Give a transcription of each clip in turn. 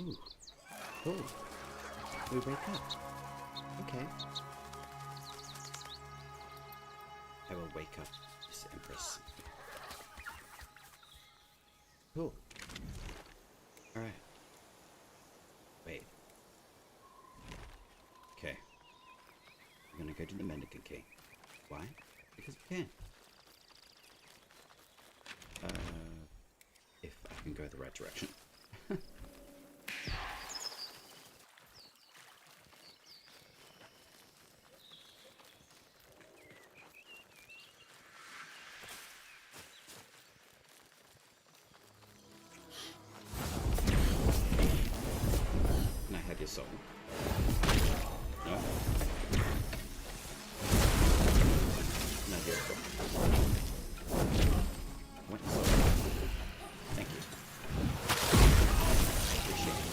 Ooh. Cool. We wake up. Okay. I will wake up this Empress. Cool. Alright. Wait. Okay. I'm gonna go to the Mendicant Key. Why? Because we can. If I can go the right direction. Can I have your soul? No? Can I have your soul? I want your soul. Thank you. I appreciate it.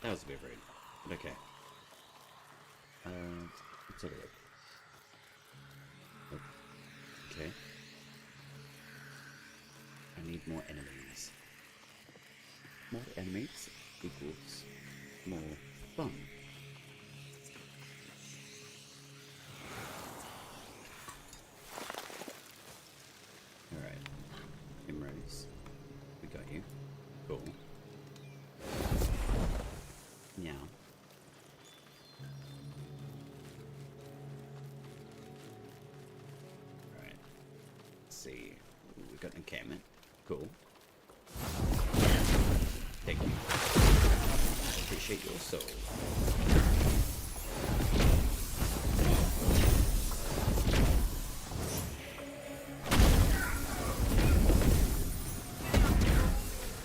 That was a bit rude. But okay. Let's have a look. Oh. Okay. I need more enemies. More enemies equals more fun. Alright. Primrose. We got you. Cool. Meow. Alright. Let's see. Ooh, we got an encampment. Cool. Thank you. I appreciate your soul.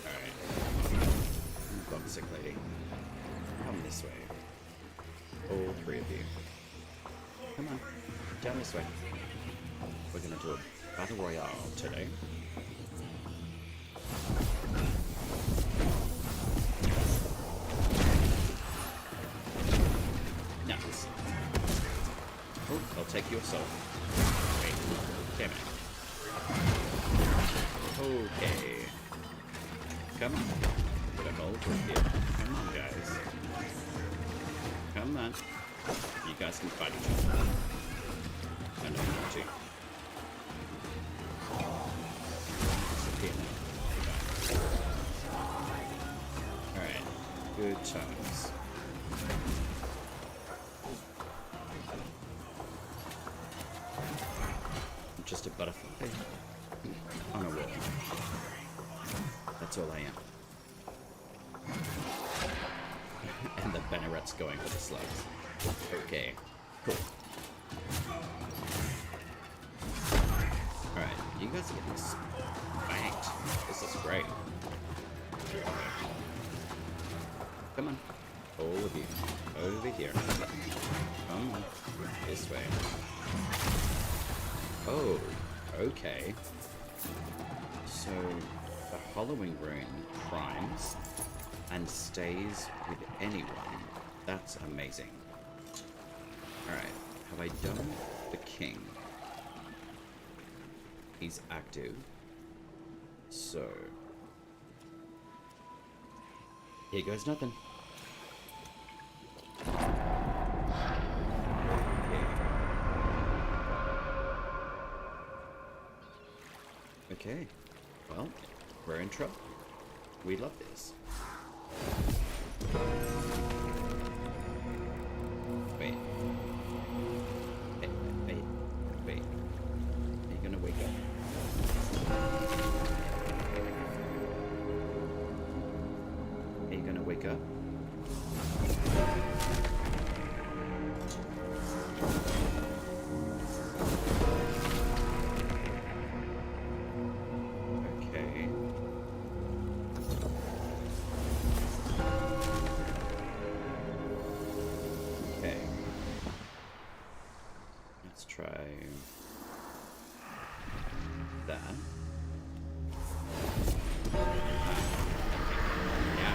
Alright. Got the sick lady. Come this way. All three of you. Come on. Down this way. We're gonna do a battle royale today. Nice. Oh, I'll take your soul. Wait, damn it. Okay. Come on. Put a hold right here. Come on, guys. Come on. You guys can fight each other. I know you want to. Disappear now. Alright. Good times. I'm just a butterfly on a wall. That's all I am. And the banneret's going for the slugs. Okay, cool. Alright, you guys are getting spanked. This is great. Come on. All of you. Over here. Come on. This way. Oh, okay. So, the Hollowing Rune primes and stays with anyone. That's amazing. Alright, have I done the king? He's active. So, here goes nothing. Okay, well, we're in trouble. We love this. Wait. Wait. Are you gonna wake up? Are you gonna wake up? Try that. Yeah.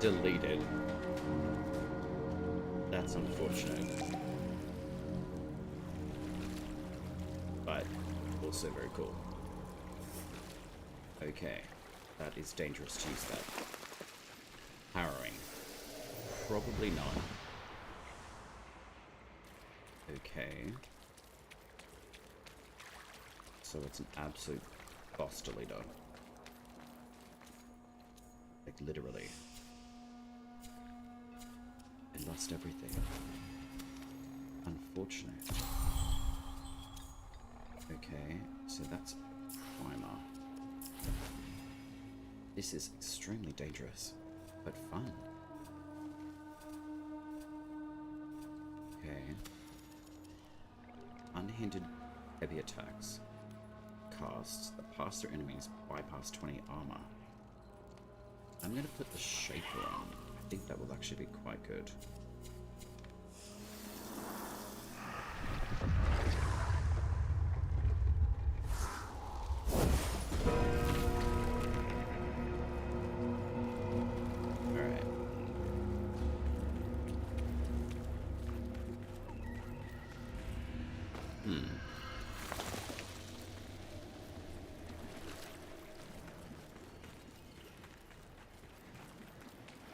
deleted. That's unfortunate. But also very cool. Okay. That is dangerous to use that. Harrowing. Probably not. Okay. So it's an absolute boss deleter. Like, literally. I lost everything. Unfortunate. Okay, so that's primer. This is extremely dangerous, but fun. Okay. Unhindered heavy attacks. Casts that pass through enemies bypass 20 armor. I'm going to put the Shaper on. I think that will actually be quite good. Alright.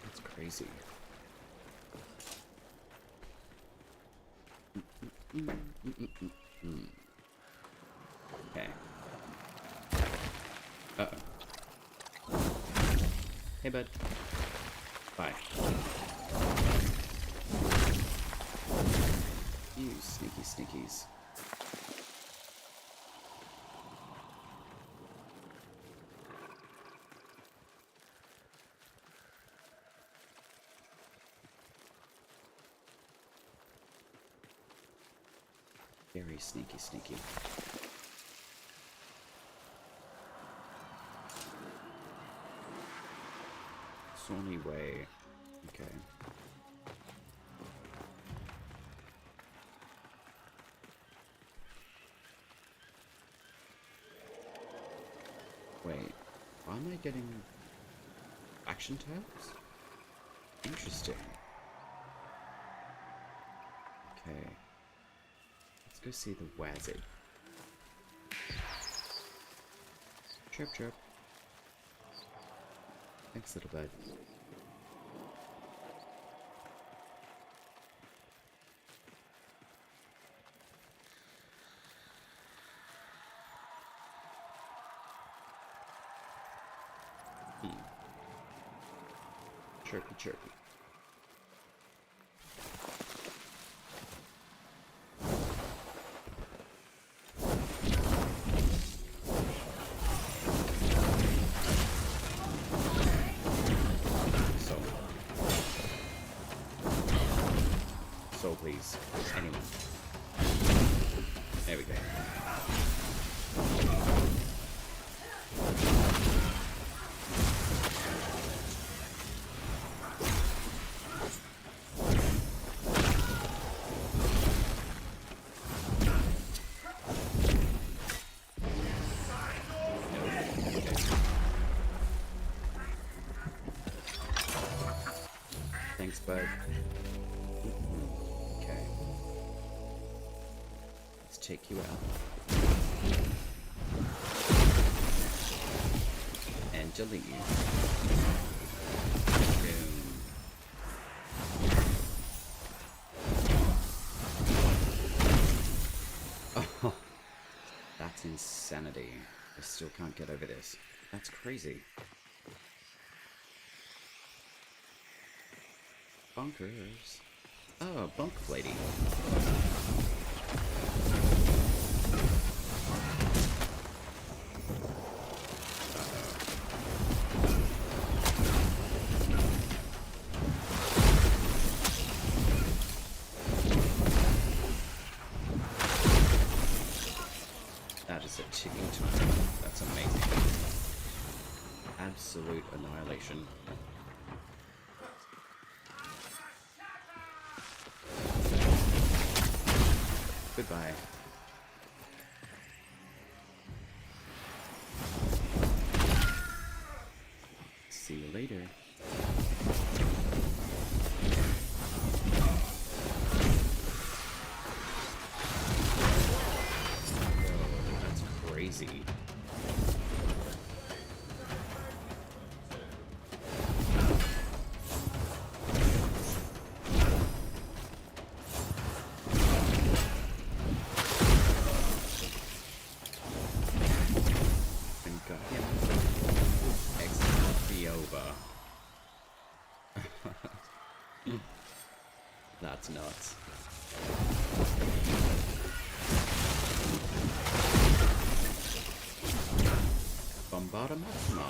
That's crazy. Okay. Uh-oh. Hey, bud. Bye. You sneaky sneakies. Very sneaky, sneaky. Sawney Way. Okay. Wait. Why am I getting action tabs? Interesting. Okay. Let's go see the wazard. Chirp chirp. Thanks, little bud. Chirpy chirpy. Soul, please. Anyone. There we go. Thanks, bud. Okay. Let's take you out. And delete you. Boom. Oh, that's insanity. I still can't get over this. That's crazy. Bonkers. Oh, bunk lady. That is a ticking time. That's amazing. Absolute annihilation. Goodbye. See you later. That's nuts. Bombardamatima.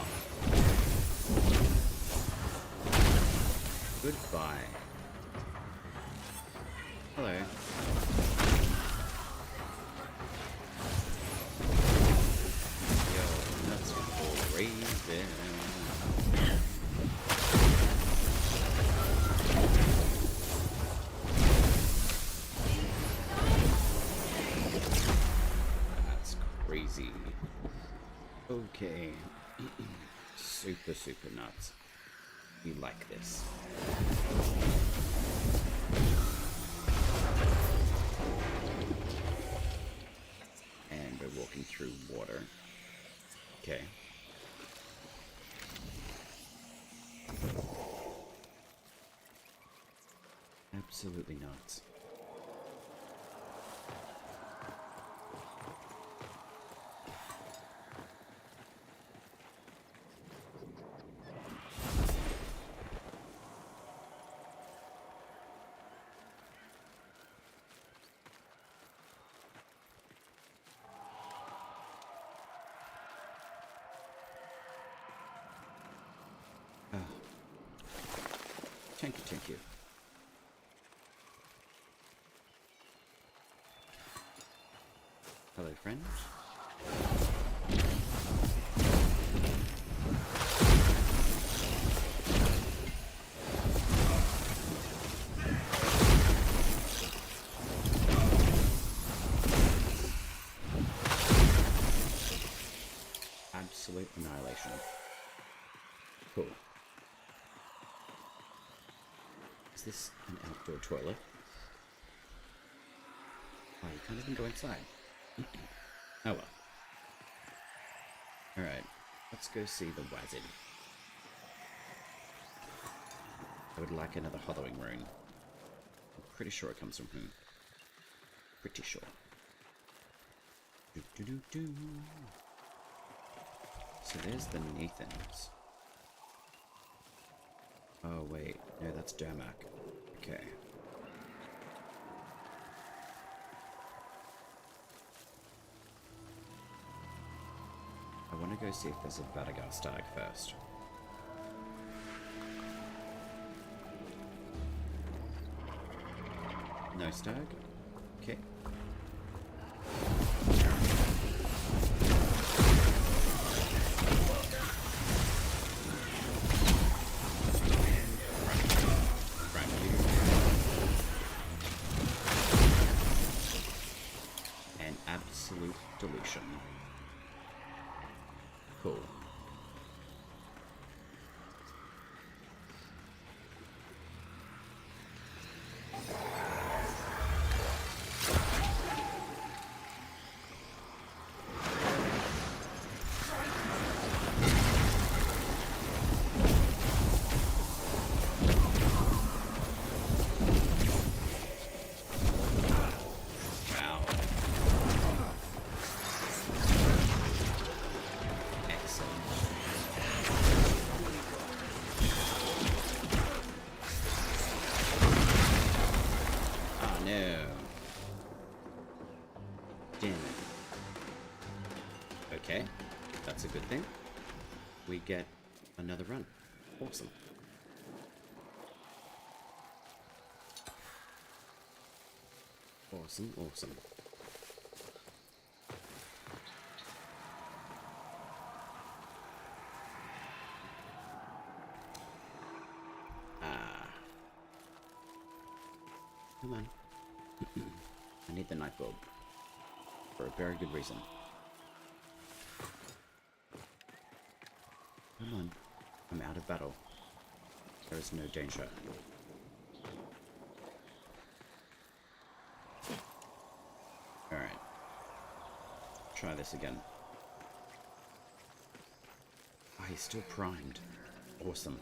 Goodbye. Hello. Yo, nuts crazy. That's crazy. Okay. Super nuts. We like this. And we're walking through water. Okay. Absolutely nuts. Thank you. Hello, friends. Absolute annihilation. Cool. Is this an outdoor toilet? Oh, you can't even go inside. Oh well. Alright, let's go see the wizard. I would like another hollowing rune. I'm pretty sure it comes from him. Pretty sure. So there's the Nathans. Oh wait, no, that's Dermak. Okay. I want to go see if there's a Vadagar stag first. No stag? Okay. Absolute deletion. Cool. Okay, that's a good thing. We get another run. Awesome. Awesome. Come on. I need the night bulb. For a very good reason. Come on. I'm out of battle. There is no danger. Alright. Try this again. Oh, he's still primed. Awesome.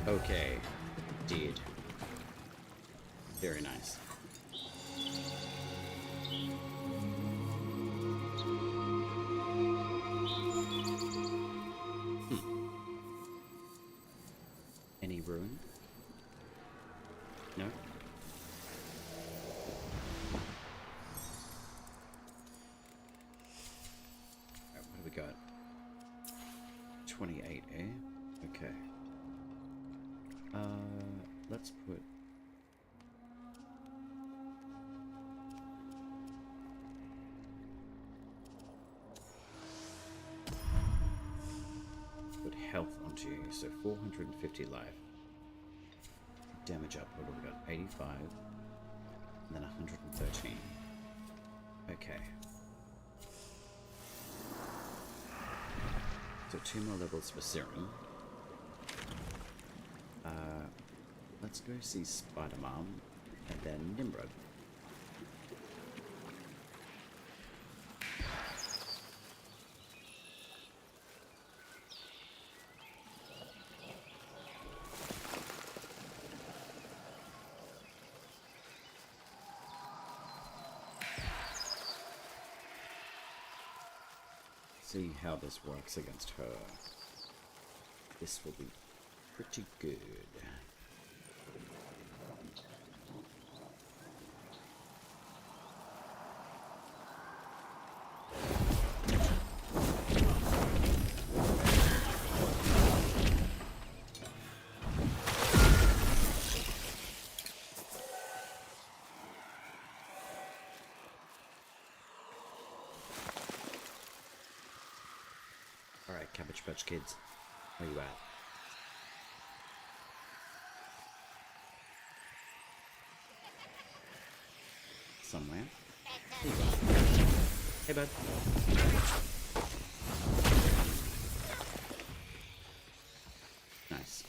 Okay. Did. Very nice. Any rune? No? Alright, what do we got? 28, eh? Okay. Let's put... put health onto you, so 450 life. Damage up, what have we got? 85, and then 113. Okay. So 2 more levels for Serum. Let's go see Spider-Man, and then Nimrod. See how this works against her. This will be pretty good. Alright, Cabbage Patch Kids, where you at? Somewhere. There you are. Hey, bud. Nice.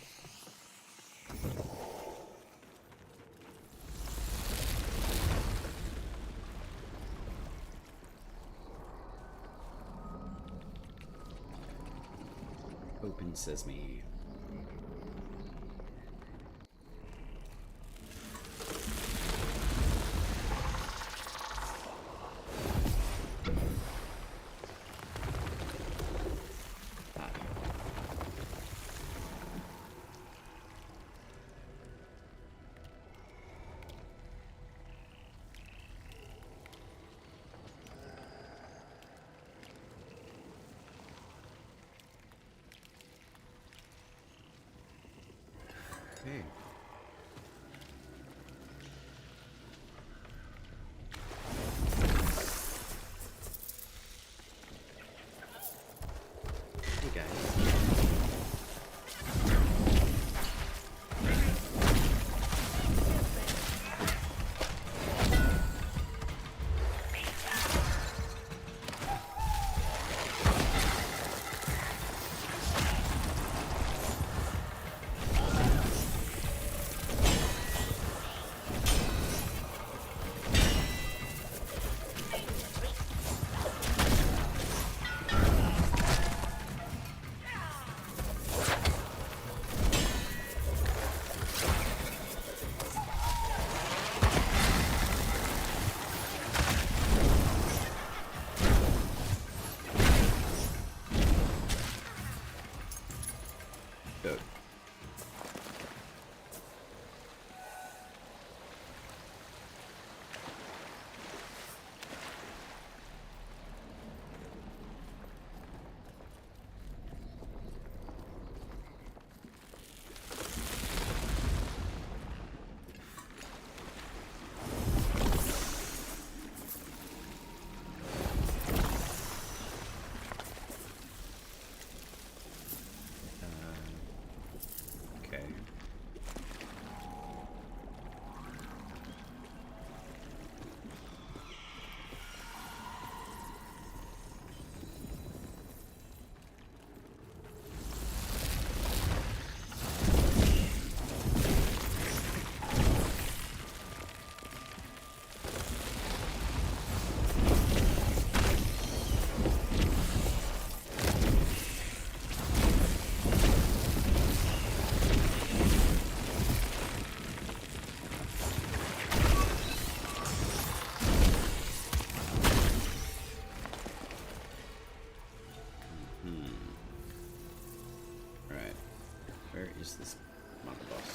Open sesame. Okay. Hey guys. Good. Where is this mother boss?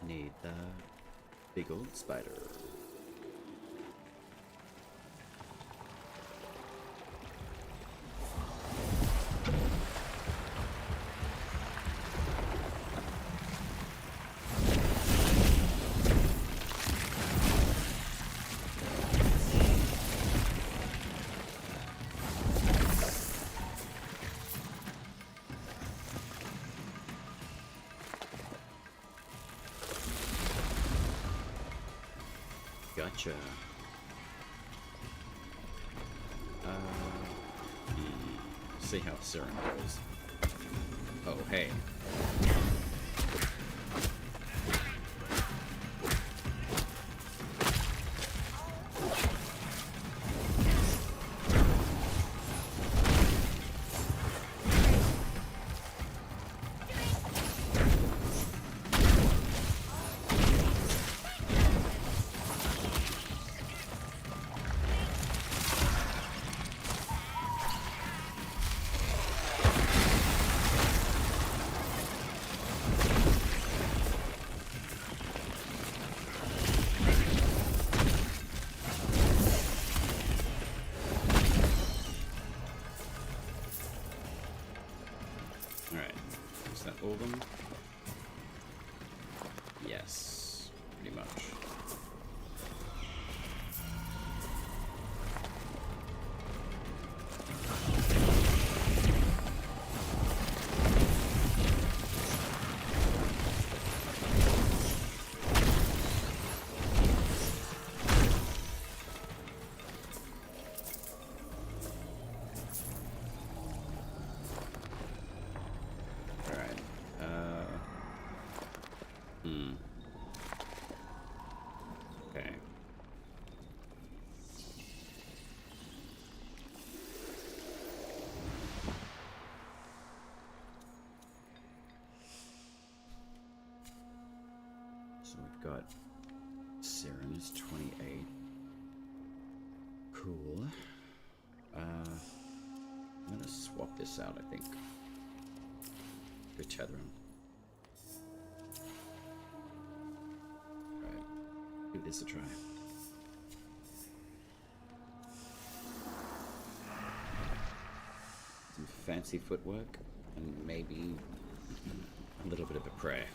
Need the big old spider. Gotcha. See how Siren goes. Oh, hey. All of them? Yes, pretty much. Okay. So we've got Siren is 28. Cool. I'm gonna swap this out, I think. Go Tethering. Give this a try. Some fancy footwork and maybe a little bit of a prayer.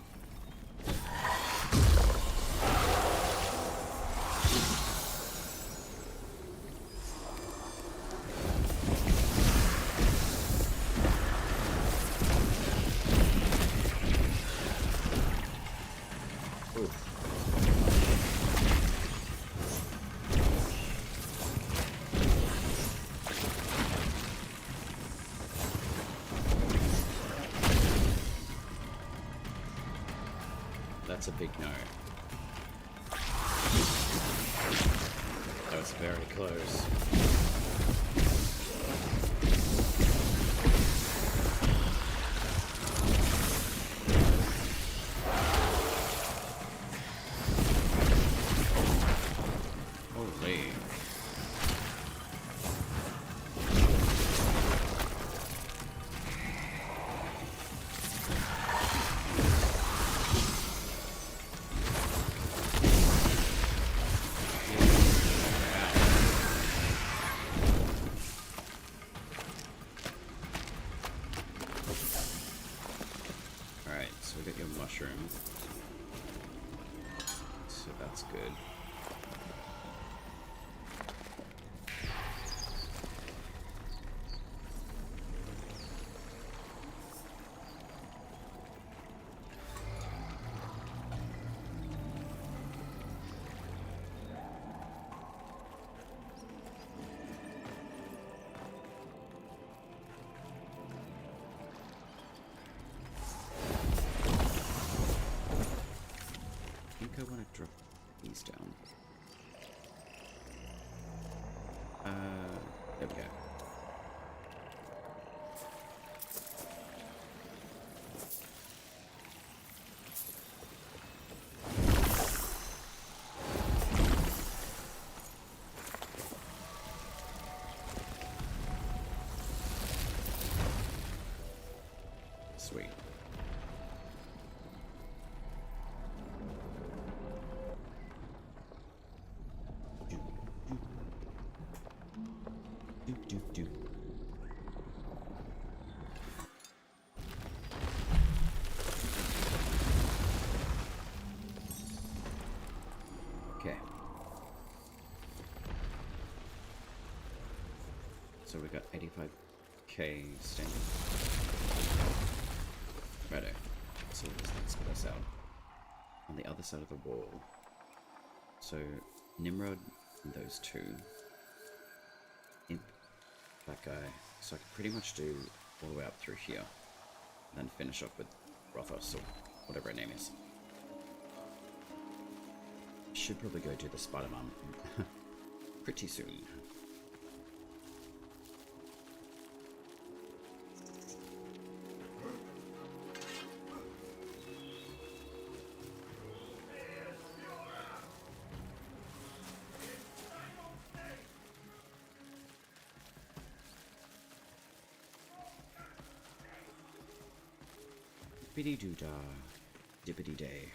That's a big no. That was very close. Holy. Sweet. Do. Okay. So we got 85k standing. Righto. So let's put us out on the other side of the wall. So Nimrod and those two. Imp, that guy. So I can pretty much do all the way up through here. And then finish off with Rothos or whatever her name is. Should probably go do the Spider-Man pretty soon. Biddy doo dah, dippity day.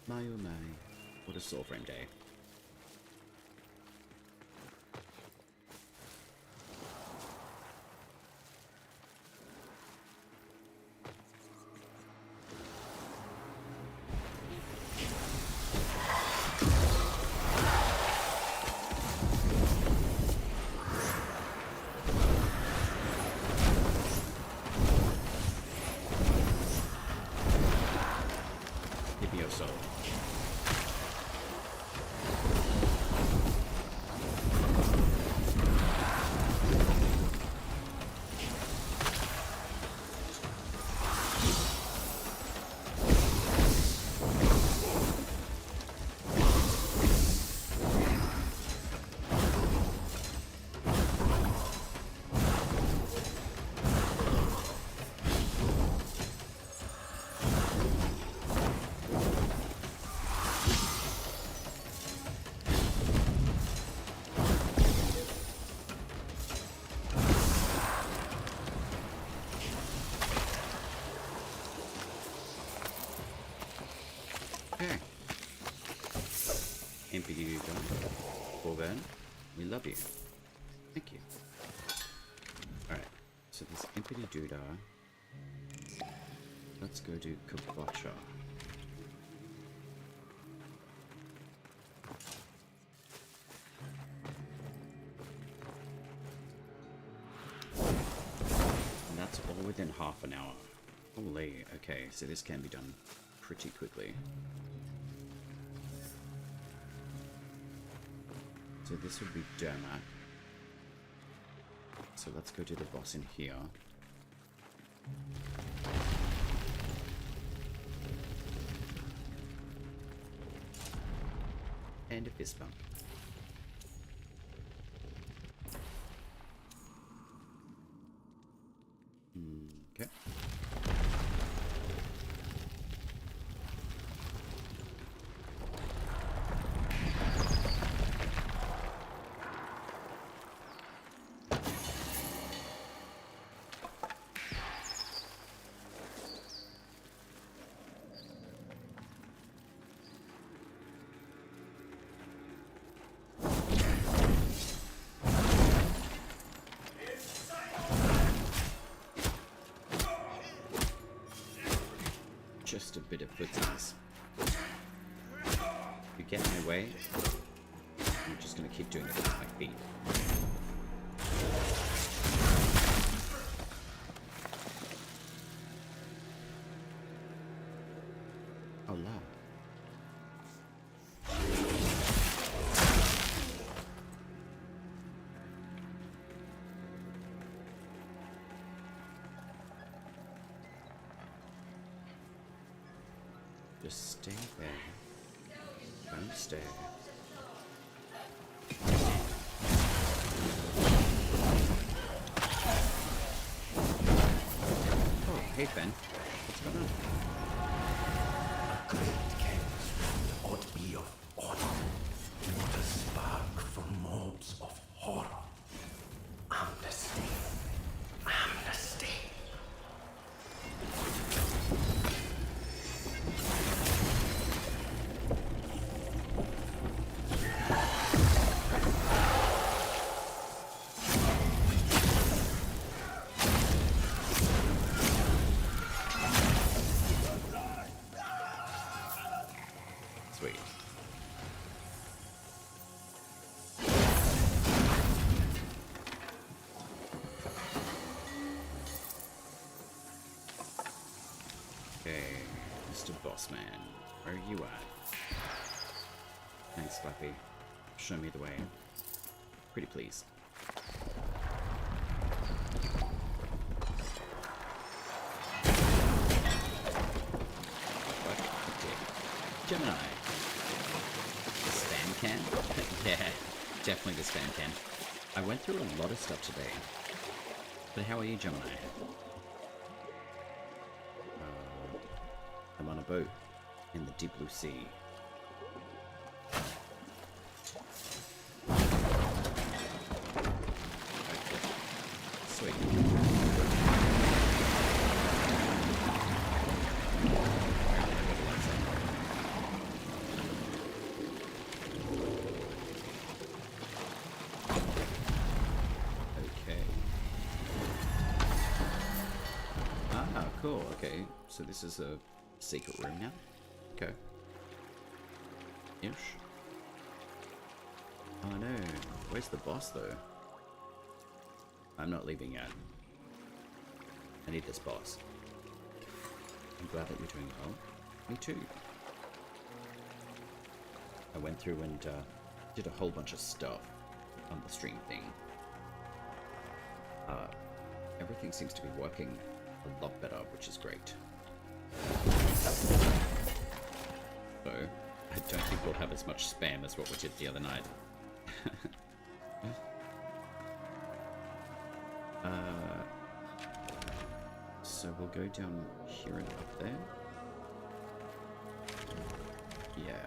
My oh my, what a Soulframe day. Okay. MPD done. Forburn, we love you. Thank you. Alright, so this Impity Doodah. Let's go do Kabacha. And that's all within half an hour. Holy, okay, so this can be done pretty quickly. So this would be Dermak. So let's go to the boss in here. And a fist bump. Okay. Just a bit of footsies. If you get in my way, I'm just gonna keep doing it with my feet. Oh la. Just stay there. Don't stay. Oh, hey Ben. What's going on? A great chaos ought be of order, not a spark from mobs of horror. Amnesty. Amnesty. boss man. Where are you at? Thanks, Flappy. Show me the way. Pretty please. Gemini. The spam can? Yeah, definitely the spam can. I went through a lot of stuff today. But how are you, Gemini? I'm on a boat in the deep blue sea. Sweet. Cool, okay. So this is a secret room now? Okay. Ish. Oh no. Where's the boss though? I'm not leaving yet. I need this boss. I'm glad that you're doing well. Me too. I went through and did a whole bunch of stuff on the stream thing. Everything seems to be working a lot better, which is great. So, I don't think we'll have as much spam as what we did the other night. So we'll go down here and up there. Yeah.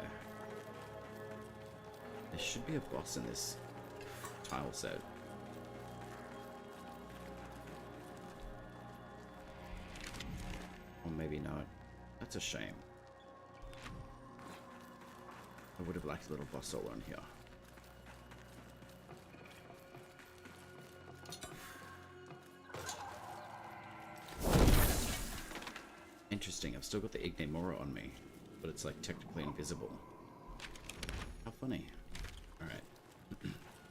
There should be a boss in this tile set. Or maybe not. That's a shame. I would have liked a little boss solo on here. Interesting, I've still got the Ignimora on me, but it's like technically invisible. How funny. Alright.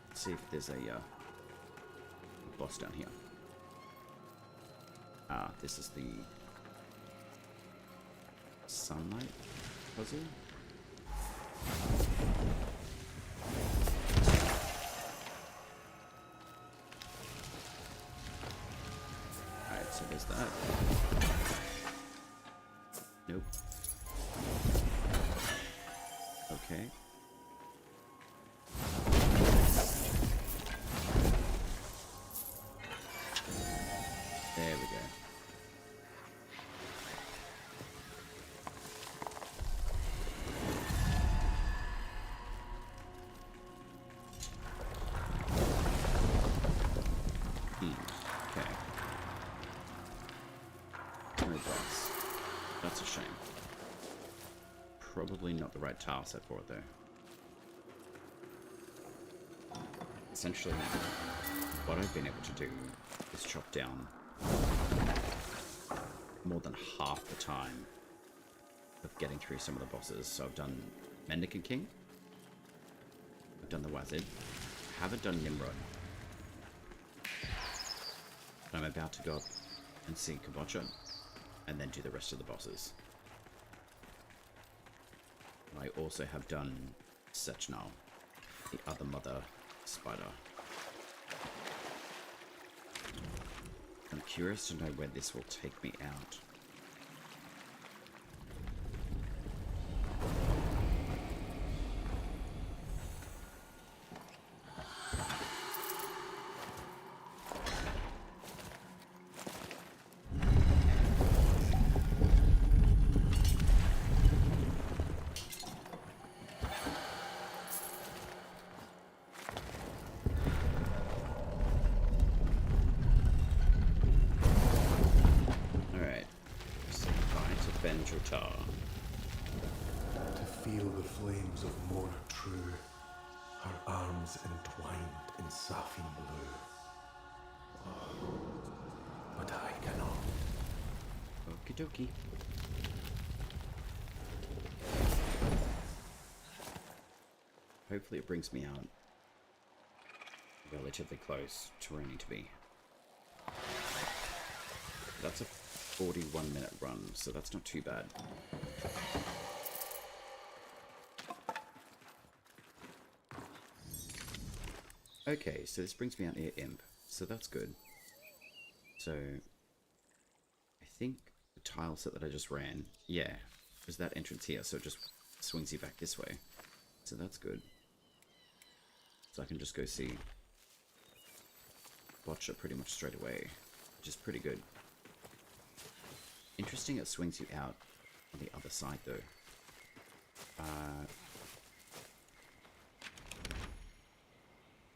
Let's see if there's a boss down here. Ah, this is the sunlight puzzle. Alright, so there's that. Nope. Okay. There we go. Okay. No boss. That's a shame. Probably not the right tile set for it though. Essentially, what I've been able to do is chop down more than half the time of getting through some of the bosses. So I've done Mendicant King, I've done the Wazid, I haven't done Nimrod. But I'm about to go up and see Kabocha, and then do the rest of the bosses. I also have done Sechnal, the other mother spider. I'm curious to know where this will take me out. To feel the flames of Mora true, her arms entwined in saffron blue. Oh, but I cannot. Okie dokie. Hopefully it brings me out relatively close to where I need to be. That's a 41-minute run, so that's not too bad. Okay, so this brings me out near Imp, so that's good. So, I think the tile set that I just ran, yeah, there's that entrance here, so it just swings you back this way. So that's good. So I can just go see Botcha pretty much straight away, which is pretty good. Interesting it swings you out on the other side though.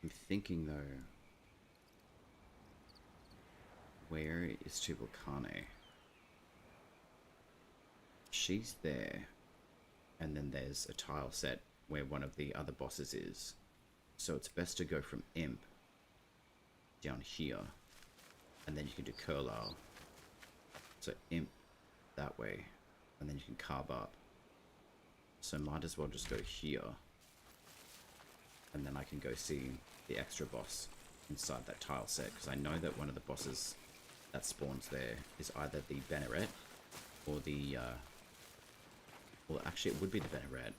I'm thinking though, where is Tubalcane? She's there, and then there's a tile set where one of the other bosses is. So it's best to go from Imp down here, and then you can do Curlal. So Imp that way, and then you can carve up. So might as well just go here, and then I can go see the extra boss inside that tile set, because I know that one of the bosses that spawns there is either the Banneret or the well, actually it would be the Banneret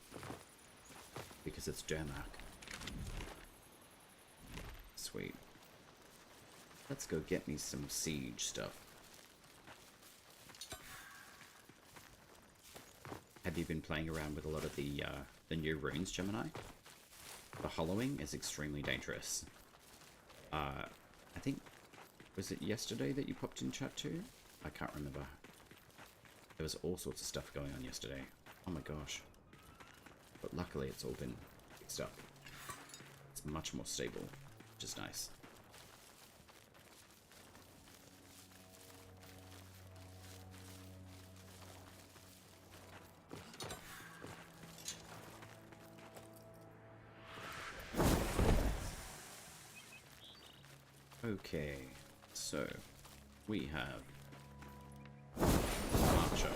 because it's Dermak. Sweet. Let's go get me some siege stuff. Have you been playing around with a lot of the new runes, Gemini? The hollowing is extremely dangerous. I think, was it yesterday that you popped in chat too? I can't remember. There was all sorts of stuff going on yesterday. Oh my gosh. But luckily it's all been fixed up. It's much more stable, which is nice. Okay, so we have Archer.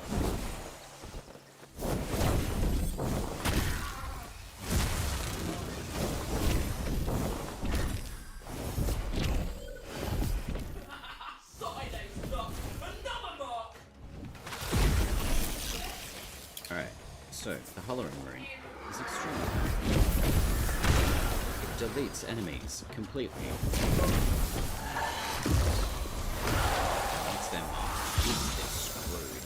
Alright, so the hollowing rune is extremely powerful. It deletes enemies completely. Them screwed.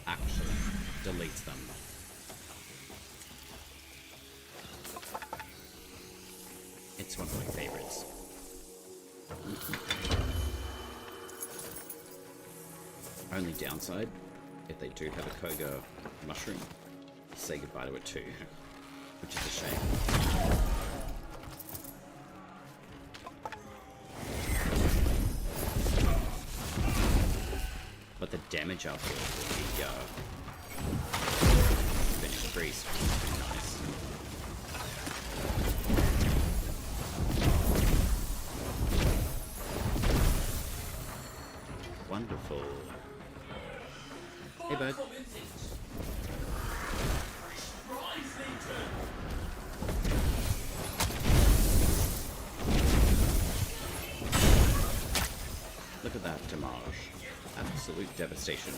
Actually, deletes them. It's one of my favorites. Only downside, if they do have a Koga mushroom, say goodbye to it too. Which is a shame. But the damage output with the finished priest is pretty nice. Wonderful. Hey bud. Look at that damage. Absolute devastation.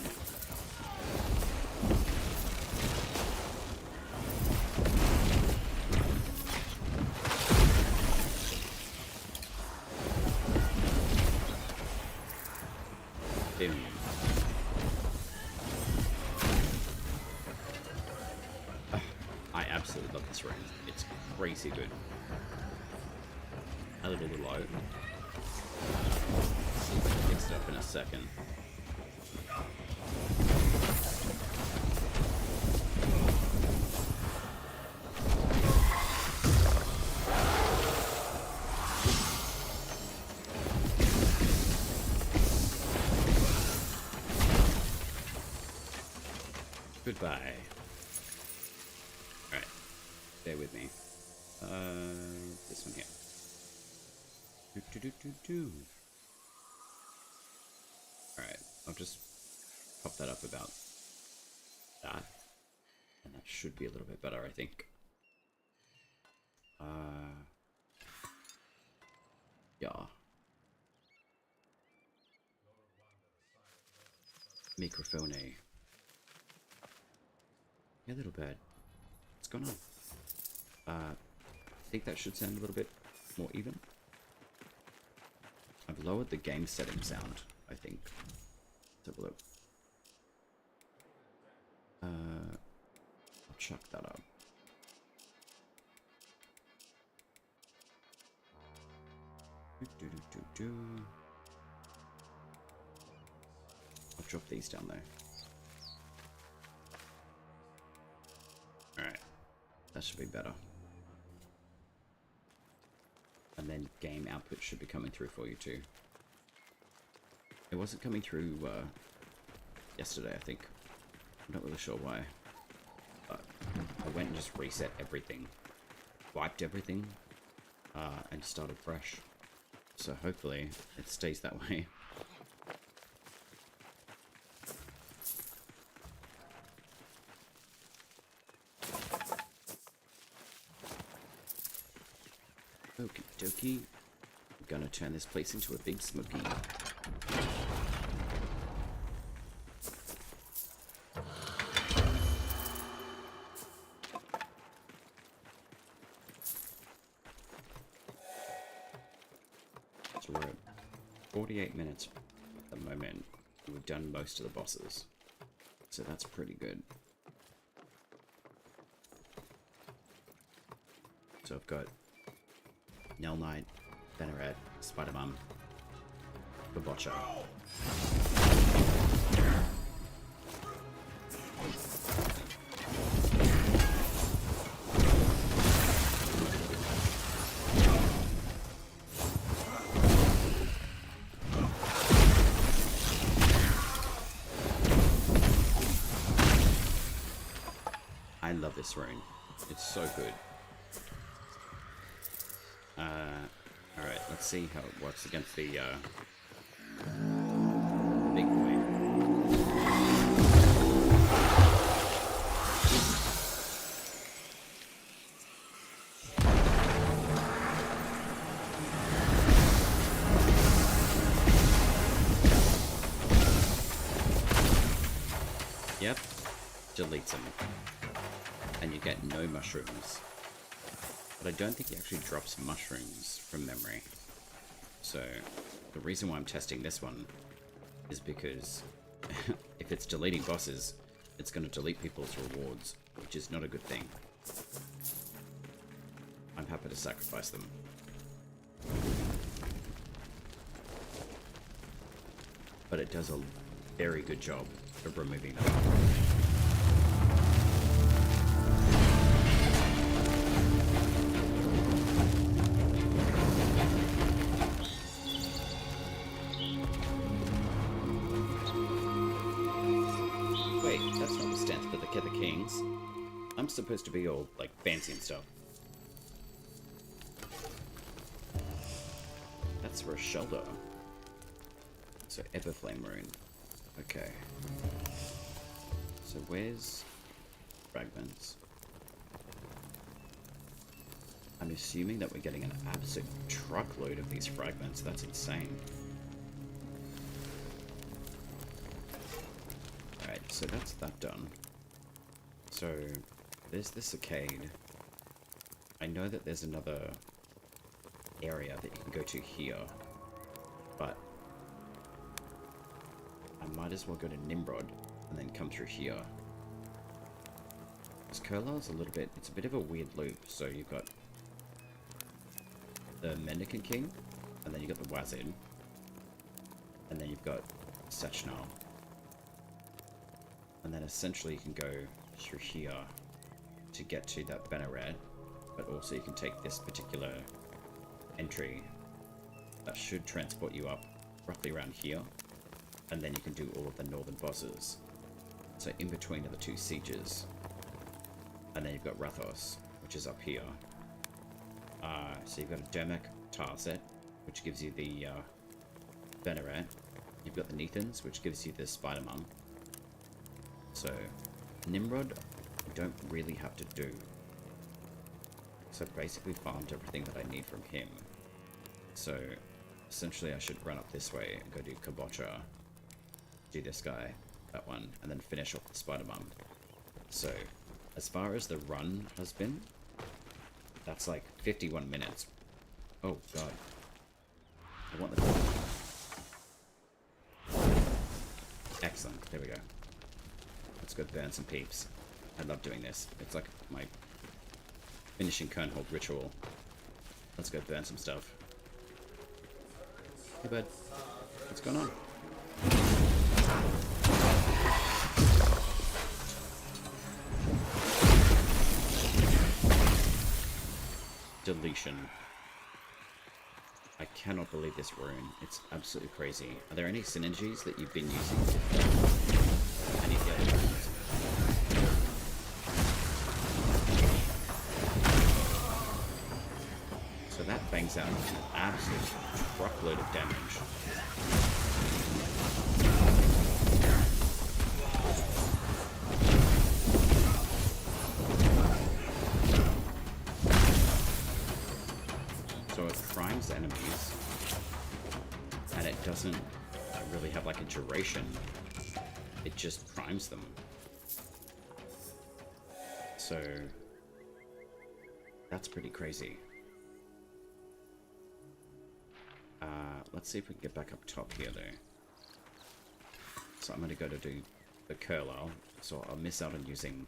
Boom. I absolutely love this rune. It's crazy good. A little low. Fix it up in a second. Goodbye. Alright. Bear with me. This one here. Alright, I'll just pop that up about that. And that should be a little bit better, I think. Yeah. Microphone. Yeah, little bird. What's going on? I think that should sound a little bit more even. I've lowered the game setting sound, I think. Let's have a look. I'll chuck that up. I'll drop these down there. Alright. That should be better. And then game output should be coming through for you too. It wasn't coming through yesterday, I think. I'm not really sure why. But I went and just reset everything. Wiped everything. And started fresh. So hopefully it stays that way. Okie dokie. I'm gonna turn this place into a big smoky. So we're at 48 minutes at the moment. We've done most of the bosses. So that's pretty good. So I've got Nell Knight, Banneret, Spider-Mum, Babotcha. I love this rune. It's so good. Alright, let's see how it works against the big boy. Yep, deletes them. And you get no mushrooms. But I don't think he actually drops mushrooms from memory. So the reason why I'm testing this one is because if it's deleting bosses, it's going to delete people's rewards, which is not a good thing. I'm happy to sacrifice them. But it does a very good job of removing them. I'm supposed to be all, like, fancy and stuff. That's for a shoulder. So, Everflame rune. Okay. So, where's fragments? I'm assuming that we're getting an absolute truckload of these fragments. That's insane. Alright, so that's that done. So, there's this arcade. I know that there's another area that you can go to here, but I might as well go to Nimrod and then come through here. Because Kurlar's a little bit, it's a bit of a weird loop. So you've got the Mendicant King, and then you've got the Wazid, and then you've got Sechnal. And then essentially you can go through here to get to that Banneret, but also you can take this particular entry that should transport you up roughly around here, and then you can do all of the northern bosses. So in between are the two sieges, and then you've got Rathos, which is up here. So you've got a Dermak Tarset, which gives you the Banneret. You've got the Nethans, which gives you the Spider-Mum. So Nimrod, I don't really have to do. So I basically farmed everything that I need from him. So essentially I should run up this way and go do Kabotcha, do this guy, that one, and then finish off the spider mum. So, as far as the run has been, that's like 51 minutes. Oh god. I want the... Excellent, there we go. Let's go burn some peeps. I love doing this. It's like my finishing Kernhold ritual. Let's go burn some stuff. Hey bud, what's going on? Deletion. I cannot believe this rune. It's absolutely crazy. Are there any synergies that you've been using with any of the other runes? So that bangs out an absolute truckload of damage. So it primes enemies, and it doesn't really have like a duration. It just primes them. So that's pretty crazy. Let's see if we can get back up top here though. So I'm going to go to do the Curler, so I'll miss out on using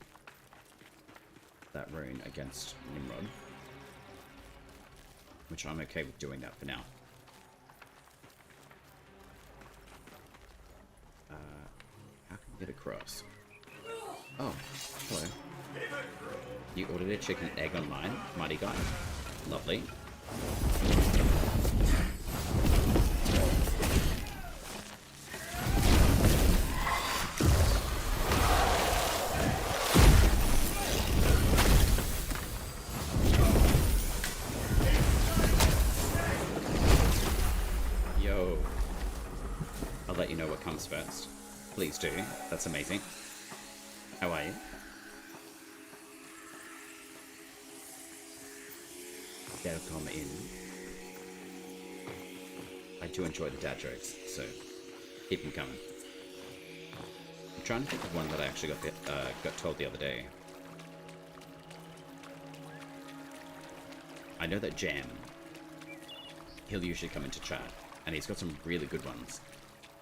that rune against Nimrod. Which I'm okay with doing that for now. How can we get across? Oh, hello. You ordered a chicken egg online, mighty guy. Lovely. First. Please do. That's amazing. How are you? Come in. I do enjoy the dad jokes, so keep them coming. I'm trying to think of one that I actually got told the other day. I know that Jam, he'll usually come into chat, and he's got some really good ones.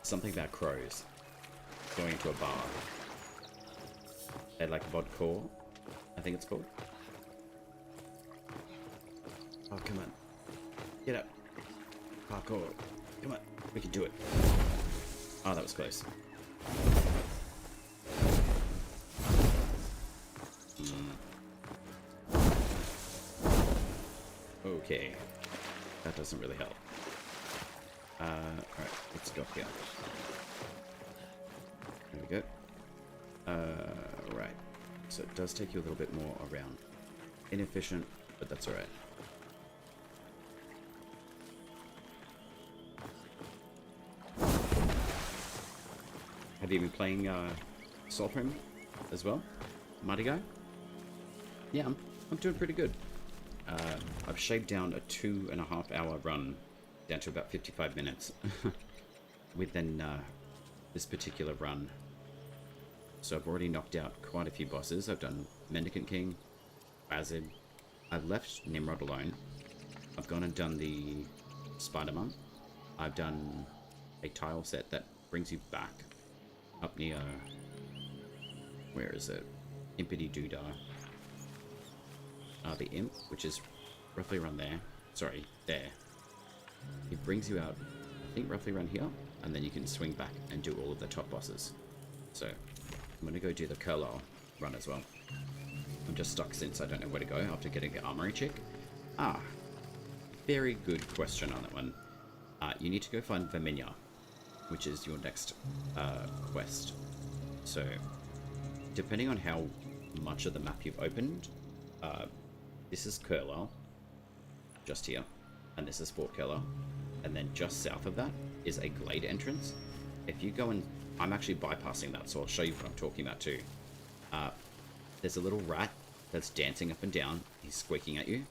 Something about crows going into a bar. They like vodka, I think it's called. Oh, come on. Get up. Parkour. Come on. We can do it. Oh, that was close. Okay. That doesn't really help. Alright, let's go up here. There we go. Right. So it does take you a little bit more around. Inefficient, but that's alright. Have you been playing Soulframe as well, mighty guy? Yeah, I'm doing pretty good. I've shaved down a 2.5 hour run down to about 55 minutes within this particular run. So I've already knocked out quite a few bosses. I've done Mendicant King, Azid. I've left Nimrod alone. I've gone and done the Spider-Man. I've done a tile set that brings you back up near, where is it? Impity Doodah. The Imp, which is roughly around there. Sorry, there. It brings you out, I think, roughly around here, and then you can swing back and do all of the top bosses. So, I'm going to go do the Curler run as well. I'm just stuck since I don't know where to go after getting the armory check. Very good question on that one. You need to go find Verminia, which is your next quest. So, depending on how much of the map you've opened, this is Curler, just here, and this is Fort Curler, and then just south of that is a glade entrance. If you go and... I'm actually bypassing that, so I'll show you what I'm talking about too. There's a little rat that's dancing up and down. He's squeaking at you.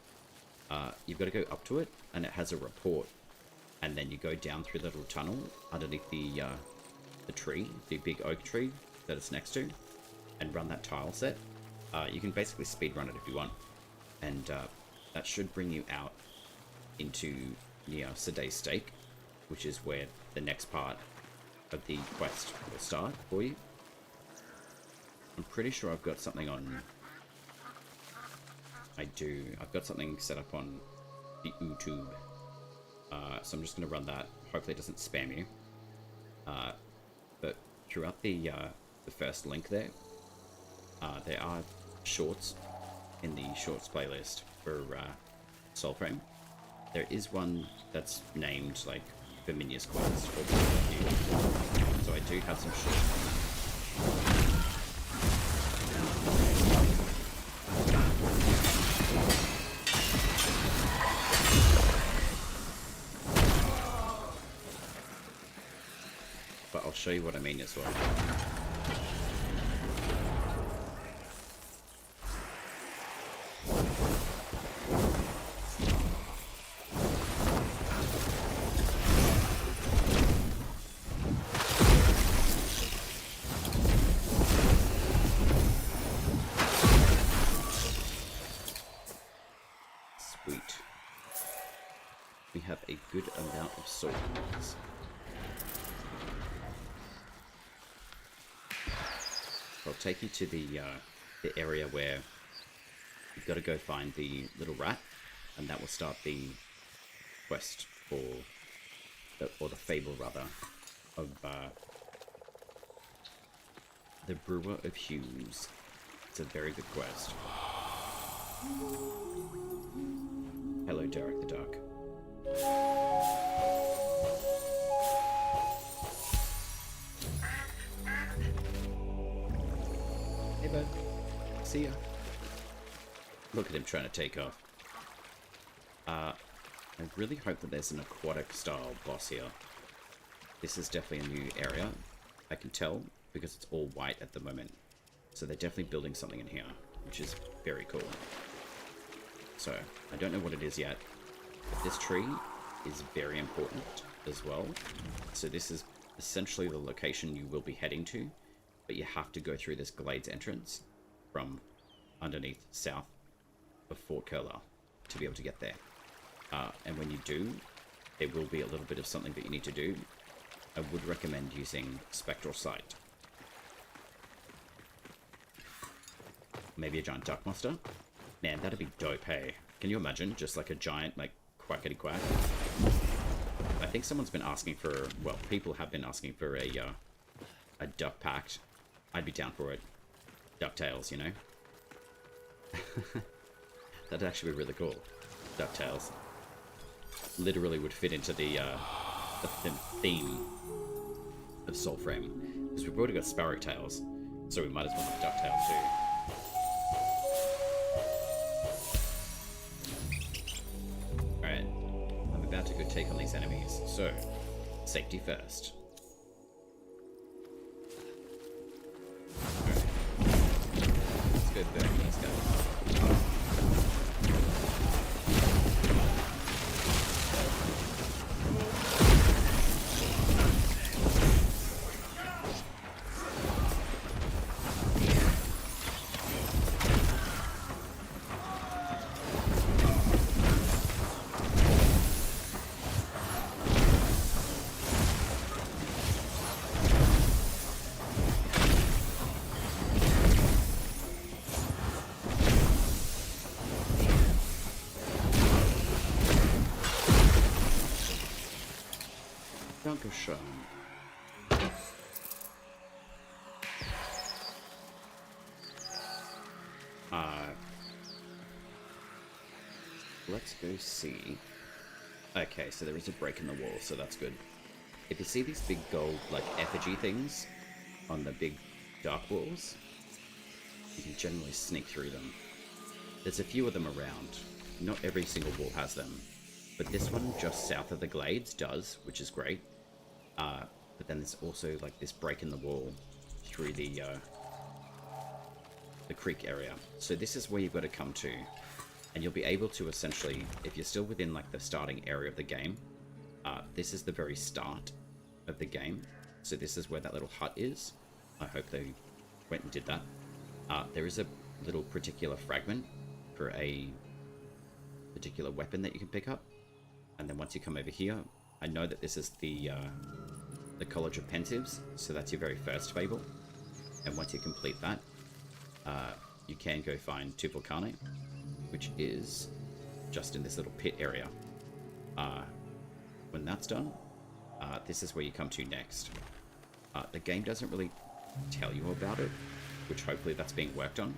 You've got to go up to it, and it has a report. And then you go down through the little tunnel underneath the the tree, the big oak tree that it's next to, and run that tile set. You can basically speedrun it if you want, and that should bring you out into near Seday's Stake, which is where the next part of the quest will start for you. I'm pretty sure I've got something on... I do. I've got something set up on the YouTube. So I'm just going to run that. Hopefully it doesn't spam you. But throughout the first link there are shorts in the shorts playlist for Soulframe. There is one that's named like Verminia's Quest or P12. So I do have some shorts on that. But I'll show you what I mean as well. Sweet. We have a good amount of soul points. I'll take you to the area where you've got to go find the little rat, and that will start the quest for, or the fable rather, of the Brewer of Hues. It's a very good quest. Hello, Derek the Duck. Hey, bud. See ya. Look at him trying to take off. I really hope that there's an aquatic style boss here. This is definitely a new area. I can tell because it's all white at the moment. So they're definitely building something in here, which is very cool. So, I don't know what it is yet, but this tree is very important as well. So this is essentially the location you will be heading to, but you have to go through this Glades entrance from underneath south of Fort Curler to be able to get there. And when you do, there will be a little bit of something that you need to do. I would recommend using Spectral Sight. Maybe a giant duck monster? Man, that'd be dope, hey? Can you imagine? Just like a giant, like, quackity quack. I think someone's been asking for, well, people have been asking for a duck pact. I'd be down for it. DuckTales, you know? That'd actually be really cool. DuckTales. Literally would fit into the theme of Soulframe. Because we've already got Sparrow Tails, so we might as well have DuckTales too. Alright, I'm about to go take on these enemies, so safety first. Alright, let's go burn these guys. Dankeschön. Let's go see. Okay, so there is a break in the wall, so that's good. If you see these big gold, like, effigy things on the big dark walls, you can generally sneak through them. There's a few of them around. Not every single wall has them. But this one just south of the Glades does, which is great. But then there's also like this break in the wall through the creek area. So this is where you've got to come to, and you'll be able to essentially, if you're still within like the starting area of the game, this is the very start of the game. So this is where that little hut is. I hope they went and did that. There is a little particular fragment for a particular weapon that you can pick up. And then once you come over here, I know that this is the College of Pensieves, so that's your very first fable. And once you complete that, you can go find Tupelkane, which is just in this little pit area. When that's done, this is where you come to next. The game doesn't really tell you about it, which hopefully that's being worked on,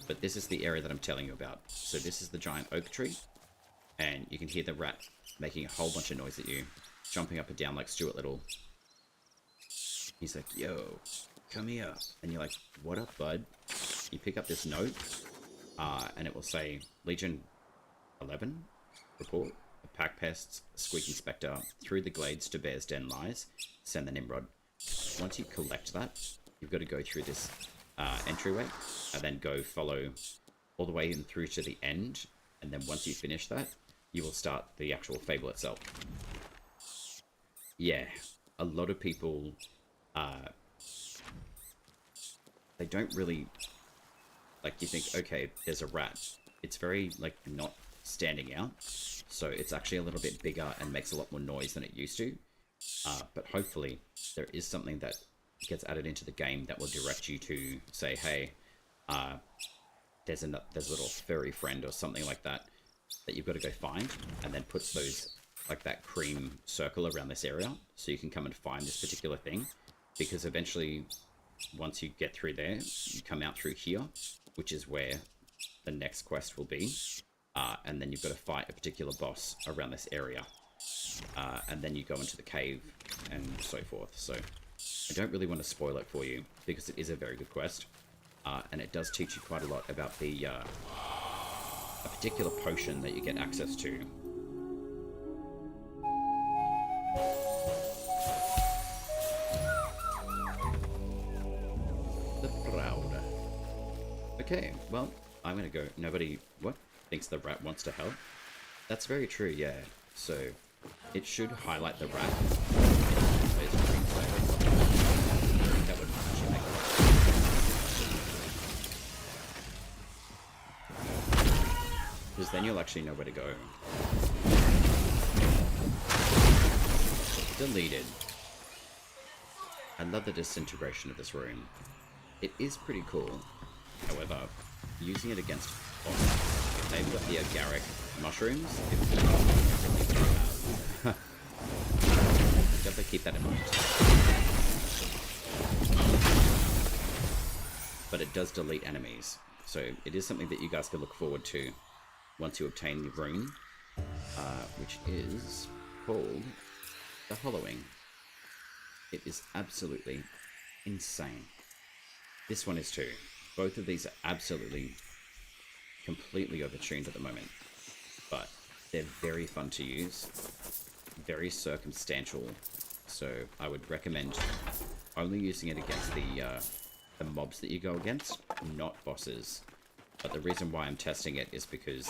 but this is the area that I'm telling you about. So this is the giant oak tree, and you can hear the rat making a whole bunch of noise at you, jumping up and down like Stuart Little. He's like, yo, come here. And you're like, what up, bud? You pick up this note, and it will say, Legion 11, report. A pack pests, squeaking spectre, through the glades to Bear's Den lies, send the Nimrod. Once you collect that, you've got to go through this entryway, and then go follow all the way in through to the end, and then once you finish that, you will start the actual fable itself. Yeah, a lot of people, they don't really, like, you think, okay, there's a rat. It's very, like, not standing out, so it's actually a little bit bigger and makes a lot more noise than it used to. But hopefully there is something that gets added into the game that will direct you to say, hey, there's a little furry friend or something like that that you've got to go find, and then puts those, like, that cream circle around this area so you can come and find this particular thing, because eventually once you get through there, you come out through here, which is where the next quest will be, and then you've got to fight a particular boss around this area, and then you go into the cave and so forth. So I don't really want to spoil it for you, because it is a very good quest, and it does teach you quite a lot about the a particular potion that you get access to. The Proud. Okay, well, I'm gonna go. Nobody, what? Thinks the rat wants to help? That's very true, yeah. So, it should highlight the rat. That would actually make a lot. Because then you'll actually know where to go. Deleted. I love the disintegration of this room. It is pretty cool. However, using it against bosses, if they've got the agaric mushrooms, it's really bad. Definitely keep that in mind. But it does delete enemies, so it is something that you guys can look forward to once you obtain the rune, which is called the Hollowing. It is absolutely insane. This one is too. Both of these are absolutely completely overtuned at the moment, but they're very fun to use, very circumstantial, so I would recommend only using it against the mobs that you go against, not bosses. But the reason why I'm testing it is because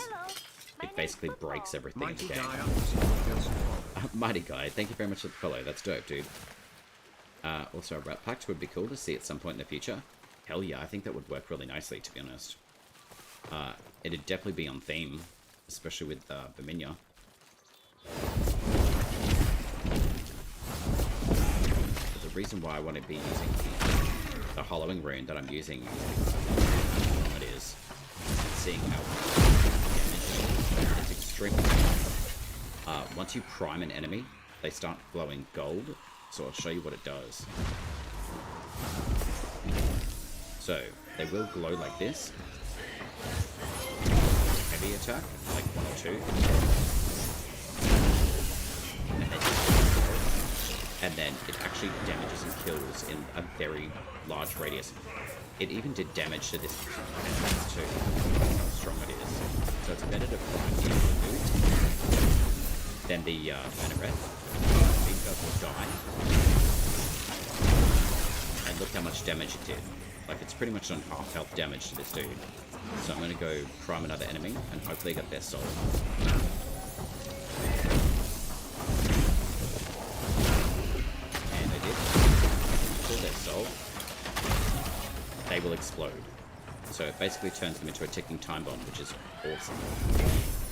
it basically breaks everything in the game. Mighty Guy, thank you very much for the follow, that's dope, dude. Also, a Rat Pact would be cool to see at some point in the future. Hell yeah, I think that would work really nicely, to be honest. It'd definitely be on theme, especially with Baminia. But the reason why I want to be using the Hollowing rune that I'm using is how strong it is. And seeing how it's extremely strong. Once you prime an enemy, they start glowing gold, so I'll show you what it does. So, they will glow like this. Heavy attack, like 1 or 2. And then it actually damages and kills in a very large radius. It even did damage to this too. That's how strong it is. So it's better to prime the food than the Venerate. These guys will die. And look how much damage it did. Like, it's pretty much on half health damage to this dude. So I'm going to go prime another enemy, and hopefully get their soul. And I did. result, they will explode. So it basically turns them into a ticking time bomb, which is awesome.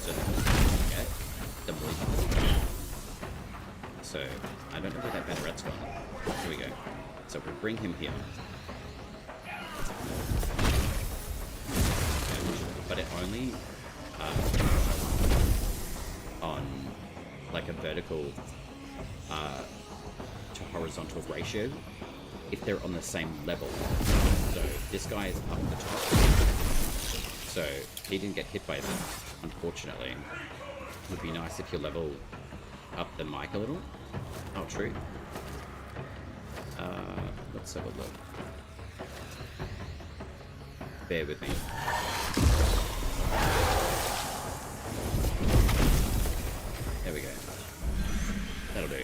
So the more you get, the more you can get. So I don't know where that banneret's gone. Here we go. So we'll bring him here. But it only on like a vertical to horizontal ratio if they're on the same level. So this guy is up the top, so he didn't get hit by that, unfortunately. It would be nice if you level up the mic a little. Oh, true. Let's have a look. Bear with me. There we go. That'll do.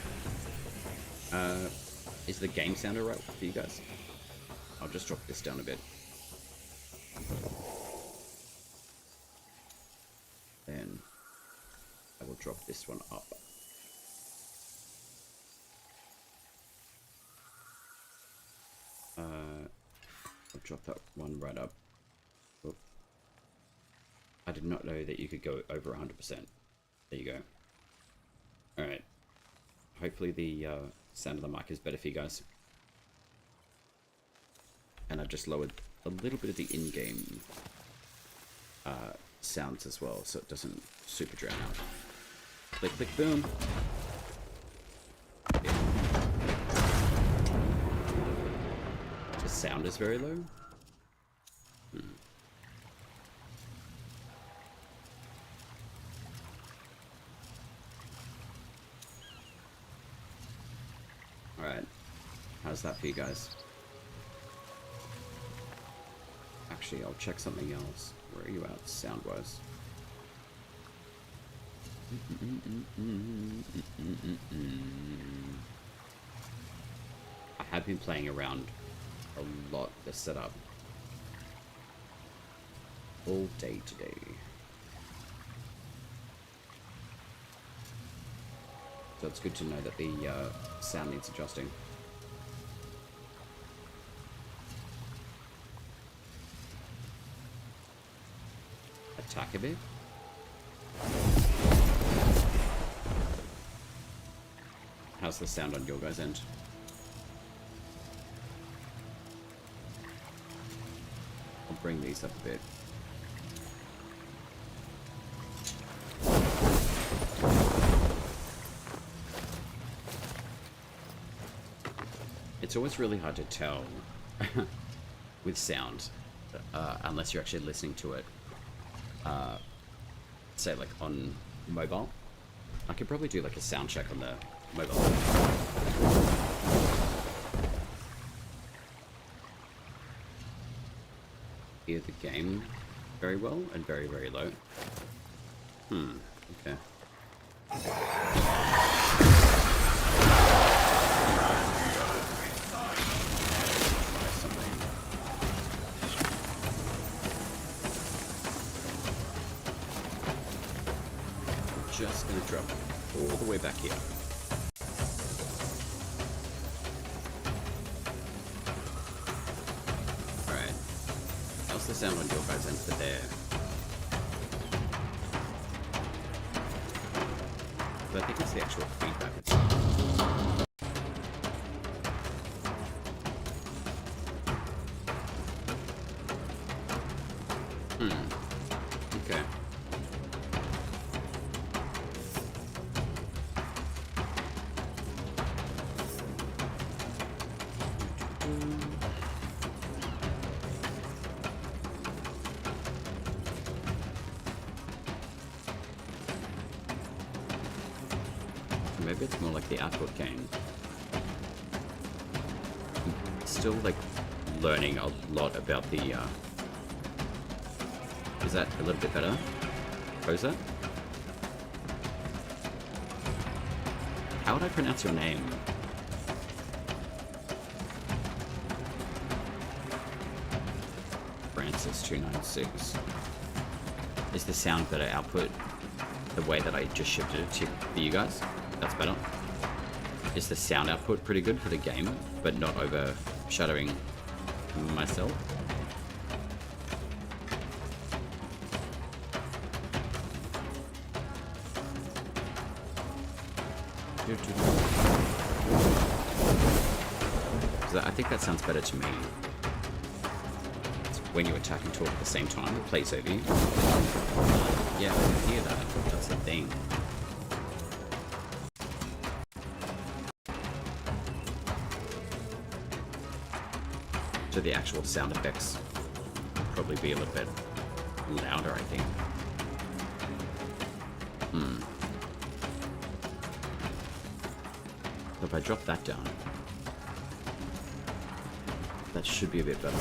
Is the game sound alright for you guys? I'll just drop this down a bit. Then I will drop this one up. I'll drop that one right up. Oop. I did not know that you could go over 100%. There you go. Alright. Hopefully the sound of the mic is better for you guys. And I've just lowered a little bit of the in-game sounds as well, so it doesn't super drown out. Click, click, boom. Yeah. The sound is very low. Alright. How's that for you guys? Actually, I'll check something else. Where are you at, sound-wise? I have been playing around a lot with the setup. All day today. So it's good to know that the sound needs adjusting. Attack a bit. How's the sound on your guys' end? I'll bring these up a bit. It's always really hard to tell with sound, unless you're actually listening to it. Say like on mobile. I could probably do like a sound check on the mobile. Hear the game very well and very, very low. Okay. Just gonna drop all the way back here. Alright. How's the sound on your guys' end for there? But I think it's the actual feedback itself. Okay. Maybe it's more like the output gain. Still like learning a lot about the is that a little bit better? Poser? How would I pronounce your name? Francis296. Is the sound better output the way that I just shifted it to for you guys? That's better. Is the sound output pretty good for the game, but not over shadowing myself. I think that sounds better to me. It's when you attack and talk at the same time, it plays over you. Yeah, I can hear that. That's the thing. So the actual sound effects will probably be a little bit louder, I think. So if I drop that down, that should be a bit better.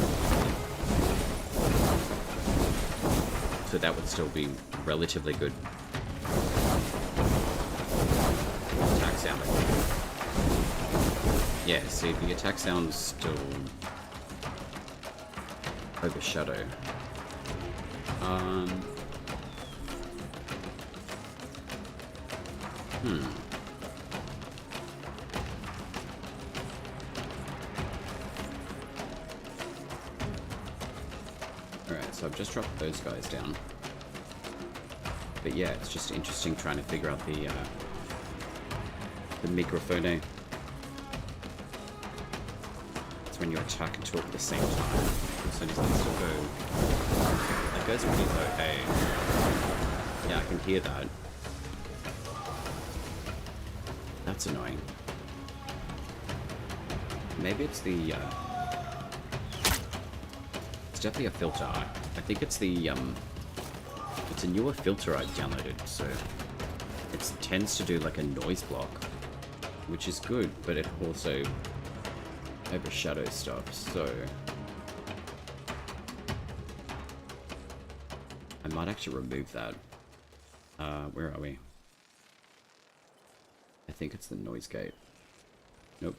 So that would still be relatively good attack sound, I think. Yeah, see, the attack sound's still overshadow. Alright, so I've just dropped those guys down. But yeah, it's just interesting trying to figure out the microphone. It's when you attack and talk at the same time. So does that still go? That goes pretty low. Hey. Yeah, I can hear that. That's annoying. Maybe it's the it's definitely a filter. I think it's the it's a newer filter I've downloaded, so it tends to do like a noise block, which is good, but it also overshadows stuff, so I might actually remove that. Where are we? I think it's the noise gate. Nope.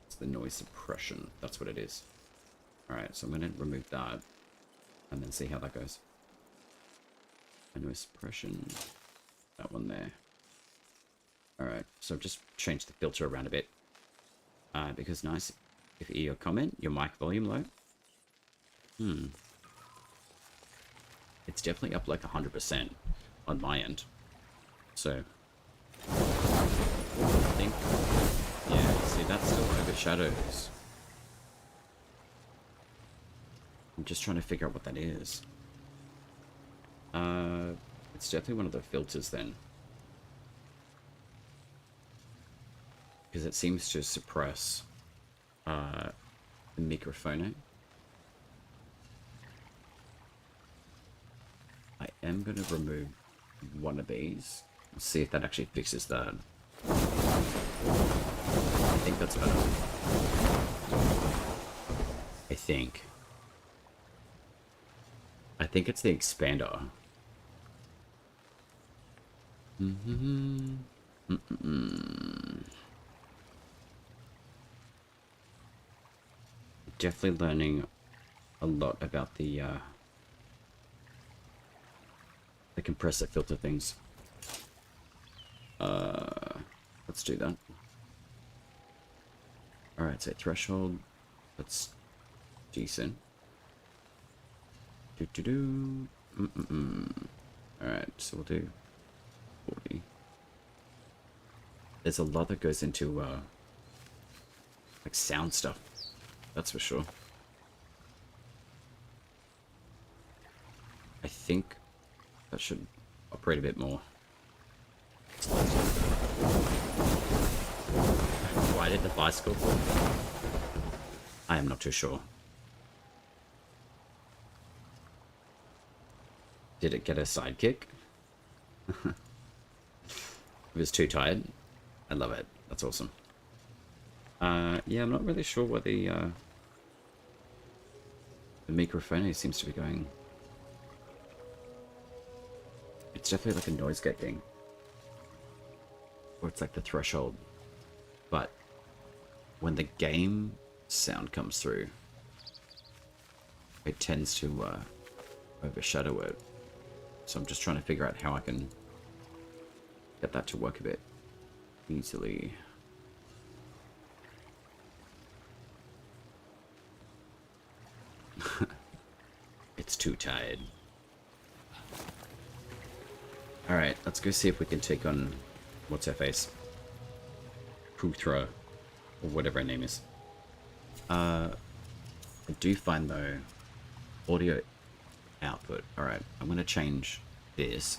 It's the noise suppression. That's what it is. Alright, so I'm going to remove that and then see how that goes. Noise suppression. That one there. Alright, so I've just changed the filter around a bit. Because nice. If you hear your comment, your mic volume low. It's definitely up like 100% on my end. So I think, yeah, see, that still overshadows. I'm just trying to figure out what that is. It's definitely one of the filters then. Because it seems to suppress the microphone. I am going to remove one of these. Let's see if that actually fixes that. I think that's better. I think it's the expander. Definitely learning a lot about the compressor filter things. Let's do that. Alright, so threshold, that's decent. Alright, so we'll do 40. There's a lot that goes into like sound stuff, that's for sure. I think that should operate a bit more. Why did the bicycle fall? I am not too sure. Did it get a sidekick? It was too tired. I love it. That's awesome. Yeah, I'm not really sure what the microphone seems to be going. It's definitely like a noise gate thing. Or it's like the threshold. But when the game sound comes through, it tends to overshadow it. So I'm just trying to figure out how I can get that to work a bit easily. It's too tired. Alright, let's go see if we can take on... What's her face? Puthra, or whatever her name is. I do find, though, audio output. Alright, I'm going to change this,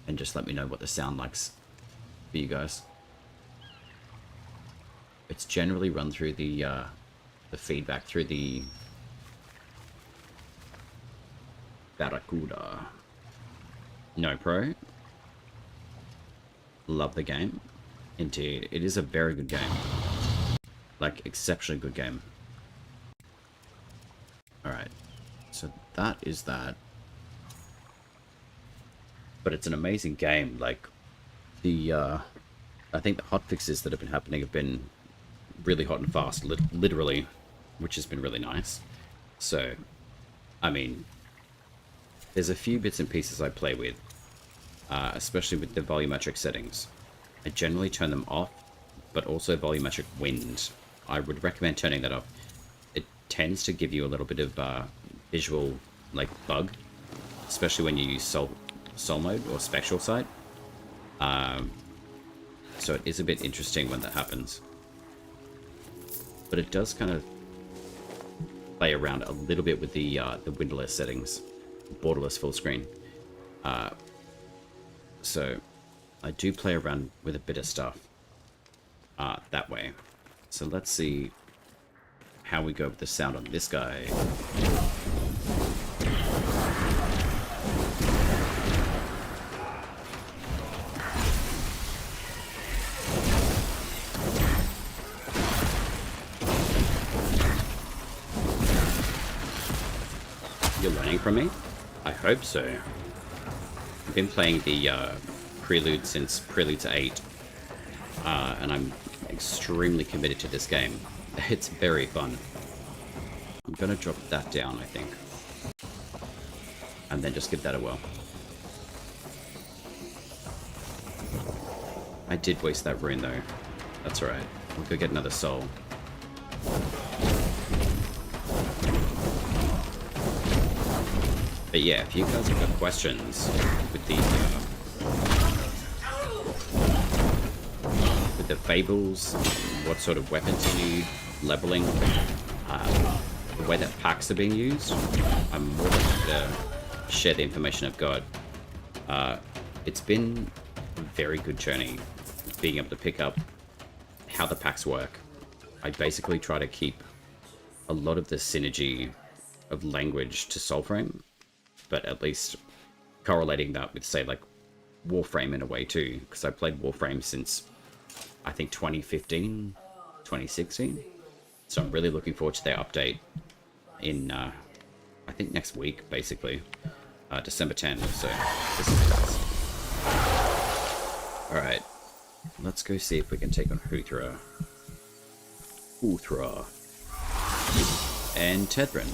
and just let me know what the sound likes for you guys. It's generally run through the feedback through the Barracuda. No Pro. Love the game. Indeed, it is a very good game. Like, exceptionally good game. Alright, so that is that. But it's an amazing game. Like, the, I think the hotfixes that have been happening have been really hot and fast, literally, which has been really nice. So, I mean, there's a few bits and pieces I play with, especially with the volumetric settings. I generally turn them off, but also volumetric wind. I would recommend turning that off. It tends to give you a little bit of visual, like, bug, especially when you use soul mode or spectral sight. So it is a bit interesting when that happens. But it does kind of play around a little bit with the windowless settings, borderless full screen. So I do play around with a bit of stuff that way. So let's see how we go with the sound on this guy. You're learning from me? I hope so. I've been playing the Preludes since Preludes 8, and I'm extremely committed to this game. It's very fun. I'm gonna drop that down, I think. And then just give that a whirl. I did waste that rune though. That's alright. We'll go get another soul. But yeah, if you guys have got questions with the fables, what sort of weapons you need, leveling, the way that packs are being used, I'm more than happy to share the information I've got. It's been a very good journey being able to pick up how the packs work. I basically try to keep a lot of the synergy of language to Soulframe, but at least correlating that with, say, like Warframe in a way too, because I played Warframe since I think 2015, 2016. So I'm really looking forward to their update in, I think next week, basically, December 10th. So this is nice. All right, let's go see if we can take on Puthra and Tethrin.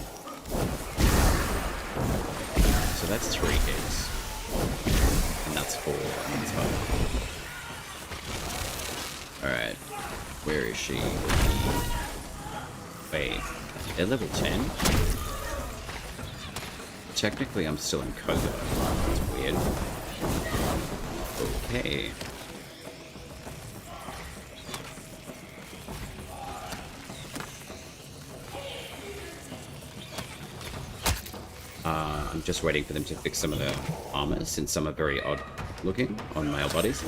So that's 3 hits, and that's 4, and that's 5. Alright, where is she? Wait, they're level 10? Technically I'm still in Koga. That's weird. Okay. I'm just waiting for them to fix some of the armor, since some are very odd looking on male bodies.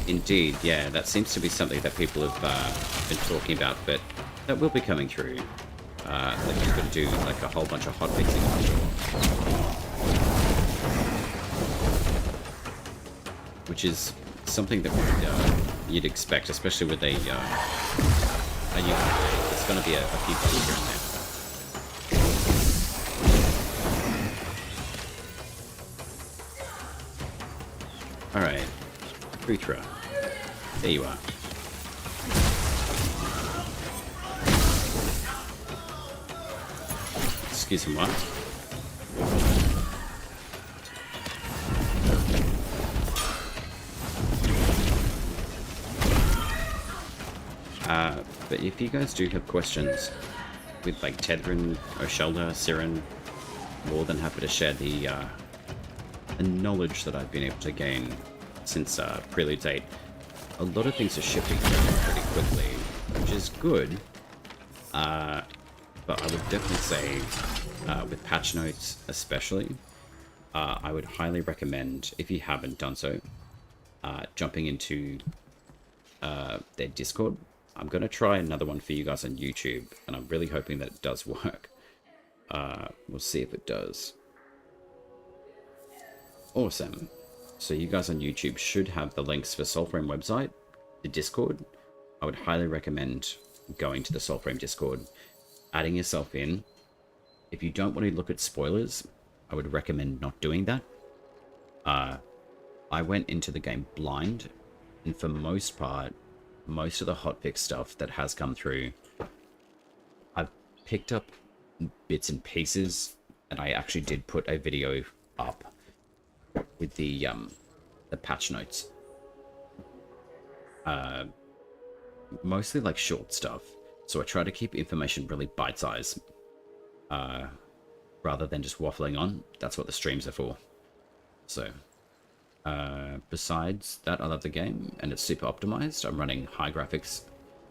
Indeed, yeah, that seems to be something that people have been talking about, but that will be coming through. They're just going to do like a whole bunch of hot fixing, I'm sure. Which is something that you'd expect, especially with a new update. There's going to be a few bugs here and there. Alright, Puthra. There you are. Excuse me, what? But if you guys do have questions with like Tethrin, Oshelda, Siren, more than happy to share the knowledge that I've been able to gain since Preludes 8. A lot of things are shifting pretty quickly, which is good. But I would definitely say, with patch notes especially, I would highly recommend, if you haven't done so, jumping into their Discord. I'm going to try another one for you guys on YouTube, and I'm really hoping that it does work. We'll see if it does. Awesome. So you guys on YouTube should have the links for Soulframe website, the Discord. I would highly recommend going to the Soulframe Discord, adding yourself in. If you don't want to look at spoilers, I would recommend not doing that. I went into the game blind, and for most part, most of the hotfix stuff that has come through, I've picked up bits and pieces, and I actually did put a video up with the patch notes. Mostly like short stuff, so I try to keep information really bite-sized, rather than just waffling on. That's what the streams are for. So besides that, I love the game, and it's super optimized. I'm running high graphics,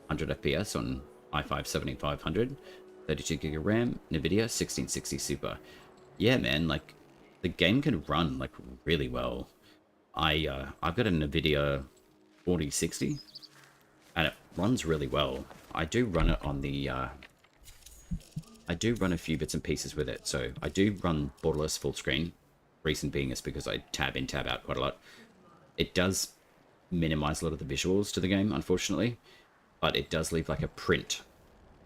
100 FPS on i5 7500, 32 gig of RAM, NVIDIA 1660 Super. Yeah, man, like the game can run like really well. I've got a NVIDIA 4060, and it runs really well. I do run it on the I do run a few bits and pieces with it. So I do run borderless full screen. Reason being is because I tab in, tab out quite a lot. It does minimize a lot of the visuals to the game, unfortunately, but it does leave like a print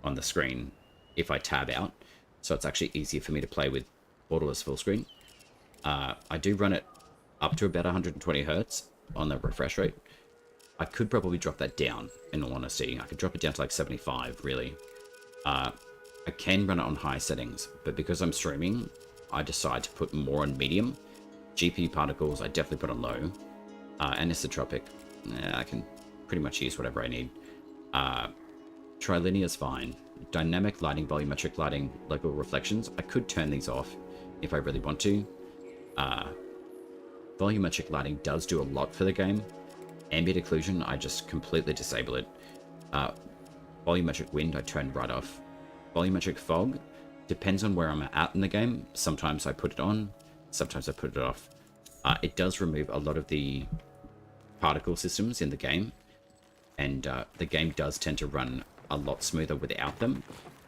on the screen if I tab out. So it's actually easier for me to play with borderless full screen. I do run it up to about 120 Hertz on the refresh rate. I could probably drop that down, in all honesty. I could drop it down to like 75, really. I can run it on high settings, but because I'm streaming, I decide to put more on medium. GPU particles, I definitely put on low. Anisotropic, I can pretty much use whatever I need. Trilinear is fine. Dynamic lighting, volumetric lighting, local reflections, I could turn these off if I really want to. Volumetric lighting does do a lot for the game. Ambient occlusion, I just completely disable it. Volumetric wind, I turn right off. Volumetric fog, depends on where I'm at in the game. Sometimes I put it on, sometimes I put it off. It does remove a lot of the particle systems in the game, and the game does tend to run a lot smoother without them.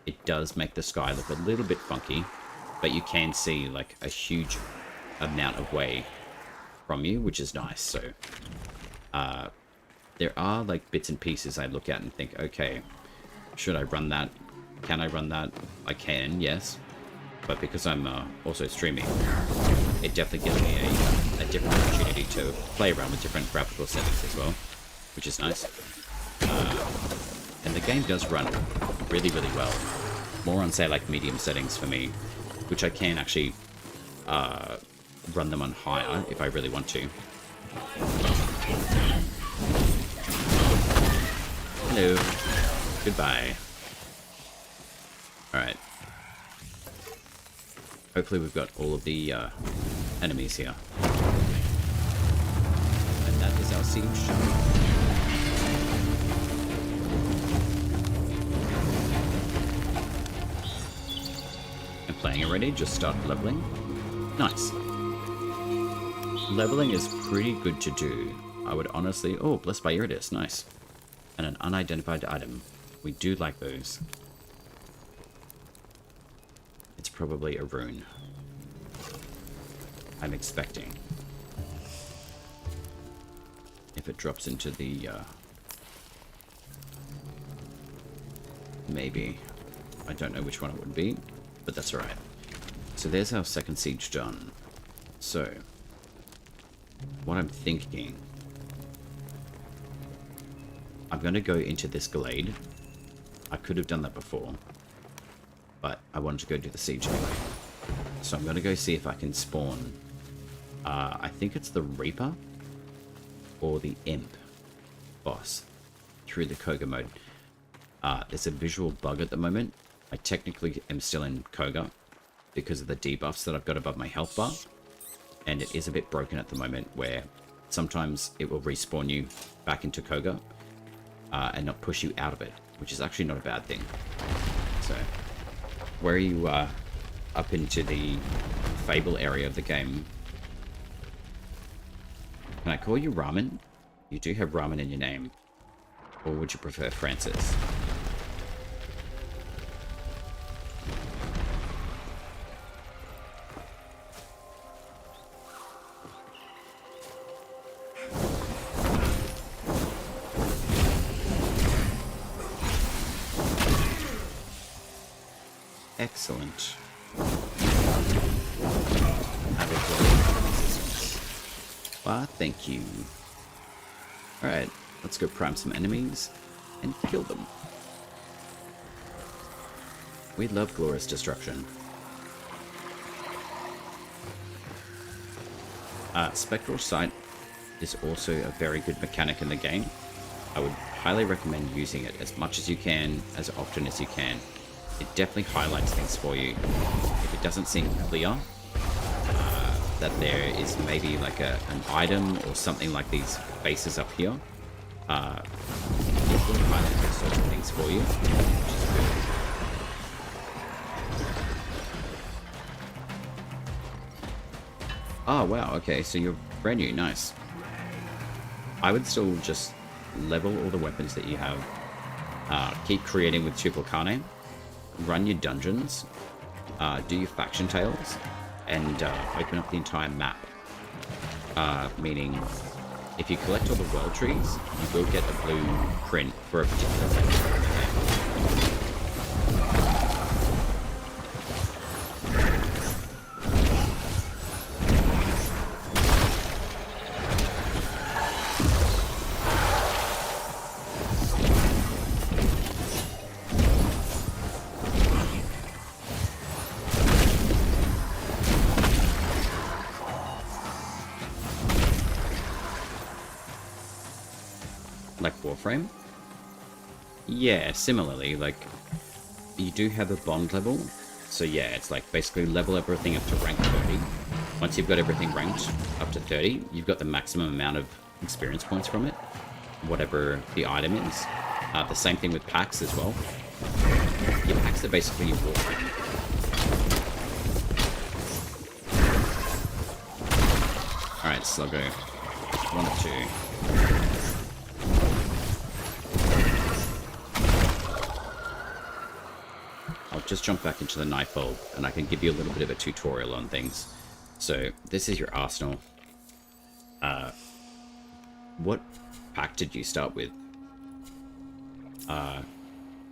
It does make the sky look a little bit funky, but you can see like a huge amount away from you, which is nice. So there are like bits and pieces I look at and think, okay, should I run that? Can I run that? I can, yes. But because I'm also streaming, it definitely gives me a different opportunity to play around with different graphical settings as well, which is nice. And the game does run really, really well. More on, say, like medium settings for me, which I can actually run them on higher if I really want to. Hello. Goodbye. Alright. Hopefully we've got all of the enemies here. And that is our siege zone. And playing already, just started leveling. Nice. Leveling is pretty good to do. I would honestly... Oh, blessed by Iridis, nice. And an unidentified item. We do like those. It's probably a rune. I'm expecting. If it drops into the... maybe. I don't know which one it would be, but that's alright. So there's our second siege done. So, what I'm thinking... I'm going to go into this glade. I could have done that before, but I wanted to go do the siege anyway. So I'm going to go see if I can spawn... I think it's the Reaper or the Imp boss through the Koga mode. There's a visual bug at the moment. I technically am still in Koga, because of the debuffs that I've got above my health bar. And it is a bit broken at the moment, where sometimes it will respawn you back into Koga and not push you out of it, which is actually not a bad thing. So, where are you up into the Fable area of the game? Can I call you Ramen? You do have Ramen in your name. Or would you prefer Francis? Excellent. Ah, thank you. Alright, let's go prime some enemies and kill them. We love glorious destruction. Spectral Sight is also a very good mechanic in the game. I would highly recommend using it as much as you can, as often as you can. It definitely highlights things for you. If it doesn't seem clear that there is maybe like an item or something like these bases up here, it will highlight those sorts of things for you, which is good. Oh wow, okay, so you're brand new, nice. I would still just level all the weapons that you have. Keep creating with Triple Carne. Run your dungeons. Do your faction tales. And open up the entire map. Meaning, if you collect all the world trees, you will get a blueprint for a particular section of the game. Like Warframe? Yeah, similarly, like, you do have a bond level, so yeah, it's like basically level everything up to rank 30. Once you've got everything ranked up to 30, you've got the maximum amount of experience points from it, whatever the item is. The same thing with packs as well. Your packs are basically your Warframe. Alright, Sluggo. 1 or 2. I'll just jump back into the Nightfall and I can give you a little bit of a tutorial on things. So this is your arsenal. What pack did you start with?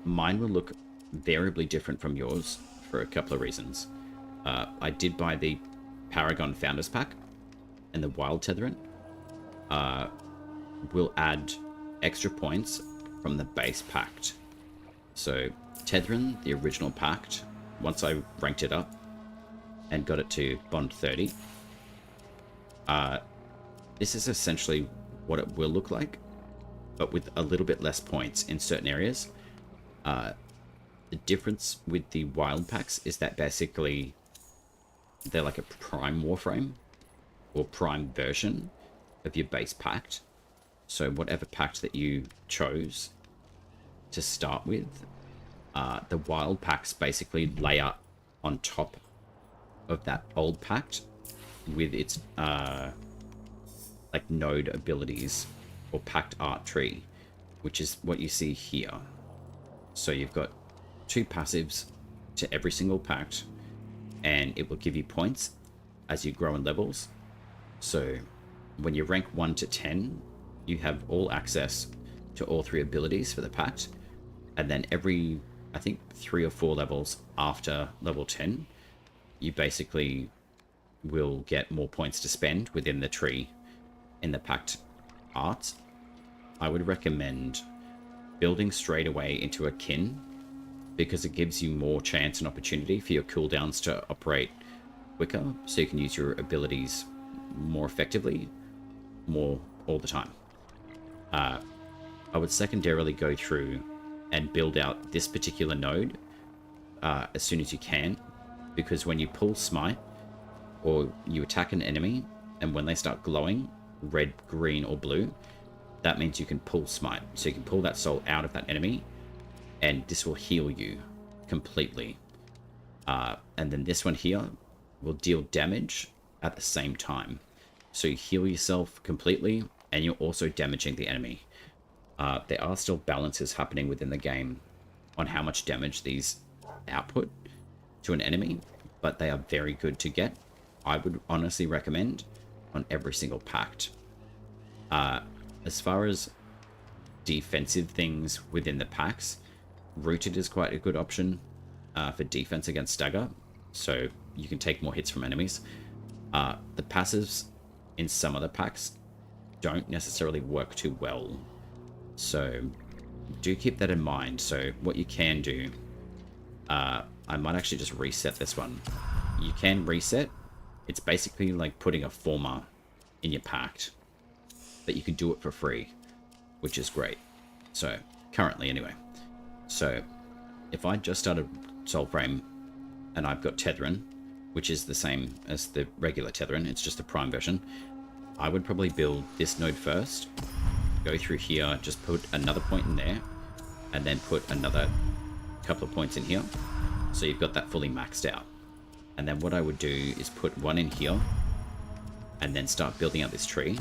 Mine will look variably different from yours for a couple of reasons. I did buy the Paragon Founders Pack, and the Wild Tethering will add extra points from the base pact. So Tethrin, the original pact, once I ranked it up and got it to Bond 30, this is essentially what it will look like, but with a little bit less points in certain areas. The difference with the wild packs is that basically they're like a prime Warframe or prime version of your base pact. So whatever pact that you chose to start with, the wild packs basically layer on top of that old pact with its like node abilities or pact art tree, which is what you see here. So you've got 2 passives to every single pact, and it will give you points as you grow in levels. So when you rank 1 to 10, you have all access to all 3 abilities for the pact, and then every, I think, 3 or 4 levels after level 10, you basically will get more points to spend within the tree in the pact art. I would recommend building straight away into a kin, because it gives you more chance and opportunity for your cooldowns to operate quicker, so you can use your abilities more effectively, more all the time. I would secondarily go through and build out this particular node as soon as you can, because when you pull smite, or you attack an enemy, and when they start glowing, red, green, or blue, that means you can pull smite. So you can pull that soul out of that enemy, and this will heal you completely. And then this one here will deal damage at the same time. So you heal yourself completely, and you're also damaging the enemy. There are still balances happening within the game on how much damage these output to an enemy, but they are very good to get. I would honestly recommend on every single pact. As far as defensive things within the packs, Rooted is quite a good option for defense against stagger, so you can take more hits from enemies. The passives in some of the packs don't necessarily work too well, so do keep that in mind. So what you can do, I might actually just reset this one. You can reset. It's basically like putting a former in your pact, but you can do it for free, which is great. So currently anyway. So if I just started Soulframe and I've got Tethrin, which is the same as the regular Tethrin, it's just a prime version, I would probably build this node first, go through here, just put another point in there, and then put another couple of points in here. So you've got that fully maxed out. And then what I would do is put one in here, and then start building out this tree,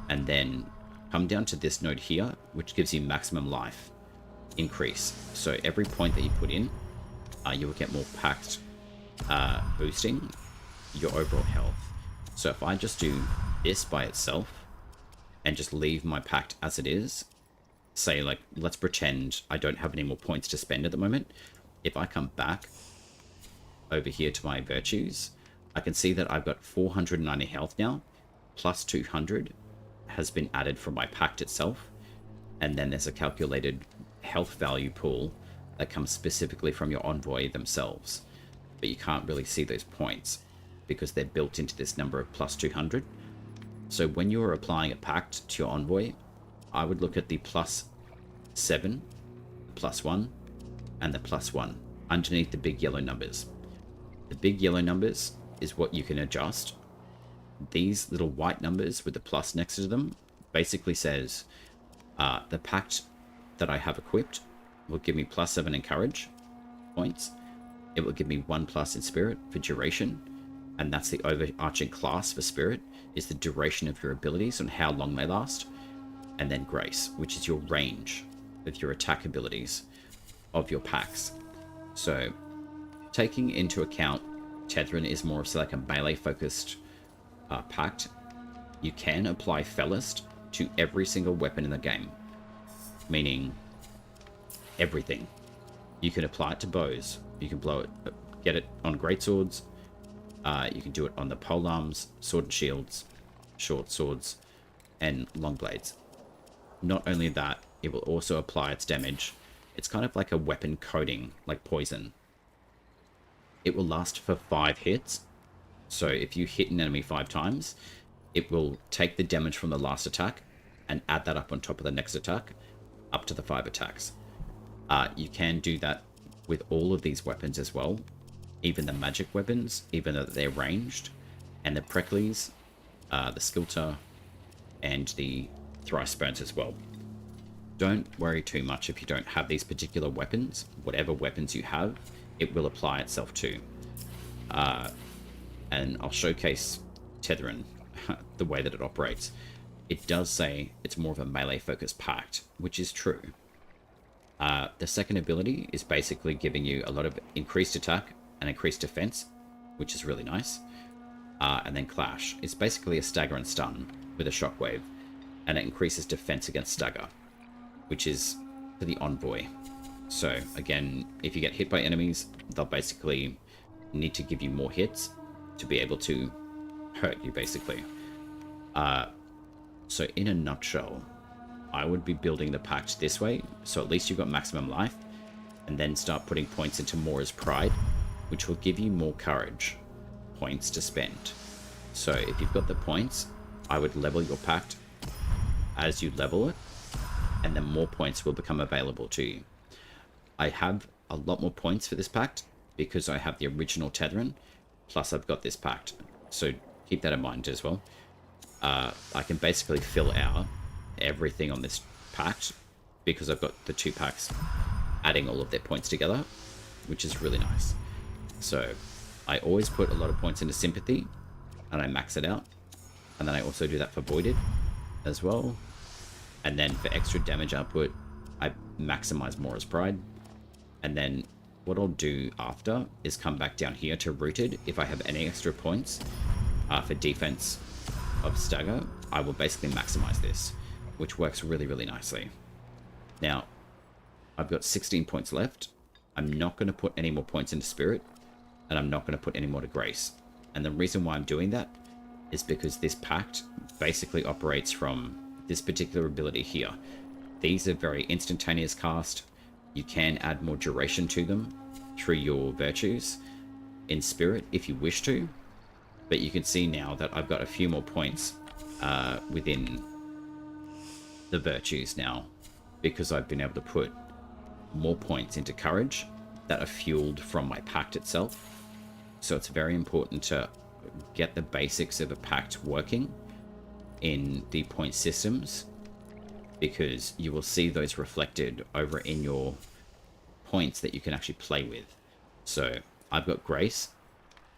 and then come down to this node here, which gives you maximum life increase. So every point that you put in, you will get more pact boosting your overall health. So if I just do this by itself and just leave my pact as it is, say like, let's pretend I don't have any more points to spend at the moment. If I come back over here to my virtues, I can see that I've got 490 health now, plus 200 has been added from my pact itself. And then there's a calculated health value pool that comes specifically from your envoy themselves. But you can't really see those points because they're built into this number of plus 200. So when you're applying a pact to your envoy, I would look at the +7, +1, and the +1 underneath the big yellow numbers. The big yellow numbers is what you can adjust. These little white numbers with the plus next to them basically says the pact that I have equipped will give me +7 in courage points. It will give me 1+ in spirit for duration, and that's the overarching class for spirit, is the duration of your abilities and how long they last. And then grace, which is your range of your attack abilities of your packs. So taking into account Tethrin is more of like a melee focused pact, you can apply Fellist to every single weapon in the game, meaning everything. You can apply it to bows, you can blow it, get it on greatswords, you can do it on the polearms, sword and shields, short swords, and long blades. Not only that, it will also apply its damage. It's kind of like a weapon coating, like poison. It will last for 5 hits. So if you hit an enemy 5 times, it will take the damage from the last attack and add that up on top of the next attack, up to the 5 attacks. You can do that with all of these weapons as well, even the magic weapons, even though they're ranged, and the pricklies, the skilter, and the thrice burns as well. Don't worry too much if you don't have these particular weapons. Whatever weapons you have, it will apply itself to. And I'll showcase Tethrin, the way that it operates. It does say it's more of a melee focused pact, which is true. The second ability is basically giving you a lot of increased attack and increased defense, which is really nice. And then Clash. It's basically a stagger and stun with a shockwave, and it increases defense against stagger, which is for the envoy. So again, if you get hit by enemies, they'll basically need to give you more hits to be able to hurt you, basically. So in a nutshell, I would be building the pact this way, so at least you've got maximum life, and then start putting points into Mora's Pride, which will give you more courage points to spend. So if you've got the points, I would level your pact as you level it, and then more points will become available to you. I have a lot more points for this pact because I have the original Tethrin, plus I've got this pact. So keep that in mind as well. I can basically fill out everything on this pact because I've got the 2 packs adding all of their points together, which is really nice. So I always put a lot of points into Sympathy and I max it out. And then I also do that for Voided as well. And then for extra damage output, I maximize Mora's Pride. And then what I'll do after is come back down here to Rooted. If I have any extra points for defense of Stagger, I will basically maximize this, which works really, really nicely. Now, I've got 16 points left. I'm not going to put any more points into Spirit, and I'm not going to put any more to Grace. And the reason why I'm doing that is because this pact basically operates from this particular ability here. These are very instantaneous cast. You can add more duration to them through your virtues in Spirit if you wish to. But you can see now that I've got a few more points within the virtues now, because I've been able to put more points into Courage that are fueled from my pact itself. So it's very important to get the basics of a pact working in the point systems, because you will see those reflected over in your points that you can actually play with. So I've got Grace.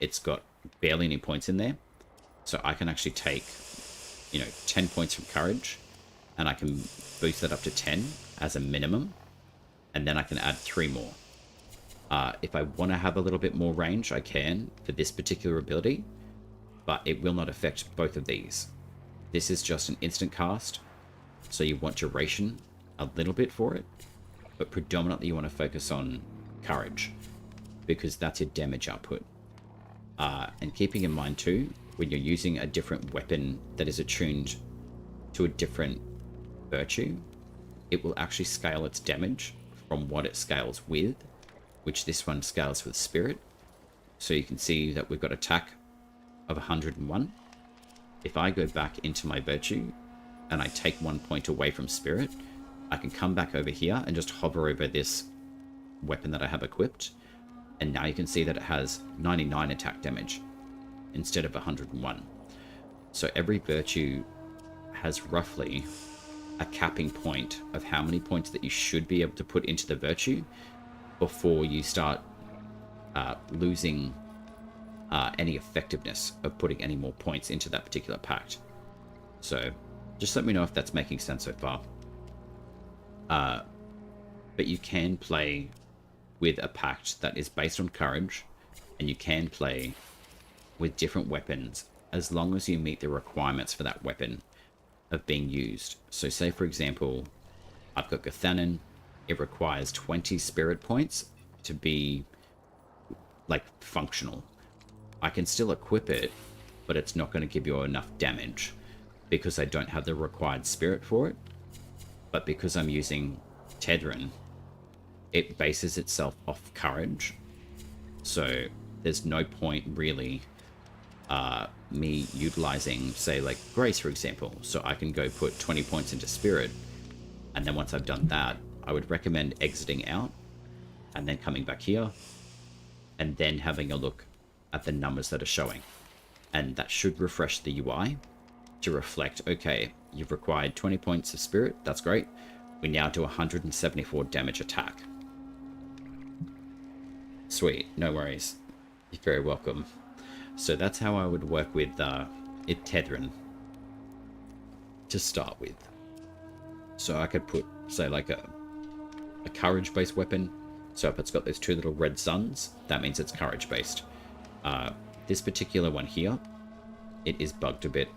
It's got barely any points in there. So I can actually take, 10 points from Courage, and I can boost that up to 10 as a minimum. And then I can add 3 more. If I want to have a little bit more range, I can for this particular ability, but it will not affect both of these. This is just an instant cast, so you want duration a little bit for it, but predominantly you want to focus on Courage, because that's your damage output. And keeping in mind too, when you're using a different weapon that is attuned to a different virtue, it will actually scale its damage from what it scales with, which this one scales with Spirit. So you can see that we've got attack of 101. If I go back into my virtue and I take 1 point away from Spirit, I can come back over here and just hover over this weapon that I have equipped. And now you can see that it has 99 attack damage instead of 101. So every virtue has roughly a capping point of how many points that you should be able to put into the virtue before you start losing any effectiveness of putting any more points into that particular pact. So just let me know if that's making sense so far. But you can play with a pact that is based on Courage, and you can play with different weapons as long as you meet the requirements for that weapon of being used. So say for example, I've got Gathanan. It requires 20 spirit points to be like functional. I can still equip it, but it's not going to give you enough damage because I don't have the required spirit for it. But because I'm using Tethrin, it bases itself off Courage. So there's no point really me utilizing, say, like Grace, for example. So I can go put 20 points into Spirit, and then once I've done that, I would recommend exiting out and then coming back here and then having a look at the numbers that are showing. And that should refresh the UI to reflect, okay, you've required 20 points of Spirit, that's great. We now do 174 damage attack. Sweet, no worries. You're very welcome. So that's how I would work with Tethrin to start with. So I could put, say, like a Courage-based weapon. So if it's got those 2 little red suns, that means it's Courage-based. This particular one here, it is bugged a bit,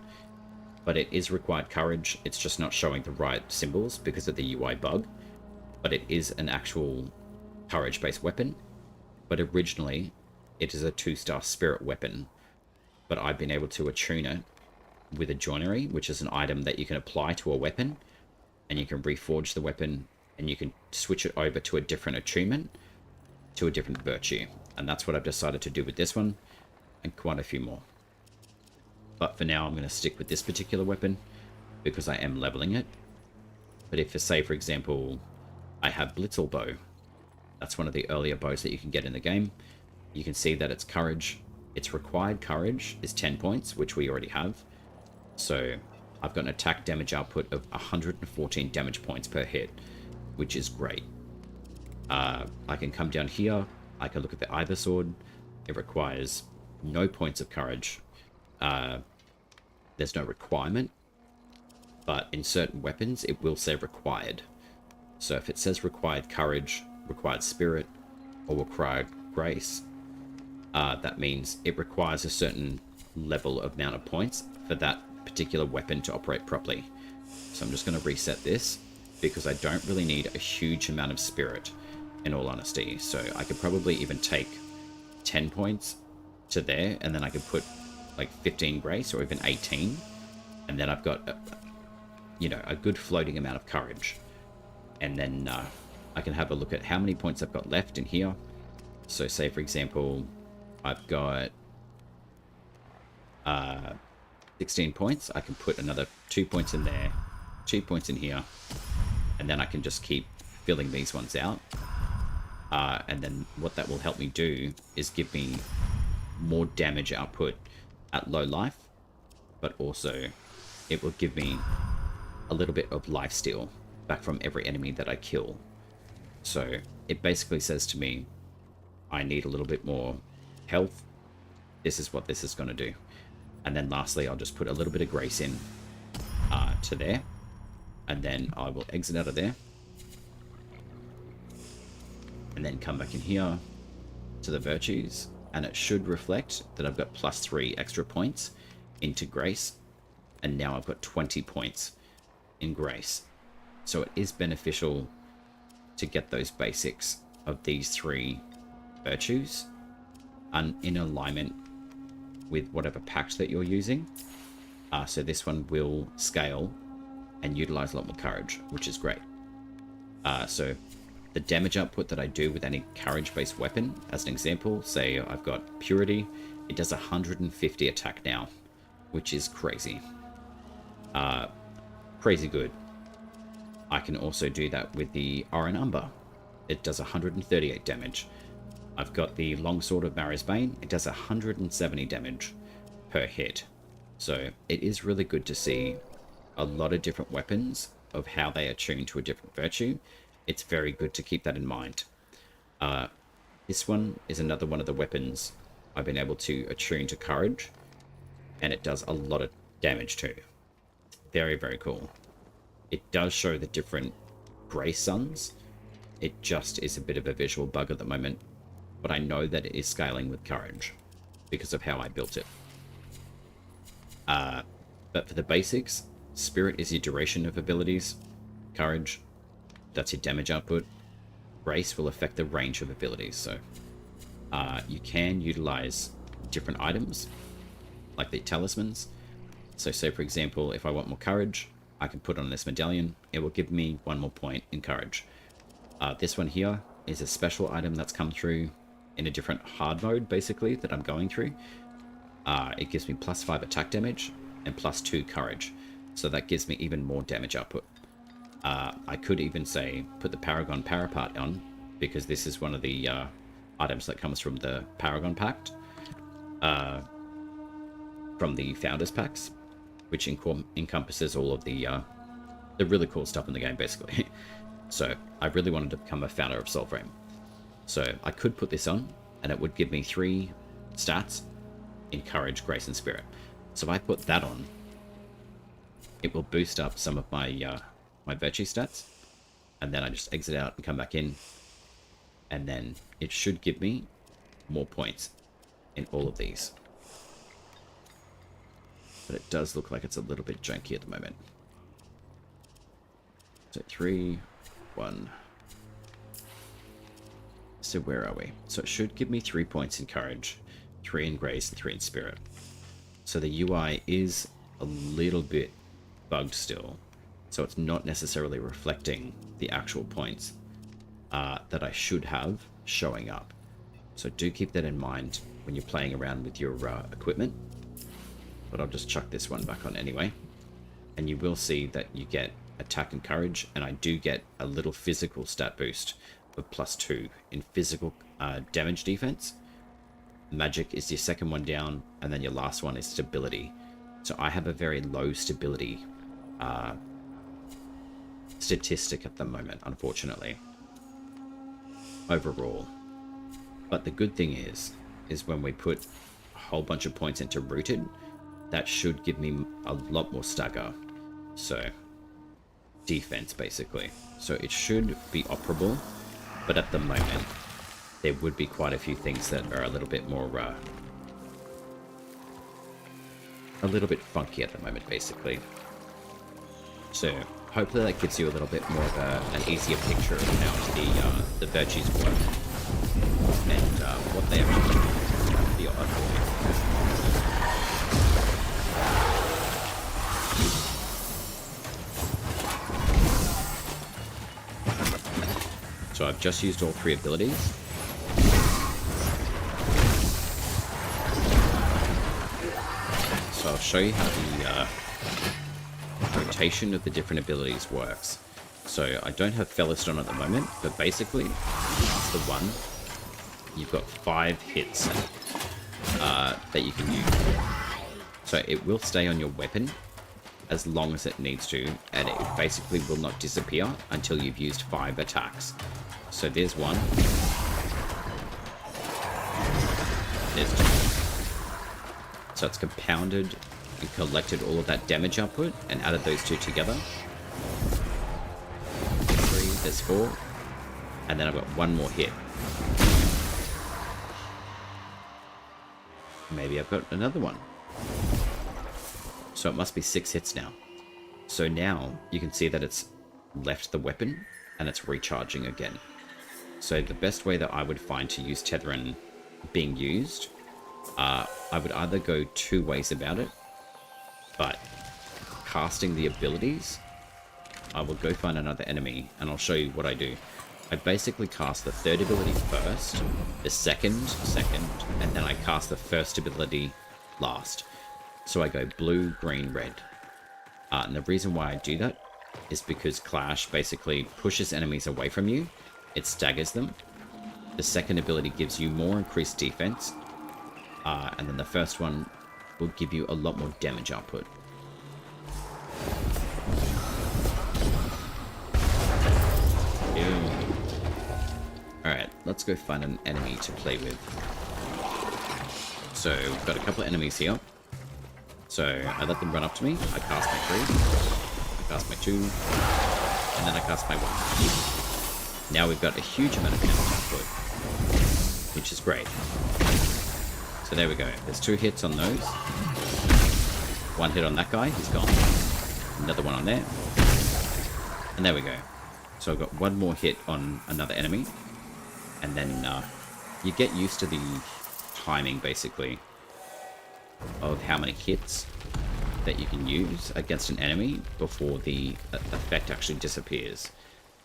but it is required Courage. It's just not showing the right symbols because of the UI bug, but it is an actual Courage-based weapon. But originally, it is a 2-star spirit weapon, but I've been able to attune it with a joinery, which is an item that you can apply to a weapon, and you can reforge the weapon, and you can switch it over to a different attunement, to a different virtue. And that's what I've decided to do with this one, and quite a few more. But for now, I'm going to stick with this particular weapon, because I am leveling it. But if, say, for example, I have Blitzel Bow, that's one of the earlier bows that you can get in the game. you can see that it's courage. Its required courage is 10 points, which we already have. So I've got an attack damage output of 114 damage points per hit, which is great. I can come down here. I can look at the Either Sword. It requires no points of courage. There's no requirement, but in certain weapons, it will say required. So if it says required courage, required spirit, or required grace, that means it requires a certain level of amount of points for that particular weapon to operate properly. So I'm just going to reset this because I don't really need a huge amount of spirit, in all honesty. So I could probably even take 10 points to there, and then I could put like 15 grace or even 18, and then I've got a good floating amount of courage. And then I can have a look at how many points I've got left in here. So say, for example, I've got 16 points. I can put another 2 points in there, 2 points in here, and then I can just keep filling these ones out. And then what that will help me do is give me more damage output at low life, but also it will give me a little bit of lifesteal back from every enemy that I kill. So it basically says to me, I need a little bit more health. This is what this is going to do. And then lastly, I'll just put a little bit of grace in to there, and then I will exit out of there, and then come back in here to the virtues, and it should reflect that I've got +3 extra points into grace, and now I've got 20 points in grace. So it is beneficial to get those basics of these 3 virtues and in alignment with whatever pact that you're using. So this one will scale and utilize a lot more courage, which is great. So the damage output that I do with any courage-based weapon, as an example, say I've got Purity, it does 150 attack now, which is crazy. Crazy good. I can also do that with the Oran Umber. It does 138 damage. I've got the Longsword of Mara's Bane. It does 170 damage per hit. So it is really good to see a lot of different weapons of how they are tuned to a different virtue. It's very good to keep that in mind. This one is another one of the weapons I've been able to attune to courage, and it does a lot of damage too. Very, very cool. It does show the different Grey Suns. It just is a bit of a visual bug at the moment, but I know that it is scaling with courage because of how I built it. But for the basics, Spirit is your duration of abilities. Courage, that's your damage output. Grace will affect the range of abilities. So you can utilize different items, like the talismans. So say, for example, if I want more courage, I can put on this medallion. It will give me 1 more point in courage. This one here is a special item that's come through in a different hard mode, basically, that I'm going through. It gives me +5 attack damage and +2 courage. So that gives me even more damage output. I could even say put the Paragon Parapart on, because this is one of the items that comes from the Paragon Pact, from the Founders Packs, which encompasses all of the really cool stuff in the game, basically. So I really wanted to become a founder of Soulframe. So I could put this on, and it would give me 3 stats in Courage, Grace, and Spirit. So if I put that on, it will boost up some of my my virtue stats, and then I just exit out and come back in, and then it should give me more points in all of these. But it does look like it's a little bit janky at the moment. So 3, 1. So where are we? So it should give me 3 points in Courage, 3 in Grace, and 3 in Spirit. So the UI is a little bit bugged still. So it's not necessarily reflecting the actual points that I should have showing up. So do keep that in mind when you're playing around with your equipment. But I'll just chuck this one back on anyway. And you will see that you get attack and courage, and I do get a little physical stat boost of +2 in physical damage defense, magic is your second one down, and then your last one is stability. So I have a very low stability statistic at the moment, unfortunately, overall. But the good thing is when we put a whole bunch of points into rooted, that should give me a lot more stagger. So defense, basically. So it should be operable, but at the moment there would be quite a few things that are a little bit more a little bit funky at the moment, basically. So hopefully that gives you a little bit more of an easier picture of how the virtues work and what they actually do. The odd So I've just used all 3 abilities. So I'll show you how the rotation of the different abilities works. So I don't have Felliston at the moment, but basically, it's the one. You've got 5 hits that you can use. So it will stay on your weapon as long as it needs to, and it basically will not disappear until you've used 5 attacks. So there's 1. There's 2. So it's compounded and collected all of that damage output and added those 2 together. 3, there's 4. And then I've got 1 more hit. Maybe I've got another one. So it must be 6 hits now. So now you can see that it's left the weapon and it's recharging again. So the best way that I would find to use Tetherin being used, I would either go 2 ways about it, but casting the abilities, I will go find another enemy and I'll show you what I do. I basically cast the 3rd ability first, the second, and then I cast the 1st ability last. So I go blue, green, red. And the reason why I do that is because Clash basically pushes enemies away from you. It staggers them. The 2nd ability gives you more increased defense. And then the 1st one will give you a lot more damage output. Alright, let's go find an enemy to play with. So, we've got a couple of enemies here. So, I let them run up to me. I cast my 3. I cast my 2. And then I cast my 1. Now we've got a huge amount of damage output, which is great. So there we go. There's 2 hits on those. 1 hit on that guy. He's gone. Another one on there. And there we go. So I've got 1 more hit on another enemy. And then you get used to the timing, basically, of how many hits that you can use against an enemy before the effect actually disappears.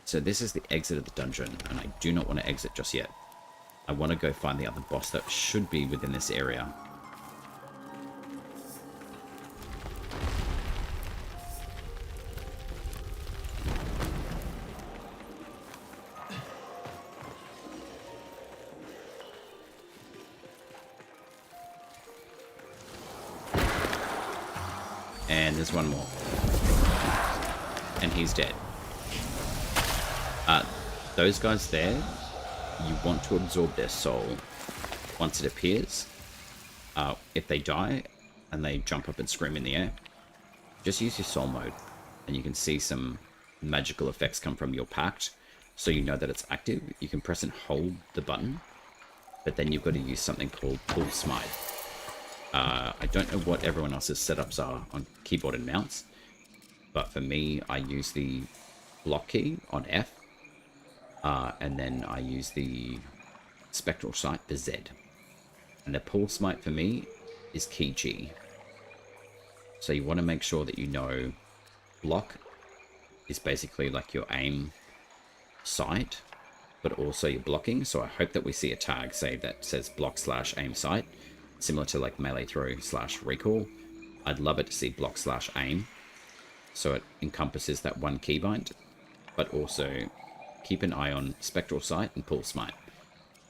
So this is the exit of the dungeon, and I do not want to exit just yet. I want to go find the other boss that should be within this area. And there's 1 more. And he's dead. Those guys there, you want to absorb their soul once it appears. If they die and they jump up and scream in the air, just use your soul mode and you can see some magical effects come from your pact, so you know that it's active. You can press and hold the button, but then you've got to use something called pull smite. I don't know what everyone else's setups are on keyboard and mouse, but for me, I use the block key on F, and then I use the spectral sight for Z. And the pull smite for me is key G. So you want to make sure that you know block is basically like your aim sight, but also your blocking. So I hope that we see a tag, say, that says block/aim sight, similar to like melee throw/recall. I'd love it to see block/aim, so it encompasses that 1 keybind, but also keep an eye on spectral sight and pull smite.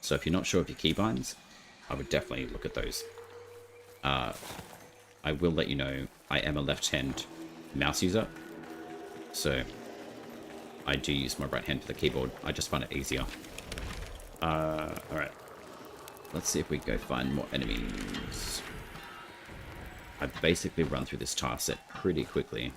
So if you're not sure of your keybinds, I would definitely look at those. I will let you know I am a left-hand mouse user, so I do use my right hand for the keyboard. I just find it easier. Alright. Let's see if we go find more enemies. I basically run through this tile set pretty quickly.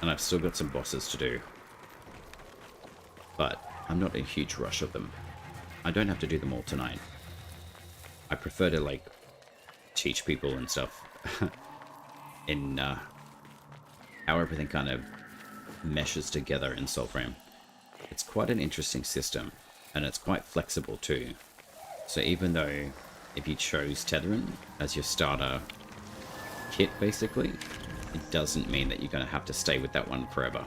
And I've still got some bosses to do. But I'm not in a huge rush of them. I don't have to do them all tonight. I prefer to, like, teach people and stuff in how everything kind of meshes together in Soulframe. It's quite an interesting system, and it's quite flexible too. So even though if you chose Tethering as your starter kit, basically, it doesn't mean that you're going to have to stay with that one forever.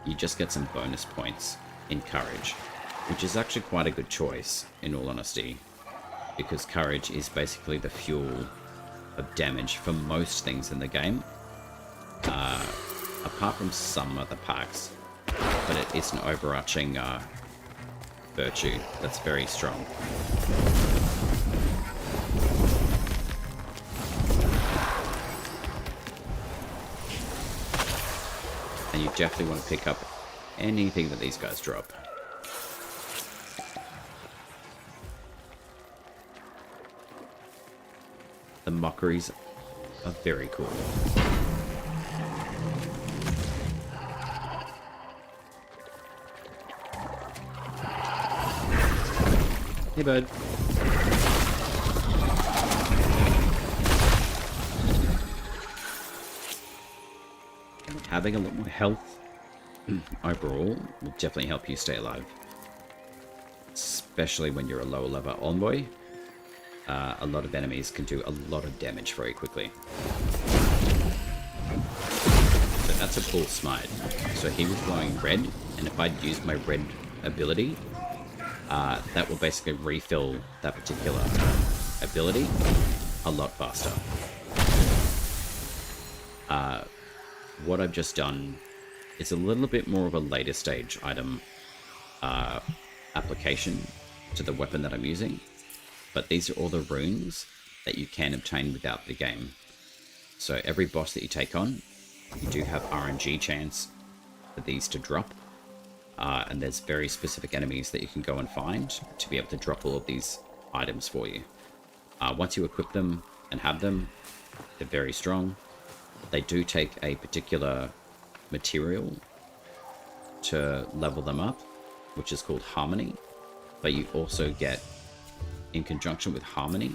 You just get some bonus points in Courage, which is actually quite a good choice, in all honesty, because Courage is basically the fuel of damage for most things in the game, apart from some other packs, but it is an overarching virtue that's very strong. And you definitely want to pick up anything that these guys drop. The mockeries are very cool. Hey, bud. Having a lot more health overall will definitely help you stay alive. Especially when you're a lower level envoy. A lot of enemies can do a lot of damage very quickly. So that's a cool smite. So he was glowing red, and if I'd used my red ability, that will basically refill that particular ability a lot faster. What I've just done is a little bit more of a later stage item application to the weapon that I'm using. But these are all the runes that you can obtain without the game. So every boss that you take on, you do have RNG chance for these to drop. And there's very specific enemies that you can go and find to be able to drop all of these items for you. Once you equip them and have them, they're very strong. They do take a particular material to level them up, which is called Harmony. But you also get, in conjunction with Harmony,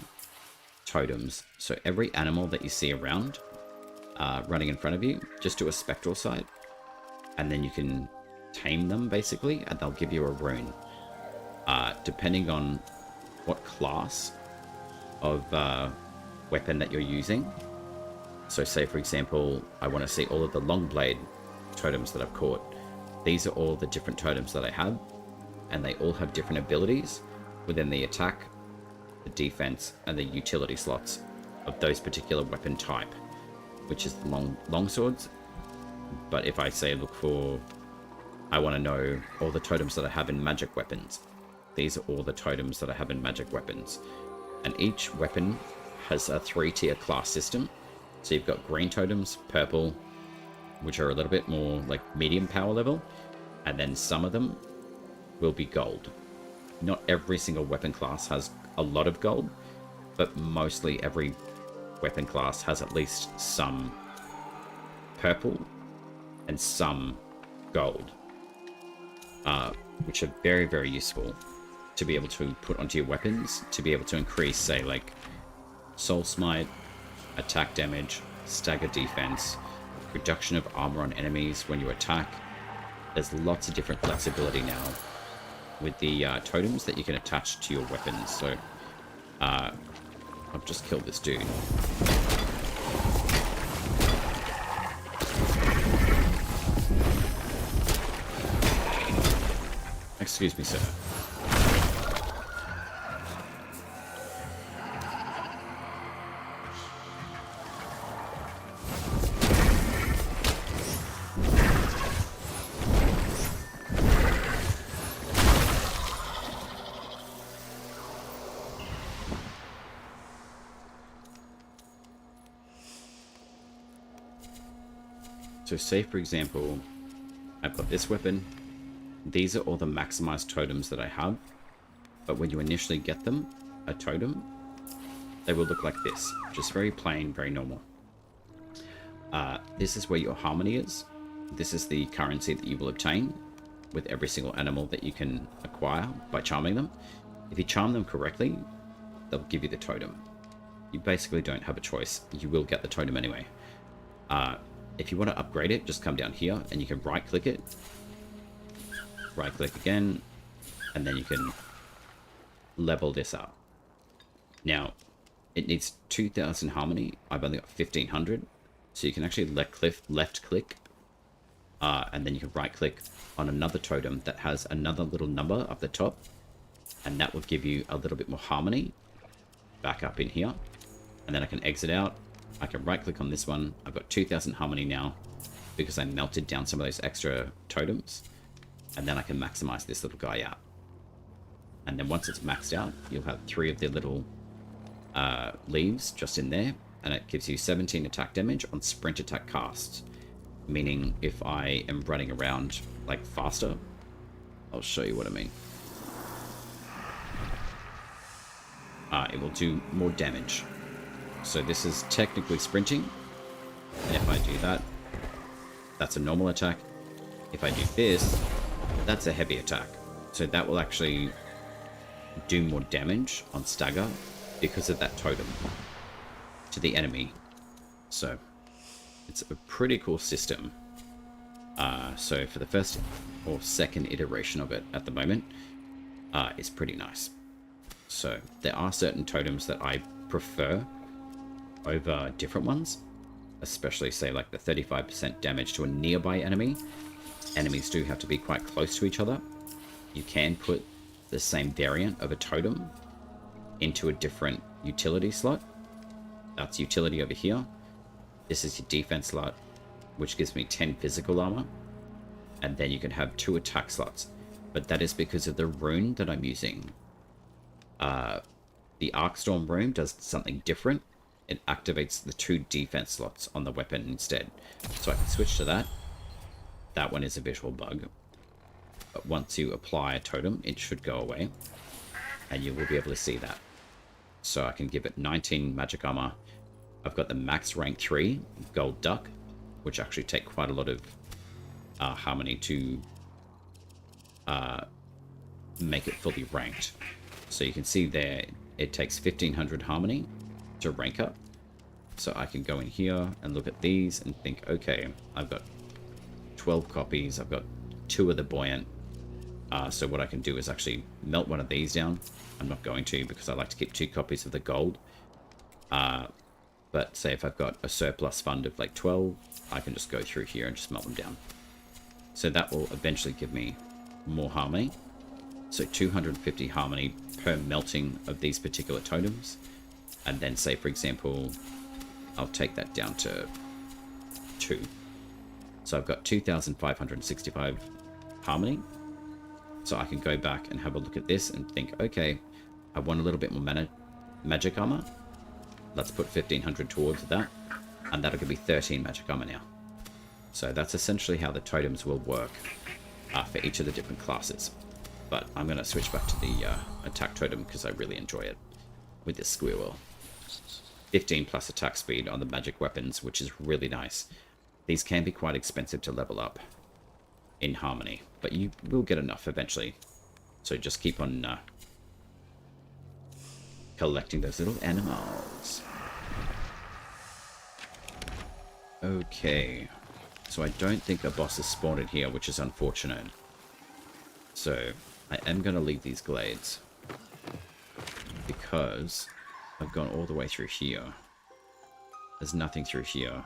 totems. So every animal that you see around, running in front of you, just do a spectral sight, and then you can tame them basically, and they'll give you a rune. Depending on what class of weapon that you're using. So say for example, I want to see all of the long blade totems that I've caught. These are all the different totems that I have, and they all have different abilities within the attack, the defense, and the utility slots of those particular weapon type, which is the long swords. But if I say look for, I want to know all the totems that I have in magic weapons, these are all the totems that I have in magic weapons. And each weapon has a 3-tier class system. So you've got green totems, purple, which are a little bit more like medium power level, and then some of them will be gold. Not every single weapon class has a lot of gold, but mostly every weapon class has at least some purple and some gold, which are very, very useful to be able to put onto your weapons, to be able to increase, say, like Soul Smite, attack damage, stagger defense, reduction of armor on enemies when you attack. There's lots of different flexibility now with the totems that you can attach to your weapons. So I've just killed this dude. Excuse me, sir. So say, for example, I've got this weapon. These are all the maximized totems that I have. But when you initially get them, a totem, they will look like this. Just very plain, very normal. This is where your harmony is. This is the currency that you will obtain with every single animal that you can acquire by charming them. If you charm them correctly, they'll give you the totem. You basically don't have a choice. You will get the totem anyway. If you want to upgrade it, just come down here and you can right click it. Right click again, and then you can level this up. Now, it needs 2000 harmony. I've only got 1500. So you can actually left click, and then you can right click on another totem that has another little number up the top, and that will give you a little bit more harmony back up in here. And then I can exit out. I can right click on this one. I've got 2000 harmony now because I melted down some of those extra totems, and then I can maximize this little guy out. And then once it's maxed out, you'll have 3 of the little leaves just in there, and it gives you 17 attack damage on sprint attack casts. Meaning if I am running around like faster, I'll show you what I mean. It will do more damage. So this is technically sprinting, and if I do that, that's a normal attack. If I do this, that's a heavy attack. So that will actually do more damage on stagger because of that totem to the enemy. So it's a pretty cool system. So for the first or second iteration of it at the moment, it's pretty nice. So there are certain totems that I prefer over different ones, especially say like the 35% damage to a nearby enemy. Enemies do have to be quite close to each other. You can put the same variant of a totem into a different utility slot. That's utility over here. This is your defense slot, which gives me 10 physical armor. And then you can have 2 attack slots. But that is because of the rune that I'm using. The Arcstorm rune does something different. It activates the 2 defense slots on the weapon instead. So I can switch to that. That one is a visual bug. But once you apply a totem, it should go away. And you will be able to see that. So I can give it 19 magic armor. I've got the max rank 3 gold duck, which actually take quite a lot of harmony to make it fully ranked. So you can see there, it takes 1500 harmony to rank up. So I can go in here and look at these and think, okay, I've got 12 copies. I've got 2 of the buoyant. So what I can do is actually melt one of these down. I'm not going to because I like to keep 2 copies of the gold. But say if I've got a surplus fund of like 12, I can just go through here and just melt them down. So that will eventually give me more harmony. So 250 harmony per melting of these particular totems. And then say, for example, I'll take that down to 2. So I've got 2,565 harmony. So I can go back and have a look at this and think, okay, I want a little bit more magic armor. Let's put 1500 towards that. And that'll give me 13 magic armor now. So that's essentially how the totems will work for each of the different classes. But I'm going to switch back to the attack totem because I really enjoy it with this squirrel. 15 plus attack speed on the magic weapons, which is really nice. These can be quite expensive to level up in harmony, but you will get enough eventually. So just keep on collecting those little animals. Okay. So I don't think a boss is spawned in here, which is unfortunate. So I am going to leave these glades because I've gone all the way through here. There's nothing through here.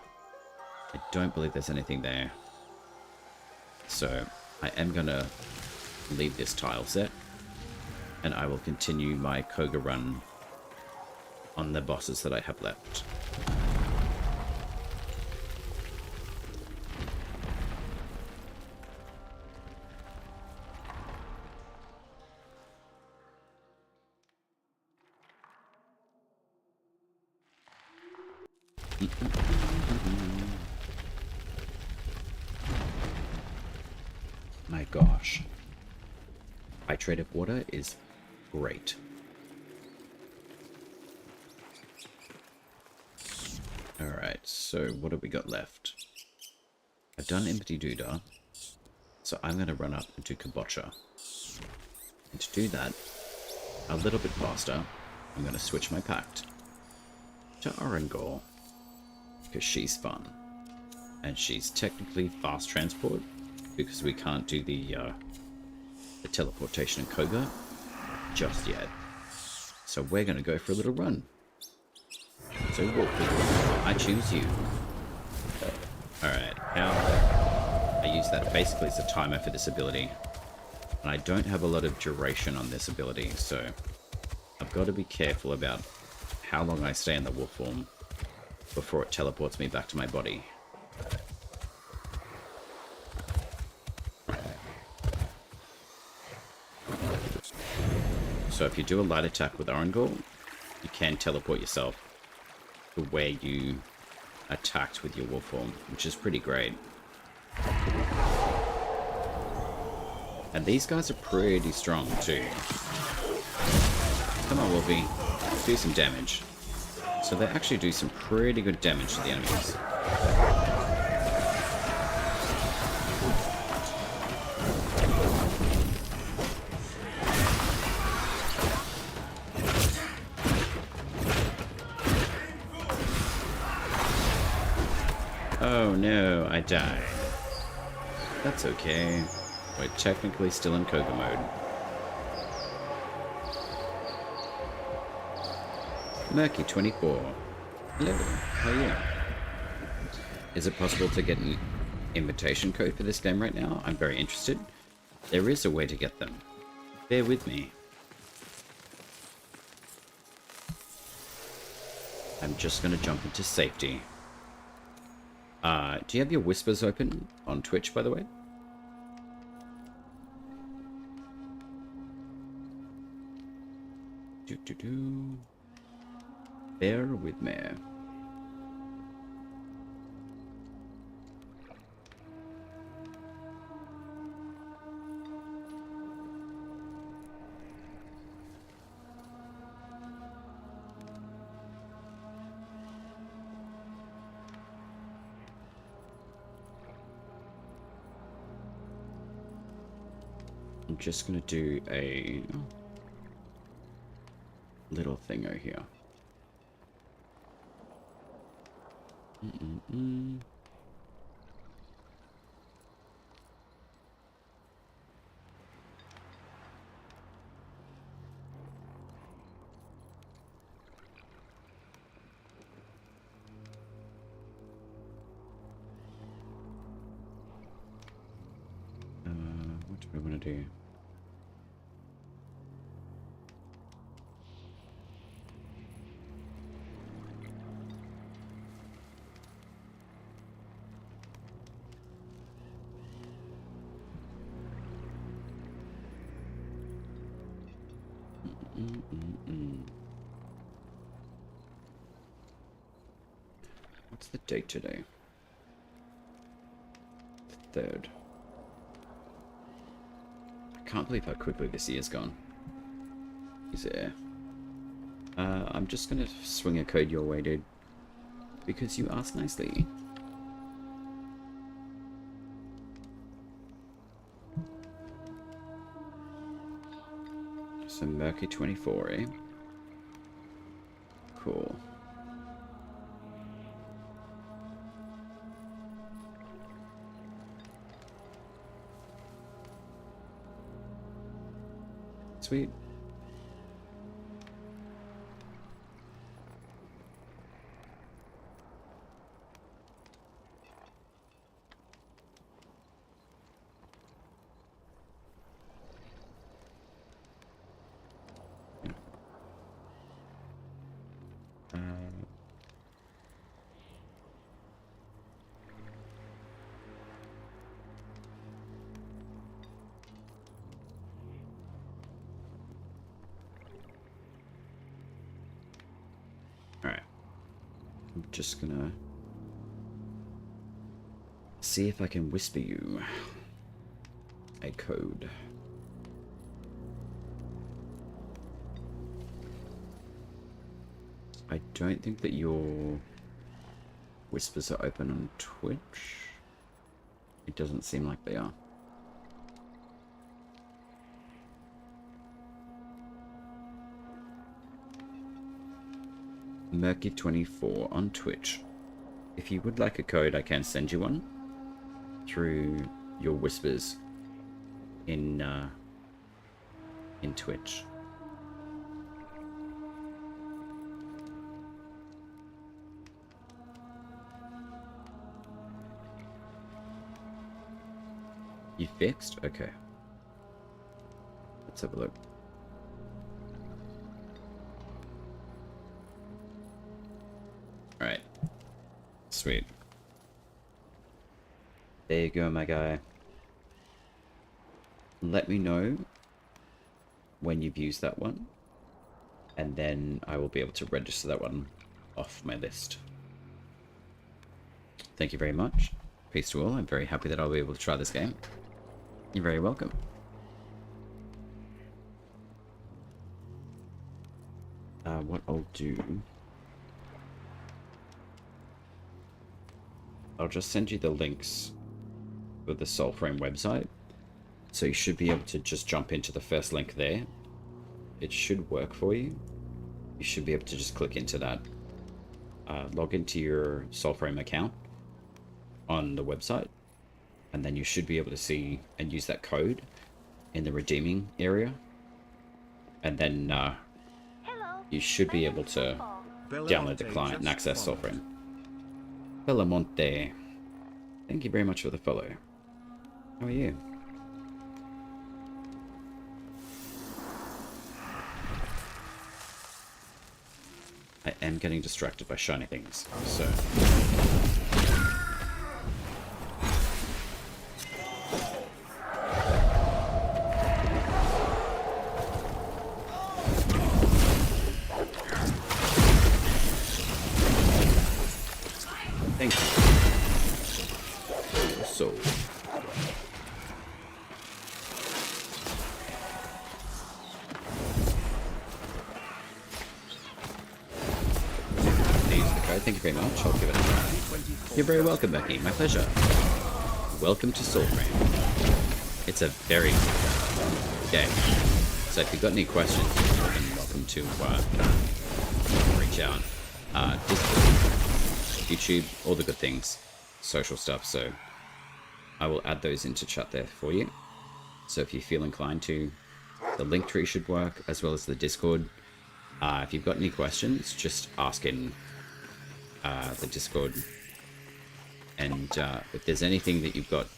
I don't believe there's anything there. So I am going to leave this tile set and I will continue my Koga run on the bosses that I have left. gosh. Hydrated water is great. Alright, so what have we got left? I've done Empty Doodah, so I'm going to run up and do Kabocha. And to do that a little bit faster, I'm going to switch my pact to Orangor, because she's fun. And she's technically fast transport, because we can't do the teleportation in Koga just yet. So we're going to go for a little run. So Wolfie, I choose you. Alright, now I use that basically as a timer for this ability. And I don't have a lot of duration on this ability, so I've got to be careful about how long I stay in the wolf form before it teleports me back to my body. So if you do a light attack with Orangor, you can teleport yourself to where you attacked with your wolf form, which is pretty great. And these guys are pretty strong too. Come on, Wolfie, do some damage. So they actually do some pretty good damage to the enemies. Oh no, I died. That's okay. We're technically still in Koga mode. Murky24. Hello, how are you? Is it possible to get an invitation code for this game right now? I'm very interested. There is a way to get them. Bear with me. I'm just going to jump into safety. Do you have your whispers open on Twitch, by the way? Bear with me. I'm just gonna do a little thing over here. What do we want to do? What's the date today? The 3rd. I can't believe how quickly this year's gone. Is there? I'm just gonna swing a code your way, dude. Because you asked nicely. So Murky24, eh? Cool. Sweet. Alright. I'm just gonna see if I can whisper you a code. I don't think that your whispers are open on Twitch. It doesn't seem like they are. Murky24 on Twitch. If you would like a code, I can send you one through your whispers in Twitch. You fixed? Okay. Let's have a look. Alright. Sweet. There you go, my guy. Let me know when you've used that one, and then I will be able to register that one off my list. Thank you very much. Peace to all. I'm very happy that I'll be able to try this game. You're very welcome. What I'll do... I'll just send you the links for the Soulframe website. So you should be able to just jump into the first link there. It should work for you. You should be able to just click into that. Log into your Soulframe account on the website. And then you should be able to see and use that code in the redeeming area. And then you should be able to download the client and access Soulframe. Belamonte, thank you very much for the follow. How are you? I am getting distracted by shiny things, so... Thank you. So... Thank you very much. I'll give it a try. You're very welcome, Becky. My pleasure. Welcome to Soulframe. It's a very good game. So if you've got any questions, you're welcome to reach out. Discord, YouTube, all the good things. Social stuff. So I will add those into chat there for you. So if you feel inclined to, the link tree should work, as well as the Discord. If you've got any questions, just ask in the Discord, and if there's anything that you've got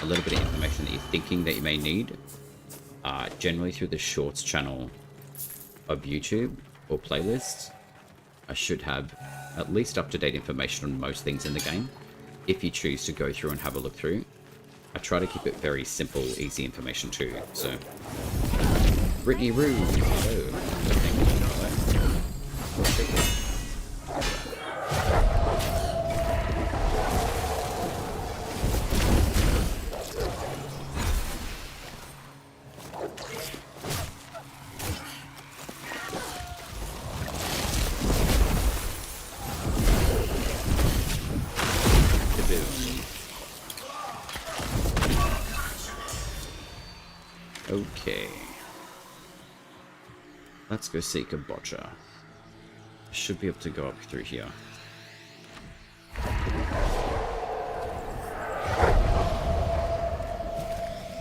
a little bit of information that you're thinking that you may need, generally through the shorts channel of YouTube or playlists, I should have at least up-to-date information on most things in the game. If you choose to go through and have a look through, I try to keep it very simple, easy information too. So Brittany Rune, hello. Okay. Let's go seek a botcher. Should be able to go up through here.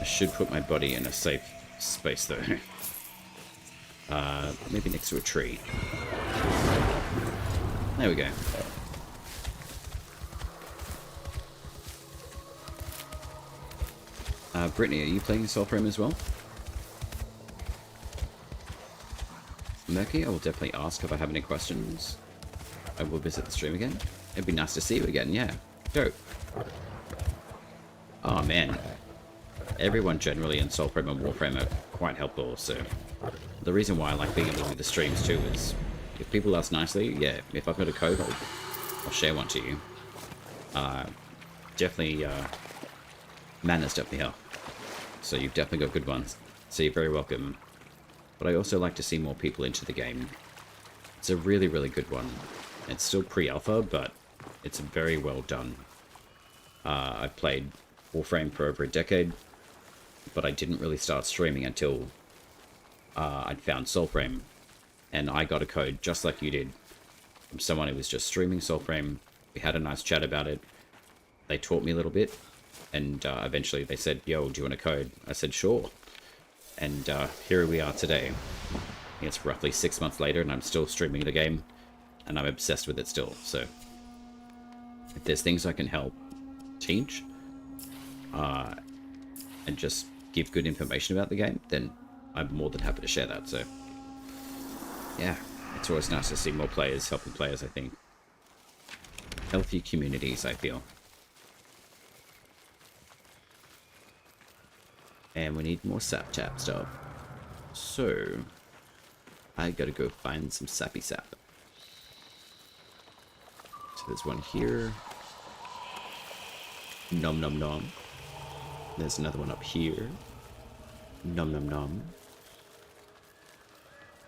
I should put my body in a safe space though. Maybe next to a tree. There we go. Brittany, are you playing Soulframe as well? Murky, I will definitely ask if I have any questions. I will visit the stream again. It'd be nice to see you again, yeah. Go. Oh man. Everyone generally in Soulframe and Warframe are quite helpful, so... The reason why I like being able to do the streams too is... If people ask nicely, yeah, if I've got a code, I'll share one to you. Definitely, manners definitely help. So you've definitely got good ones. So you're very welcome. But I also like to see more people into the game. It's a really, really good one. It's still pre-alpha, but it's very well done. I played Warframe for over a decade, but I didn't really start streaming until I'd found Soulframe. And I got a code just like you did from someone who was just streaming Soulframe. We had a nice chat about it. They taught me a little bit, and eventually they said, yo, do you want a code? I said, sure. And here we are today. It's roughly 6 months later, and I'm still streaming the game, and I'm obsessed with it still. So if there's things I can help teach and just give good information about the game, then I'm more than happy to share that. So yeah, it's always nice to see more players helping players, I think. Healthy communities, I feel. And we need more sap tap stuff. So I gotta go find some sappy sap. So there's one here. Nom nom nom. There's another one up here. Nom nom nom.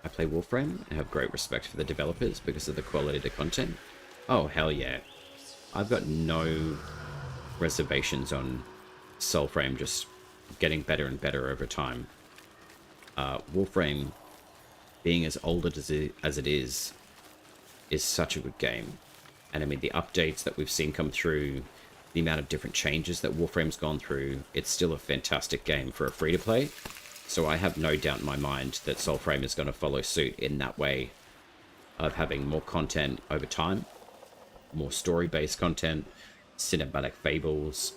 I play Warframe and have great respect for the developers because of the quality of the content. Oh, hell yeah. I've got no reservations on Soulframe just getting better and better over time. Warframe, being as old as it is such a good game. And I mean, the updates that we've seen come through, the amount of different changes that Warframe's gone through, it's still a fantastic game for a free-to-play. So I have no doubt in my mind that Soulframe is going to follow suit in that way of having more content over time, more story-based content, cinematic fables,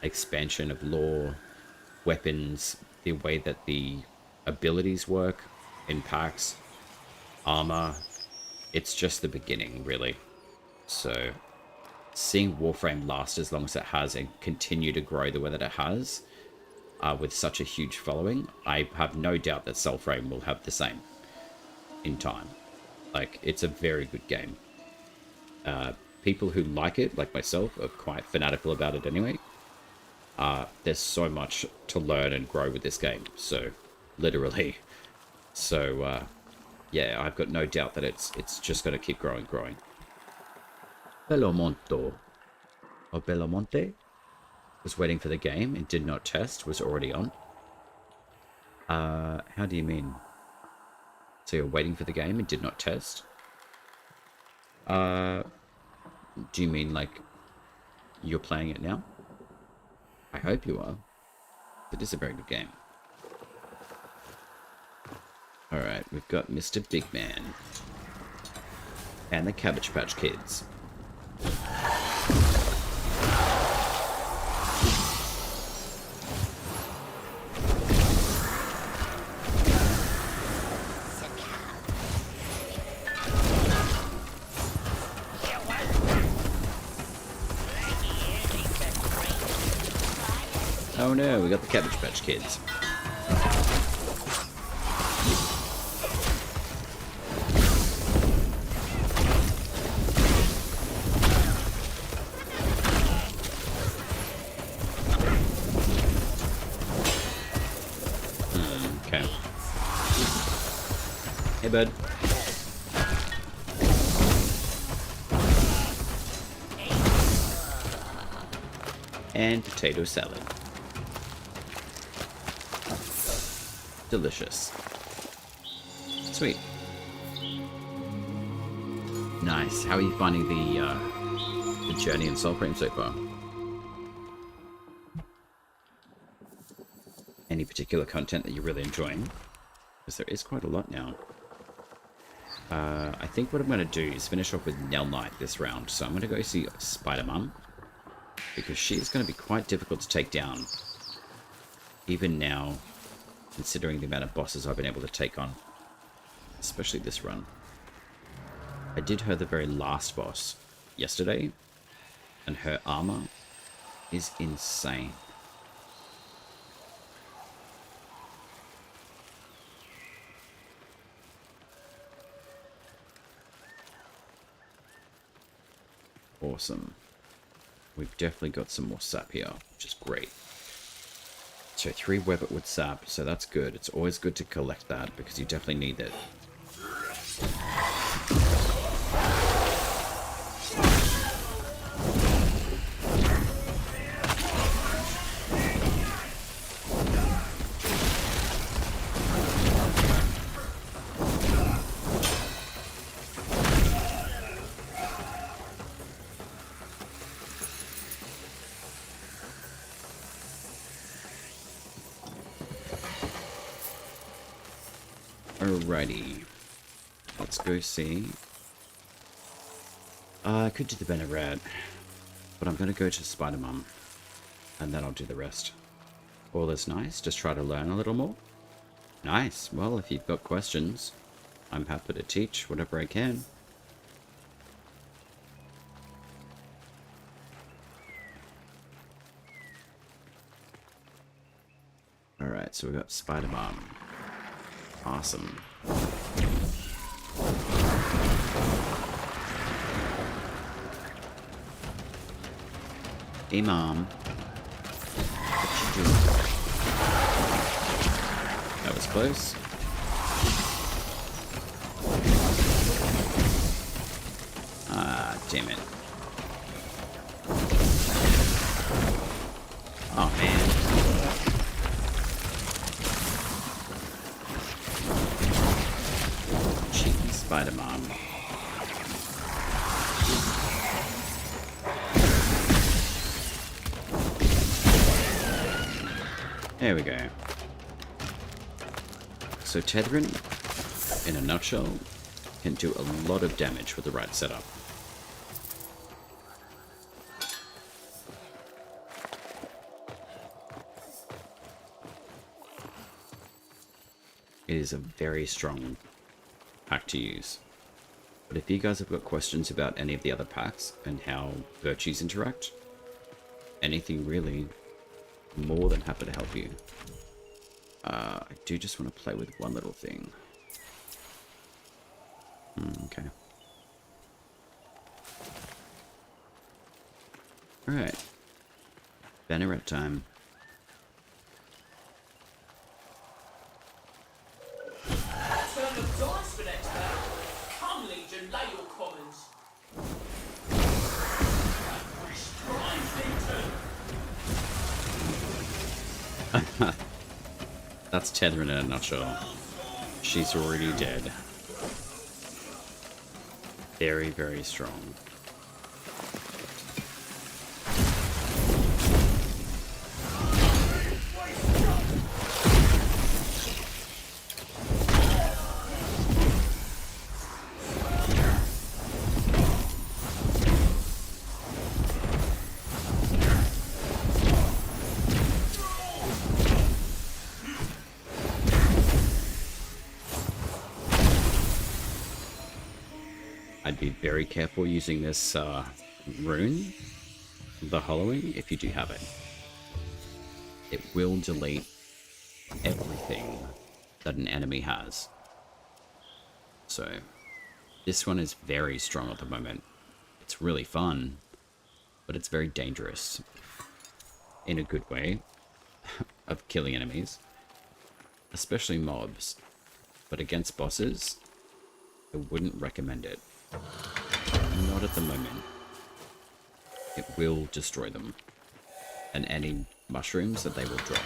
expansion of lore, weapons, the way that the abilities work in packs, armor. It's just the beginning, really. So seeing Warframe last as long as it has and continue to grow the way that it has, with such a huge following, I have no doubt that Soulframe will have the same in time. Like, it's a very good game. People who like it, like myself, are quite fanatical about it anyway. There's so much to learn and grow with this game, so literally. So yeah, I've got no doubt that it's just going to keep growing. Belomonto, or Belomonte, was waiting for the game and did not test, was already on. How do you mean? So you're waiting for the game and did not test? Do you mean like you're playing it now? I hope you are. It is a very good game. Alright, we've got Mr. Big Man. And the Cabbage Patch Kids. Oh no, we got the Cabbage Patch Kids. Okay. Hey, bud. And potato salad. Delicious. Sweet. Nice. How are you finding the journey in Soulframe so far? Any particular content that you're really enjoying? Because there is quite a lot now. I think what I'm going to do is finish off with Nell Knight this round. So I'm going to go see Spider-Man, because she's going to be quite difficult to take down. Even now, considering the amount of bosses I've been able to take on. Especially this run. I did her the very last boss yesterday, and her armor is insane. Awesome. We've definitely got some more sap here, which is great. So 3 Webbit with sap, so that's good. It's always good to collect that because you definitely need it. Alrighty, let's go see. I could do the Bennett, but I'm going to go to Spider-Mum, and then I'll do the rest. All is nice, just try to learn a little more. Nice, well, if you've got questions, I'm happy to teach whatever I can. Alright, so we got Spider-Mum. Awesome. Hey, Mom. What you doing? That was close. Ah, damn it. Oh, man. Spider-Mom. There we go. So Tethrin, in a nutshell, can do a lot of damage with the right setup. It is a very strong pack to use. But if you guys have got questions about any of the other packs and how virtues interact, anything really, I'm more than happy to help you. I do just want to play with one little thing. Okay. Alright. Banneret time. Turn the dice for next battle. Come, Legion, lay your commons. That's Tethrin in a nutshell. She's already dead. Very, very strong. I'd be very careful using this rune, the Hollowing, if you do have it. It will delete everything that an enemy has. So, this one is very strong at the moment. It's really fun, but it's very dangerous. In a good way, of killing enemies. Especially mobs. But against bosses, I wouldn't recommend it. Not at the moment. It will destroy them. And any mushrooms that they will drop.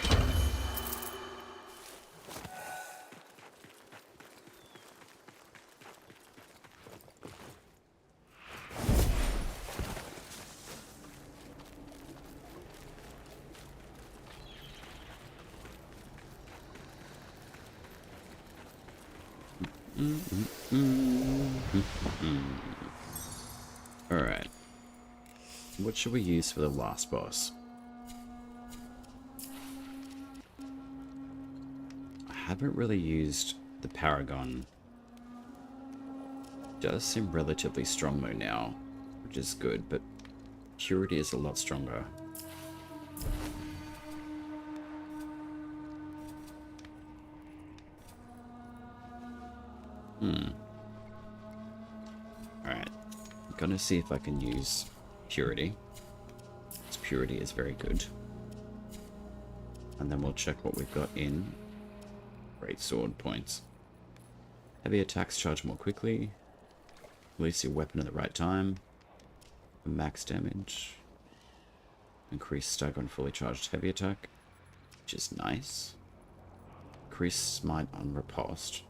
Alright. What should we use for the last boss? I haven't really used the Paragon. It does seem relatively strong though now, which is good, but Purity is a lot stronger. Alright. I'm gonna see if I can use Purity. Because Purity is very good. And then we'll check what we've got in great sword points. Heavy attacks charge more quickly. Release your weapon at the right time. Max damage. Increase stagger on fully charged heavy attack, which is nice. Increase smite on riposte.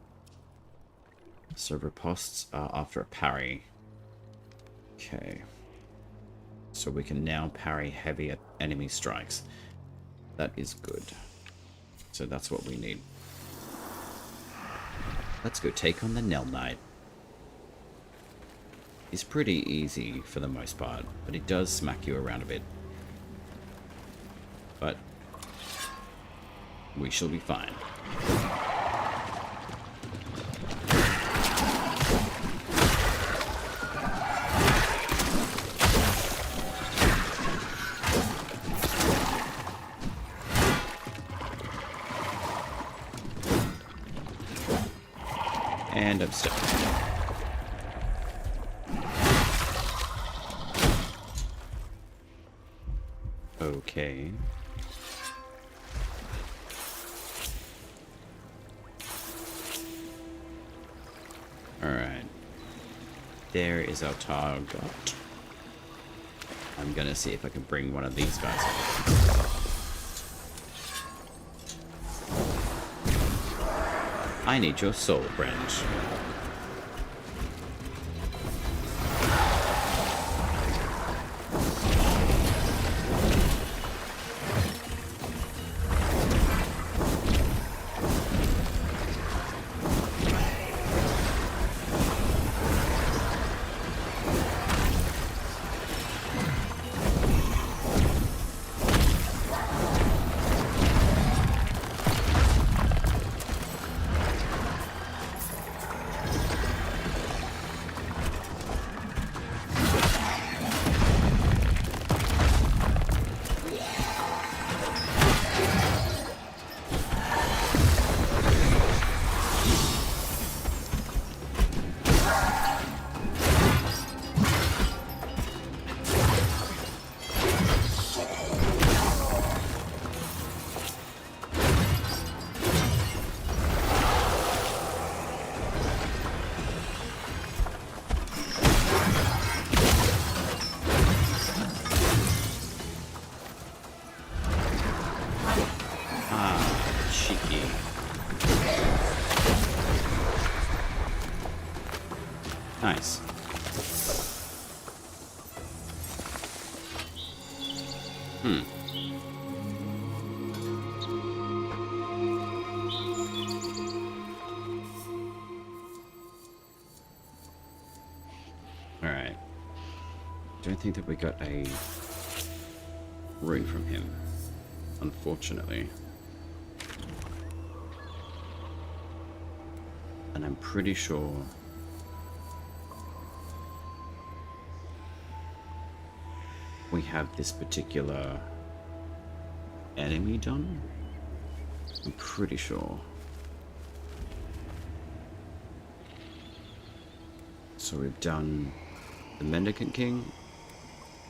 So ripostes are after a parry. Okay. So we can now parry heavy enemy strikes. That is good. So that's what we need. Let's go take on the Nell Knight. He's pretty easy for the most part, but he does smack you around a bit. But we shall be fine. And I'm stuck. Okay. Alright. There is our target. I'm gonna see if I can bring one of these guys up. I need your soul, friend. Nice. Alright. Don't think that we got a rune from him, unfortunately. And I'm pretty sure we have this particular enemy done. I'm pretty sure. So we've done the Mendicant King,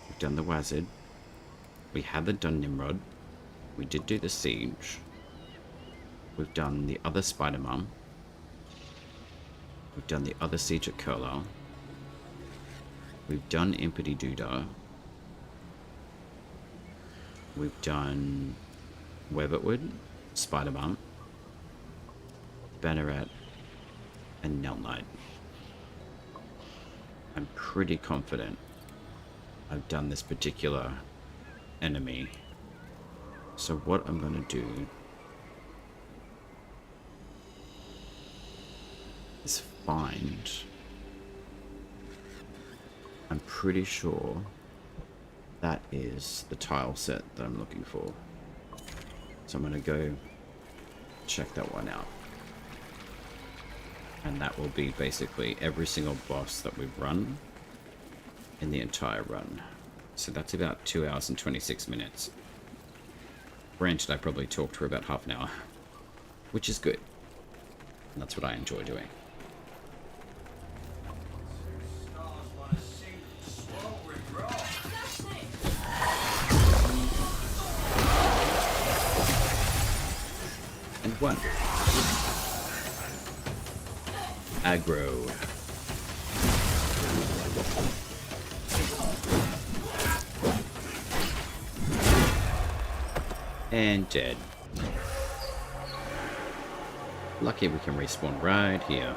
we've done the Wazid, we had the Dun Nimrod, we did do the Siege, we've done the other Spider-Mum, we've done the other Siege at Kurla, we've done Impety Doodah, we've done Webbitwood, Spider-Mum, Banneret, and Nell Knight. I'm pretty confident I've done this particular enemy. So what I'm going to do is find... I'm pretty sure that is the tile set that I'm looking for. So I'm going to go check that one out. And that will be basically every single boss that we've run in the entire run. So that's about 2 hours and 26 minutes. Granted, I probably talked for about half an hour, which is good. And that's what I enjoy doing. one. Aggro. And dead. Lucky we can respawn right here.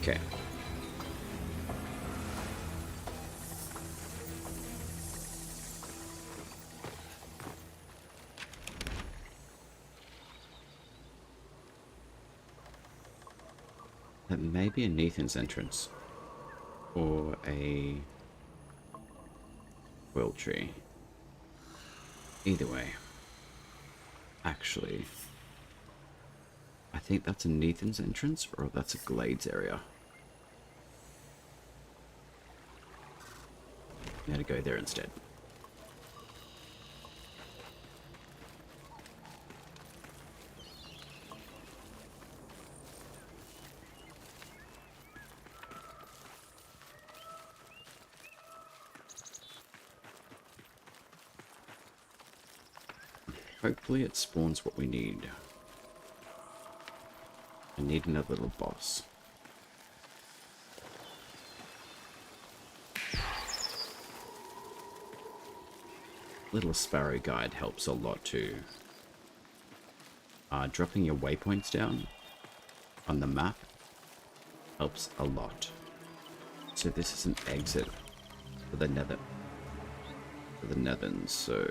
Okay. That may be a Nathan's entrance. Or a quill tree. Either way. Actually, I think that's a Nathan's entrance, or that's a Glades area. I'm gonna go there instead. Hopefully it spawns what we need. I need another little boss. Little sparrow guide helps a lot too. Dropping your waypoints down on the map helps a lot. So this is an exit for the nether. For the Nethans, so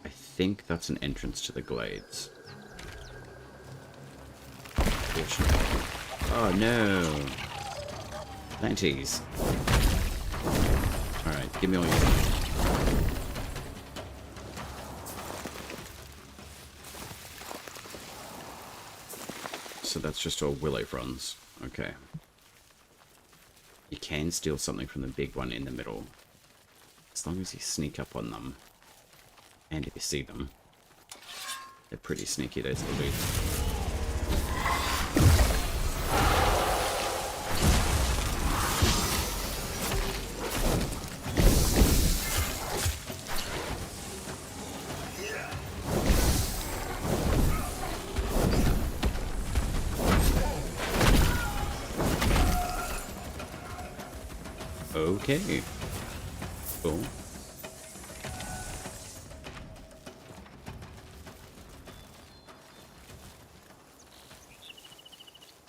I think that's an entrance to the Glades. Fortunately. Oh no! Planties. Alright, give me all your stuff. So that's just all willow fronds. Okay. You can steal something from the big one in the middle. As long as you sneak up on them. And if you see them. They're pretty sneaky, those little dudes. Okay. Cool.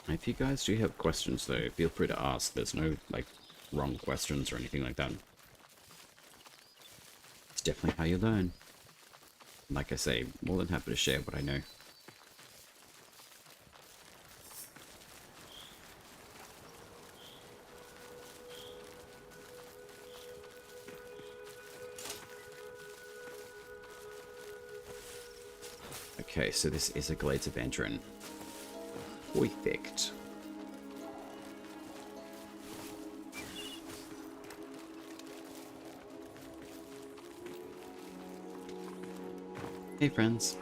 If you guys do have questions though, feel free to ask. There's no like wrong questions or anything like that. It's definitely how you learn. Like I say, more than happy to share what I know. Okay, so this is a Glades of Endrin. Perfect. Hey friends.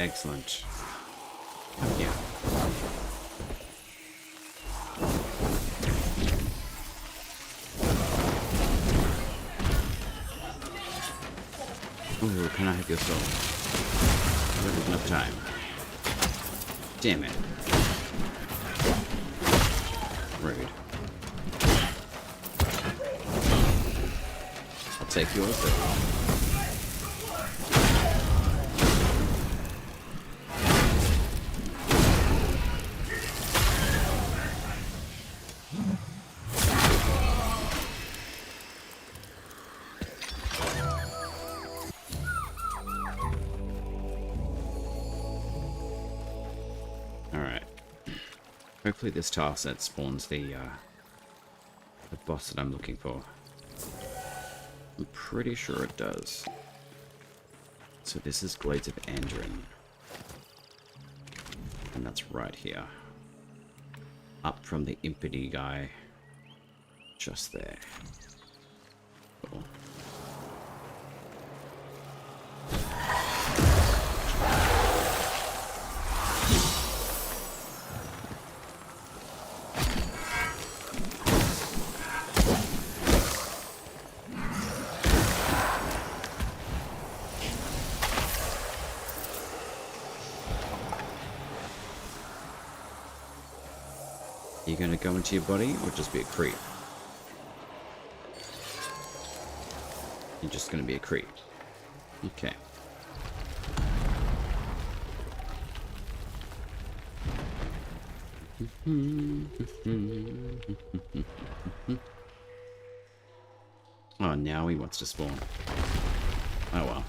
Excellent. Oh, yeah. Ooh, can I have your soul? I don't have enough time. Damn it. Rude. I'll take yours though. Hopefully this task set spawns the boss that I'm looking for. I'm pretty sure it does. So this is Glades of Andrin. And that's right here. Up from the Impedy guy. Just there. Cool. Are you gonna go into your body or just be a creep? You're just gonna be a creep. Okay. Oh, now he wants to spawn. Oh well.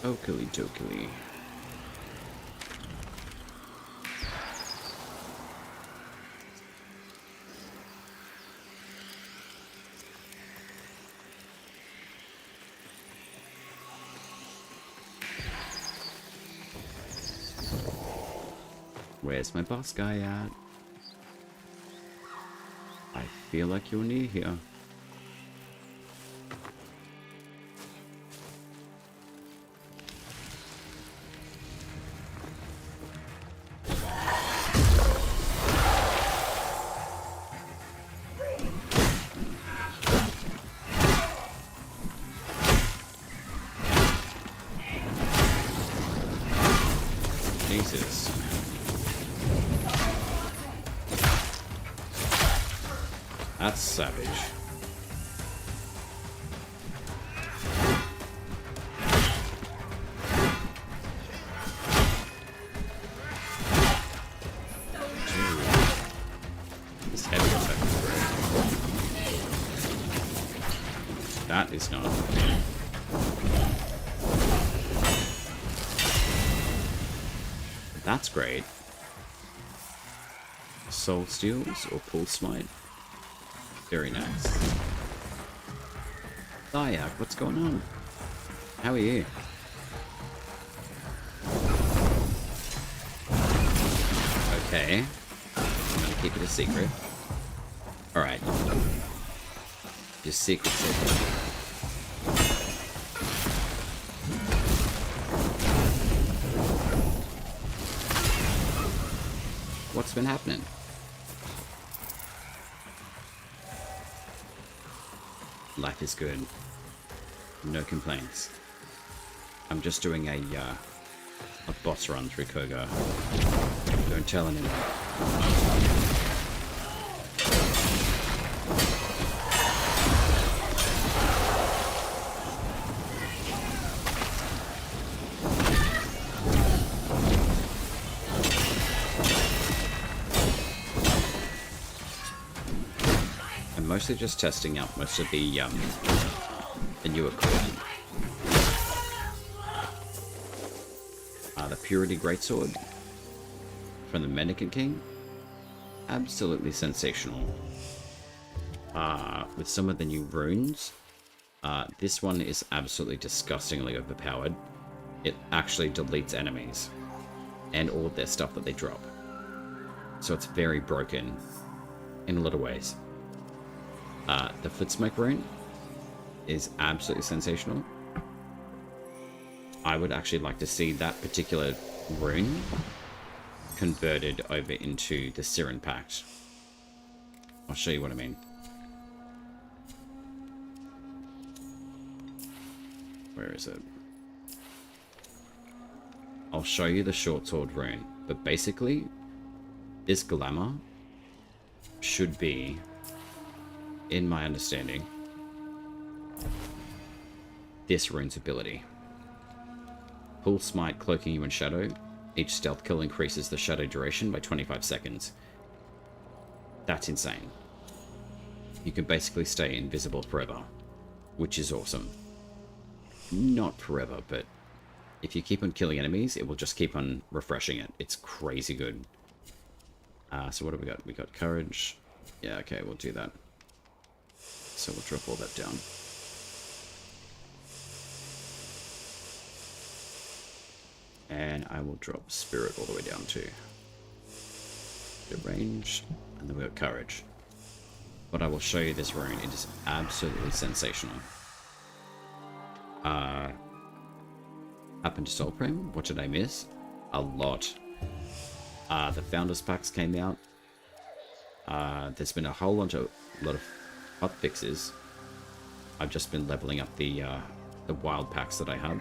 Okily dokily. Where's my boss guy at? I feel like you're near here. Jesus. That's savage. This heavy attack is great. That is not. That's great. Soul Steals or Pull Smite. Very nice. Thyak, what's going on? How are you? Okay. I'm gonna keep it a secret. Alright. Your secret's safe. What's been happening? Life is good. No complaints. I'm just doing a boss run through Koga. Don't tell anyone. Mostly just testing out most of the new equipment. The Purity Greatsword from the Mendicant King. absolutely sensational. With some of the new runes, this one is absolutely disgustingly overpowered. It actually deletes enemies and all of their stuff that they drop. So it's very broken in a lot of ways. The Footsmoke rune is absolutely sensational. I would actually like to see that particular rune converted over into the Siren Pact. I'll show you what I mean. Where is it? I'll show you the short sword rune, but basically this glamour should be, in my understanding, this rune's ability. Full Smite, cloaking you in shadow. Each stealth kill increases the shadow duration by 25 seconds. That's insane. You can basically stay invisible forever, which is awesome. Not forever, but if you keep on killing enemies, it will just keep on refreshing it. It's crazy good. So what do we got? We got courage. Yeah, okay, we'll do that. So we'll drop all that down. And I will drop spirit all the way down to the range. And then we got courage. But I will show you this rune. It is absolutely sensational. Happened to Soulframe? What did I miss? A lot. The Founders Packs came out. There's been a whole lot of hot fixes. I've just been leveling up the wild packs that I have.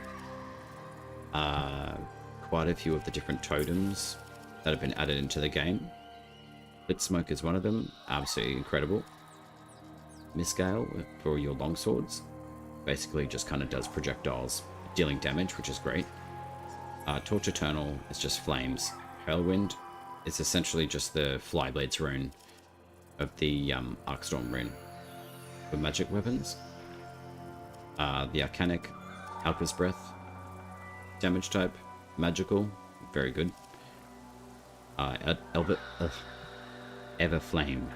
Quite a few of the different totems that have been added into the game. Footsmoke is one of them. Absolutely incredible. Miscale for your longswords. Basically just kind of does projectiles, dealing damage, which is great. Torch Eternal is just flames. Hellwind is essentially just the Flyblades rune of the Arcstorm rune. For magic weapons, the Arcanic Alka's Breath, damage type, magical, very good. Everflame.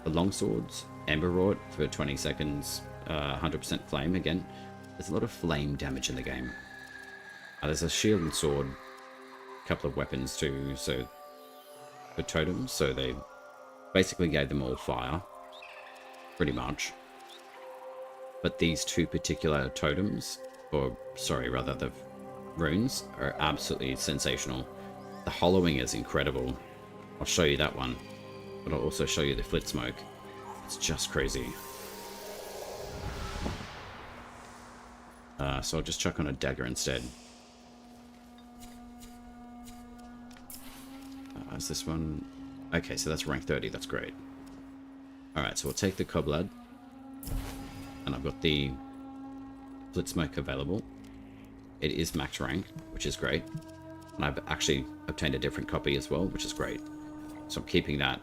The longswords, Emberwrought for 20 seconds, 100% flame again. There's a lot of flame damage in the game. There's a shield and sword, a couple of weapons too, so for totems, so they basically gave them all fire, pretty much. But these two particular totems, or sorry, rather the runes, are absolutely sensational. The hollowing is incredible. I'll show you that one, but I'll also show you the Footsmoke. It's just crazy. So I'll just chuck on a dagger instead. Is this one? Okay, so that's rank 30. That's great. Alright, so we'll take the Coblad. And I've got the Footsmoke available. It is max rank, which is great. And I've actually obtained a different copy as well, which is great. So I'm keeping that.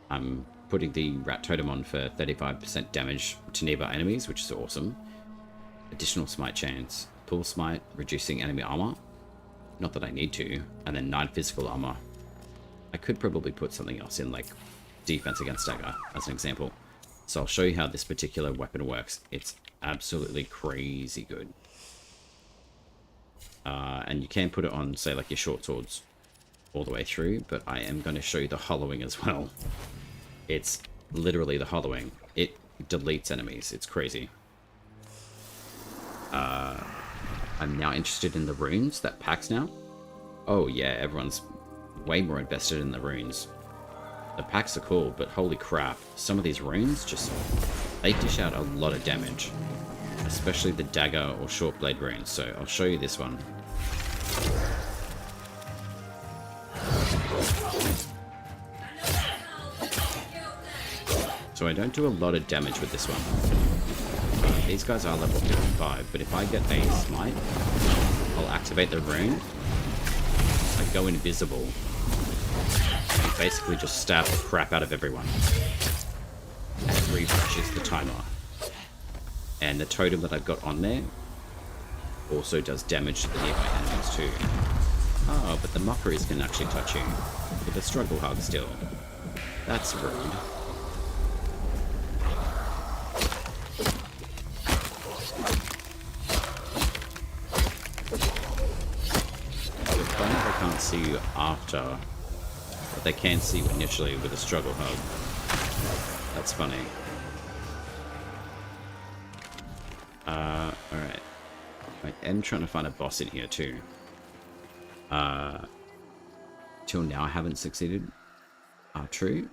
I'm putting the Rat Totem on for 35% damage to nearby enemies, which is awesome. Additional Smite chance. Full Smite, reducing enemy armor. Not that I need to. And then 9 physical armor. I could probably put something else in, like defense against dagger, as an example. So I'll show you how this particular weapon works. It's absolutely crazy good. And you can put it on, say, like your short swords all the way through, but I am going to show you the hollowing as well. It's literally the hollowing. It deletes enemies. It's crazy. I'm now interested in the runes that packs now. Oh yeah, everyone's way more invested in the runes. The packs are cool, but holy crap, some of these runes just, they dish out a lot of damage. Especially the dagger or short blade runes, so I'll show you this one. So I don't do a lot of damage with this one. These guys are level 55, but if I get a smite, I'll activate the rune. I go invisible. And basically just stab the crap out of everyone. And it refreshes the timer. And the totem that I've got on there also does damage to the nearby enemies too. Oh, but the mockeries can actually touch you with a struggle hug still. That's rude. It's funny they can't see you after, but they can see you initially with a struggle hug. That's funny. Alright. I am trying to find a boss in here too. Till now I haven't succeeded. True.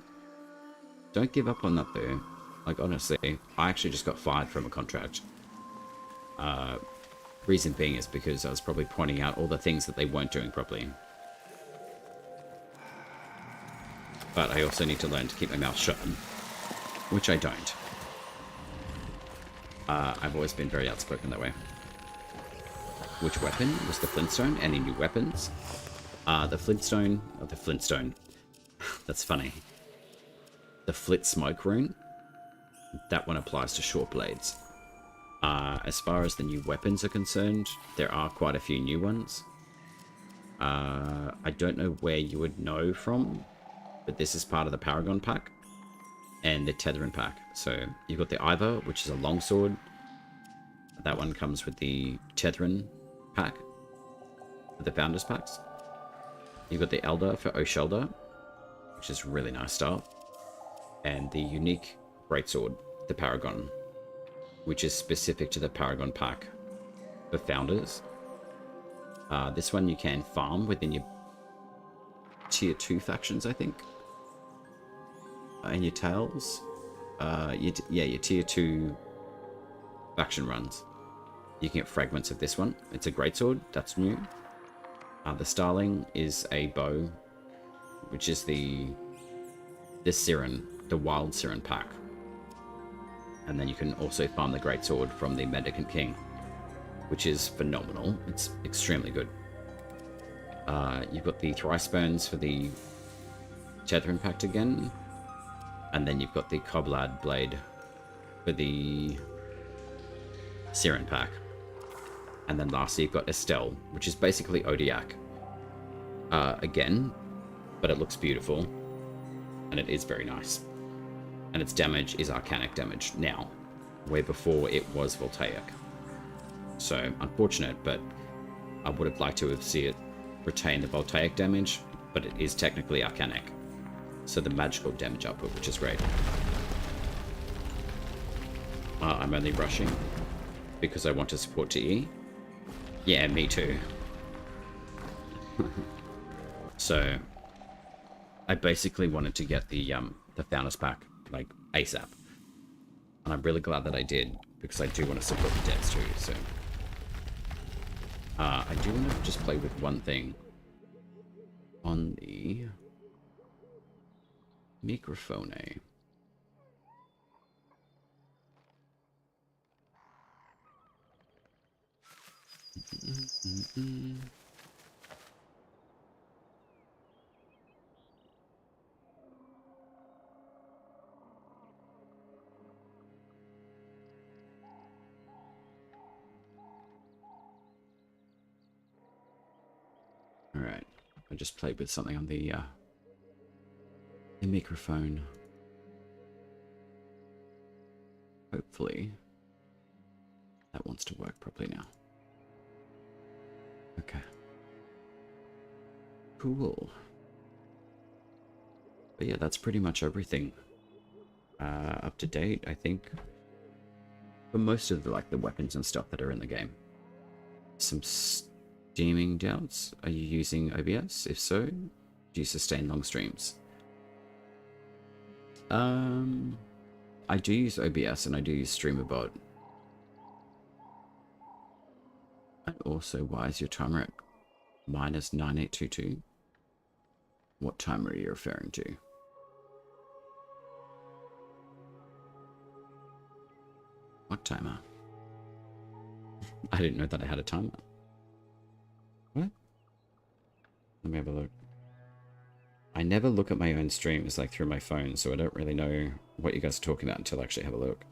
Don't give up on that though. Like honestly, I actually just got fired from a contract. Reason being is because I was probably pointing out all the things that they weren't doing properly. But I also need to learn to keep my mouth shut, which I don't. I've always been very outspoken that way. Which weapon was the Flintstone? Any new weapons? The Flintstone... Oh, the Flintstone. That's funny. The Flit Smoke rune. That one applies to short blades. As far as the new weapons are concerned, there are quite a few new ones. I don't know where you would know from, but this is part of the Paragon pack and the Tethering pack. So you've got the Ivor, which is a longsword. That one comes with the Tethering pack, the Founders packs. You've got the Elder for Oshelda, which is really nice stuff. And the unique Greatsword, the Paragon, which is specific to the Paragon pack for Founders. This one you can farm within your tier 2 factions, I think. And your tails. Your tier 2 faction runs. You can get fragments of this one. It's a greatsword, that's new. The Starling is a bow, which is the Siren, the Wild Siren pack. And then you can also farm the greatsword from the Mendicant King, which is phenomenal. It's extremely good. You've got the Thrice Burns for the Tethering pact again. And then you've got the Coblad Blade for the Siren pack. And then lastly, you've got Estelle, which is basically Odiak. Again, but it looks beautiful. And it is very nice. And its damage is Arcanic damage now, where before it was Voltaic. So, unfortunate, but I would have liked to have seen it retain the Voltaic damage, but it is technically Arcanic. So the magical damage output, which is great. I'm only rushing because I want to support TE. Yeah, me too. So, I basically wanted to get the Founders pack, like, ASAP. And I'm really glad that I did, because I do want to support the devs too, so... I do want to just play with one thing. On the... microphone. Alright, I just played with something on the microphone. Hopefully that wants to work properly now. Okay. Cool. But yeah, that's pretty much everything. Up to date, I think. For most of the weapons and stuff that are in the game. Some steaming doubts. Are you using OBS? If so, do you sustain long streams? I do use OBS and I do use StreamerBot. And also, why is your timer at -9822? What timer are you referring to? What timer? I didn't know that I had a timer. What? Let me have a look. I never look at my own streams like through my phone, so I don't really know what you guys are talking about until I actually have a look.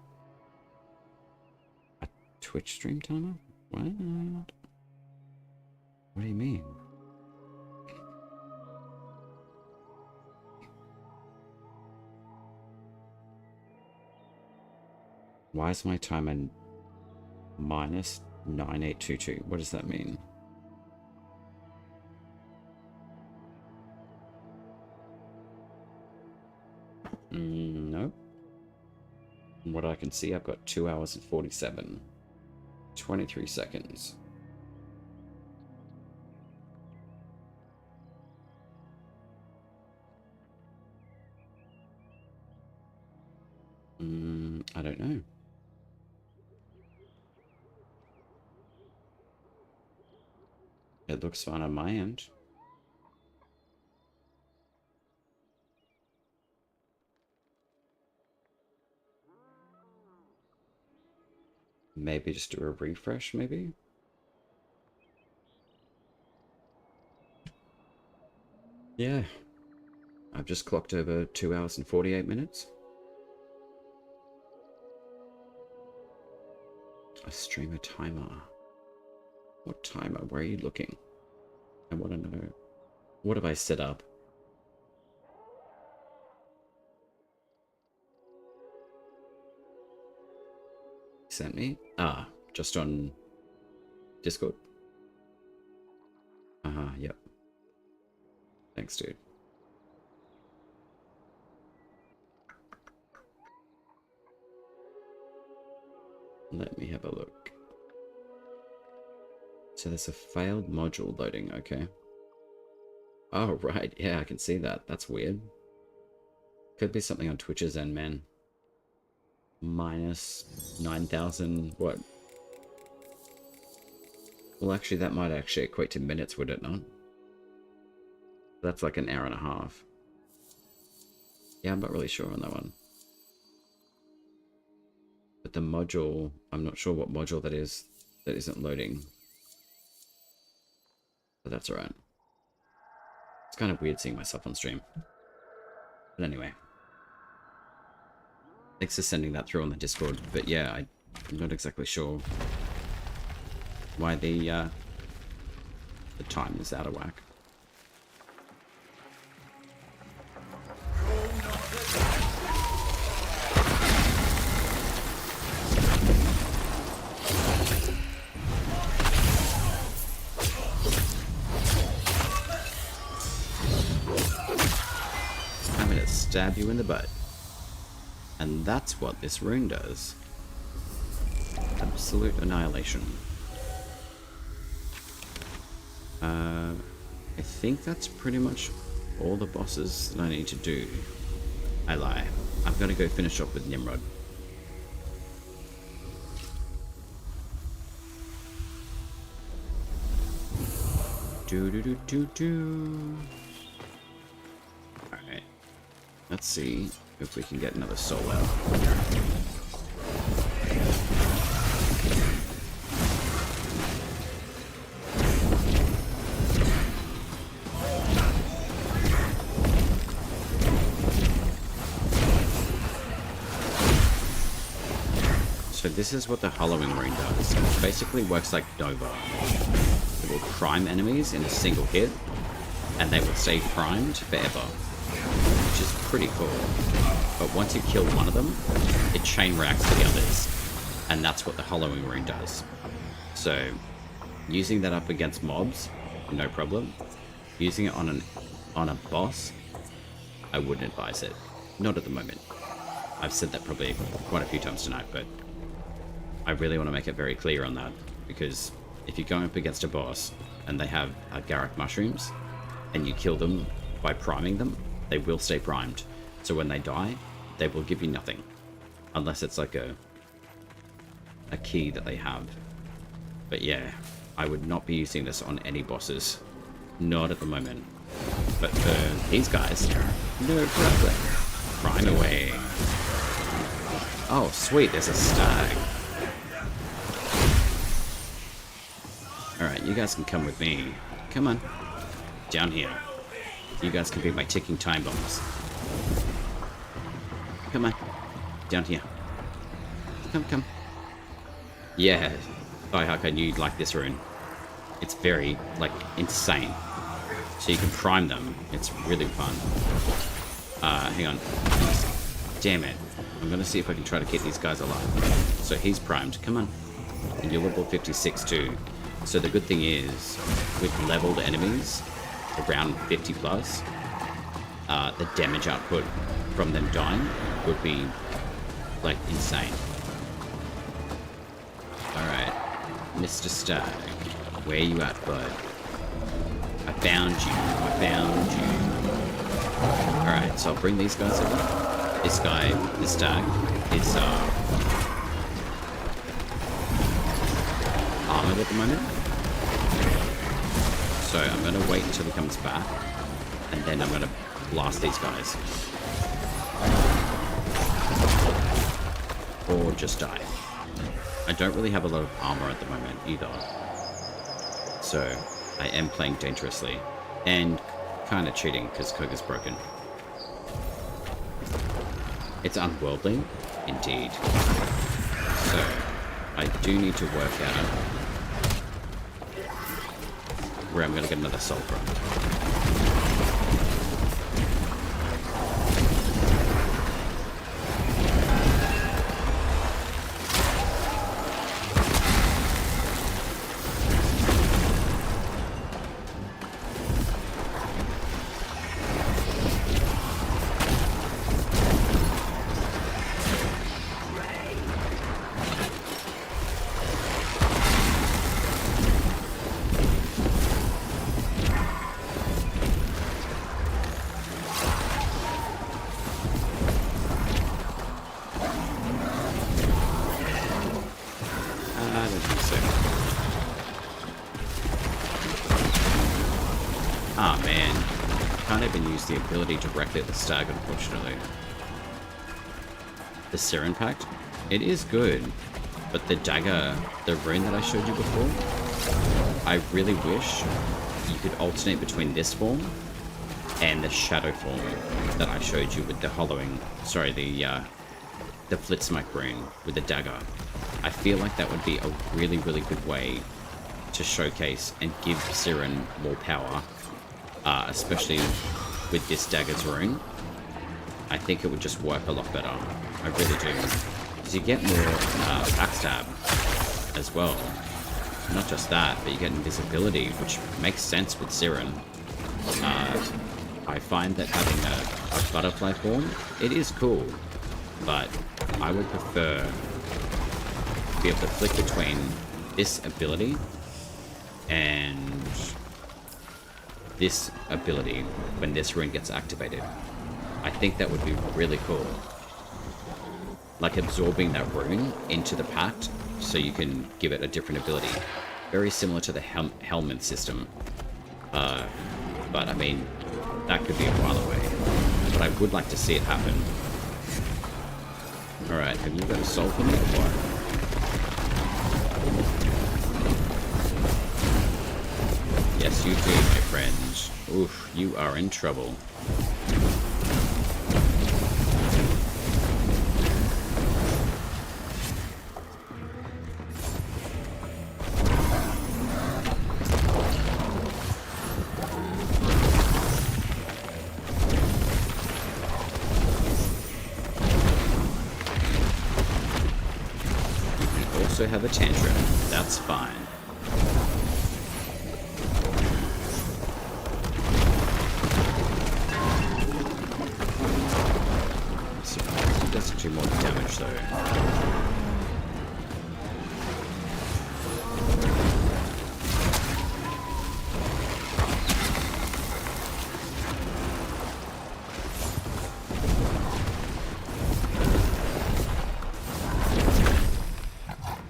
A Twitch stream timer? What? What do you mean? Why is my timer minus 9822? What does that mean? No. From what I can see, I've got 2 hours and 47. 23 seconds. I don't know. It looks fine on my end. Maybe just do a refresh, maybe? Yeah. I've just clocked over 2 hours and 48 minutes. A streamer timer. What timer? Where are you looking? I want to know. What have I set up? Sent me? Ah, just on Discord. Yep. Thanks, dude. Let me have a look. So there's a failed module loading, okay. Oh, right, yeah, I can see that. That's weird. Could be something on Twitch's end, man. Minus 9,000, what? Well, actually, that might actually equate to minutes, would it not? That's like an hour and a half. Yeah, I'm not really sure on that one. But the module, I'm not sure what module that is that isn't loading. But that's alright. It's kind of weird seeing myself on stream. But anyway. Thanks for sending that through on the Discord. But yeah, I'm not exactly sure why the time is out of whack. I'm gonna stab you in the butt. And that's what this rune does. Absolute annihilation. I think that's pretty much all the bosses that I need to do. I lie. I'm gonna go finish up with Nimrod. Do. Alright. Let's see if we can get another soul out. So this is what the hollowing rune does. It basically works like Nova. It will prime enemies in a single hit, and they will stay primed forever, which is pretty cool. But once you kill one of them, it chain reacts to the others, and that's what the hollowing rune does. So using that up against mobs, no problem. Using it on a boss, I wouldn't advise it. Not at the moment. I've said that probably quite a few times tonight, but I really want to make it very clear on that, because if you're going up against a boss and they have Garrick mushrooms and you kill them by priming them, they will stay primed. So when they die, they will give you nothing, unless it's like a key that they have. But yeah, I would not be using this on any bosses, not at the moment. But for these guys, no problem. Prime away. Oh sweet, there's a stag. Alright, you guys can come with me. Come on. Down here. You guys can be my ticking time bombs. Come on. Down here. Come. Yeah. Huck, I knew you'd like this rune. It's very, like, insane. So you can prime them. It's really fun. Hang on. Damn it. I'm gonna see if I can try to keep these guys alive. So he's primed. Come on. And you're level 56 too. So the good thing is, with leveled enemies, around 50 plus, the damage output from them dying would be, like, insane. Alright. Mr. Stag. Where you at, bud? I found you. I found you. Alright, so I'll bring these guys over. This guy, the Stag, is armored at the moment. So I'm going to wait until he comes back. And then I'm going to blast these guys. Or just die. I don't really have a lot of armor at the moment either. So I am playing dangerously. And kind of cheating because Koga's broken. It's unworldly, indeed. So I do need to work out where I'm going to get another Soulframe. The ability directly at the Stag, unfortunately. The Siren Pact, it is good, but the dagger, the rune that I showed you before, I really wish you could alternate between this form and the shadow form that I showed you with the hollowing, sorry, the Flitzmike rune with the dagger. I feel like that would be a really, really good way to showcase and give Siren more power, especially with this dagger's rune. I think it would just work a lot better. I really do. Because you get more backstab as well. Not just that, but you get invisibility, which makes sense with Siren. I find that having a butterfly form, it is cool, but I would prefer to be able to flick between this ability and this ability when this rune gets activated. I think that would be really cool. Like absorbing that rune into the pact so you can give it a different ability. Very similar to the helmet system. But I mean, that could be a while away. But I would like to see it happen. Alright, have you got a soul for me or what? Yes, you do, my friend. Oof, you are in trouble. You can also have a tantrum. That's fine. More damage though.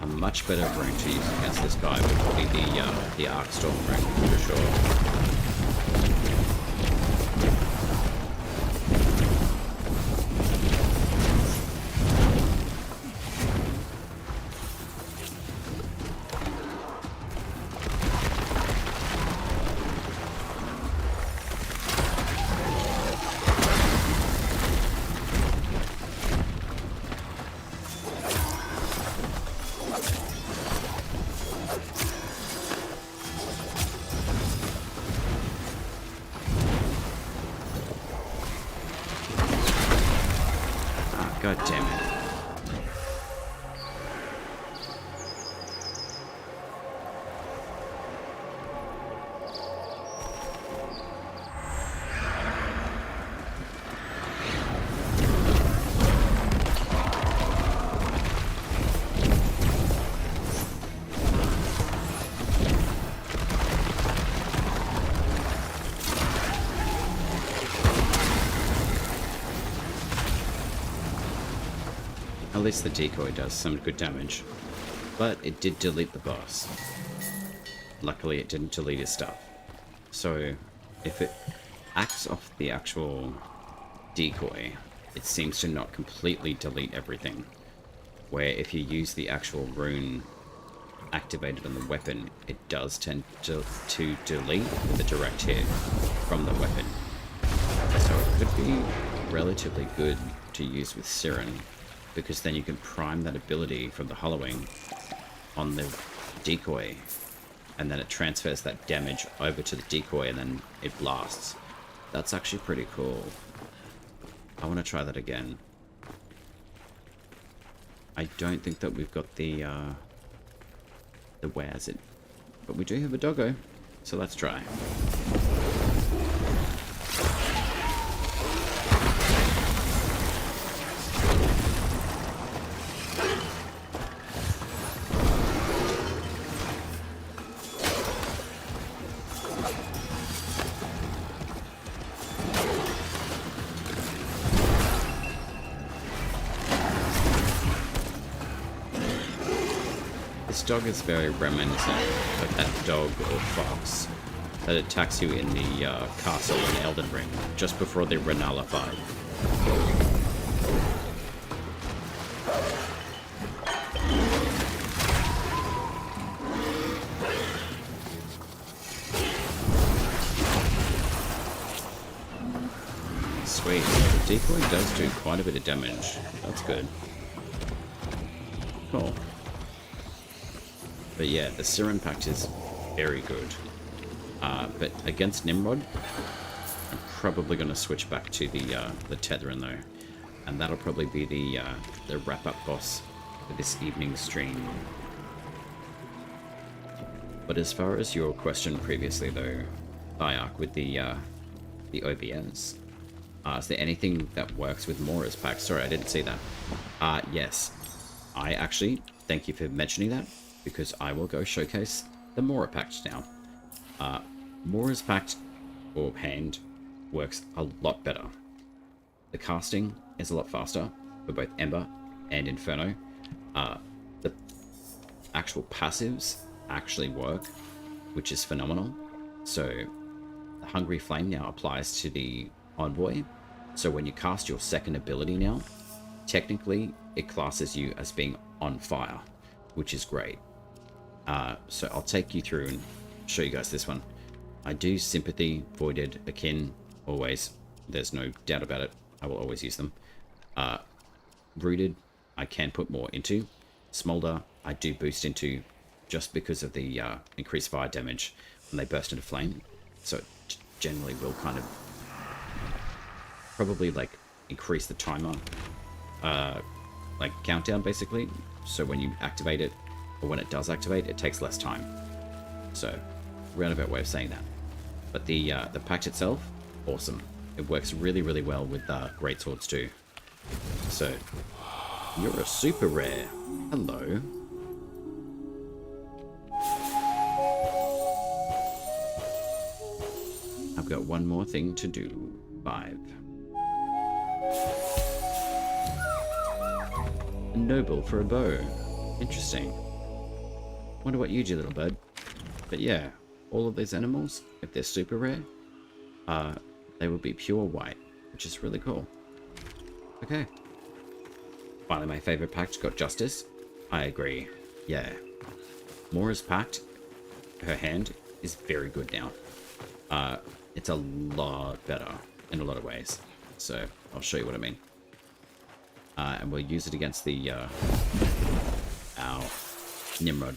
A much better rune to use against this guy would be the Arcstorm rune for sure. At least the decoy does some good damage. But it did delete the boss. Luckily it didn't delete his stuff. So if it acts off the actual decoy, it seems to not completely delete everything. Where if you use the actual rune activated on the weapon, it does tend to delete the direct hit from the weapon. So it could be relatively good to use with Siren, because then you can prime that ability from the hollowing on the decoy, and then it transfers that damage over to the decoy and then it blasts. That's actually pretty cool. I want to try that again. I don't think that we've got the where's it, but we do have a doggo, so let's try. This dog is very reminiscent of that dog or fox that attacks you in the castle in Elden Ring, just before the Renala fight. Sweet. The decoy does do quite a bit of damage. That's good. Cool. But yeah, the Siren Pact is very good. But against Nimrod, I'm probably going to switch back to the Tetherin though. And that'll probably be the wrap-up boss for this evening's stream. But as far as your question previously though, Bayark, with the OBS, is there anything that works with Mora's Pact? Sorry, I didn't see that. Yes. I actually, thank you for mentioning that, because I will go showcase the Mora Pact now. Mora's Pact, or Hand, works a lot better. The casting is a lot faster for both Ember and Inferno. The actual passives actually work, which is phenomenal. So the Hungry Flame now applies to the Envoy. So when you cast your second ability now, technically it classes you as being on fire, which is great. So I'll take you through and show you guys this one. I do Sympathy, Voided, Akin, always. There's no doubt about it. I will always use them. Rooted, I can put more into. Smolder, I do boost into just because of the increased fire damage when they burst into flame. So it generally will kind of probably like increase the timer, like countdown basically. So when you activate it, or when it does activate, it takes less time. So, roundabout way of saying that. But the pact itself, awesome. It works really, really well with greatswords too. So, you're a super rare. Hello. I've got one more thing to do. 5. A noble for a bow. Interesting. Wonder what you do, little bird. But yeah, all of these animals, if they're super rare, they will be pure white, which is really cool. Okay. Finally, my favorite pact got justice. I agree. Yeah. Mora's Pact, her hand, is very good now. It's a lot better in a lot of ways. So, I'll show you what I mean. And we'll use it against the, Nimrod.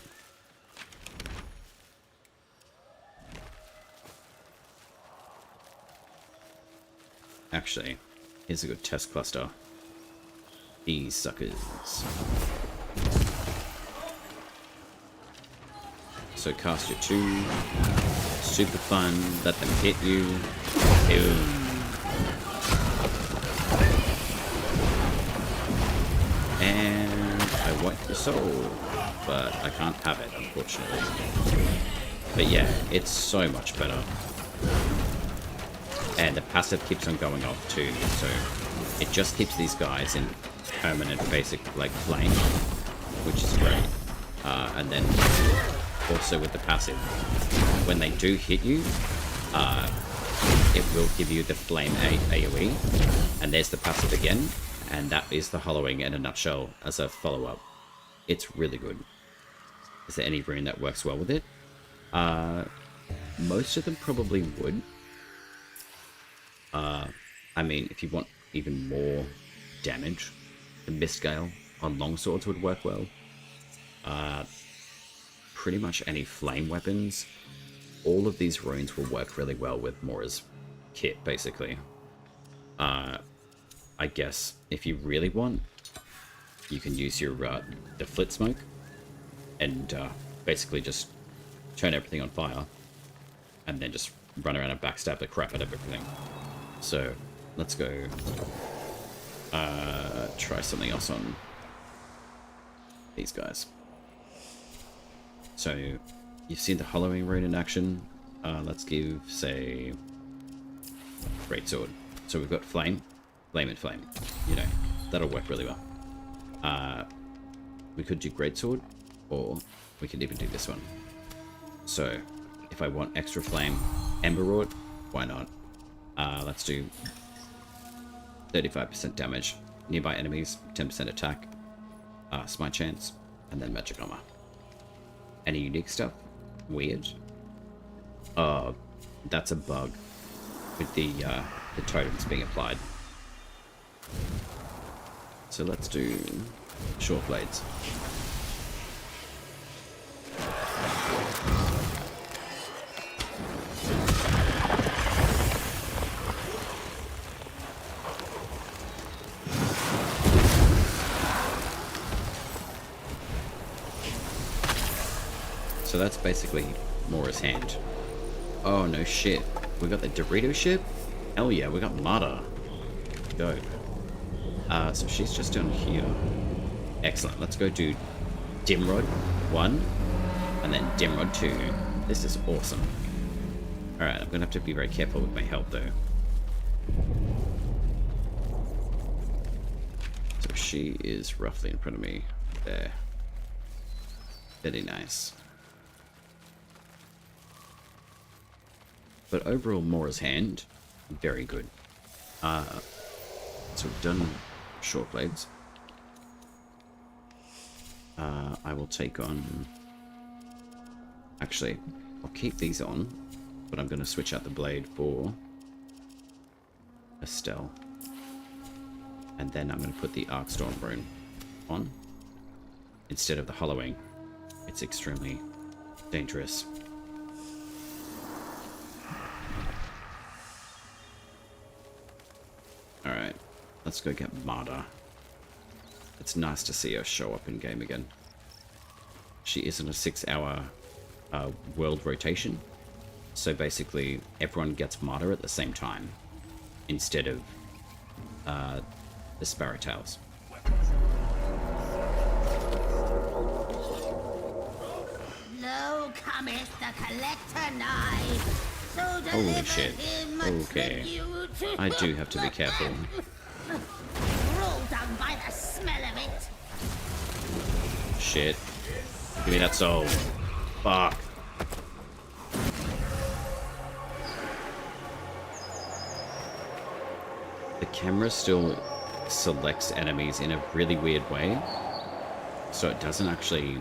Actually, here's a good test cluster. These suckers. So cast your 2. Super fun. Let them hit you. Boom. And I want your soul, but I can't have it, unfortunately. But yeah, it's so much better. And the passive keeps on going off too, so it just keeps these guys in permanent basic like flame, which is great. And then also with the passive, when they do hit you, it will give you the flame AoE, and there's the passive again, and that is the hollowing in a nutshell as a follow-up. It's really good. Is there any rune that works well with it? Most of them probably would. I mean, if you want even more damage, the Mistgale on longswords would work well. Pretty much any flame weapons. All of these runes will work really well with Mora's kit, basically. I guess if you really want, you can use your the flit smoke and basically just turn everything on fire and then just run around and backstab the crap out of everything. So let's go try something else on these guys. So you've seen the hollowing rune in action. Let's give, say, greatsword. So we've got flame, flame and flame. You know, that'll work really well. We could do greatsword, or we could even do this one. So if I want extra flame, Ember Rod, why not? Let's do 35% damage. Nearby enemies, 10% attack, smite chance, and then magic armor. Any unique stuff? Weird. That's a bug with the totems being applied. So let's do short blades. So that's basically Mora's hand. Oh no shit. We got the Dorito ship? Hell yeah, we got Marta. Go. So she's just down here. Excellent. Let's go do Dimrod 1 and then Dimrod 2. This is awesome. Alright, I'm gonna have to be very careful with my health though. So she is roughly in front of me there. Very nice. But overall, Mora's hand, very good. So we've done short blades. I will take on... Actually, I'll keep these on, but I'm going to switch out the blade for Estelle. And then I'm going to put the Arcstorm rune on. Instead of the hollowing. It's extremely dangerous. Alright, let's go get Marta. It's nice to see her show up in game again. She is in a 6-hour world rotation. So basically, everyone gets Marta at the same time. Instead of the Sparrowtails. Lo cometh the collector nigh. So Holy shit. Okay. I do have to be careful. Roll down by the smell of it. Shit. Give me that soul. Fuck. The camera still selects enemies in a really weird way. So it doesn't actually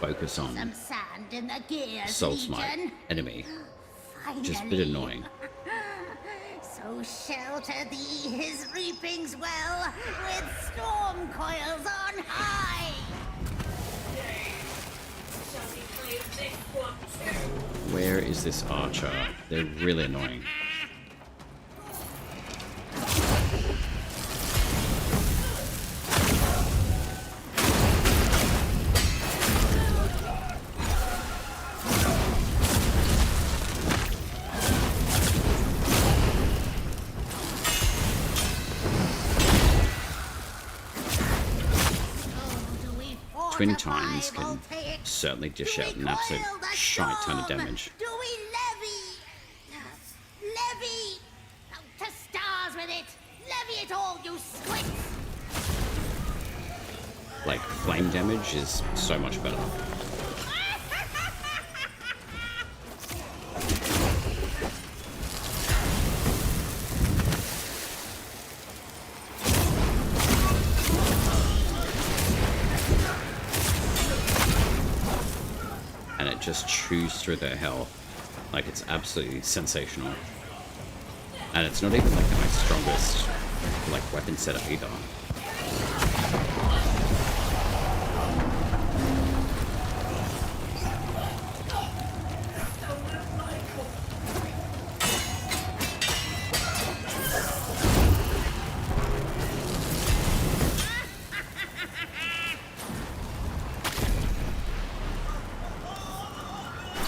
focus on Some sand in the gears, Soul Smite Legion. enemy. Which is a bit annoying. So shelter thee his reapings well, with storm coils on high. Where is this archer? They're really annoying. Twin Times can certainly dish out an absolute shite ton of damage. Do we levy? Levy! To stars with it! Levy it all, you squints! like flame damage is so much better. And it just chews through their health. Like, it's absolutely sensational. And it's not even like my strongest like weapon setup either.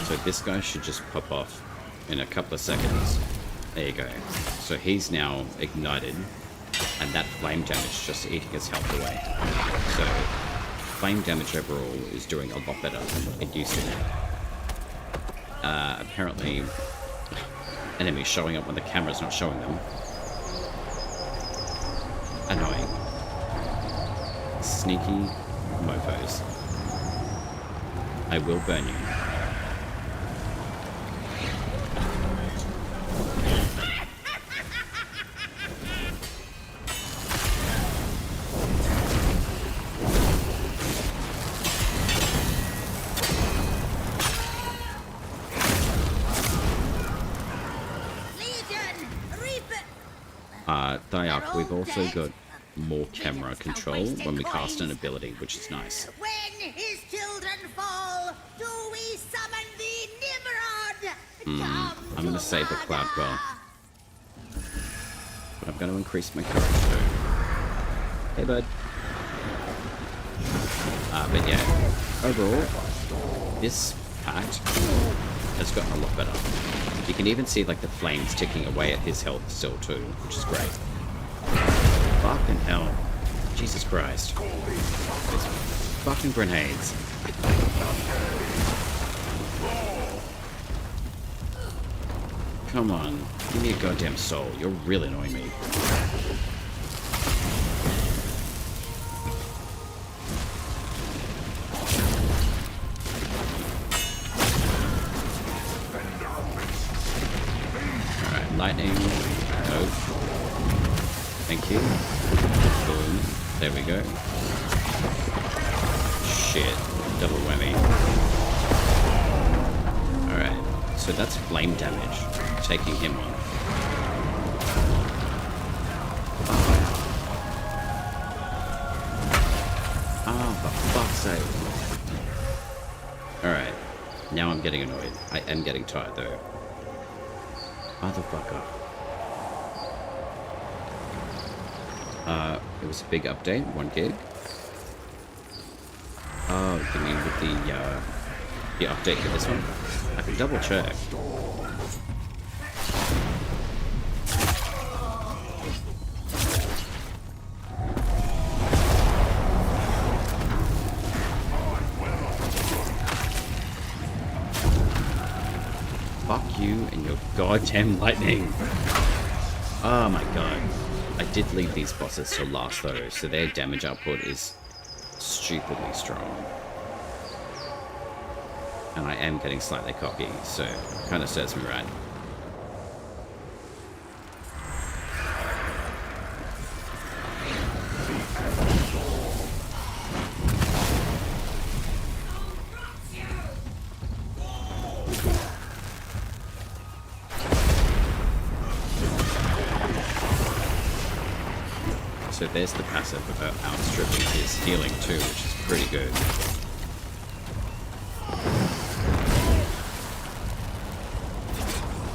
So this guy should just pop off in a couple of seconds. There you go. So he's now ignited, and that flame damage just eating his health away. So flame damage overall is doing a lot better than it used to be. Apparently, enemies showing up when the camera's not showing them. Annoying. Sneaky mofos. I will burn you. We've also got more camera control when we cast an ability, which is nice. When his children fall, do we summon the Nimrod? I'm going to save the Cloud Well. But I'm going to increase my courage too. Hey, bud. But yeah, overall, this pact has gotten a lot better. You can even see like the flames ticking away at his health still too, which is great. Fucking hell. Jesus Christ. These fucking grenades. Come on. Give me a goddamn soul. You're really annoying me. Alright, lightning. No. Thank you. Boom. There we go. Shit. Double whammy. Alright. So that's flame damage. Taking him on. Oh, for fuck's sake. Alright. Now I'm getting annoyed. I am getting tired though. Motherfucker. It was a big update, 1 gig. Oh, you mean with the update for this one? I can double check. Fuck you and your goddamn lightning. Oh my god. I did leave these bosses till last though, so their damage output is stupidly strong. And I am getting slightly cocky, so it kind of serves me right. So there's the passive about outstripping his healing too, which is pretty good.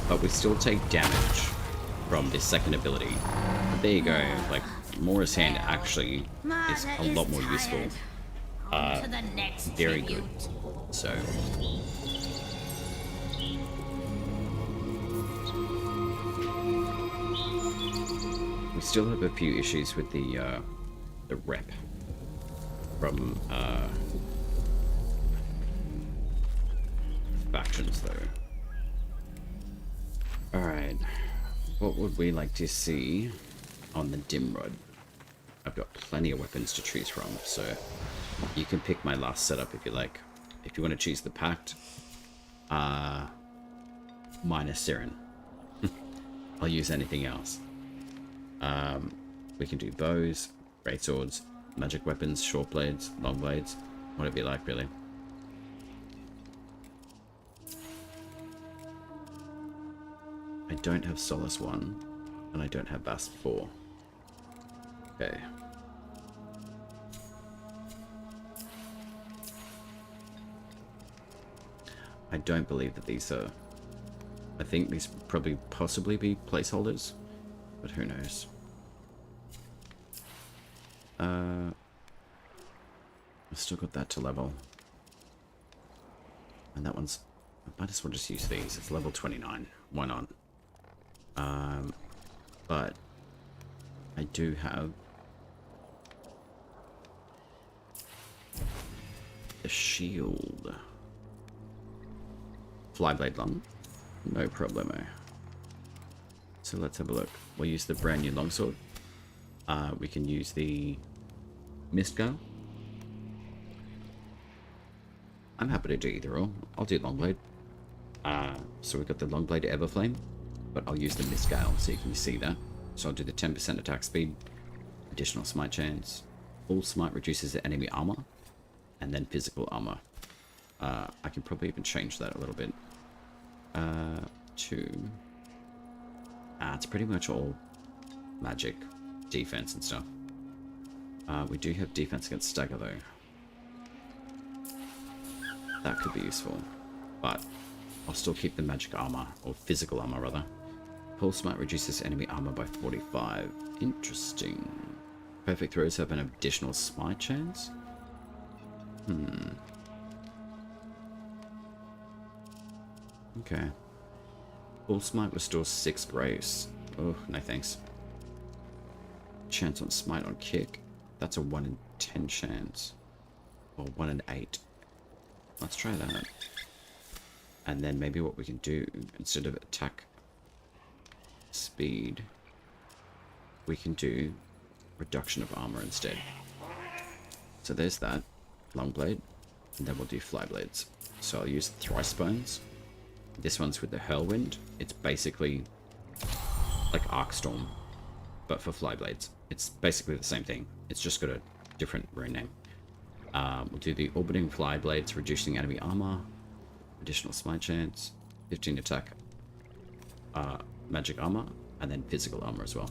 But we still take damage from this second ability. But there you go, like, Mora's Hand actually is a lot more useful. Very good. So... we still have a few issues with the rep from factions though. Alright, what would we like to see on the Dimrod? I've got plenty of weapons to choose from, so you can pick my last setup if you like. If you want to choose the Pact, minus Siren. I'll use anything else. We can do bows, greatswords, magic weapons, short blades, long blades, whatever you like, really. I don't have Solace 1, and I don't have Bast 4. Okay. I don't believe that these are... I think these probably possibly be placeholders, but who knows. I've still got that to level. And that one's... I might as well just use these. It's level 29. Why not? But I do have the shield. Flyblade long. No problemo. So let's have a look. We'll use the brand new longsword. We can use the mist gun. I'm happy to do either or. I'll do longblade. So we've got the longblade Everflame, but I'll use the mist scale so you can see that. So I'll do the 10% attack speed, additional smite chance, full smite reduces the enemy armor, and then physical armor. I can probably even change that a little bit. It's pretty much all magic, defense and stuff. We do have defense against stagger though. That could be useful, but I'll still keep the magic armor, or physical armor rather. Full smite reduces enemy armor by 45. Interesting. Perfect throws have an additional smite chance. Okay. Full smite restores 6 grace. Oh, no thanks. Chance on smite on kick. That's a 1 in 10 chance. Or 1 in 8. Let's try that. And then maybe what we can do, instead of attack speed, we can do reduction of armor instead. So there's that. Long blade. And then we'll do fly blades. So I'll use thrice bones. This one's with the Hurlwind. It's basically like Arcstorm, but for fly blades. It's basically the same thing. It's just got a different rune name. We'll do the orbiting fly blades, reducing enemy armor, additional smite chance, 15 attack, magic armor, and then physical armor as well.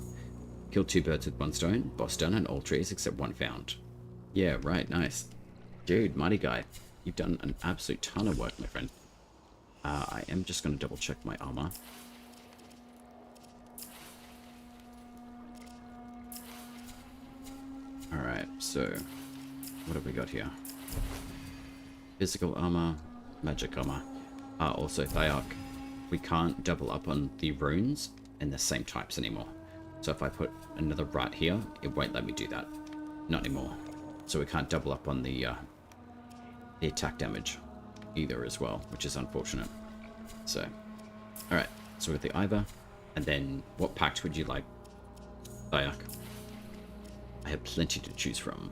Kill 2 birds with 1 stone, boss done, and all trees except 1 found. Yeah, right, nice. Dude, mighty guy, you've done an absolute ton of work, my friend. I am just going to double check my armor. Alright, so what have we got here? Physical armor, magic armor. Also Thyarch. We can't double up on the runes in the same types anymore. So if I put another right here, it won't let me do that. Not anymore. So we can't double up on the attack damage either as well, which is unfortunate. So, alright. So with the Iva, and then what pact would you like, Thyarch? I have plenty to choose from.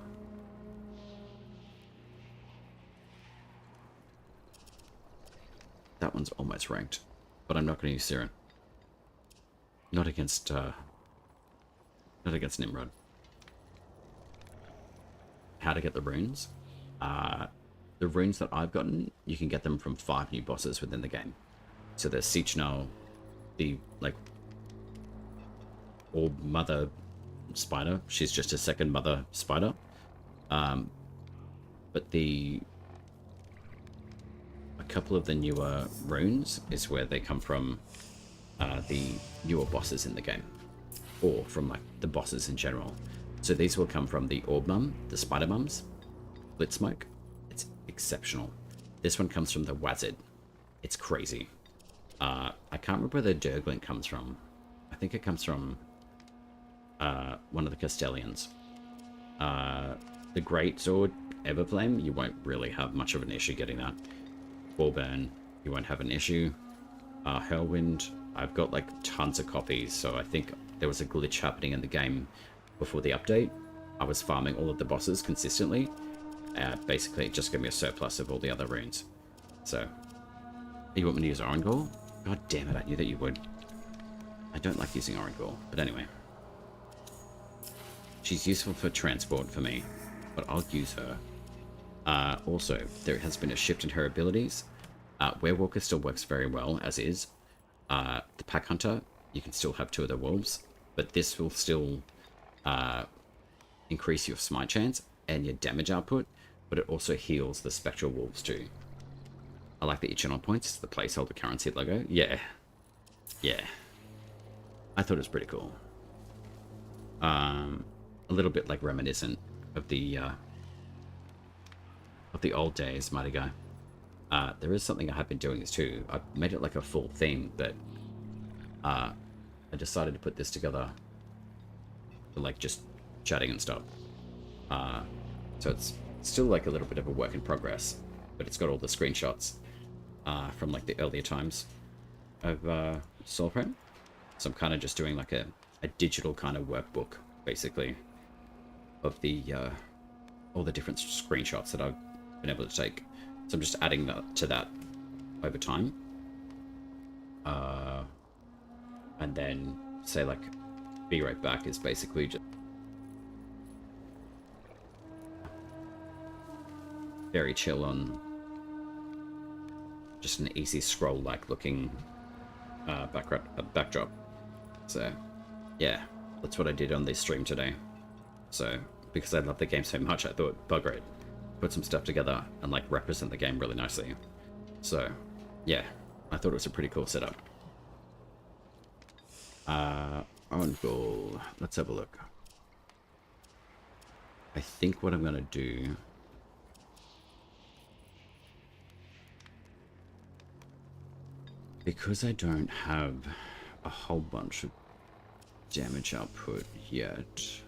That one's almost ranked, but I'm not going to use Siren. Not against Nimrod. How to get the runes? The runes that I've gotten, you can get them from 5 new bosses within the game. So there's Siechnal, the Orb Mother Spider. She's just a second Mother Spider. But a couple of the newer runes is where they come from, the newer bosses in the game, or from like the bosses in general. So these will come from the Orb Mum, the Spider Mums, Blitzsmoke. It's exceptional. This one comes from the Wazid. It's crazy. I can't remember where the Durglint comes from. I think it comes from one of the Castellians. The Great Sword Everflame, you won't really have much of an issue getting that. Warburn, you won't have an issue. Hurlwind, I've got like tons of copies, so I think there was a glitch happening in the game before the update, I was farming all of the bosses consistently. Basically, it just gave me a surplus of all the other runes. So, you want me to use Iron Gore? God damn it, I knew that you would. I don't like using Iron Gore, but anyway. She's useful for transport for me, but I'll use her. Also, there has been a shift in her abilities. Werewalker still works very well, as is. The Pack Hunter, you can still have 2 of the wolves, but this will still increase your smite chance and your damage output, but it also heals the spectral wolves too. I like the channel points, the placeholder currency logo. Yeah. Yeah. I thought it was pretty cool. A little bit like reminiscent of the old days, mighty guy. There is something I have been doing this too. I made it like a full theme, but I decided to put this together for like just chatting and stuff. So it's still like a little bit of a work in progress, but it's got all the screenshots from like the earlier times of Soulframe. So I'm kind of just doing like a digital kind of workbook, basically, of the all the different screenshots that I've been able to take. So I'm just adding that to that over time. And then say like be right back is basically just very chill on just an easy scroll like looking backdrop. So yeah, that's what I did on this stream today. So because I love the game so much, I thought bugger it, put some stuff together and like represent the game really nicely. So yeah, I thought it was a pretty cool setup. On goal, let's have a look. I think what I'm gonna do, because I don't have a whole bunch of damage output yet,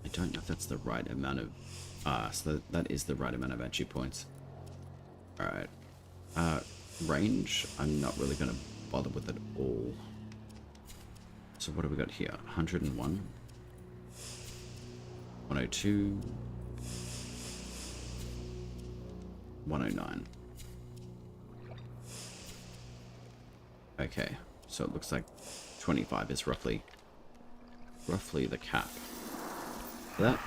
I don't know if that's the right amount of so that is the right amount of entry points. Alright. Range, I'm not really gonna bother with at all. So what do we got here? 101, 102, 109. Okay, so it looks like 25 is roughly the cap for that.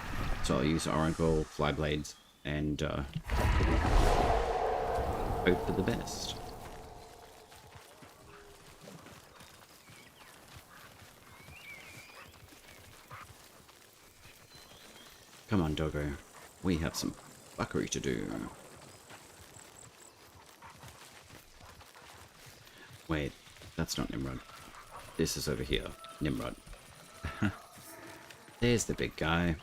So I'll use Oracle, Fly Blades, and hope for the best. Come on, doggo. We have some fuckery to do. Wait, that's not Nimrod. This is over here. Nimrod. There's the big guy.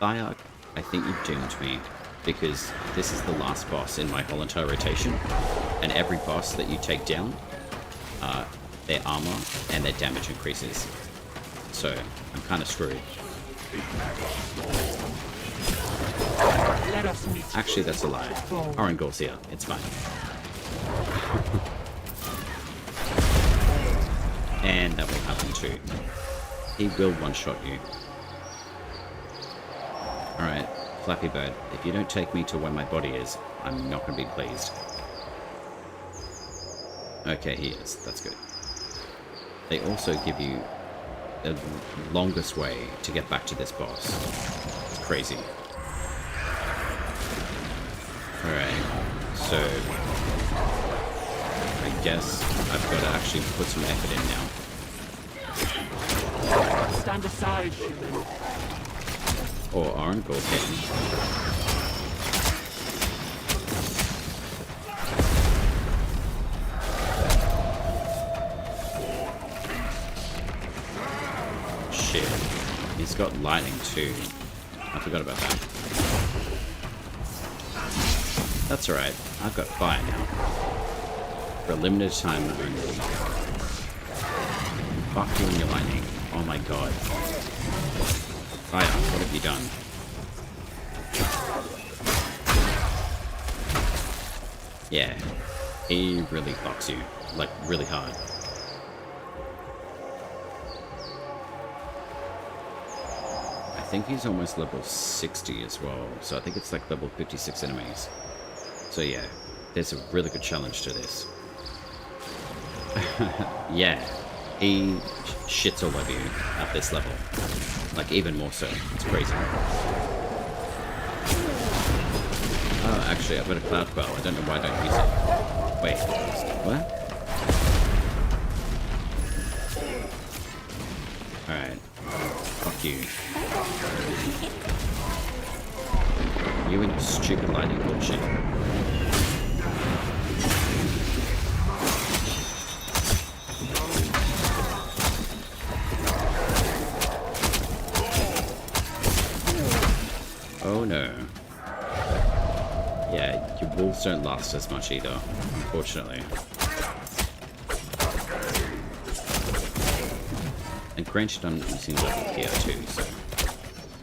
Thyarch, I think you've doomed me, because this is the last boss in my whole entire rotation, and every boss that you take down, their armor and their damage increases. So, I'm kind of screwed. Actually, that's a lie. Orangol's here. It's fine. And that will happen too. He will one-shot you. Alright, Flappy Bird, if you don't take me to where my body is, I'm not going to be pleased. Okay, he is. That's good. They also give you the longest way to get back to this boss. It's crazy. Alright, so I guess I've got to actually put some effort in now. Stand aside, human. Or Oracle can. Shit. He's got lightning too. I forgot about that. That's alright. I've got fire now. For a limited time only. Fuck you and your lightning. Oh my god. Fire, what have you done? Yeah. He really fucks you. Like, really hard. think he's almost level 60 as well. So I think it's like level 56 enemies. So yeah, there's a really good challenge to this. Yeah, he shits all over you at this level. Like even more so. It's crazy. Oh, actually, I've got a cloud bow. I don't know why I don't use it. Wait, what? Alright. Fuck you. You and your stupid lightning bullshit. Oh no. Yeah, your wolves don't last as much either, unfortunately. And granted, I'm using level here too, so...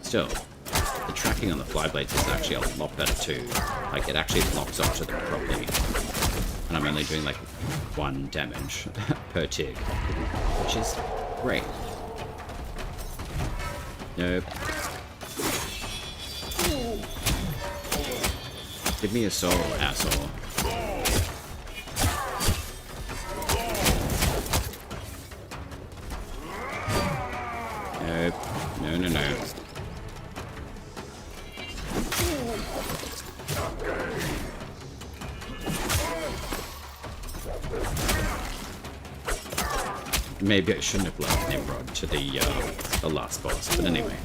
Still, the tracking on the flyblades is actually a lot better too. Like, it actually locks onto them properly. And I'm only doing like 1 damage per tick, which is great. Nope. Give me a soul, asshole. Nope. No, no, no. Maybe I shouldn't have left Nimrod to the last boss, but anyway.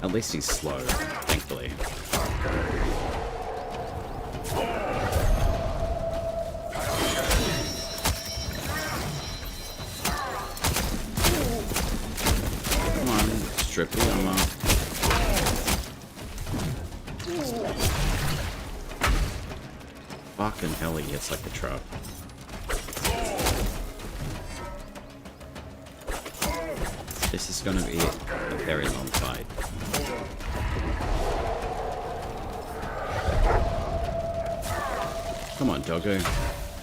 At least he's slow, thankfully. Come on, strip the armor. Fucking hell, he hits like a truck. This is gonna be a very long fight. Come on, doggo.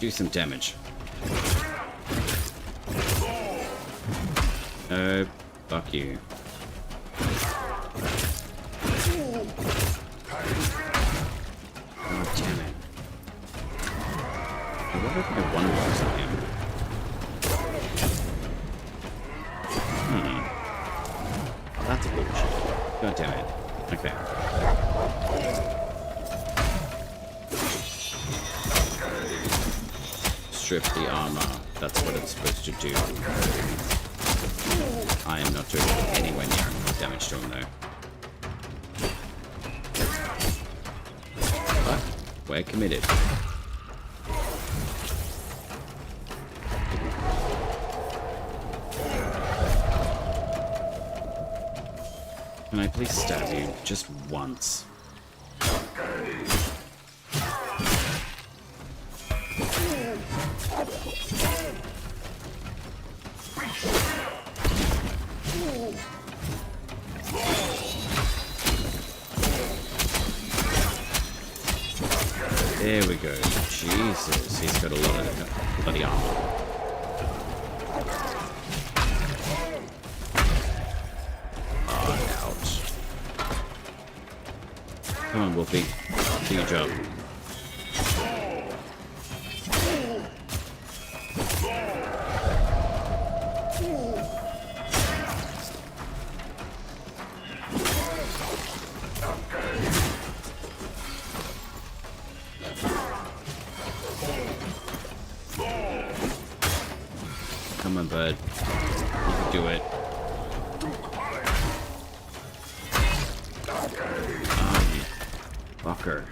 Do some damage. Oh, fuck you. Oh, damn it. I wonder if my one works on him. That's bullshit. God damn it. Okay. Strip the armor. That's what it's supposed to do. I am not doing anywhere near enough damage to him though. But we're committed. Can I please stab you just once? There we go. Jesus, he's got a lot of bloody armor. Come on, Wolfie. Do your job. Come on, bud. You can do it. Fucker.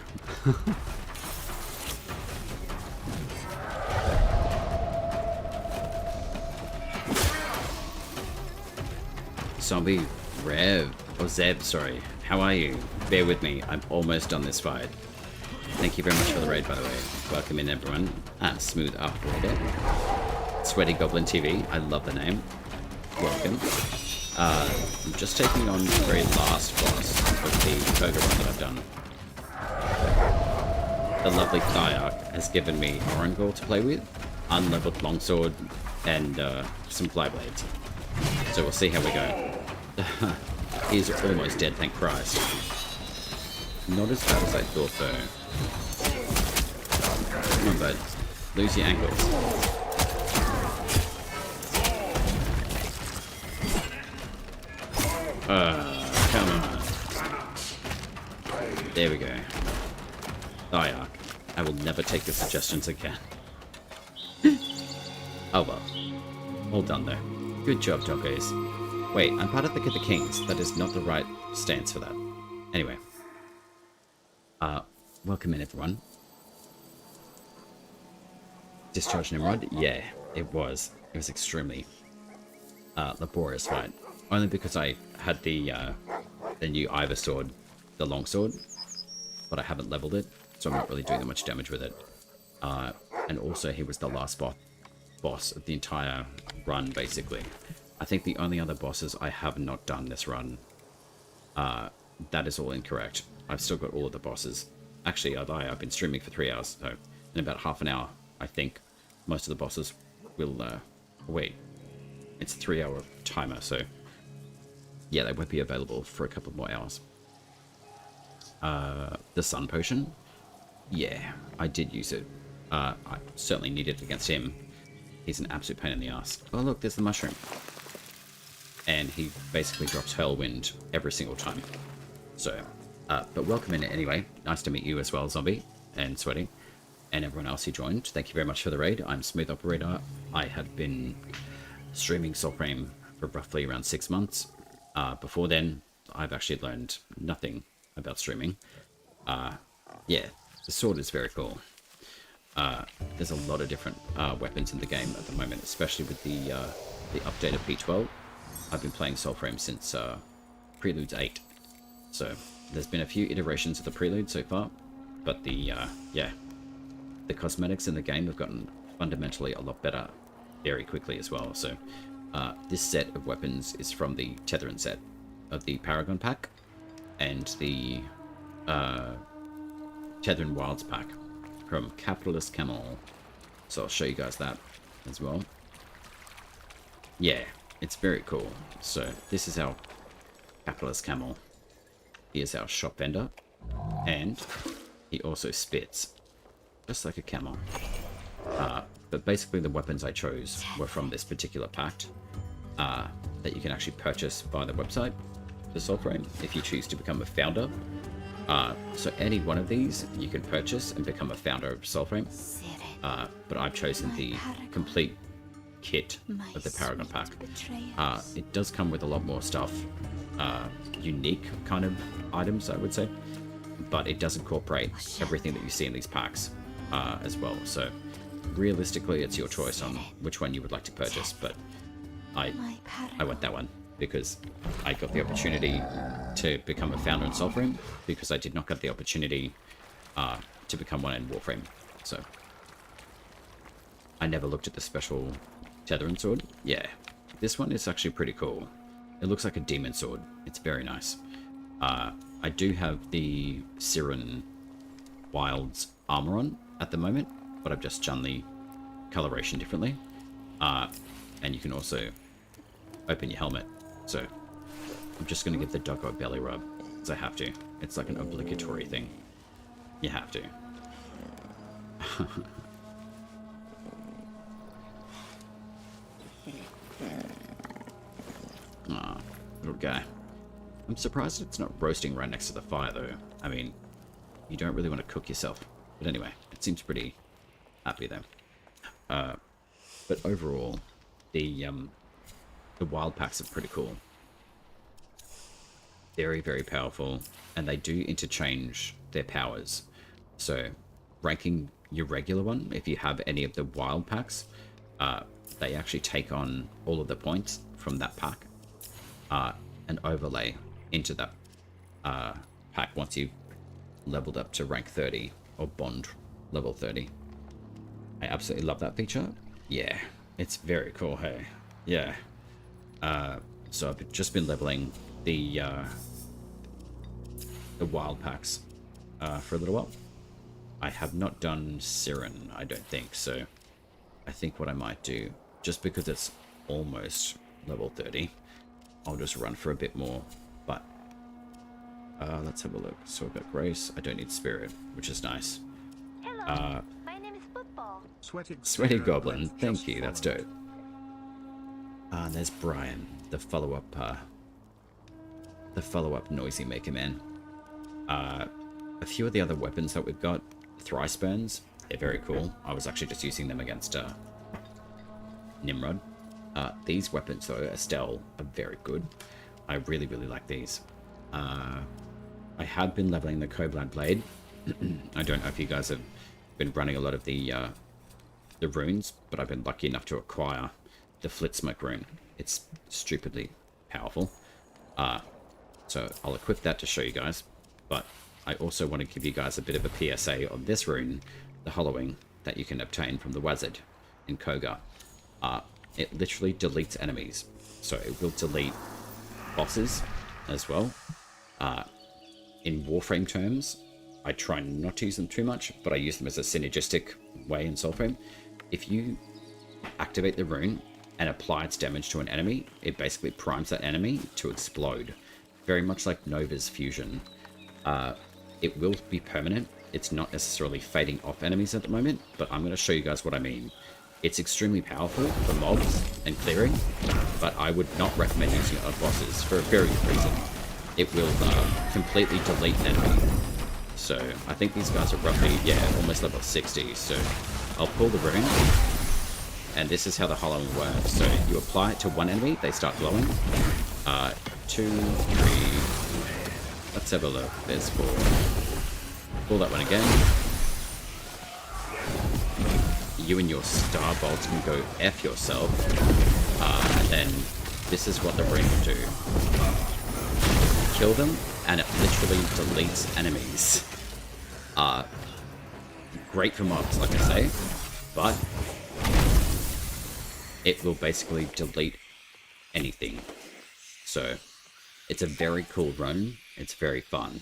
Zombie Rev, or Zeb, sorry. How are you? Bear with me, I'm almost done this fight. Thank you very much for the raid, by the way. Welcome in, everyone. SmoothOpurrator. Sweaty Goblin TV, I love the name. Welcome. I'm just taking on the very last boss of the Burger run that I've done. The lovely Thyark has given me Orangor to play with, unleveled longsword, and some flyblades. So we'll see how we go. He's almost dead, thank Christ. Not as bad as I thought, though. Come on, bud. Lose your ankles. Come on. There we go. Diarch. I will never take your suggestions again. Oh well. All done, though. Good job, doggos. Wait, I'm part of the Kings. That is not the right stance for that. Anyway. Welcome in, everyone. Discharge Nimrod? Yeah, it was. It was extremely laborious fight. Only because I had the new Ivor sword, the longsword, but I haven't leveled it, so I'm not really doing that much damage with it. And also, he was the last boss of the entire run, basically. I think the only other bosses I have not done this run, that is all incorrect. I've still got all of the bosses. Actually, I lie, I've been streaming for 3 hours, so in about half an hour, I think most of the bosses will, wait. It's a 3-hour timer, so yeah, they won't be available for a couple more hours. The Sun Potion? Yeah, I did use it. I certainly need it against him. He's an absolute pain in the ass. Oh look, there's the mushroom. And he basically drops Hurlwind every single time. So, but welcome in anyway. Nice to meet you as well, Zombie and Sweaty, and everyone else who joined. Thank you very much for the raid. I'm SmoothOpurrator. I had been streaming Soulframe for roughly around 6 months. Before then, I've actually learned nothing about streaming. Yeah, the sword is very cool. There's a lot of different weapons in the game at the moment, especially with the update of P12. I've been playing Soulframe since Preludes 8. So there's been a few iterations of the Prelude so far, but the cosmetics in the game have gotten fundamentally a lot better very quickly as well. So this set of weapons is from the Tetherin set of the Paragon pack and the Tetherin Wilds pack from Capitalist Camel. So I'll show you guys that as well. Yeah, it's very cool. So this is our Capitalist Camel. He is our shop vendor, and he also spits just like a camel. But basically the weapons I chose were from this particular pact that you can actually purchase via the website, the Soulframe, if you choose to become a founder. So any one of these you can purchase and become a founder of Soulframe. But I've chosen the complete kit of the Paragon pack. It does come with a lot more stuff, unique kind of items, I would say, but it does incorporate everything that you see in these packs as well. So realistically, it's your choice on which one you would like to purchase, but I went that one because I got the opportunity to become a founder in Soulframe, because I did not get the opportunity to become one in Warframe. So I never looked at the special Tetherin sword. Yeah, this one is actually pretty cool. It looks like a demon sword. It's very nice. I do have the Siren Wilds armor on at the moment, but I've just done the coloration differently. And you can also open your helmet. So I'm just going to give the dog a belly rub, because I have to. It's like an obligatory thing. You have to. Aw, little guy. I'm surprised it's not roasting right next to the fire, though. I mean, you don't really want to cook yourself. But anyway, it seems pretty happy there. But overall, the wild packs are pretty cool. Very, very powerful, and they do interchange their powers. So, ranking your regular one, if you have any of the wild packs, they actually take on all of the points from that pack and overlay into that pack once you've leveled up to rank 30 or bond level 30. I absolutely love that feature. Yeah, it's very cool, hey. Yeah. So I've just been leveling the wild packs for a little while. I have not done Siren, I don't think, so I think what I might do, just because it's almost level 30, I'll just run for a bit more Let's have a look. So we've got Grace. I don't need Spirit, which is nice. Hello, my name is Football. Sweaty Goblin. Thank you. That's dope. And there's Brian, the follow-up noisy maker man. A few of the other weapons that we've got, Thrice Burns, they're very cool. I was actually just using them against Nimrod. These weapons, though, Estelle, are very good. I really, really like these. I have been leveling the Koblad Blade. I don't know if you guys have been running a lot of the runes, but I've been lucky enough to acquire the Flitsmoke rune. It's stupidly powerful. So I'll equip that to show you guys. But I also want to give you guys a bit of a PSA on this rune, the Hollowing, that you can obtain from the Wizard in Koga. It literally deletes enemies. So it will delete bosses as well. In Warframe terms, I try not to use them too much, but I use them as a synergistic way in Soulframe. If you activate the rune and apply its damage to an enemy, it basically primes that enemy to explode. Very much like Nova's fusion. It will be permanent. It's not necessarily fading off enemies at the moment, but I'm going to show you guys what I mean. It's extremely powerful for mobs and clearing, but I would not recommend using it on bosses for a very good reason. It will completely delete an enemy. So I think these guys are roughly, yeah, almost level 60. So I'll pull the rune, and this is how the hollowing works. So you apply it to one enemy, they start glowing. 2, 3, let's have a look. There's 4. Pull that one again. You and your star bolts can go F yourself. And then this is what the rune will do. Kill them, and it literally deletes enemies. Great for mobs, like I say, but it will basically delete anything. So it's a very cool run. It's very fun.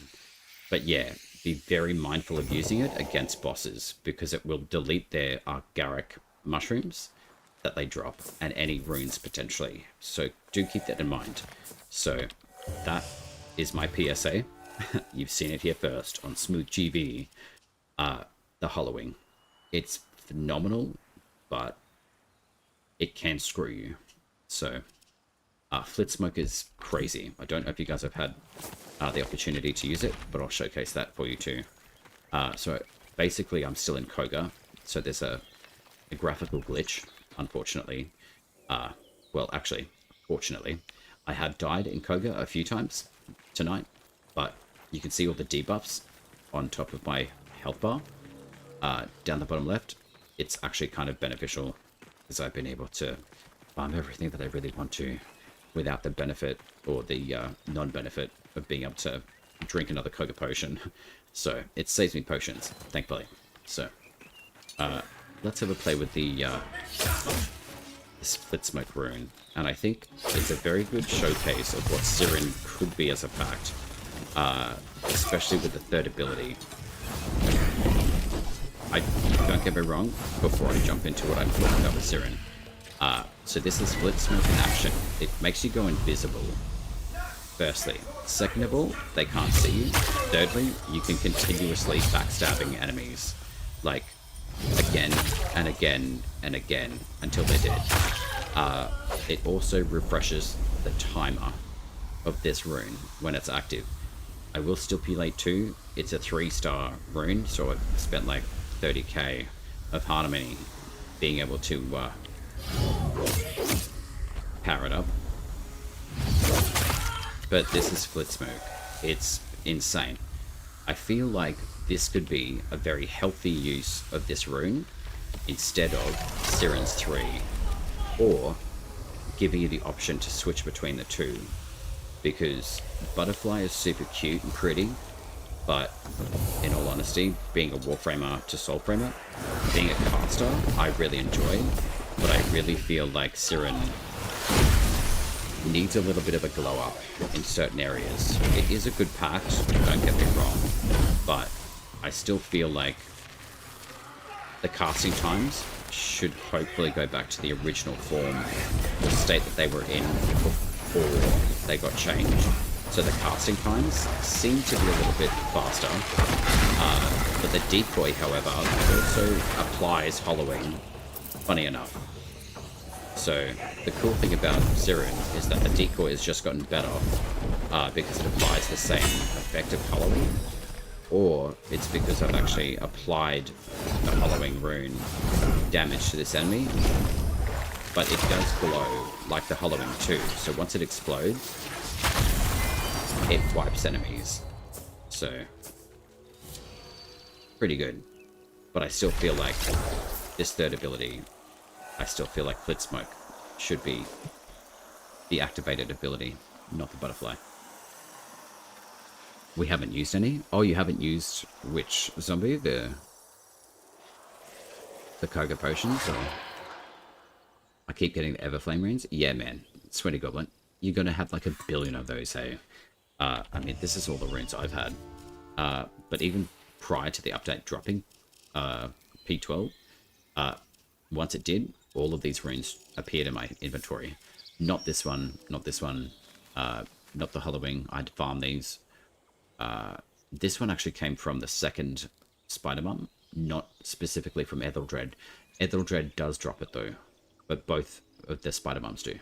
But yeah, be very mindful of using it against bosses, because it will delete their Argaric mushrooms that they drop, and any runes potentially. So do keep that in mind. So that is my PSA. You've seen it here first on Smooth GV. The Hollowing. It's phenomenal, but it can screw you. So Flitsmoke is crazy. I don't know if you guys have had the opportunity to use it, but I'll showcase that for you too. So basically I'm still in Koga, so there's a graphical glitch, unfortunately. Well, actually, fortunately. I have died in Koga a few times tonight, but you can see all the debuffs on top of my health bar. Down the bottom left, it's actually kind of beneficial, because I've been able to farm everything that I really want to without the benefit or the non-benefit of being able to drink another Koga potion. So it saves me potions, thankfully. So let's have a play with the Flitsmoke rune, and I think it's a very good showcase of what Siren could be as a fact, especially with the third ability. Don't get me wrong, before I jump into what I'm talking about with Siren. So this is Flitsmoke in action. It makes you go invisible, firstly. Second of all, they can't see you. Thirdly, you can continuously backstabbing enemies, like, again and again and again, until they're dead. It also refreshes the timer of this rune when it's active. I will stipulate too, it's a 3-star rune, so I've spent like 30k of harmony being able to power it up. But this is Flitsmoke. It's insane. I feel like this could be a very healthy use of this rune instead of Siren's 3, or giving you the option to switch between the two, because Butterfly is super cute and pretty, but in all honesty, being a Warframer to Soulframer, being a caster, I really enjoy, but I really feel like Siren needs a little bit of a glow up in certain areas. It is a good pact, don't get me wrong, but I still feel like the casting times should hopefully go back to the original form, the state that they were in before they got changed. So the casting times seem to be a little bit faster. But the decoy, however, also applies hollowing, funny enough. So the cool thing about Siren is that the decoy has just gotten better because it applies the same effect of hollowing, or it's because I've actually applied the hollowing rune damage to this enemy, but it does glow like the hollowing too. So once it explodes, it wipes enemies. So pretty good. But I still feel like this third ability, I still feel like Flit Smoke should be the activated ability, not the butterfly. We haven't used any? Oh, you haven't used which zombie? The Koga potions? Or... I keep getting the Everflame runes. Yeah, man. Sweaty Goblin. You're going to have like a billion of those, hey? I mean, this is all the runes I've had. But even prior to the update dropping P12, once it did, all of these runes appeared in my inventory. Not this one, not this one, not the Hollowing. I'd farm these. This one actually came from the second Spider-Mum, not specifically from Etheldred. Etheldred does drop it though, but both of the Spider-Mums do.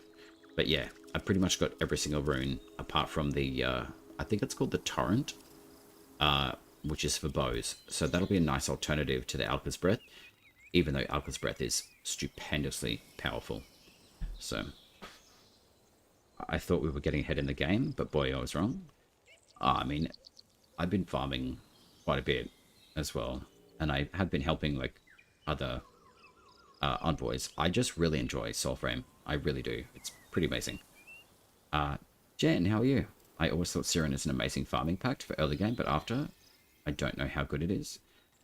But yeah, I pretty much got every single rune apart from the, I think it's called the Torrent, which is for bows. So that'll be a nice alternative to the Alka's Breath, even though Alka's Breath is stupendously powerful. So I thought we were getting ahead in the game, but boy, I was wrong. I mean, I've been farming quite a bit as well, and I have been helping like other envoys. I just really enjoy Soulframe. I really do. It's pretty amazing. Jen, how are you? I always thought Siren is an amazing farming pact for early game, but after, I don't know how good it is.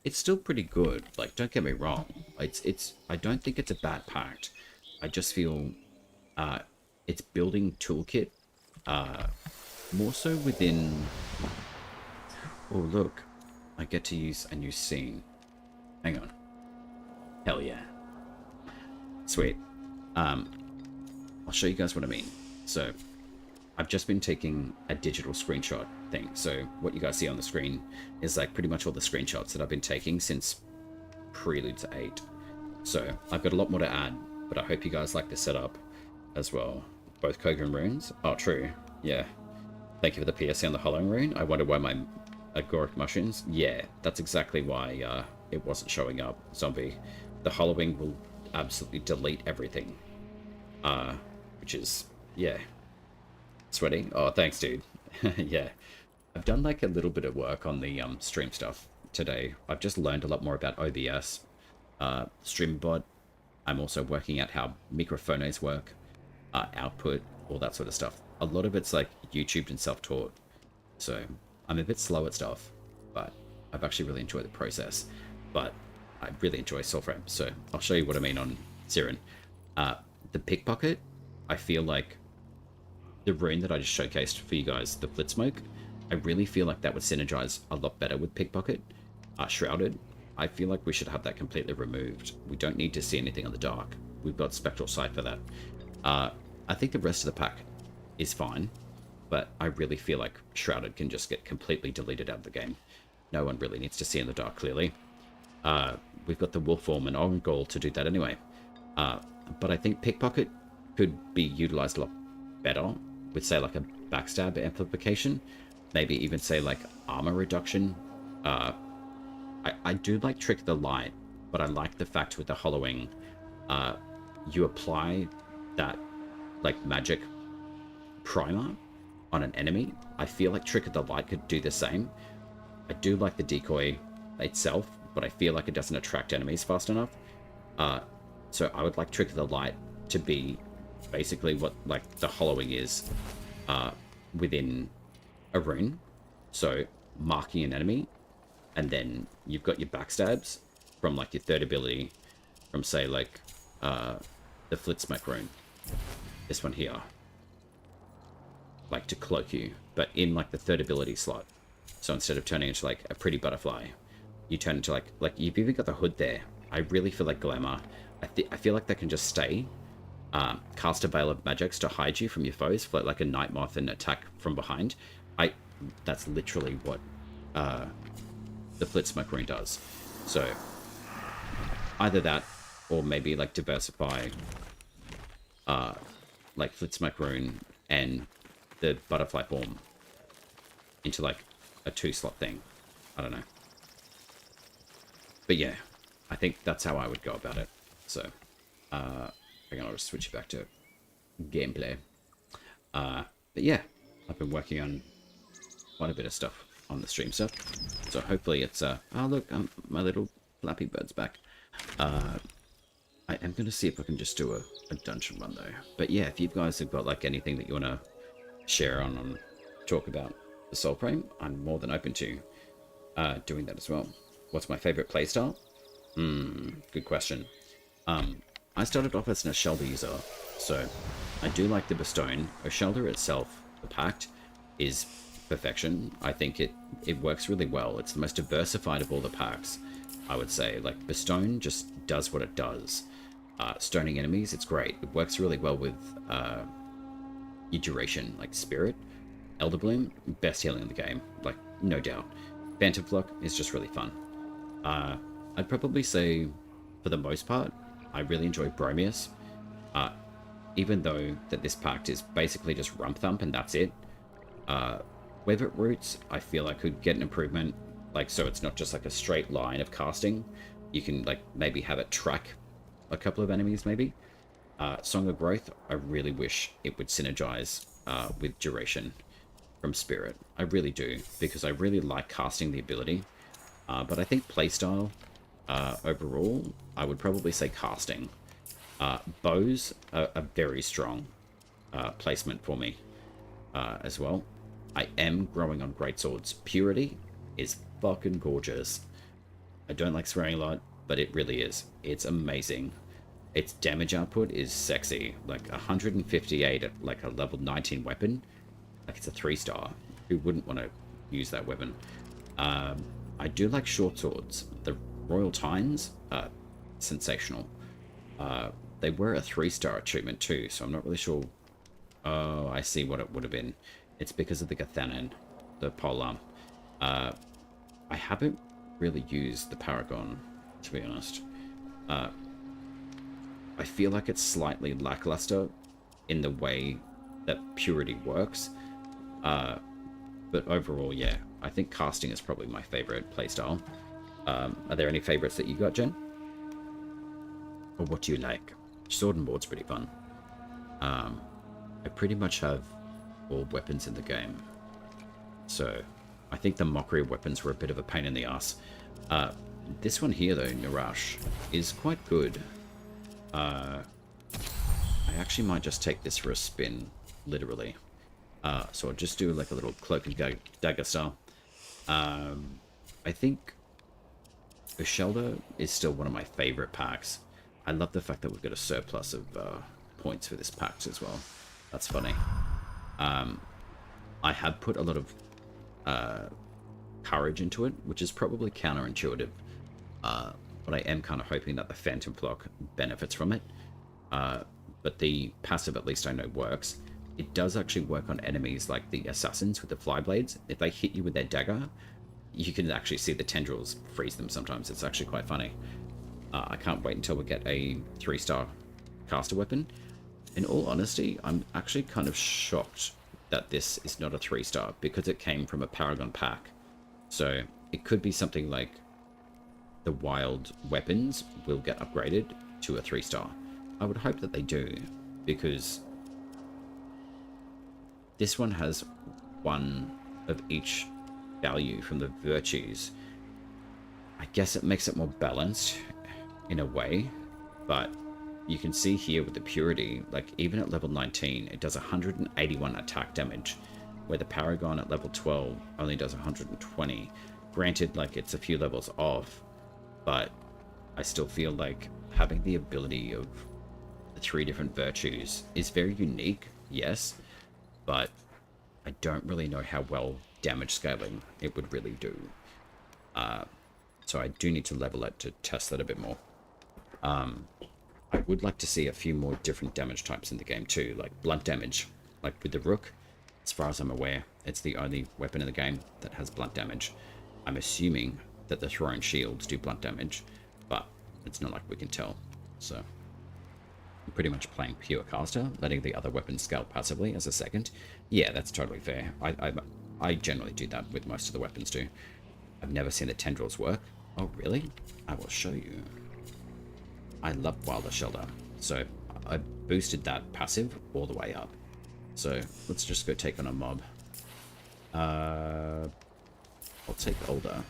It's still pretty good. Like, don't get me wrong. I don't think it's a bad pact. I just feel its building toolkit more so within... Oh, look. I get to use a new scene. Hang on. Hell yeah. Sweet. I'll show you guys what I mean. So, I've just been taking a digital screenshot thing. So, what you guys see on the screen is like pretty much all the screenshots that I've been taking since Preludes 8. So, I've got a lot more to add, but I hope you guys like the setup as well. Both Kogan runes. Oh, true. Yeah. Thank you for the PSC on the Hollowing rune. I wonder why my Agoric mushrooms. Yeah, that's exactly why it wasn't showing up, zombie. The Hollowing will absolutely delete everything. Which is, yeah. Sweaty. Oh, thanks, dude. Yeah. I've done like a little bit of work on the stream stuff today. I've just learned a lot more about OBS, StreamBot. I'm also working out how microphones work, output, all that sort of stuff. A lot of it's like YouTubed and self-taught. So I'm a bit slow at stuff, but I've actually really enjoyed the process. But I really enjoy Soulframe, so I'll show you what I mean on Siren. The Pickpocket, I feel like the rune that I just showcased for you guys, the Flit Smoke, I really feel like that would synergize a lot better with Pickpocket. Shrouded, I feel like we should have that completely removed. We don't need to see anything on the dark. We've got Spectral Sight for that. I think the rest of the pack is fine, but I really feel like Shrouded can just get completely deleted out of the game. No one really needs to see in the dark, clearly. We've got the Wolf Form and Oran Gall to do that anyway. But I think Pickpocket could be utilized a lot better with, say, like a backstab amplification. Maybe even, say, like armor reduction. I do like Trick the Light, but I like the fact with the Hollowing, you apply that, like, magic primer on an enemy. I feel like Trick of the Light could do the same. I do like the decoy itself, but I feel like it doesn't attract enemies fast enough. So I would like Trick of the Light to be basically what like the Hollowing is within a rune. So marking an enemy, and then you've got your backstabs from like your third ability from, say, like the Flit Smoke rune. This one here. Like to cloak you, but in like the third ability slot. So instead of turning into like a pretty butterfly, you turn into like you've even got the hood there. I really feel like Glamour. I feel like that can just stay cast a Veil of Magics to hide you from your foes, float like a night moth and attack from behind. That's literally what the Flit Smoke Rune does. So either that, or maybe like diversify like Flit Smoke Rune and the Butterfly Form into like a 2-slot thing. I don't know. But yeah, I think that's how I would go about it. So I'll just switch it back to gameplay. But yeah, I've been working on quite a bit of stuff on the stream stuff. So hopefully it's oh look, my little Flappy Bird's back. I am going to see if I can just do a dungeon run though. But yeah, if you guys have got like anything that you want to share on talk about the Soulframe, I'm more than open to doing that as well. What's my favorite playstyle? Good question. I started off as an Oshelda user, so I do like the Bestone. Oshelda itself, the Pact, is perfection. I think it works really well. It's the most diversified of all the packs, I would say. Like, Bestone just does what it does. Stoning enemies, it's great. It works really well with your duration, like Spirit. Elder Bloom, best healing in the game, like, no doubt. Phantom Flock is just really fun. I'd probably say, for the most part, I really enjoy Bromius. Even though that this pact is basically just Rump Thump and that's it. Weavert Roots, I feel I could get an improvement, like, so it's not just like a straight line of casting. You can like maybe have it track a couple of enemies maybe. Song of Growth, I really wish it would synergize with duration from Spirit. I really do, because I really like casting the ability. But I think playstyle, overall, I would probably say casting. Bows are a very strong placement for me as well. I am growing on greatswords. Purity is fucking gorgeous. I don't like swearing a lot, but it really is. It's amazing. Its damage output is sexy. Like 158 at like a level 19 weapon. Like it's a 3-star. Who wouldn't want to use that weapon? I do like short swords. The Royal Tines are sensational. They were a 3-star achievement too, so I'm not really sure. Oh, I see what it would have been. It's because of the Gathanan, the polearm. I haven't really used the Paragon, to be honest. I feel like it's slightly lackluster in the way that Purity works. But overall, yeah, I think casting is probably my favorite playstyle. Are there any favorites that you got, Jen? Or what do you like? Sword and Board's pretty fun. I pretty much have all weapons in the game. So I think the Mockery weapons were a bit of a pain in the ass. This one here, though, Narash, is quite good. I actually might just take this for a spin, literally. So I'll just do like a little cloak and dagger style. I think Oshelda is still one of my favorite packs. I love the fact that we've got a surplus of points for this pack as well. That's funny. I have put a lot of courage into it, which is probably counterintuitive. But I am kind of hoping that the Phantom Flock benefits from it. But the passive, at least I know, works. It does actually work on enemies like the assassins with the flyblades. If they hit you with their dagger, you can actually see the tendrils freeze them sometimes. It's actually quite funny. I can't wait until we get a 3-star caster weapon. In all honesty, I'm actually kind of shocked that this is not a 3-star because it came from a Paragon pack. So it could be something like the wild weapons will get upgraded to a 3-star. I would hope that they do, because this one has one of each value from the virtues. I guess it makes it more balanced in a way, but you can see here with the Purity, like even at level 19, it does 181 attack damage, where the Paragon at level 12 only does 120. Granted, like it's a few levels off, but I still feel like having the ability of the 3 different virtues is very unique, yes, but I don't really know how well damage scaling it would really do. So I do need to level it to test that a bit more. I would like to see a few more different damage types in the game too, like blunt damage. Like with the Rook, as far as I'm aware, it's the only weapon in the game that has blunt damage. I'm assuming that the thrown shields do blunt damage, but it's not like we can tell. So I'm pretty much playing pure caster, letting the other weapons scale passively as a second. Yeah, that's totally fair. I generally do that with most of the weapons too. I've never seen the tendrils work. Oh, really? I will show you. I love Wilder Shelter, so I boosted that passive all the way up. So let's just go take on a mob. I'll take Older.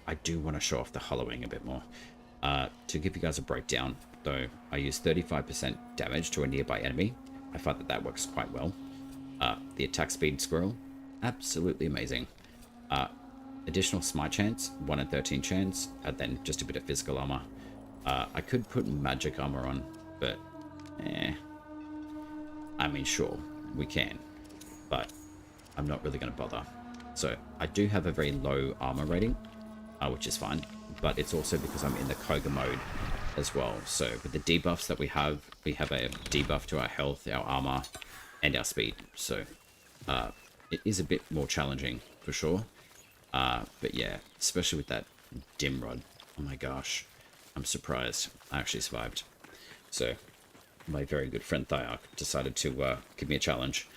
I do want to show off the hollowing a bit more. To give you guys a breakdown, though, I use 35% damage to a nearby enemy. I find that that works quite well. The attack speed squirrel, absolutely amazing. Additional smite chance, 1 in 13 chance, and then just a bit of physical armor. I could put magic armor on, but I mean, sure, we can, but I'm not really going to bother. So I do have a very low armor rating, which is fine, but it's also because I'm in the Koga mode as well. So with the debuffs that we have a debuff to our health, our armor, and our speed. So it is a bit more challenging for sure. But yeah, especially with that dim rod. Oh my gosh, I'm surprised I actually survived. So my very good friend Thyark decided to give me a challenge.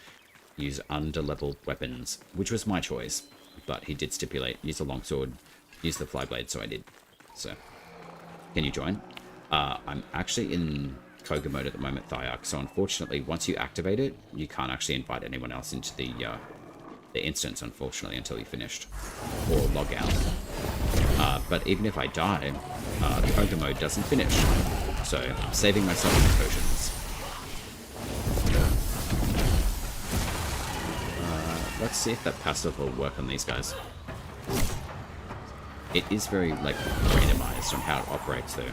Use under-leveled weapons, which was my choice, but he did stipulate use a longsword, use the flyblade, so I did. So, can you join? I'm actually in Koga mode at the moment, Thyark, so unfortunately, once you activate it, you can't actually invite anyone else into the instance, unfortunately, until you finished, or log out. But even if I die, Koga mode doesn't finish, so I'm saving myself potions. Let's see if that passive will work on these guys. It is very, like, randomized on how it operates, though.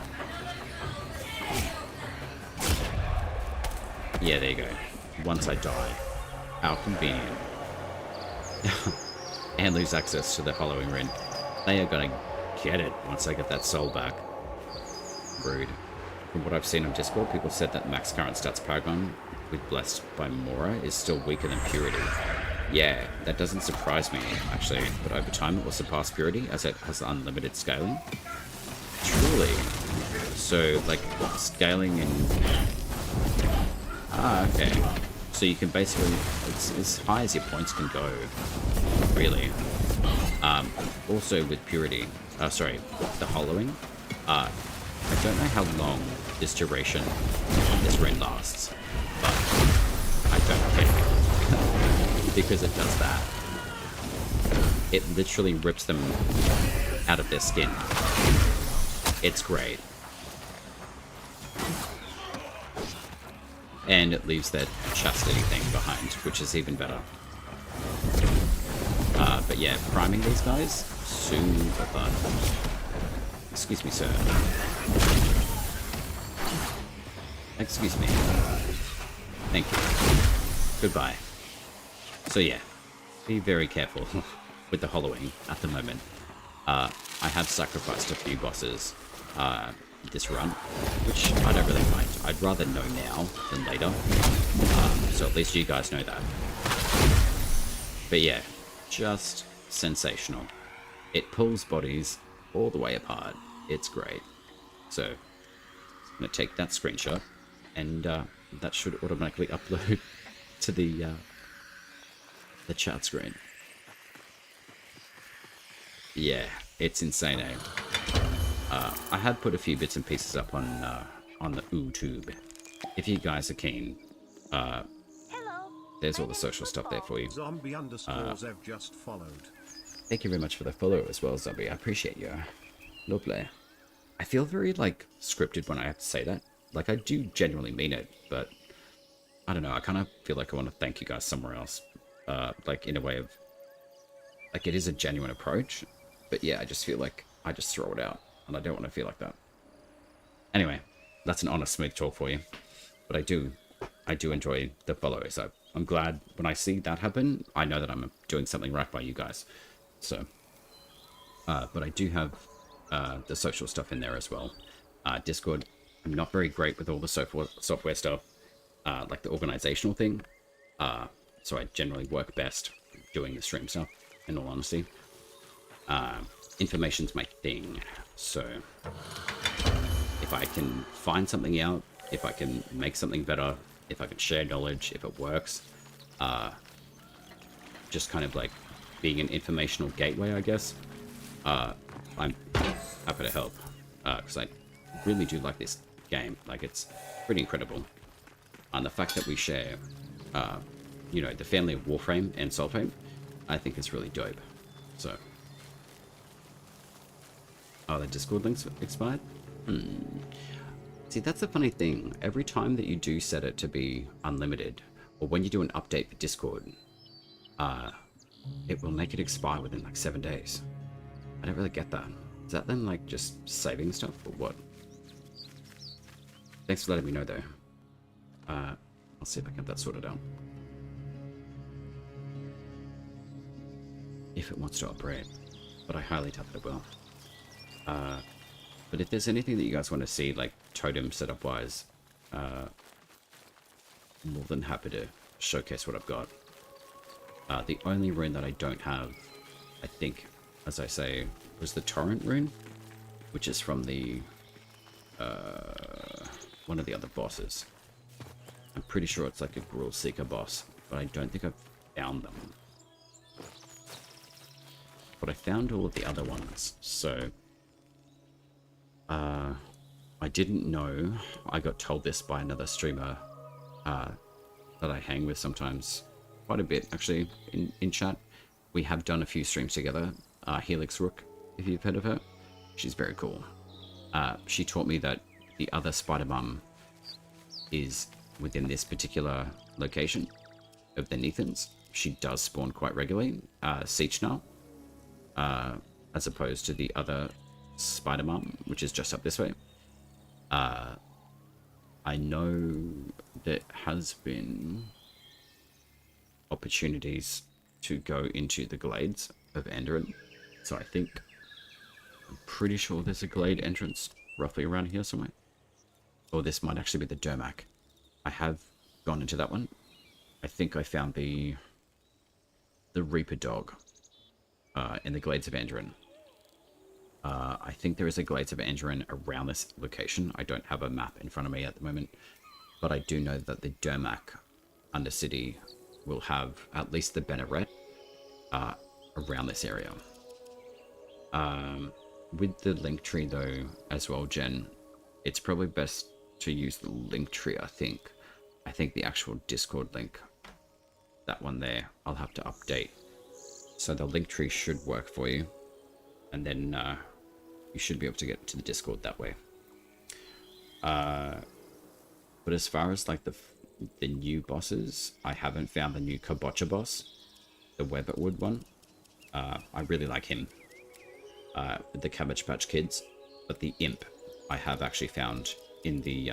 Yeah, there you go. Once I die. How convenient. And lose access to the Hollowing Rune. They are gonna get it once I get that soul back. Rude. From what I've seen on Discord, people said that max current stats Paragon with Blessed by Mora is still weaker than Purity. Yeah, that doesn't surprise me, actually, but over time it will surpass Purity as it has unlimited scaling. Truly. So, like, scaling and... okay. So you can basically... It's as high as your points can go, really. Also with Purity... sorry, the Hollowing. I don't know how long this duration of this rune lasts, but I don't care. Because it does that. It literally rips them out of their skin. It's great. And it leaves that chastity thing behind, which is even better. But yeah, priming these guys, super fun. Excuse me, sir. Excuse me. Thank you. Goodbye. So yeah, be very careful with the hollowing at the moment. I have sacrificed a few bosses this run, which I don't really mind. I'd rather know now than later, so at least you guys know that. But yeah, just sensational. It pulls bodies all the way apart. It's great. So I'm going to take that screenshot, and that should automatically upload to the chat screen. Yeah, it's insane, eh? I had put a few bits and pieces up on the YouTube. If you guys are keen, Hello. there's all the social stuff there for you. Zombie underscores have just followed. Thank you very much for the follow as well, Zombie. I appreciate you. Lovely. I feel very, like, scripted when I have to say that. Like, I do genuinely mean it, but I don't know. I kind of feel like I want to thank you guys somewhere else. Like, in a way of... Like, it is a genuine approach, but yeah, I just feel like I just throw it out, and I don't want to feel like that. Anyway, that's an honest, smooth talk for you. But I do enjoy the follow, so I'm glad when I see that happen, I know that I'm doing something right by you guys. So, but I do have the social stuff in there as well. Discord, I'm not very great with all the software stuff, like the organizational thing. So I generally work best doing the stream stuff, in all honesty. Information's my thing, so if I can find something out, if I can make something better, if I can share knowledge, if it works, just kind of like being an informational gateway, I guess, I'm happy to help, because I really do like this game. Like, it's pretty incredible. And the fact that we share, you know, the family of Warframe and Soulframe, I think is really dope. So, oh, the Discord links expired? See, that's the funny thing. Every time that you do set it to be unlimited, or when you do an update for Discord, it will make it expire within like 7 days. I don't really get that. Is that them like just saving stuff or what? Thanks for letting me know though. I'll see if I can get that sorted out. If it wants to operate, but I highly doubt that it will. But if there's anything that you guys want to see, like Totem setup wise, more than happy to showcase what I've got. The only rune that I don't have, I think, as I say, was the Torrent rune, which is from the one of the other bosses. I'm pretty sure it's like a Gruul Seeker boss, but I don't think I've found them. But I found all of the other ones, so I didn't know. I got told this by another streamer that I hang with sometimes, quite a bit actually, in chat. We have done a few streams together. Helix Rook, if you've heard of her. She's very cool. She taught me that the other Spider Mum is within this particular location of the Nethans. She does spawn quite regularly, Seichnar, as opposed to the other Spider Mum, which is just up this way. I know there has been opportunities to go into the glades of Andoran, so I'm pretty sure there's a glade entrance roughly around here somewhere. Or this might actually be the Dermac. I have gone into that one. I think I found the Reaper Dog in the glades of Andoran. I think there is a glades of Andoran around this location. I don't have a map in front of me at the moment, but I do know that the Dermac Undercity will have at least the Benneret around this area. With the link tree though as well, Jen, it's probably best to use the link tree. I think the actual Discord link, that one there, I'll have to update. So the link tree should work for you, and then you should be able to get to the Discord that way. But as far as like the new bosses, I haven't found the new Kabocha boss, the Weatherwood one. I really like him, with the Cabbage Patch Kids, but the Imp I have actually found in the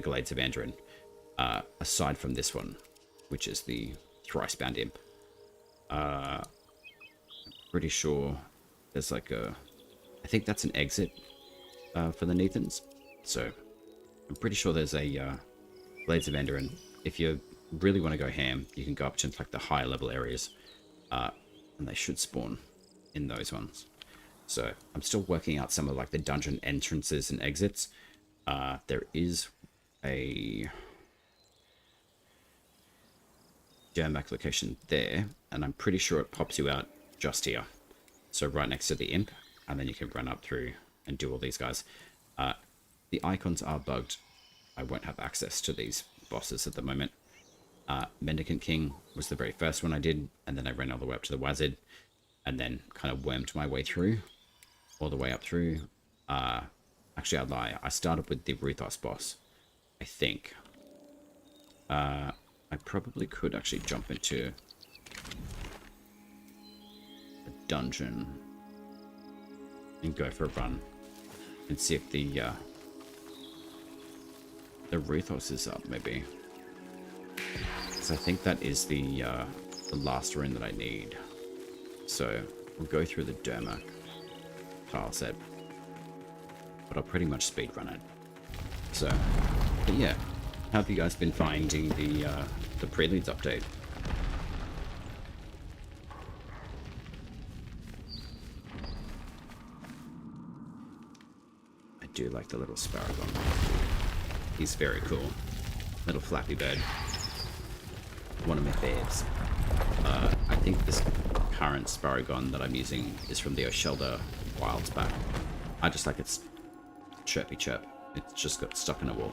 Glades of Andoran, aside from this one, which is the Thrice-bound Imp. I'm pretty sure there's like I think that's an exit for the Nethans, so I'm pretty sure there's a Glades of Andoran. If you really want to go ham, you can go up to like the higher level areas, and they should spawn in those ones. So I'm still working out some of like the dungeon entrances and exits. There is a Dermac location there, and I'm pretty sure it pops you out just here. So right next to the Imp, and then you can run up through and do all these guys. The icons are bugged. I won't have access to these bosses at the moment. Mendicant King was the very first one I did, and then I ran all the way up to the Wazard, and then kind of wormed my way through, all the way up through. Actually, I'd lie. I started with the Ruthos boss, I think. I probably could actually jump into a dungeon and go for a run and see if the Ruthos is up, maybe. Because I think that is the last rune that I need. So we'll go through the Dermac tile set, but I'll pretty much speedrun it. So, but yeah, how have you guys been finding the Preludes update? I do like the little Sparagon. He's very cool. Little flappy bird. One of my faves. I think this current Sparagon that I'm using is from the Oshelda Wilds back. I just like its chirpy chirp. It's just got stuck in a wall.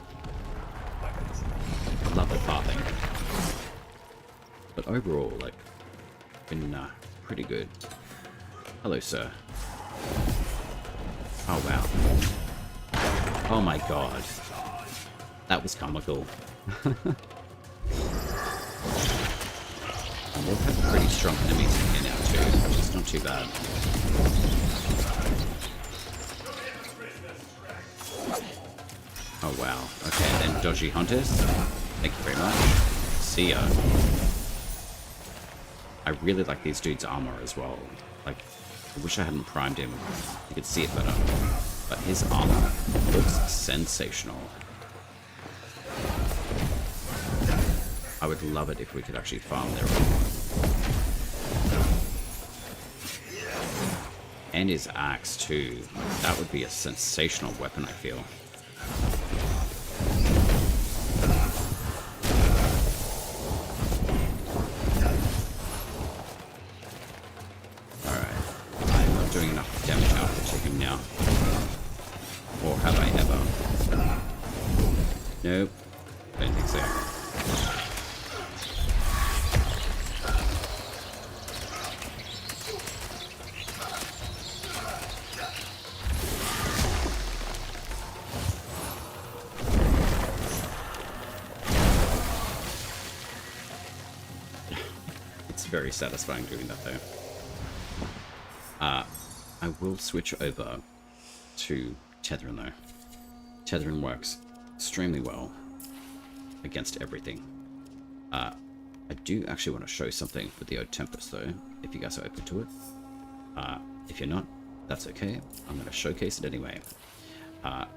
I love the pathing. But overall, like, been pretty good. Hello, sir. Oh, wow. Oh my god. That was comical. And we'll have pretty strong enemies in here now too, which is not too bad. Oh wow. Okay, then dodgy hunters. Thank you very much. See ya. I really like these dudes' armor as well. Like, I wish I hadn't primed him. You could see it better. But his armor looks sensational. I would love it if we could actually farm their armor. And his axe too. That would be a sensational weapon, I feel. Alright. I'm not doing enough damage output to him now. Or have I ever? Nope. Don't think so. Very satisfying doing that though. I will switch over to Tethering though. Tethering works extremely well against everything. I do actually want to show something with the Ode Tempest though, if you guys are open to it. If you're not, that's okay. I'm going to showcase it anyway.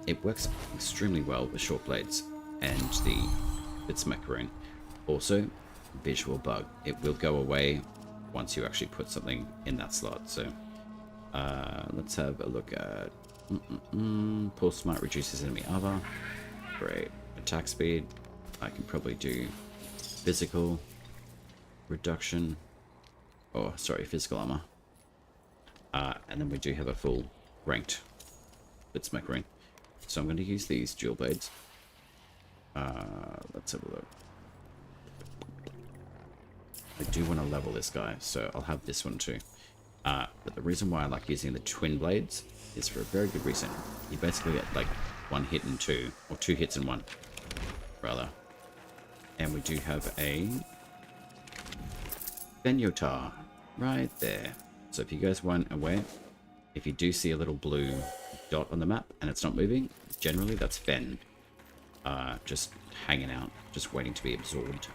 It works extremely well with short blades and the Rune. Also, visual bug. It will go away once you actually put something in that slot. So let's have a look at Pulse Smite reduces enemy armor. Great. Attack speed. I can probably do physical reduction. Oh, sorry, physical armor. And then we do have a full ranked Rune. So I'm going to use these dual blades. Let's have a look. I do want to level this guy, so I'll have this one too. But the reason why I like using the twin blades is for a very good reason. You basically get like one hit in two, or two hits in one, rather. And we do have a Benyotar right there. So if you guys weren't aware, if you do see a little blue dot on the map and it's not moving, generally that's Fen. Just hanging out, just waiting to be absorbed.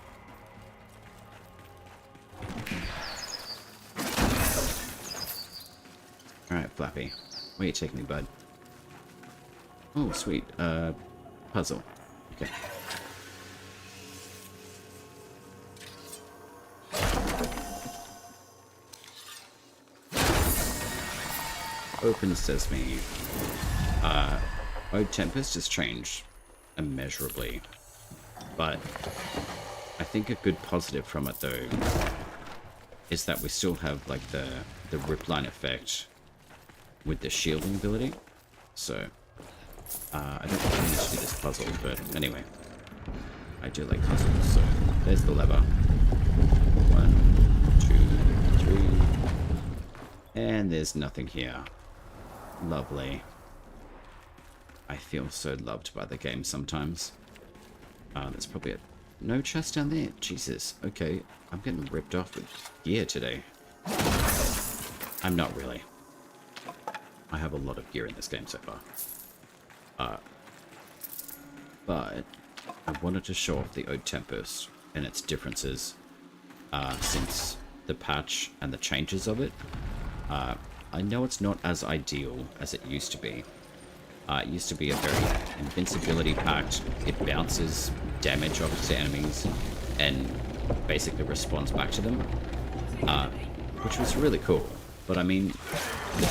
Alright, Flappy. Where are you taking me, bud? Oh, sweet. Puzzle. Okay. Open Sesame. Ode Tempest has changed immeasurably. But I think a good positive from it, though, is that we still have like the ripline effect with the shielding ability. So I don't think I need to do this puzzle, but anyway, I do like puzzles. So there's the lever. 1, 2, 3, and there's nothing here. Lovely. I feel so loved by the game sometimes. There's probably no chest down there. Jesus. Okay, I'm getting ripped off with gear today. I'm not really. I have a lot of gear in this game so far. But I wanted to show off the Ode Tempest and its differences since the patch and the changes of it. I know it's not as ideal as it used to be, It used to be a very invincibility pact. It bounces damage off to enemies and basically responds back to them, which was really cool. But I mean, the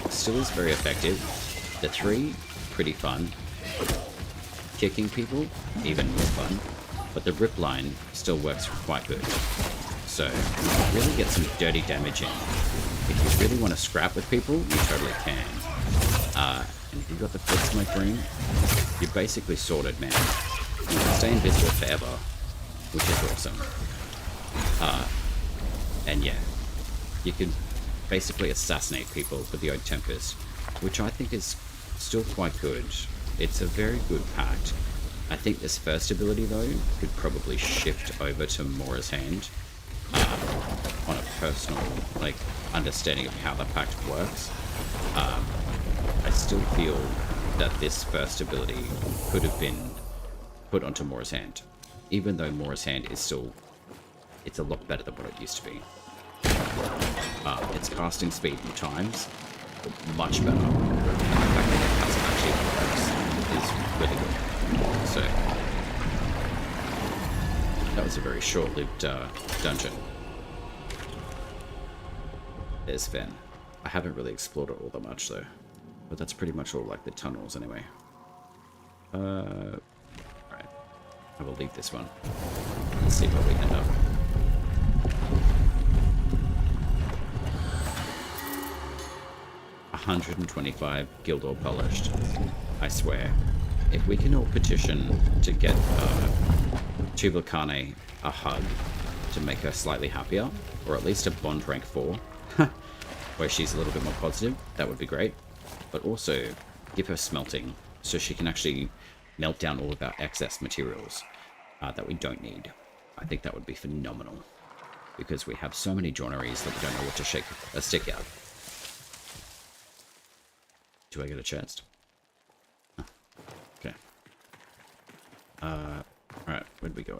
2 still is very effective. The 3, pretty fun. Kicking people, even more fun. But the rip line still works quite good. So, really get some dirty damage in. If you really want to scrap with people, you totally can. And if you've got the foot smoke rune, you're basically sorted, man. You can stay invisible forever, which is awesome. And yeah, you can basically assassinate people with the Old Tempest, which I think is still quite good. It's a very good pact. I think this first ability, though, could probably shift over to Mora's Hand on a personal, like, understanding of how the pact works. I still feel that this first ability could have been put onto Mora's Hand, even though Mora's Hand is still, it's a lot better than what it used to be. Its casting speed and times, much better. And the fact that it actually works is really good. So, that was a very short-lived dungeon. There's Fen. I haven't really explored it all that much though, but that's pretty much all like the tunnels anyway. Right. I will leave this one. Let's see where we end up. $125 Guild polished. I swear. If we can all petition to get Tubal-Cain a hug to make her slightly happier, or at least a bond rank 4, where she's a little bit more positive, that would be great. But also give her smelting so she can actually melt down all of our excess materials that we don't need. I think that would be phenomenal, because we have so many joineries that we don't know what to shake a stick out. Do I get a chest? Oh, okay. Alright, where'd we go?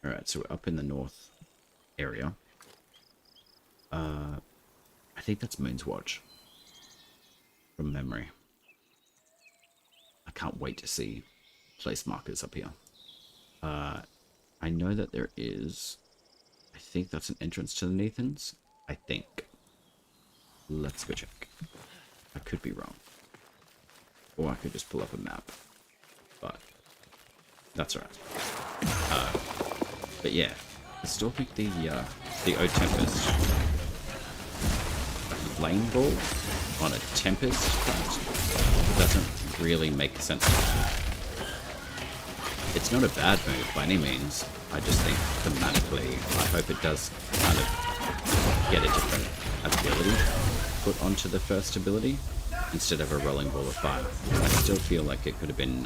Alright, so we're up in the north area. I think that's Moon's Watch. From memory. I can't wait to see place markers up here. I know that there is... I think that's an entrance to the Nathans. I think. Let's go check. I could be wrong. Or I could just pull up a map. But that's alright. But yeah, I still think the Old Tempest flame ball on a Tempest doesn't really make sense to me. It's not a bad move by any means. I just think thematically, I hope it does kind of get a different ability put onto the first ability instead of a rolling ball of fire. I still feel like it could have been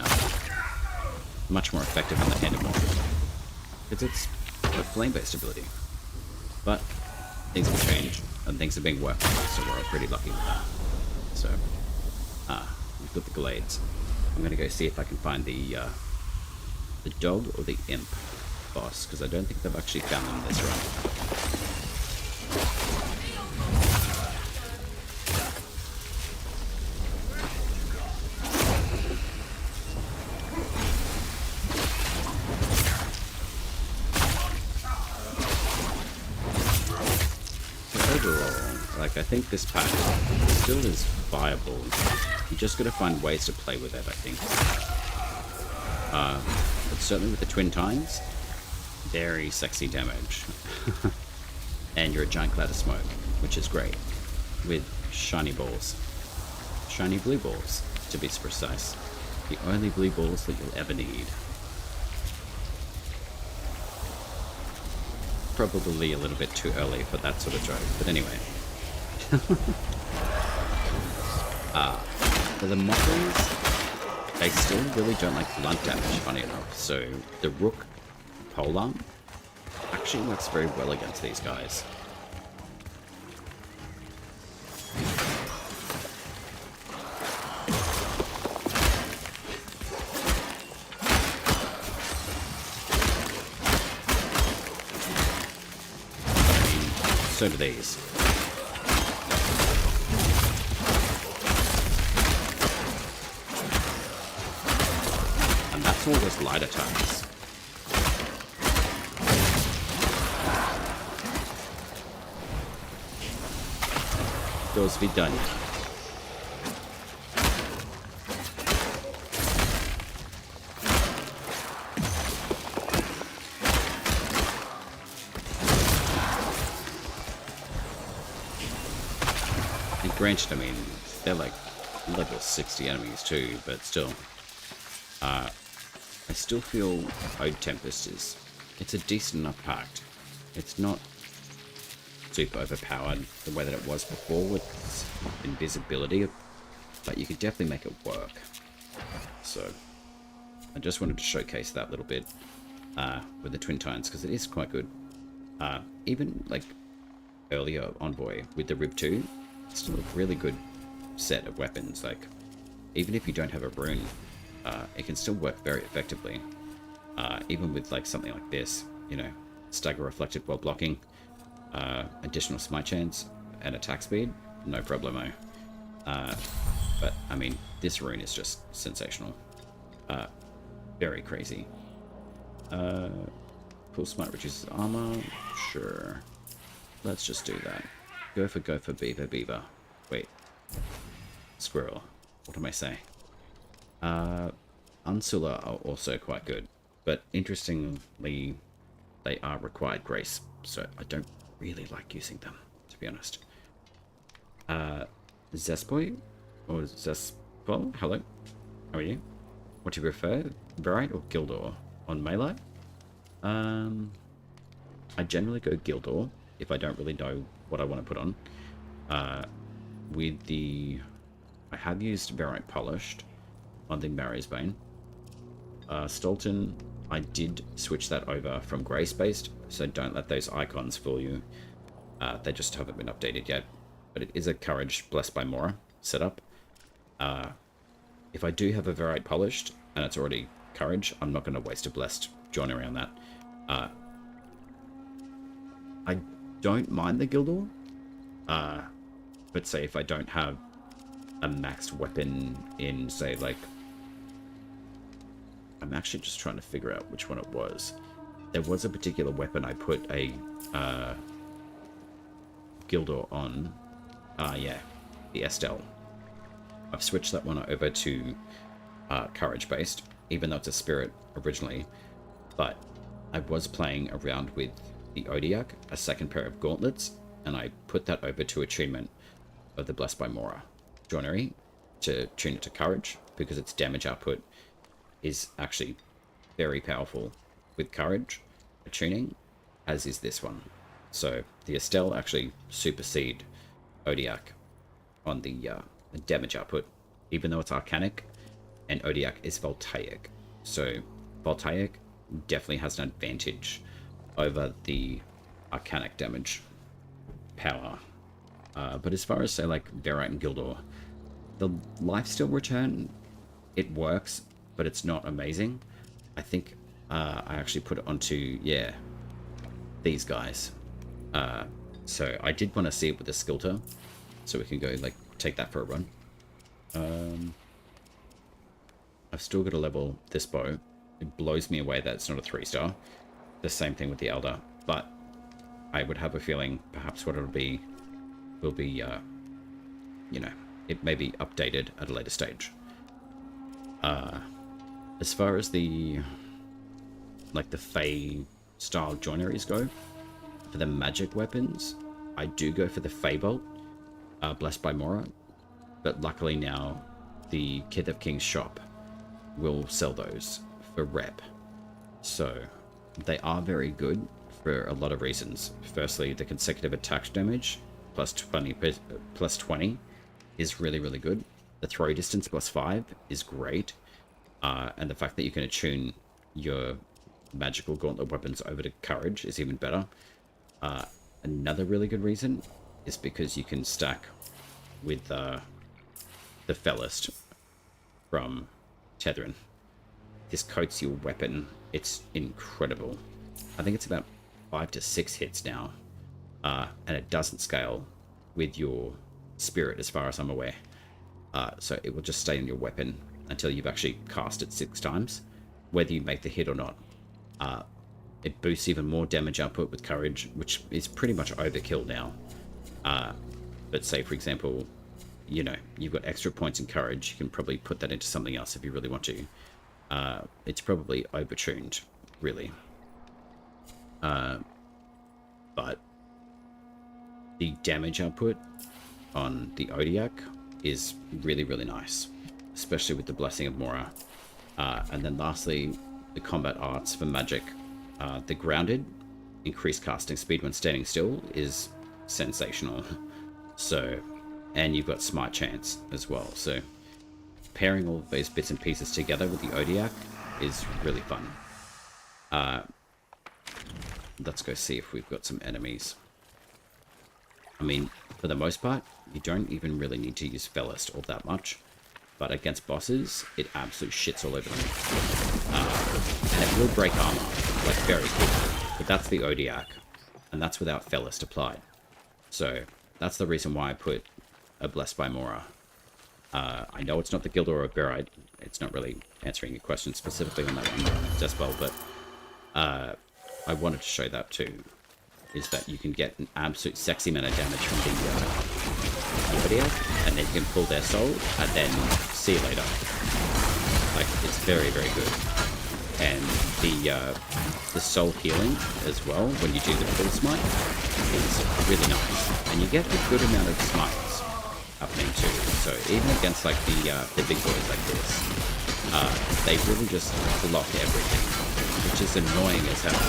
much more effective on the Hand of Mortal, because it's a flame-based ability. But things will change, and things are being worked on, so we're all pretty lucky with that. So, we've got the Glades. I'm going to go see if I can find the dog or the imp boss, because I don't think they've actually found them this run. I think this pack still is viable. You just gotta find ways to play with it, I think. But certainly with the Twin Tines, very sexy damage. And you're a giant cloud of smoke, which is great. With shiny balls. Shiny blue balls, to be precise. The only blue balls that you'll ever need. Probably a little bit too early for that sort of joke, but anyway. For the mockeries, they still really don't like blunt damage, funny enough. So the Rook Polearm actually works very well against these guys. I mean, so do these. to all those light attacks. Those be done. And granted, I mean, they're like level 60 enemies too, but still. I still feel Ode Tempest it's a decent enough pact. It's not super overpowered the way that it was before with invisibility, but you could definitely make it work. So I just wanted to showcase that little bit with the Twin Titans, because it is quite good. Even like earlier Envoy with the Rib 2, it's still a really good set of weapons. Like, even if you don't have a rune, it can still work very effectively. Even with like something like this, you know, stagger reflected while blocking, additional smite chance and attack speed, no problemo. But I mean, this rune is just sensational. Very crazy. Full smite reduces armor, sure. Let's just do that. Go for beaver. Wait, squirrel. What am I saying? Unsula are also quite good, but interestingly, they are required grace, so I don't really like using them, to be honest. Zespoy or Zespol, hello, how are you? What do you prefer, Variant or Gildor on melee? I generally go Gildor if I don't really know what I want to put on. With the, I have used Variant Polished on the Marius Bane. Stolten, I did switch that over from Grace based, so don't let those icons fool you. They just haven't been updated yet, but it is a Courage Blessed by Mora setup. If I do have a Variant Polished and it's already Courage, I'm not going to waste a Blessed joining around that. I don't mind the Gildor, but say if I don't have a maxed weapon in, say, like, I'm actually just trying to figure out which one it was. There was a particular weapon I put a Gildor on. Yeah, the Estelle. I've switched that one over to Courage based, even though it's a Spirit originally. But I was playing around with the Odiak, a second pair of gauntlets, and I put that over to attunement of the Blessed by Mora joinery to tune it to Courage, because its damage output is actually very powerful with Courage attuning, as is this one. So the Estelle actually supersede Odiak on the damage output, even though it's Arcanic, and Odiak is Voltaic. So Voltaic definitely has an advantage over the Arcanic damage power. But as far as, say, like Variant and Gildor, the lifesteal return, it works, but it's not amazing. I think I actually put it onto, yeah, these guys. So I did want to see it with the Skilter, so we can go, like, take that for a run. I've still got to level this bow. It blows me away that it's not a 3-star. The same thing with the Elder, but I would have a feeling perhaps what it'll be will be, you know, it may be updated at a later stage. As far as the, like, the Fey style joineries go, for the magic weapons, I do go for the Fey Bolt, Blessed by Mora, but luckily now the Kith of King's shop will sell those for rep. So they are very good for a lot of reasons. Firstly, the consecutive attack damage plus 20 is really, really good. The throw distance plus 5 is great. And the fact that you can attune your magical gauntlet weapons over to Courage is even better. Another really good reason is because you can stack with the Fellist from Tethrin. This coats your weapon. It's incredible. I think it's about 5 to 6 hits now. And it doesn't scale with your spirit as far as I'm aware. So it will just stay in your weapon until you've actually cast it 6 times. whether you make the hit or not. It boosts even more damage output with courage, which is pretty much overkill now. But say, for example, you know, you've got extra points in courage, you can probably put that into something else if you really want to. It's probably overtuned, really. But the damage output on the Odiak is really, really nice, especially with the Blessing of Mora. And then lastly, the combat arts for magic. The grounded, increased casting speed when standing still is sensational. So, and you've got smite chance as well. So pairing all of those bits and pieces together with the Odiak is really fun. Let's go see if we've got some enemies. I mean, for the most part, you don't even really need to use Felist all that much. But against bosses, it absolutely shits all over them. And it will break armor, like, very quickly. But that's the Odiak, and that's without Felist applied. So that's the reason why I put a Blessed by Mora. I know it's not the Guild or Opurrator. It's not really answering your question specifically on that one as well, but I wanted to show that too. Is that you can get an absolute sexy amount of damage from the Odiak, and then you can pull their soul, and then see you later. Like, it's very, very good. And the soul healing as well, when you do the full smite, is really nice. And you get a good amount of smites happening too. So even against like the big boys like this, they really just block everything, which is annoying as hell.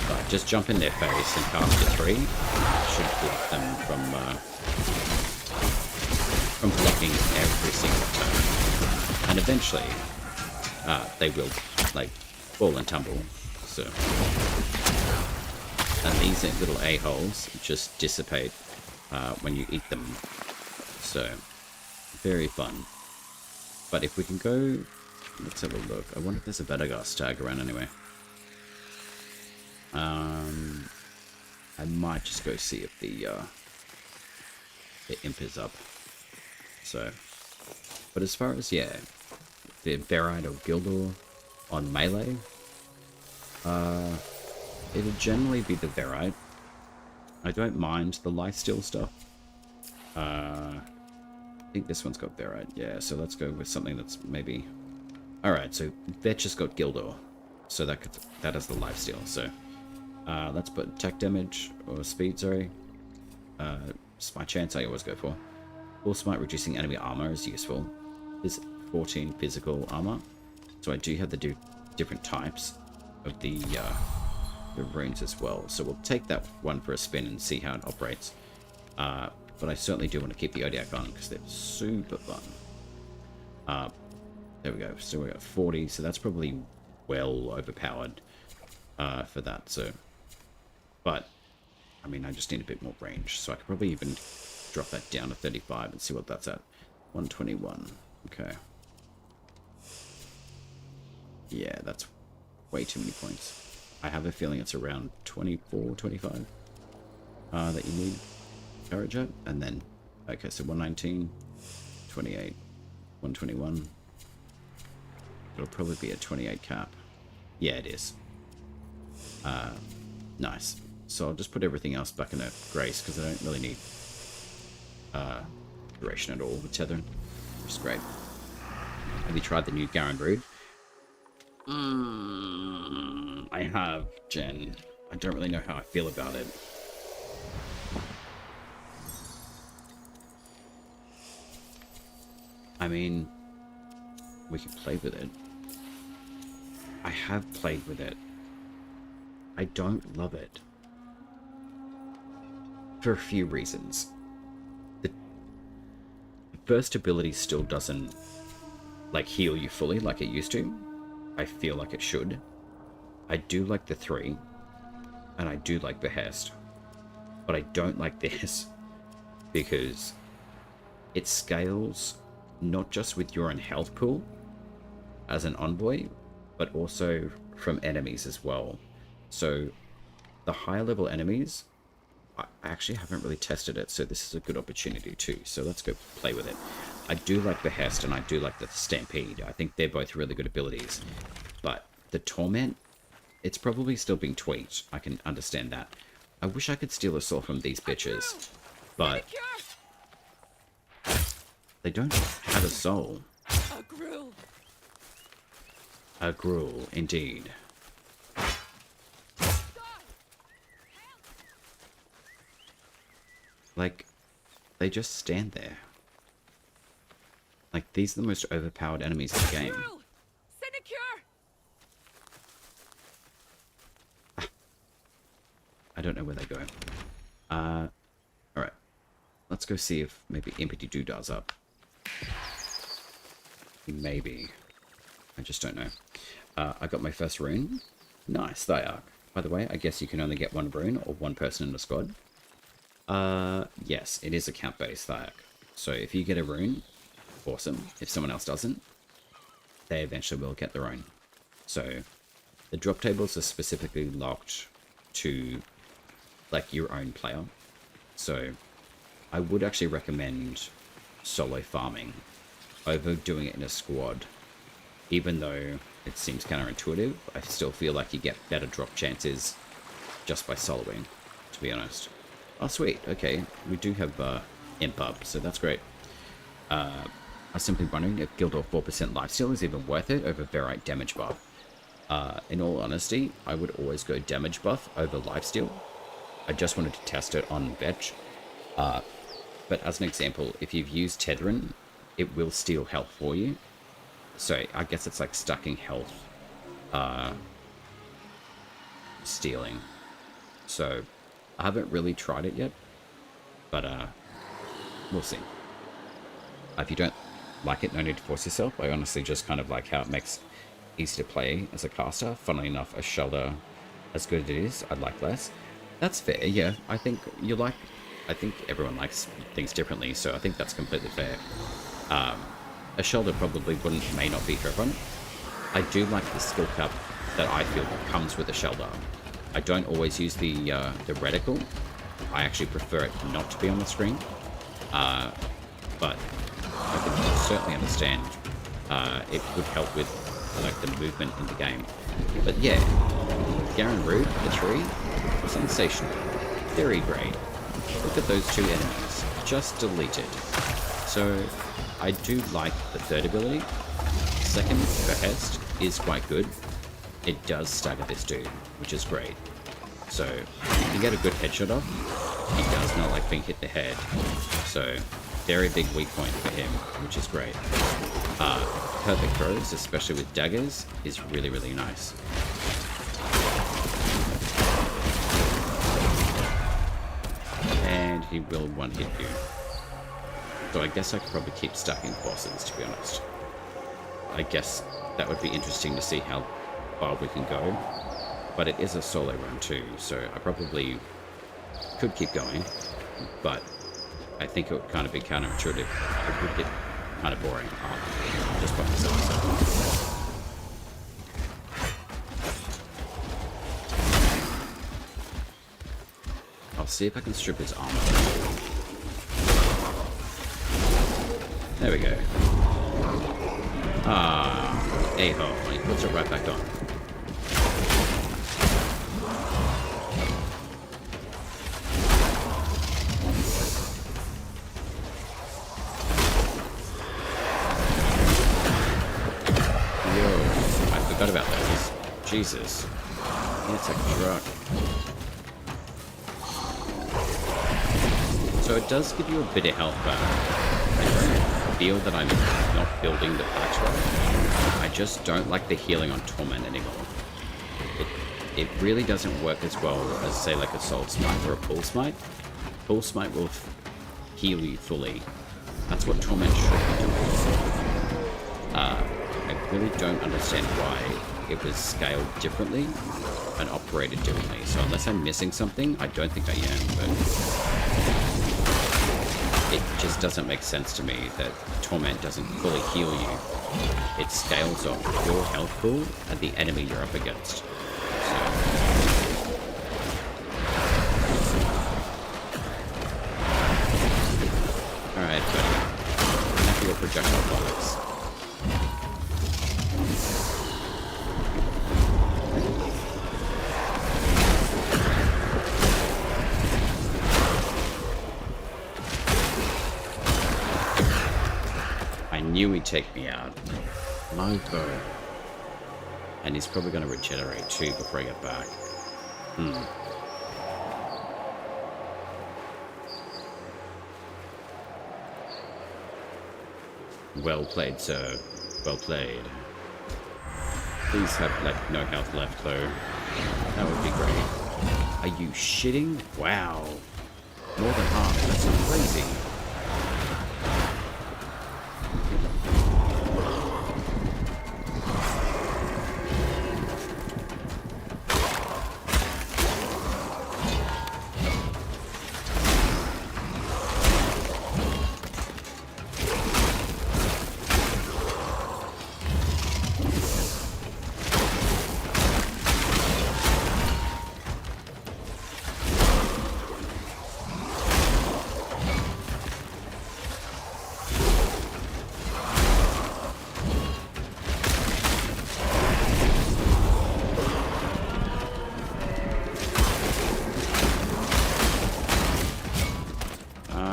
But just jump in their face and cast your 3 should block them from blocking every single turn. And eventually, they will like fall and tumble. So, and these little a-holes just dissipate when you eat them. So, very fun. But if we can go, let's have a look. I wonder if there's a Badagas tag around anyway. I might just go see if the imp is up. So, but as far as, yeah, the Verite or Gildor on melee, it'll generally be the Verite. I don't mind the lifesteal stuff. I think this one's got Verite, yeah, so let's go with something that's maybe... Alright, so Vetch has got Gildor, so that has the lifesteal, so let's put attack damage, or speed, sorry. Smite chance I always go for. Full smite reducing enemy armor is useful. There's 14 physical armor, so I do have the different types of the runes as well, so we'll take that one for a spin and see how it operates. But I certainly do want to keep the Odiak on because they're super fun. There we go. So we got 40, so that's probably well overpowered for that. So, but I mean, I just need a bit more range, so I could probably even drop that down to 35 and see what that's at. 121. Okay. Yeah, that's way too many points. I have a feeling it's around 24, 25 that you need courage at, and then okay, so 119, 28, 121. It'll probably be a 28 cap. Yeah, it is. Nice. So I'll just put everything else back in a grace because I don't really need duration at all with tethering. Which is great. Have you tried the new Garen Brood? I have, Jen. I don't really know how I feel about it. I mean, we can play with it. I have played with it. I don't love it. For a few reasons. The first ability still doesn't, like, heal you fully like it used to. I feel like it should. I do like the 3, and I do like Behest. But I don't like this, because it scales not just with your own health pool as an envoy, but also from enemies as well. So the higher level enemies, I actually haven't really tested it, so this is a good opportunity too. So let's go play with it. I do like Behest and I do like the Stampede. I think they're both really good abilities, but the Torment, it's probably still being tweaked. I can understand that. I wish I could steal a soul from these bitches, but they don't have a soul. A gruel. A gruel, indeed. Like, they just stand there. Like, these are the most overpowered enemies in the game. I don't know where they go. Alright. Let's go see if maybe Empty Doodah's up. Maybe. I just don't know. I got my first rune. Nice, Thyarch. By the way, I guess you can only get one rune or one person in the squad. Yes, it is account-based, Thyarch. So if you get a rune, awesome. If someone else doesn't, they eventually will get their own. So the drop tables are specifically locked to like your own player. So I would actually recommend solo farming over doing it in a squad. Even though it seems counterintuitive, I still feel like you get better drop chances just by soloing, to be honest. Oh sweet, okay, we do have imp up, so that's great. I was simply wondering if Guildhall 4% lifesteal is even worth it over Verite damage buff. In all honesty, I would always go damage buff over lifesteal. I just wanted to test it on Vetch. But as an example, if you've used Tethrin, it will steal health for you. So I guess it's like stacking health, stealing. So I haven't really tried it yet, but we'll see. If you don't like it, no need to force yourself. I honestly just kind of like how it makes it easy to play as a caster. Funnily enough, a Shelter, as good as it is, I'd like less. That's fair, yeah. I think everyone likes things differently, so I think that's completely fair. A Shelter probably may not be for everyone. I do like the skill cap that I feel comes with a Shelter. I don't always use the reticle. I actually prefer it not to be on the screen. But I can certainly understand it would help with like the movement in the game. But yeah, Garen Rude, the tree, sensational. Very great. Look at those two enemies. Just deleted. So I do like the third ability. Second, Behest, is quite good. It does stagger this dude, which is great. So if you get a good headshot off, he does not like being hit in the head. So very big weak point for him, which is great. Perfect throws, especially with daggers, is really, really nice. And he will one-hit you. So I guess I could probably keep stacking bosses, to be honest. I guess that would be interesting to see how far we can go. But it is a solo run too, so I probably could keep going. But I think it would kind of be counterintuitive. It would get kind of boring. Just by myself. I'll see if I can strip his armor. There we go. Ah, a-ho. He puts it right back on. Forgot about those. Jesus. It's a truck. So it does give you a bit of health back. I don't feel that I'm not building the patch right. I just don't like the healing on Torment anymore. It really doesn't work as well as, say, like a Soul Smite or a Pull Smite. Pull Smite will heal you fully. That's what Torment should be doing. I really don't understand why it was scaled differently and operated differently. So unless I'm missing something, I don't think I am, but it just doesn't make sense to me that Torment doesn't fully heal you. It scales off your health pool and the enemy you're up against. So, alright, buddy. Enough of your projectile bollocks. knew he'd take me out. Mofo. And he's probably going to regenerate too before I get back. Well played, sir. Well played. Please have, like, no health left, though. That would be great. Are you shitting? Wow. More than half. That's crazy.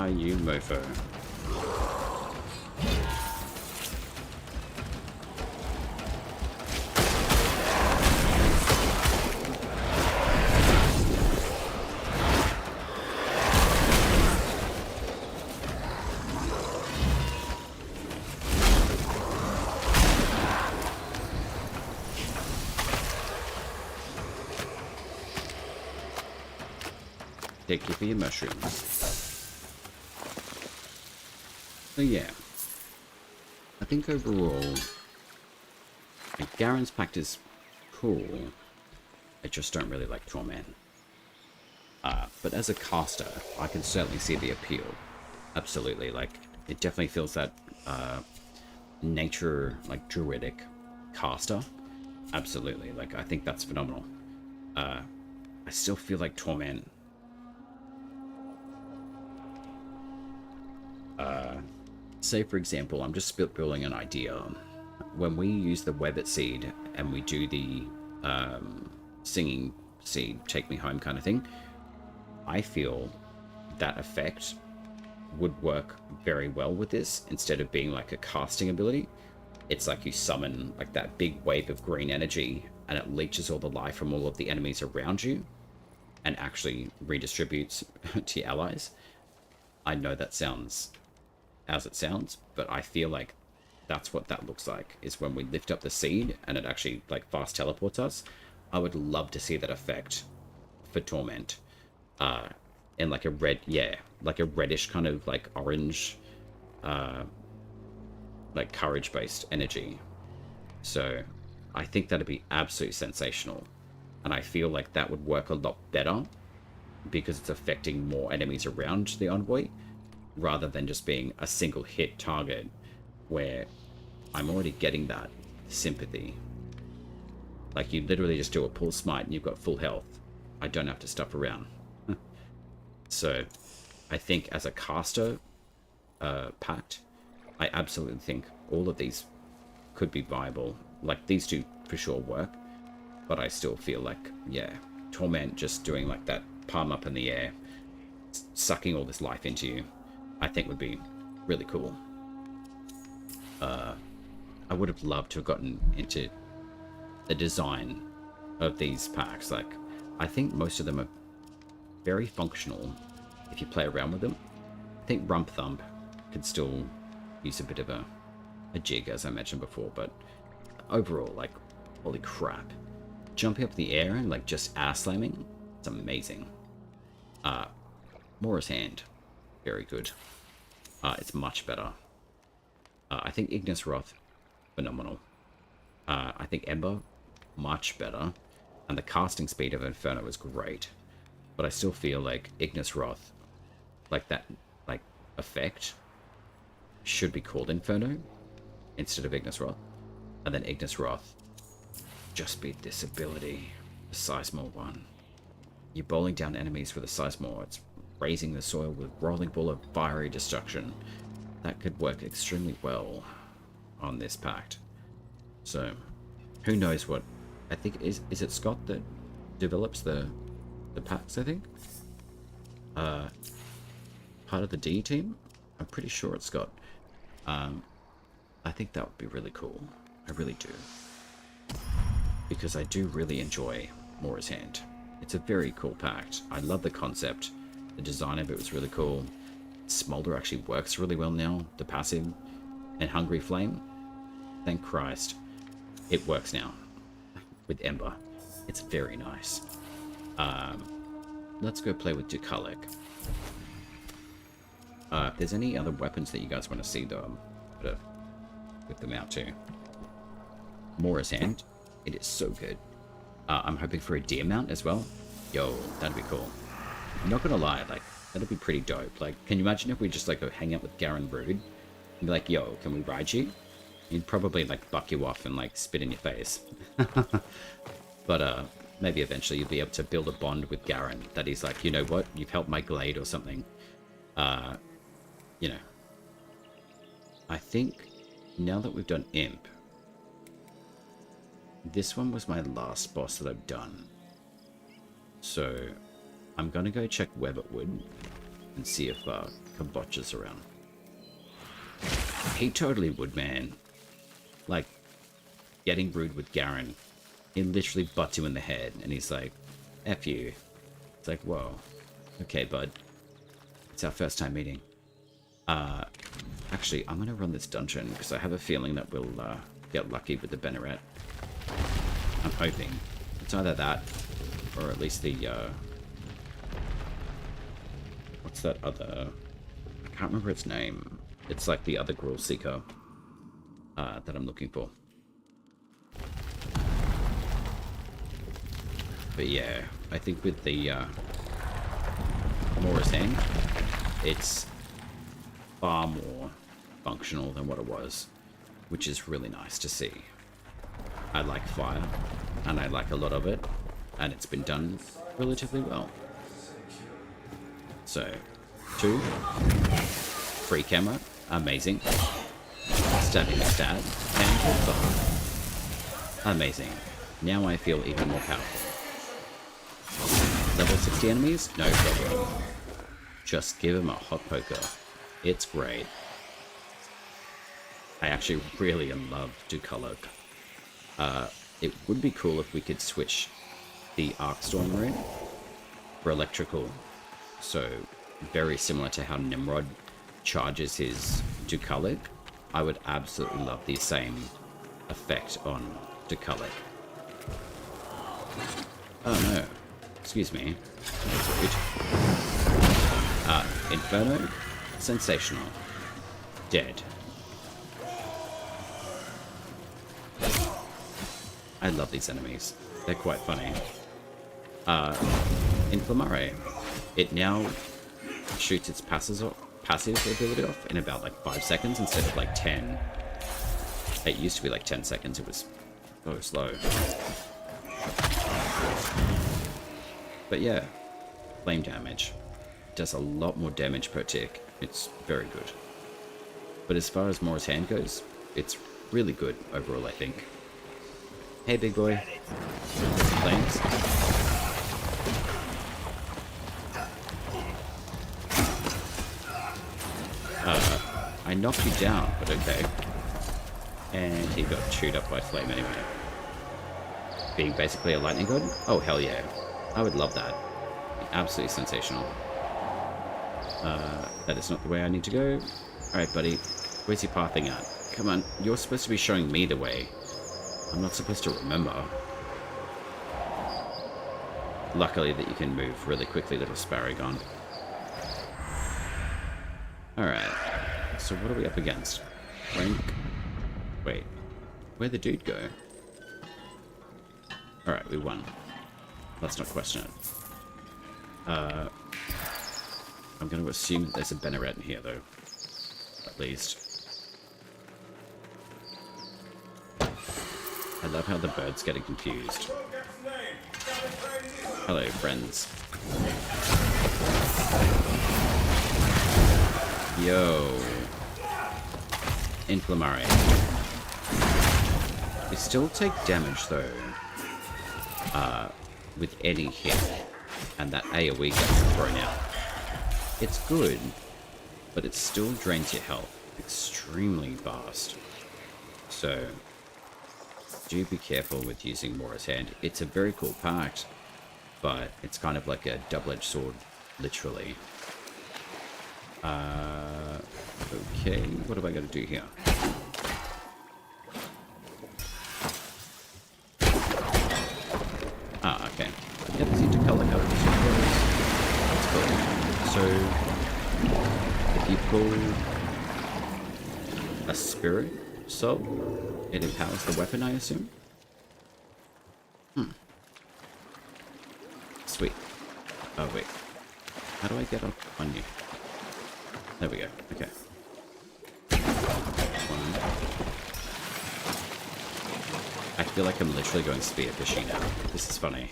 You mofo. Take you for your mushrooms. So yeah, I think overall, like, Garen's Pact is cool. I just don't really like Torment. But as a caster, I can certainly see the appeal. Absolutely, like, it definitely feels that nature, like, druidic caster. Absolutely, like, I think that's phenomenal. I still feel like Torment... say, for example, I'm just spitballing an idea. When we use the Webbit seed and we do the singing seed, take me home kind of thing, I feel that effect would work very well with this. Instead of being like a casting ability, it's like you summon like that big wave of green energy and it leeches all the life from all of the enemies around you and actually redistributes to your allies. I know that sounds as it sounds, but I feel like that's what that looks like, is when we lift up the seed and it actually like fast teleports us. I would love to see that effect for Torment in like a red, like a reddish kind of like orange like courage based energy. So I think that'd be absolutely sensational, and I feel like that would work a lot better because it's affecting more enemies around the envoy rather than just being a single hit target where I'm already getting that sympathy. Like, you literally just do a pull smite and you've got full health. I don't have to stuff around. So I think as a caster pact, I absolutely think all of these could be viable. Like, these two for sure work, but I still feel like, yeah, Torment just doing like that palm up in the air, sucking all this life into you, I think would be really cool. I would have loved to have gotten into the design of these packs. Like, I think most of them are very functional if you play around with them. I think Rump Thump could still use a bit of a jig, as I mentioned before, but overall, like, holy crap. Jumping up in the air and like just ass slamming, it's amazing. Mora's Hand, very good. It's much better. I think Ignis Wrath, phenomenal. I think Ember, much better. And the casting speed of Inferno is great. But I still feel like Ignis Wrath, like that, like, effect, should be called Inferno instead of Ignis Wrath. And then Ignis Wrath just be this ability, the Seismore one. You're bowling down enemies with a Seismore. It's raising the soil with rolling ball of fiery destruction. That could work extremely well on this pact. So, who knows what... I think, is it Scott that develops the packs, I think? Part of the D team? I'm pretty sure it's Scott. I I think that would be really cool. I really do. Because I do really enjoy Mora's Hand. It's a very cool pact. I love the concept. The design of it was really cool. Smolder actually works really well now, the passive. And Hungry Flame, thank Christ, it works now with Ember. It's very nice. Let's go play with Ducalic. If there's any other weapons that you guys want to see, though, I'm gonna whip them out too. Mora's Hand, it is so good. I'm hoping for a deer mount as well. Yo, that'd be cool. I'm not gonna lie, like, that'd be pretty dope. Like, can you imagine if we just like go hang out with Garen Rude and be like, yo, can we ride you? He'd probably like buck you off and like spit in your face. But maybe eventually you'll be able to build a bond with Garen that he's like, you know what, you've helped my glade or something. You know, I think now that we've done Imp, this one was my last boss that I've done. So I'm gonna go check Webbitwood and see if Kambocha's around. He totally would, man. Like, getting rude with Garen, he literally butts you in the head and he's like, F you. It's like, whoa, okay, bud. It's our first time meeting. Actually, I'm gonna run this dungeon because I have a feeling that we'll get lucky with the Banneret. I'm hoping. It's either that, or at least the, what's that other, I can't remember its name. It's like the other Gruul Seeker that I'm looking for. But yeah, I think with the Mora's Hand, it's far more functional than what it was, which is really nice to see. I like fire, and I like a lot of it, and it's been done relatively well. So, 2, free camera, amazing. Stabbing the stab, and fire. Amazing. Now I feel even more powerful. Level 60 enemies? No problem. Just give him a hot poker. It's great. I actually really love Ducalic. It would be cool if we could switch the Arcstorm rune for electrical. So, very similar to how Nimrod charges his Ducalic. I would absolutely love the same effect on Ducalic. Oh no. Excuse me. That's rude. Inferno? Sensational. Dead. I love these enemies. They're quite funny. Inflammare. It now shoots its passive ability off in about like 5 seconds instead of like 10. It used to be like 10 seconds. It was so slow. But yeah, flame damage. Does a lot more damage per tick. It's very good. But as far as Mora's Hand goes, it's really good overall, I think. Hey, big boy. Flames. I knocked you down, but okay. And he got chewed up by flame anyway. Being basically a lightning god? Oh, hell yeah. I would love that. Absolutely sensational. That is not the way I need to go. Alright, buddy. Where's your pathing at? Come on. You're supposed to be showing me the way. I'm not supposed to remember. Luckily that you can move really quickly, little Sparagon. Alright. So what are we up against? Rank? Wait. Where'd the dude go? Alright, we won. Let's not question it. I'm going to assume that there's a Banneret in here, though. At least. I love how the bird's getting confused. Hello, friends. Yo. Inflammare. You still take damage, though. With any hit. And that AoE gets thrown out. It's good, but it still drains your health extremely fast. So do be careful with using Mora's Hand. It's a very cool pact, but it's kind of like a double-edged sword, literally. Okay, what have I got to do here? Ah, okay. Yeah, there's intercolor colors. That's cool. So, if you pull a spirit soul, it empowers the weapon, I assume? Sweet. Oh, wait. How do I get up on you? There we go. Okay. I feel like I'm literally going spear fishing now. This is funny.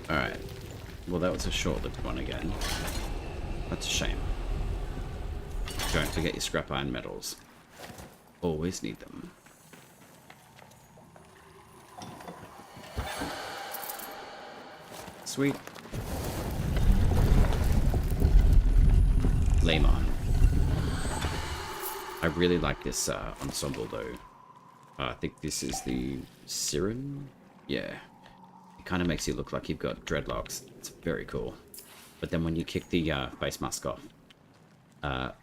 Alright. Well, that was a short-lived one again. That's a shame. Don't forget your scrap iron metals. Always need them. Sweet. Lemon. I really like this ensemble though. I think this is the Siren? Yeah. It kind of makes you look like you've got dreadlocks. It's very cool. But then when you kick the face mask off,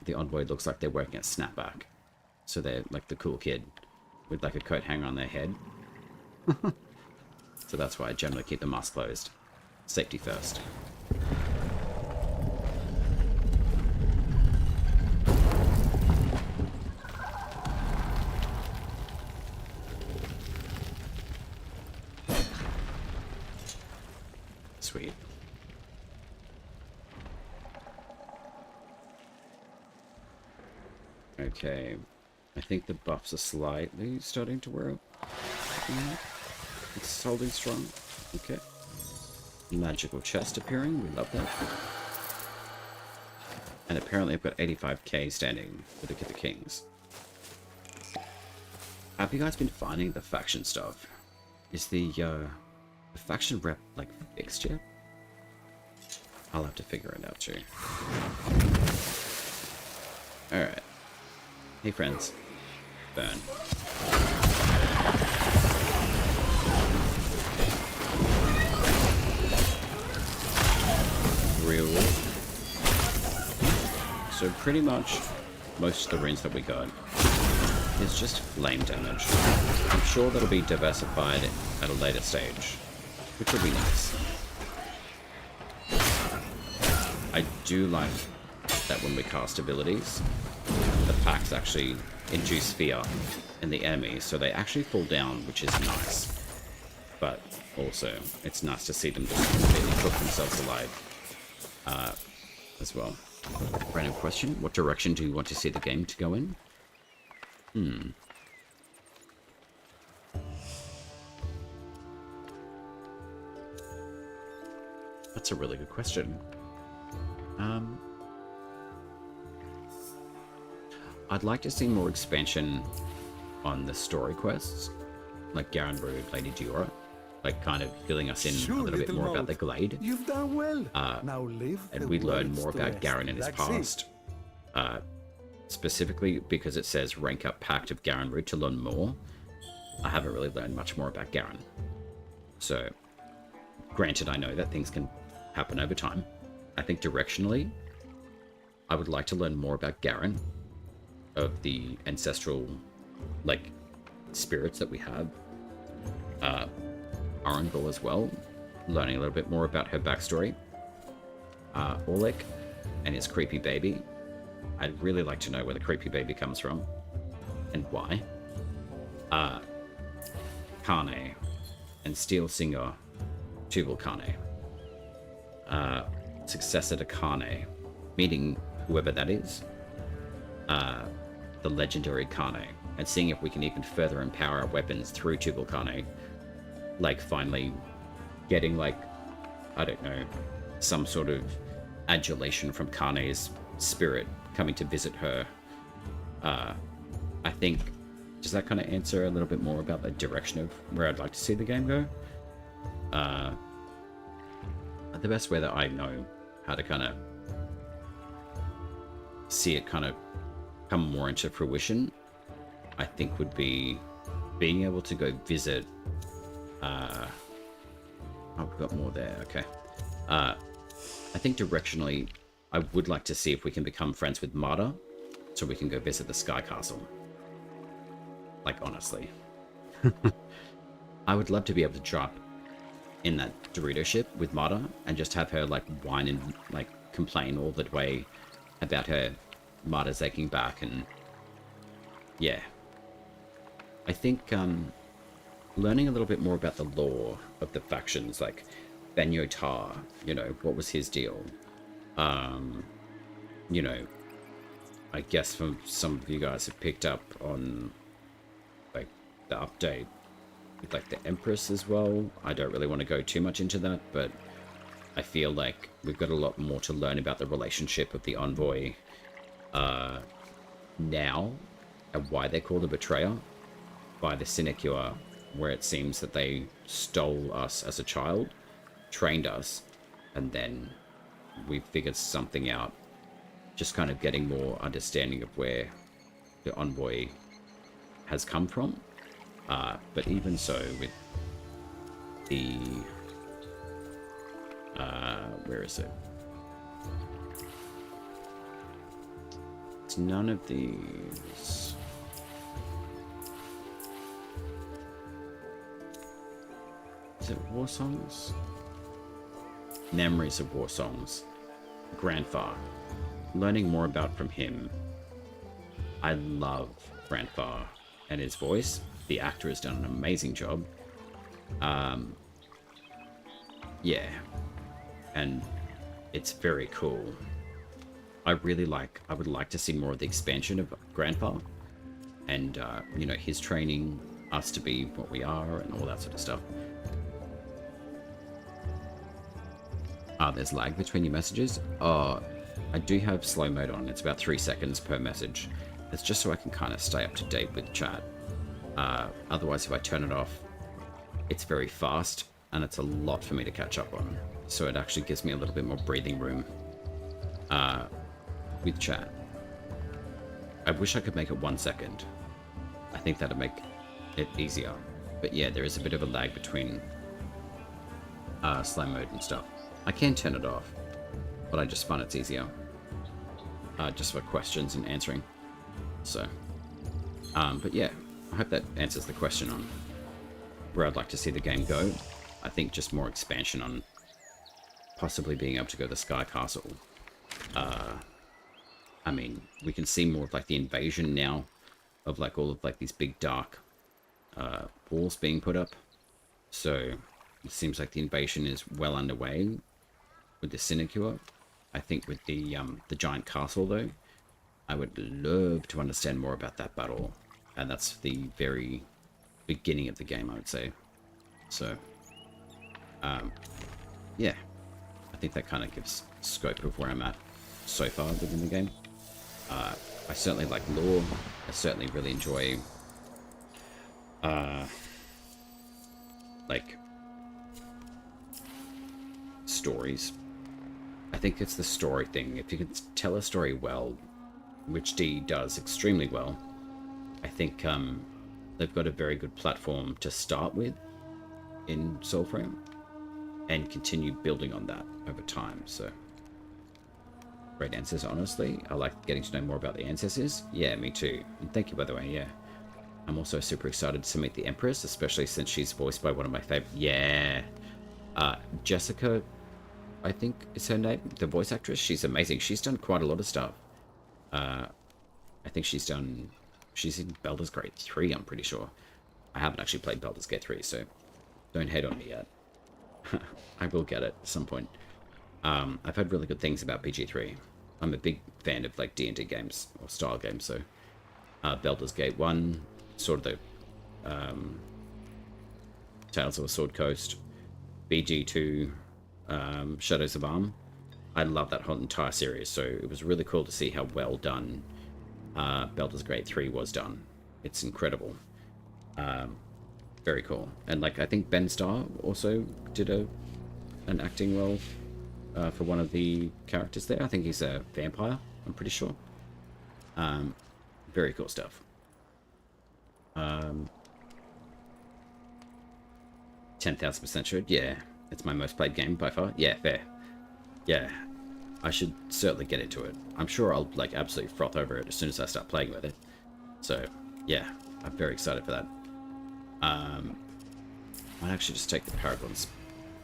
the envoy looks like they're working at Snapback. So they're like the cool kid with like a coat hanger on their head. So that's why I generally keep the mask closed. Safety first. Sweet. Okay, I think the buffs are slightly starting to wear up. Yeah. It's holding strong. Okay. Magical chest appearing, we love that. And apparently I've got 85k standing for the Kings. Have you guys been finding the faction stuff? Is the faction rep like fixed yet? I'll have to figure it out too. Alright. Hey friends. Burn. Real. So pretty much most of the runes that we got is just flame damage. I'm sure that'll be diversified at a later stage, which will be nice. I do like that when we cast abilities, the packs actually induce fear in the enemy, so they actually fall down, which is nice. But also, it's nice to see them just completely cook themselves alive as well. Random question, what direction do you want to see the game to go in? That's a really good question. I'd like to see more expansion on the story quests, like Garen Rood, Lady Diora, like kind of filling us in a little bit more about the Glade. You've done well. Now live and we learn more about Garen in his past. Specifically because it says rank up Pact of Garen Rood to learn more. I haven't really learned much more about Garen. So, granted, I know that things can happen over time. I think directionally, I would like to learn more about Garen, of the ancestral, like, spirits that we have. Arundel as well, learning a little bit more about her backstory. Orlick and his creepy baby. I'd really like to know where the creepy baby comes from and why. Kane and Steel Singer Tubal Kane. Successor to Kane, meaning whoever that is. The legendary Kane, and seeing if we can even further empower our weapons through Tubal Kane. Like finally getting like, I don't know, some sort of adulation from Kane's spirit coming to visit her. I think does that kind of answer a little bit more about the direction of where I'd like to see the game go? The best way that I know how to kind of see it kind of come more into fruition, I think would be being able to go visit. Oh, we've got more there. Okay. I think directionally, I would like to see if we can become friends with Marta, so we can go visit the Sky Castle. Like, honestly. I would love to be able to drop in that Dorito ship with Marta and just have her, like, whine and, like, complain all the way about her Marta's aching back, and yeah. I think, learning a little bit more about the lore of the factions, like Banyo Tar, you know, what was his deal? You know, I guess from some of you guys have picked up on, like, the update with, like, the Empress as well. I don't really want to go too much into that, but I feel like we've got a lot more to learn about the relationship of the Envoy now, and why they're called a betrayer by the Sinecure, where it seems that they stole us as a child, trained us, and then we figured something out. Just kind of getting more understanding of where the Envoy has come from. But even so, with the... where is it? It's none of these. Is it War Songs? Memories of War Songs. Grandfather. Learning more about from him. I love Grandfather and his voice. The actor has done an amazing job. Yeah. And it's very cool. I would like to see more of the expansion of Grandpa. And, you know, his training us to be what we are and all that sort of stuff. There's lag between your messages. I do have slow mode on. It's about 3 seconds per message. It's just so I can kind of stay up to date with chat. Otherwise, if I turn it off, it's very fast and it's a lot for me to catch up on. So it actually gives me a little bit more breathing room with chat. I wish I could make it 1 second. I think that'd make it easier. But yeah, there is a bit of a lag between slow mode and stuff. I can turn it off, but I just find it's easier. Just for questions and answering. So, but yeah, I hope that answers the question on where I'd like to see the game go. I think just more expansion on possibly being able to go to the Sky Castle. I mean, we can see more of, like, the invasion now of, like, all of, like, these big dark walls being put up. So it seems like the invasion is well underway with the Sinecure. I think with the giant castle, though, I would love to understand more about that battle. And that's the very beginning of the game, I would say. So, yeah. I think that kind of gives scope of where I'm at so far within the game. I certainly like lore. I certainly really enjoy, like, stories. I think it's the story thing. If you can tell a story well, which D does extremely well, I think they've got a very good platform to start with in Soulframe and continue building on that over time. So, great answers, honestly. I like getting to know more about the ancestors. Yeah, me too. And thank you, by the way, yeah. I'm also super excited to meet the Empress, especially since she's voiced by one of my favorite... Yeah. Jessica, I think is her name, the voice actress. She's amazing. She's done quite a lot of stuff. I think she's in Baldur's Gate 3, I'm pretty sure. I haven't actually played Baldur's Gate 3, so don't hate on me yet. I will get it at some point. I've heard really good things about BG3. I'm a big fan of, like, D&D games, or style games, so... Baldur's Gate 1, sort of the... Tales of a Sword Coast. BG2, Shadows of Arm. I love that whole entire series, so it was really cool to see how well done Baldur's Gate 3 was done. It's incredible. Very cool. And like I think Ben Starr also did an acting role for one of the characters there. I think he's a vampire, I'm pretty sure. Very cool stuff. 10,000% should. Yeah, it's my most played game by far. Yeah, fair. Yeah, I should certainly get into it. I'm sure I'll like absolutely froth over it as soon as I start playing with it. So yeah, I'm very excited for that. Might actually just take the Paragons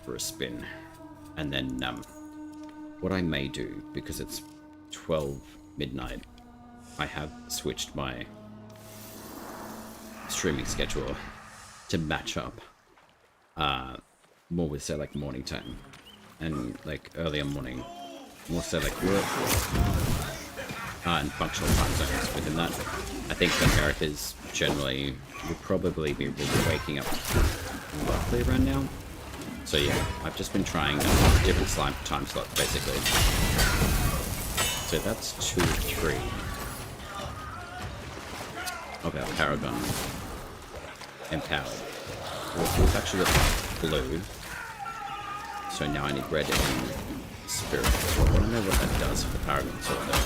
for a spin, and then what I may do, because it's 12 midnight, I have switched my streaming schedule to match up more with, say, like morning time and like earlier morning, more so like work and functional time zones within that. I think Americans generally would probably be waking up roughly around now. So yeah, I've just been trying different time slots basically. So that's 2 or 3 of our Paragon empowered. We've actually got blue. So now I need red and spirit. So I want to know what that does for the Paragon sword though.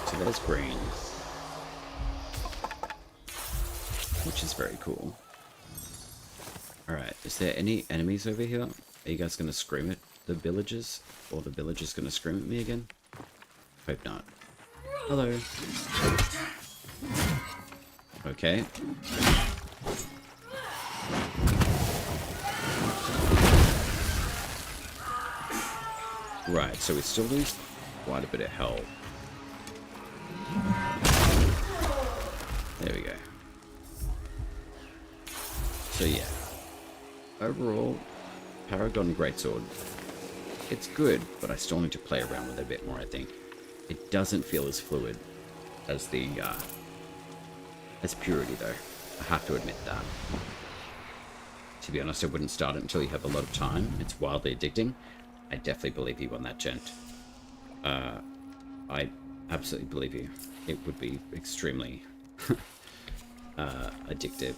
So there's green, which is very cool. Alright, is there any enemies over here? Are you guys going to scream at the villagers? Or the villagers going to scream at me again? Hope not. Hello. Okay. Right, so we still lose quite a bit of health. There we go. So yeah. Overall, Paragon Greatsword. It's good, but I still need to play around with it a bit more, I think. It doesn't feel as fluid as the as Purity though. I have to admit that. To be honest, I wouldn't start it until you have a lot of time. It's wildly addicting. I definitely believe you on that, gent. I absolutely believe you. It would be extremely addictive.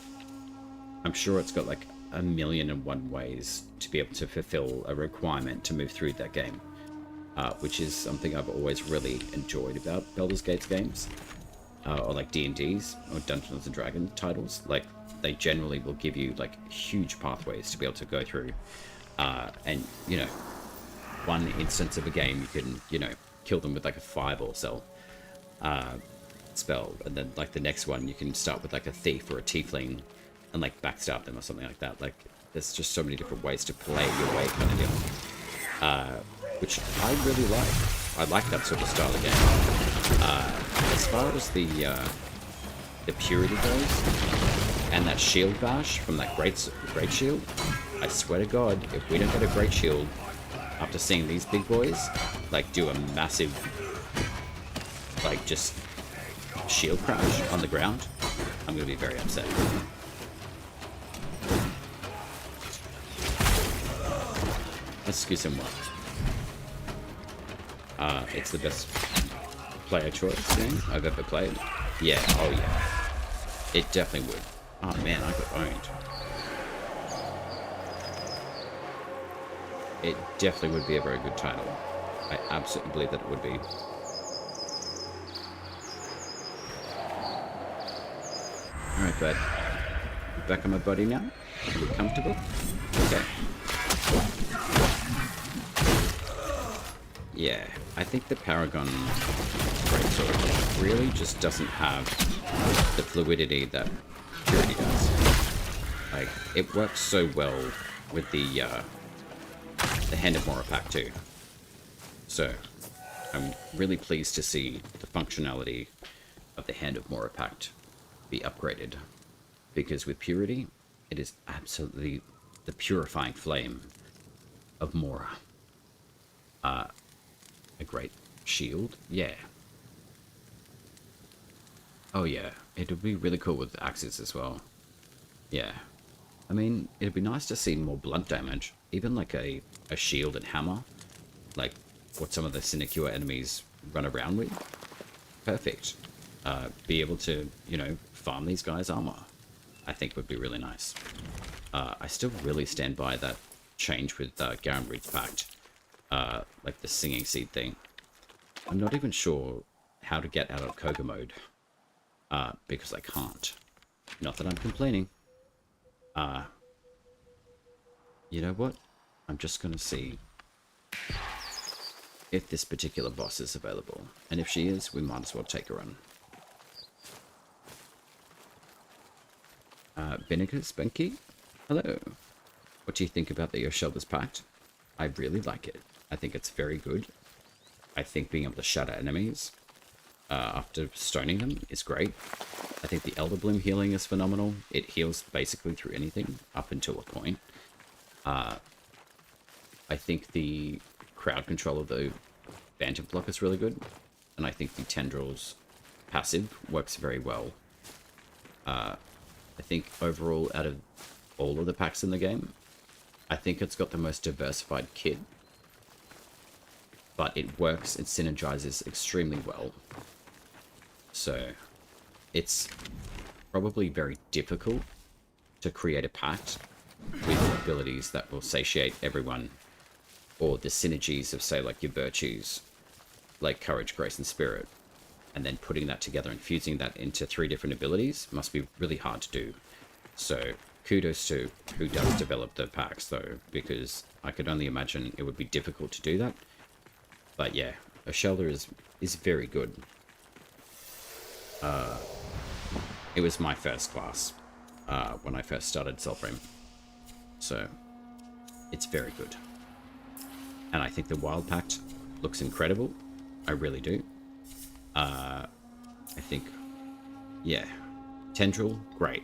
I'm sure it's got like 1,000,001 ways to be able to fulfill a requirement to move through that game, which is something I've always really enjoyed about Baldur's Gate games, or like D&D's or Dungeons and Dragons titles. Like they generally will give you like huge pathways to be able to go through, and you know, one instance of a game you can, you know, kill them with like a fireball cell spell, and then like the next one you can start with like a thief or a tiefling and like backstab them or something like that. Like there's just so many different ways to play your way kind of deal, which I really like. I like that sort of style of game. As far as the Purity goes, and that shield bash from that great shield, I swear to God, if we don't get a great shield after seeing these big boys like do a massive like just shield crash on the ground, I'm gonna be very upset. Excuse-moi. It's the best player choice game I've ever played. Yeah, oh yeah. It definitely would. Oh man, I got owned. It definitely would be a very good title. I absolutely believe that it would be. Alright, bud. You back on my body now? Are you comfortable? Okay. Yeah, I think the Paragon Greatsword really just doesn't have the fluidity that Purity does. Like, it works so well with the Hand of Morapact too. So, I'm really pleased to see the functionality of the Hand of Morapact be upgraded. Because with Purity, it is absolutely the purifying flame of Mora. A great shield? Yeah. Oh yeah, it would be really cool with axes as well. Yeah. I mean, it'd be nice to see more blunt damage. Even like a shield and hammer like what some of the sinecure enemies run around with. Perfect. Be able to, you know, farm these guys' armor, I think would be really nice. I still really stand by that change with Garen Reed's Pact, like the singing seed thing. I'm not even sure how to get out of Koga mode, because I can't. Not that I'm complaining. You know what? I'm just gonna see if this particular boss is available. And if she is, we might as well take her on. Vinegar Spanky? Hello. What do you think about the Yoshelda's Pact? I really like it. I think it's very good. I think being able to shatter enemies after stoning them is great. I think the Elder Bloom healing is phenomenal. It heals basically through anything up until a point. I think the crowd control of the Phantom block is really good. And I think the Tendrils passive works very well. I think overall, out of all of the packs in the game, I think it's got the most diversified kit. But it works, it synergizes extremely well. So, it's probably very difficult to create a pact with abilities that will satiate everyone, or the synergies of, say, like your virtues, like Courage, Grace, and Spirit, and then putting that together and fusing that into 3 different abilities must be really hard to do. So, kudos to who does develop the packs, though, because I could only imagine it would be difficult to do that. But yeah, Yoshelda is very good. It was my first class when I first started Soulframe. So, it's very good. And I think the Wild Pact looks incredible. I really do. I think, yeah. Tendril, great.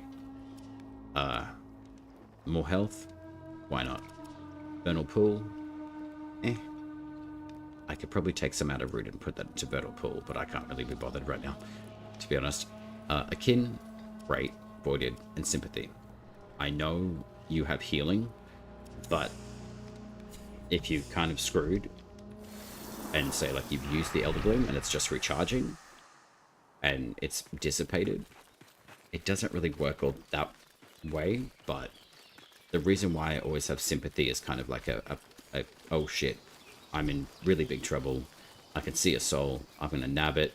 More health, why not? Vernal Pool, eh. I could probably take some out of Root and put that into Vernal Pool, but I can't really be bothered right now, to be honest. Akin, great. Voided, and Sympathy. I know you have healing, but if you've kind of screwed, and say like you've used the Elder Bloom and it's just recharging, and it's dissipated, it doesn't really work all that way. But the reason why I always have Sympathy is kind of like a oh shit, I'm in really big trouble, I can see a soul, I'm gonna nab it,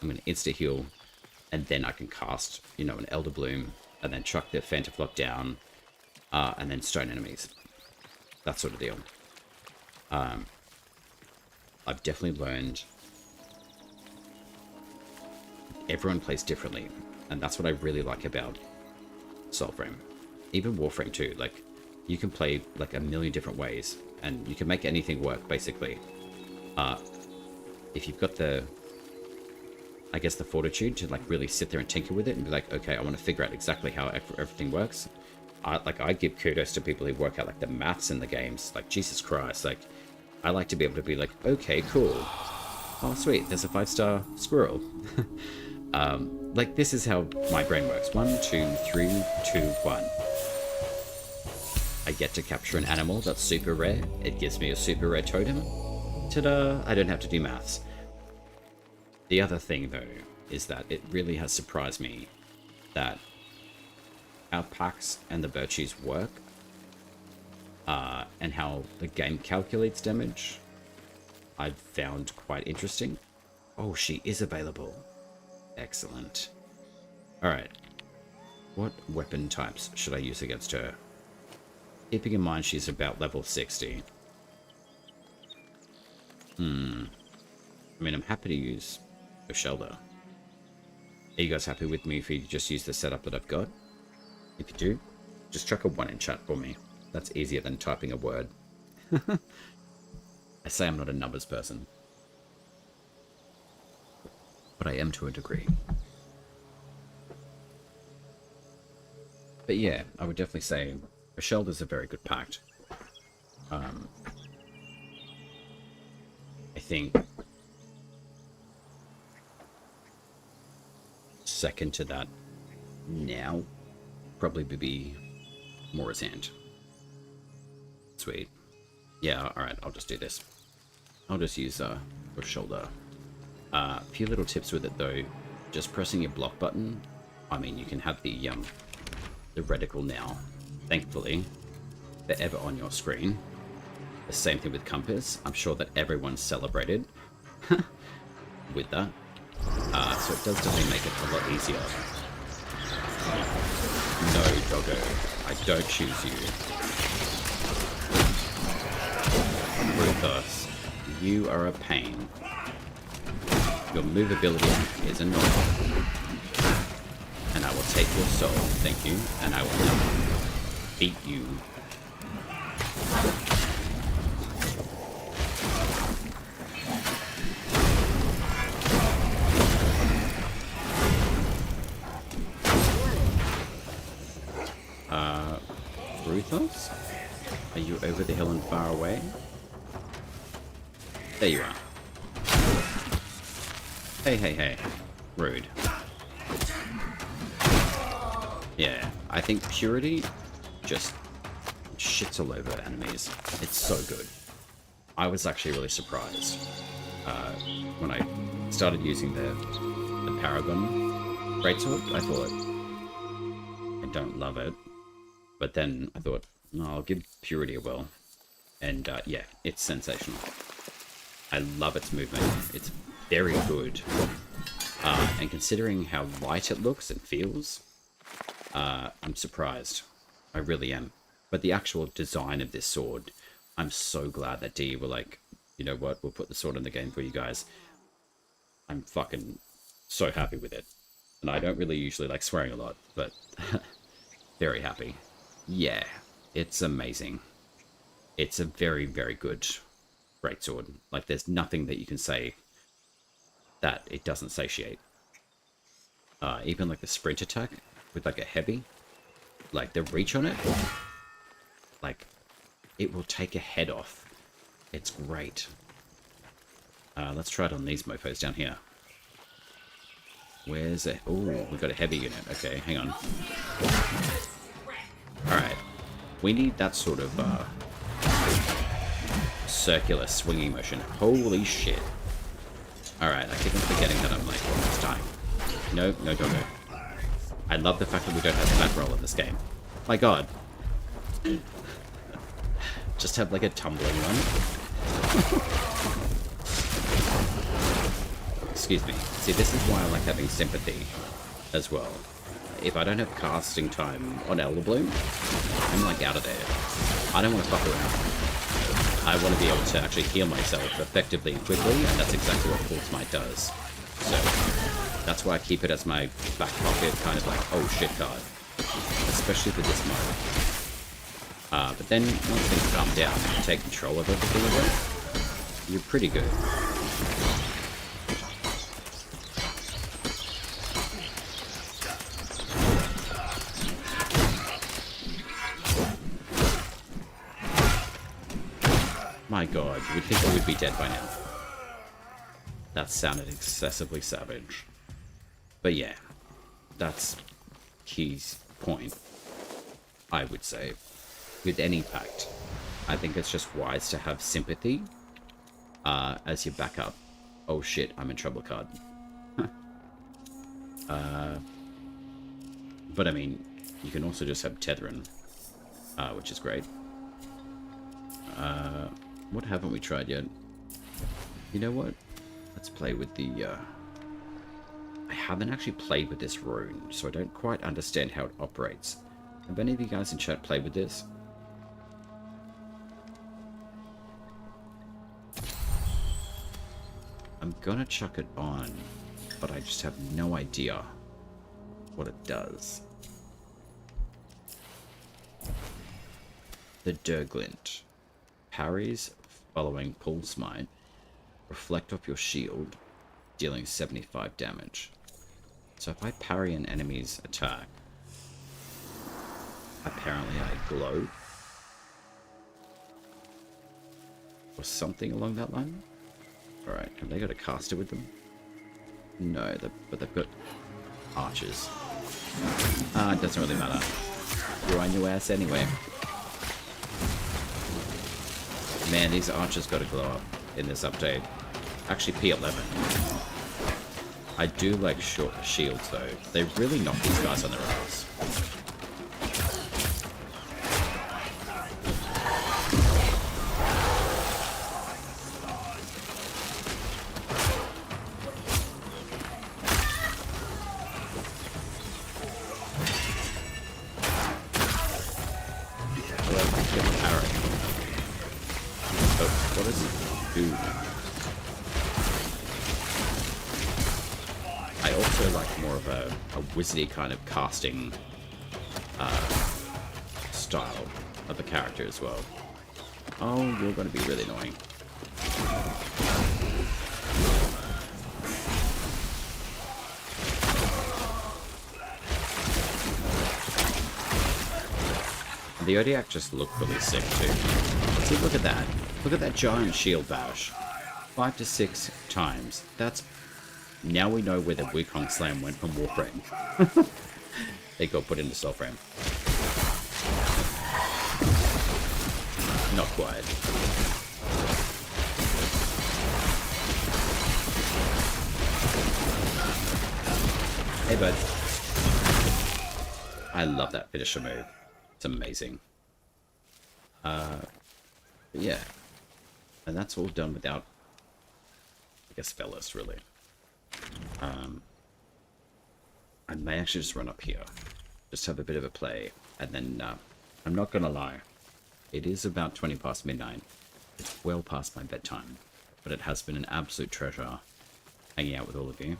I'm gonna insta heal, and then I can cast, you know, an Elder Bloom, and then chuck the Phantom Flock down, and then stone enemies, that sort of deal. I've definitely learned everyone plays differently, and that's what I really like about Soulframe. Even Warframe too, like, you can play like a million different ways, and you can make anything work, basically. If you've got the, I guess, the fortitude to like really sit there and tinker with it and be like, okay, I want to figure out exactly how everything works. I give kudos to people who work out like the maths in the games. Like, Jesus Christ, like, I like to be able to be like, okay, cool. Oh, sweet, there's a 5-star squirrel. Like, this is how my brain works. 1, 2, 3, 2, 1. I get to capture an animal that's super rare. It gives me a super rare totem. Ta-da! I don't have to do maths. The other thing, though, is that it really has surprised me that how packs and the virtues work, and how the game calculates damage, I've found quite interesting. Oh, she is available. Excellent. Alright. What weapon types should I use against her? Keeping in mind she's about level 60. I mean, I'm happy to use Yoshelda. Are you guys happy with me if you just use the setup that I've got? If you do, just chuck a 1 in chat for me. That's easier than typing a word. I say I'm not a numbers person, but I am to a degree. But yeah, I would definitely say Yoshelda's a very good pact. I think second to that now probably be Mora's Hand. Sweet. Yeah, alright, I'll just do this. I'll just use your shoulder. A few little tips with it though. Just pressing your block button. I mean, you can have the reticle now, thankfully, forever on your screen. The same thing with compass. I'm sure that everyone celebrated with that. So it does definitely make it a lot easier. No, doggo. I don't choose you. Ruthless. You are a pain. Your movability is annoying. And I will take your soul, thank you, and I will now beat you. Ruthless? Are you over the hill and far away? There you are. Hey, hey, hey. Rude. Yeah, I think Purity just shits all over enemies. It's so good. I was actually really surprised when I started using the Paragon greatsword. I thought, I don't love it. But then I thought, no, I'll give Purity a whirl. And yeah, it's sensational. I love its movement. It's very good. And considering how light it looks and feels, I'm surprised. I really am. But the actual design of this sword, I'm so glad that D were like, you know what, we'll put the sword in the game for you guys. I'm fucking so happy with it. And I don't really usually like swearing a lot, but very happy. Yeah, it's amazing. It's a very, very good greatsword. Like, there's nothing that you can say that it doesn't satiate. Even like the sprint attack with like a heavy, like the reach on it, like it will take a head off. It's great. Let's try it on these mofos down here. Where's it? Oh, we've got a heavy unit. Okay, hang on. Alright. We need that sort of circular swinging motion. Holy shit. Alright, I keep on forgetting that I'm like almost dying. No, no, don't go. I love the fact that we don't have flat roll in this game. My god. Just have like a tumbling one. Excuse me. See, this is why I like having sympathy as well. If I don't have casting time on Elder Bloom, I'm like out of there. I don't want to fuck around. I want to be able to actually heal myself effectively and quickly, and that's exactly what Full Smite does. So, that's why I keep it as my back pocket, kind of like, oh shit card. Especially for this mode. But then, once things calm down and you take control of everything again, you're pretty good. My god, you would think we would be dead by now. That sounded excessively savage. But yeah, that's Key's point, I would say. With any pact, I think it's just wise to have sympathy as your backup. Oh shit, I'm in trouble card. But I mean, you can also just have Tethrin, which is great. What haven't we tried yet? You know what? Let's play with the... I haven't actually played with this rune, so I don't quite understand how it operates. Have any of you guys in chat played with this? I'm gonna chuck it on, but I just have no idea what it does. The Durglint. Parries following Pull Smite. Reflect off your shield, dealing 75 damage. So if I parry an enemy's attack, apparently I glow. Or something along that line. Alright, have they got a caster with them? No, but they've got archers. It doesn't really matter. You're on your ass anyway. Man, these archers gotta glow up. in this update. Actually, P11. I do like short shields, though. They really knock these guys on their ass. What does it do? I also like more of a wizardy kind of casting style of a character as well. Oh, you're going to be really annoying. And the Odiac just looked really sick too. See, look at that. Look at that giant shield bash. 5 to 6 times. That's... Now we know where the Wukong Slam went from Warframe. They got put into Soulframe. Not quite. Hey, bud. I love that finisher move. It's amazing. But yeah. And that's all done without, I guess, Fellas, really. I may actually just run up here. Just have a bit of a play. And then, I'm not gonna lie. It is about 20 past midnight. It's well past my bedtime. But it has been an absolute treasure hanging out with all of you.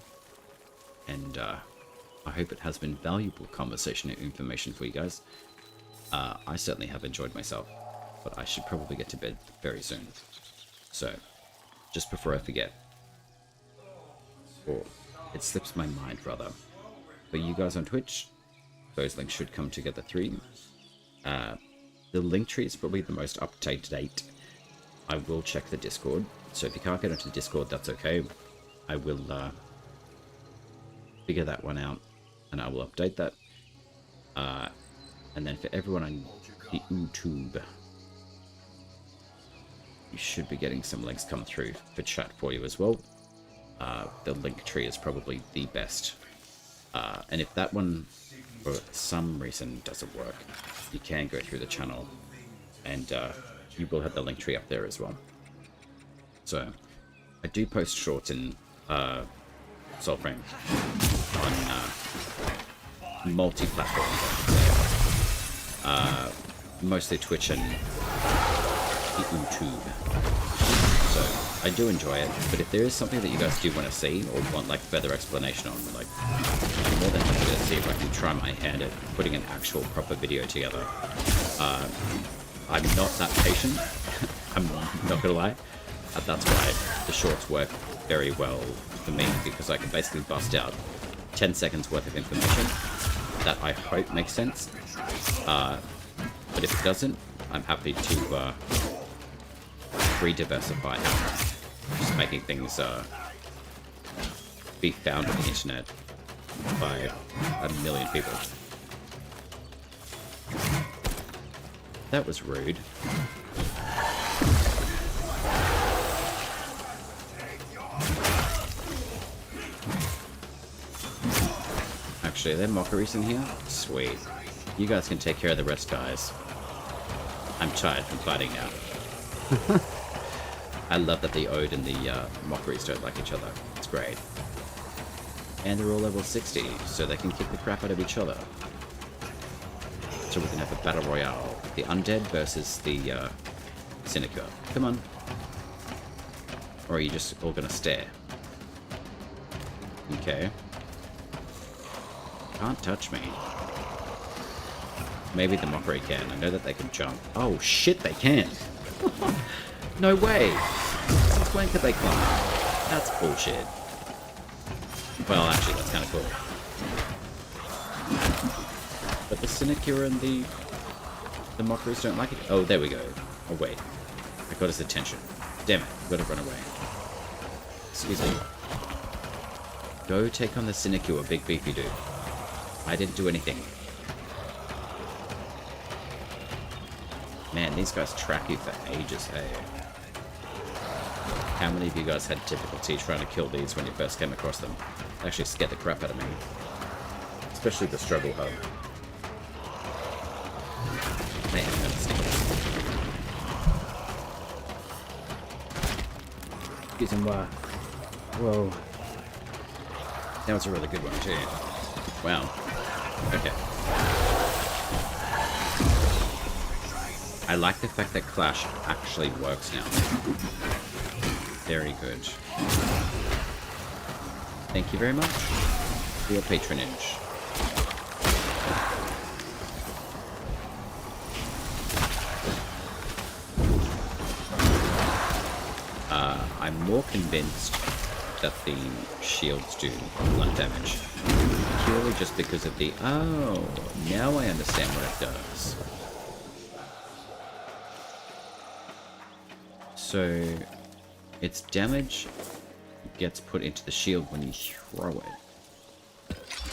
And, I hope it has been valuable conversation and information for you guys. I certainly have enjoyed myself. But I should probably get to bed very soon. So, just before I forget. Or, it slips my mind, rather. For you guys on Twitch, those links should come together through. The link tree is probably the most up-to-date. I will check the Discord. So if you can't get into the Discord, that's okay. I will figure that one out. And I will update that. And then for everyone on the YouTube, you should be getting some links come through for chat for you as well. The link tree is probably the best. And if that one, for some reason, doesn't work, you can go through the channel. And you will have the link tree up there as well. So, I do post shorts in Soulframe on multi-platform. Mostly Twitch and YouTube. So, I do enjoy it, but if there is something that you guys do want to see, or want like further explanation on, like, I'm more than happy to see if I can try my hand at putting an actual proper video together. I'm not that patient, I'm not gonna lie. That's why the shorts work very well for me, because I can basically bust out 10 seconds worth of information that I hope makes sense. But if it doesn't, I'm happy to re-diversify, just making things be found on the internet by a million people. That was rude. Actually, are there mockeries in here? Sweet. You guys can take care of the rest, guys. I'm tired from fighting now. I love that the Ode and the mockeries don't like each other. It's great. And they're all level 60, so they can kick the crap out of each other. So we can have a battle royale. The undead versus the Sinecure. Come on. Or are you just all gonna stare? Okay. Can't touch me. Maybe the mockery can. I know that they can jump. Oh shit, they can! No way! Since when could they climb? That's bullshit. Well, actually, that's kind of cool. But the Sinecure and the mockeries don't like it. Oh, there we go. Oh, wait. I got his attention. Damn it. I've got to run away. Excuse me. Go take on the Sinecure, big beefy dude. I didn't do anything. Man, these guys track you for ages, hey. How many of you guys had difficulty trying to kill these when you first came across them? They actually scared the crap out of me. Especially the struggle hub. Man, I'm gonna sneak this. Using what? Whoa. That was a really good one too. Wow. Okay. I like the fact that Clash actually works now. Very good. Thank you very much for your patronage. I'm more convinced that the shields do blunt damage. Purely just because of the... Oh, now I understand what it does. So, its damage gets put into the shield when you throw it.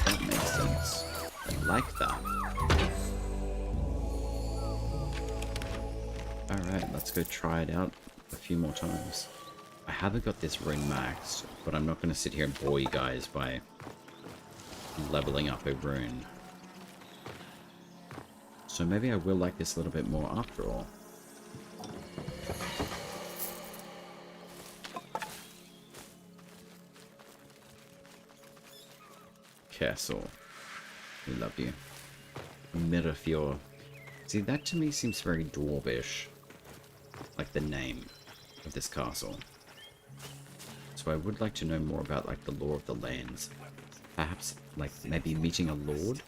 That makes sense. I like that. Alright, let's go try it out a few more times. I haven't got this rune maxed, but I'm not going to sit here and bore you guys by leveling up a rune. So maybe I will like this a little bit more after all. Castle. We love you. Mirafjord. See, that to me seems very dwarvish. Like the name of this castle. So I would like to know more about, like, the lore of the lands. Perhaps, like, maybe meeting a lord?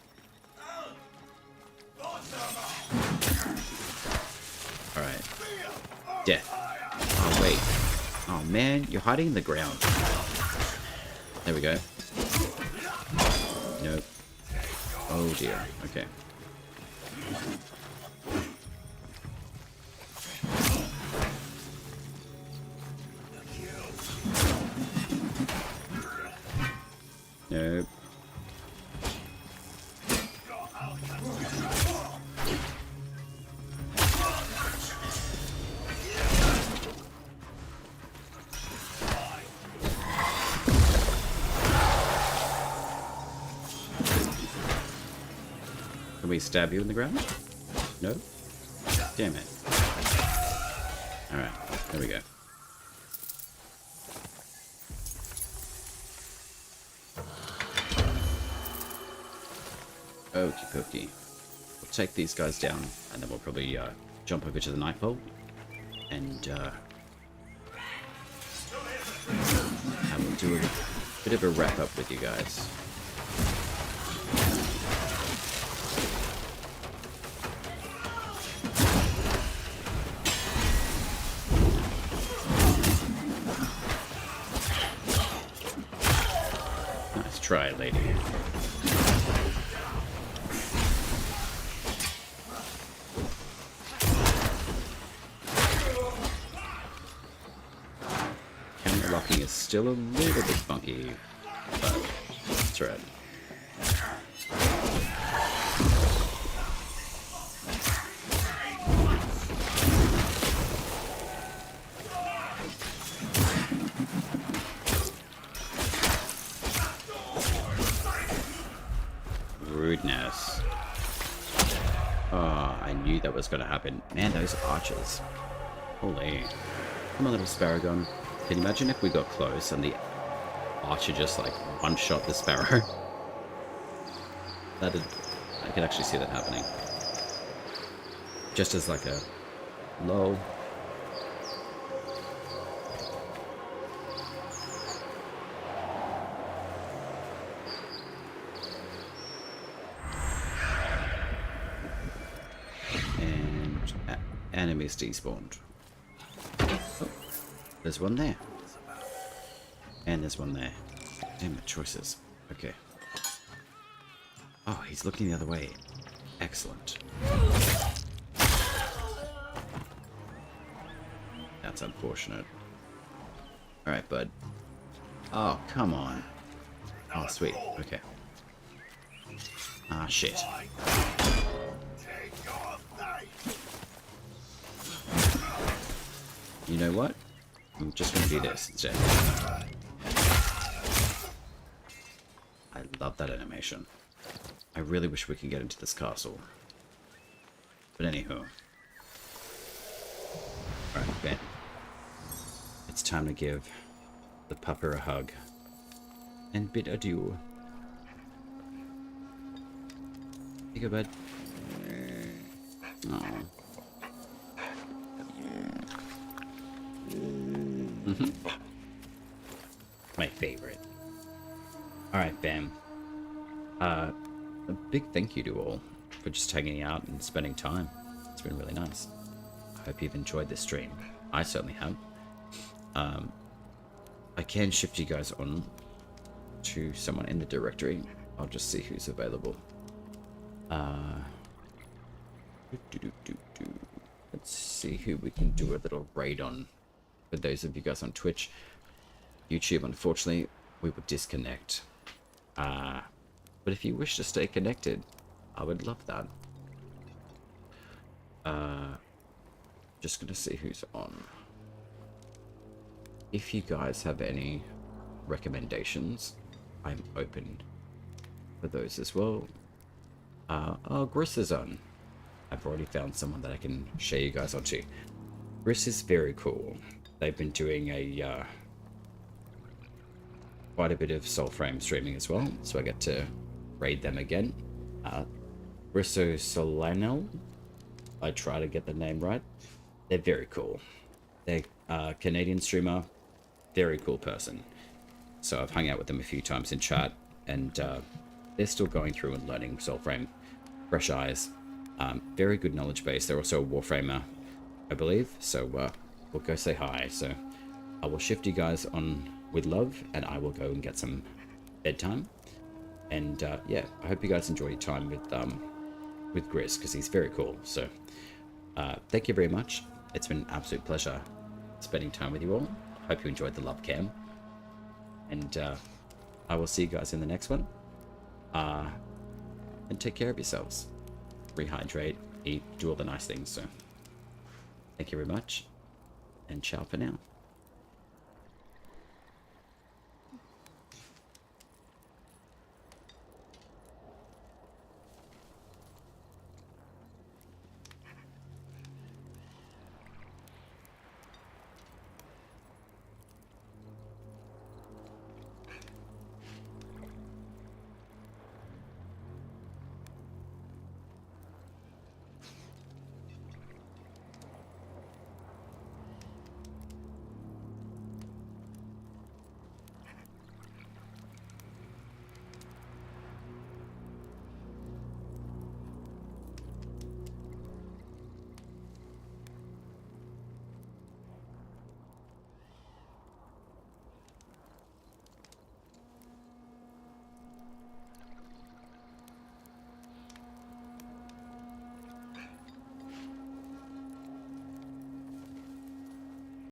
Alright. Death. Oh, wait. Oh, man, you're hiding in the ground. There we go. Nope. Oh, dear. Okay. Nope. Can we stab you in the ground? No? Damn it. Alright, there we go. Okie dokie. We'll take these guys down, and then we'll probably jump over to the Nightbolt, and we'll do a bit of a wrap up with you guys. Nice try, lady. Locking is still a little bit funky, but that's right. Rudeness. Oh, I knew that was going to happen. Man, those archers. Holy. Come on, little Sparrow. Can you imagine if we got close and the archer just like one-shot the sparrow? I could actually see that happening. Just as like a lol. And enemies despawned. Oh. There's one there. And there's one there. Damn it, choices. Okay. Oh, he's looking the other way. Excellent. That's unfortunate. Alright, bud. Oh, come on. Oh, sweet. Okay. Ah, shit. You know what? I'm just going to do this instead. I love that animation. I really wish we could get into this castle. But anywho. Alright, Ben. It's time to give the pupper a hug. And bid adieu. Here you go, bud. Aww. My favorite. Alright, Bam. A big thank you to all for just hanging out and spending time. It's been really nice. I hope you've enjoyed this stream. I certainly have. I can shift you guys on to someone in the directory. I'll just see who's available. Let's see who we can do a little raid on. For those of you guys on Twitch, YouTube, unfortunately, we will disconnect. But if you wish to stay connected, I would love that. Just gonna see who's on. If you guys have any recommendations, I'm open for those as well. Oh, Gris is on. I've already found someone that I can share you guys onto. Gris is very cool. They've been doing a quite a bit of Soulframe streaming as well, so I get to raid them again. Brisso Solanel, I try to get the name right. They're very cool. They're a Canadian streamer, very cool person. So I've hung out with them a few times in chat, and they're still going through and learning Soulframe. Fresh eyes, very good knowledge base. They're also a Warframer, I believe. So we'll go say hi. So I will shift you guys on with love, and I will go and get some bedtime. And yeah, I hope you guys enjoy your time with Gris, because he's very cool. So thank you very much. It's been an absolute pleasure spending time with you all. Hope you enjoyed the love cam, and I will see you guys in the next one. And take care of yourselves. Rehydrate, eat, do all the nice things. So thank you very much, and ciao for now.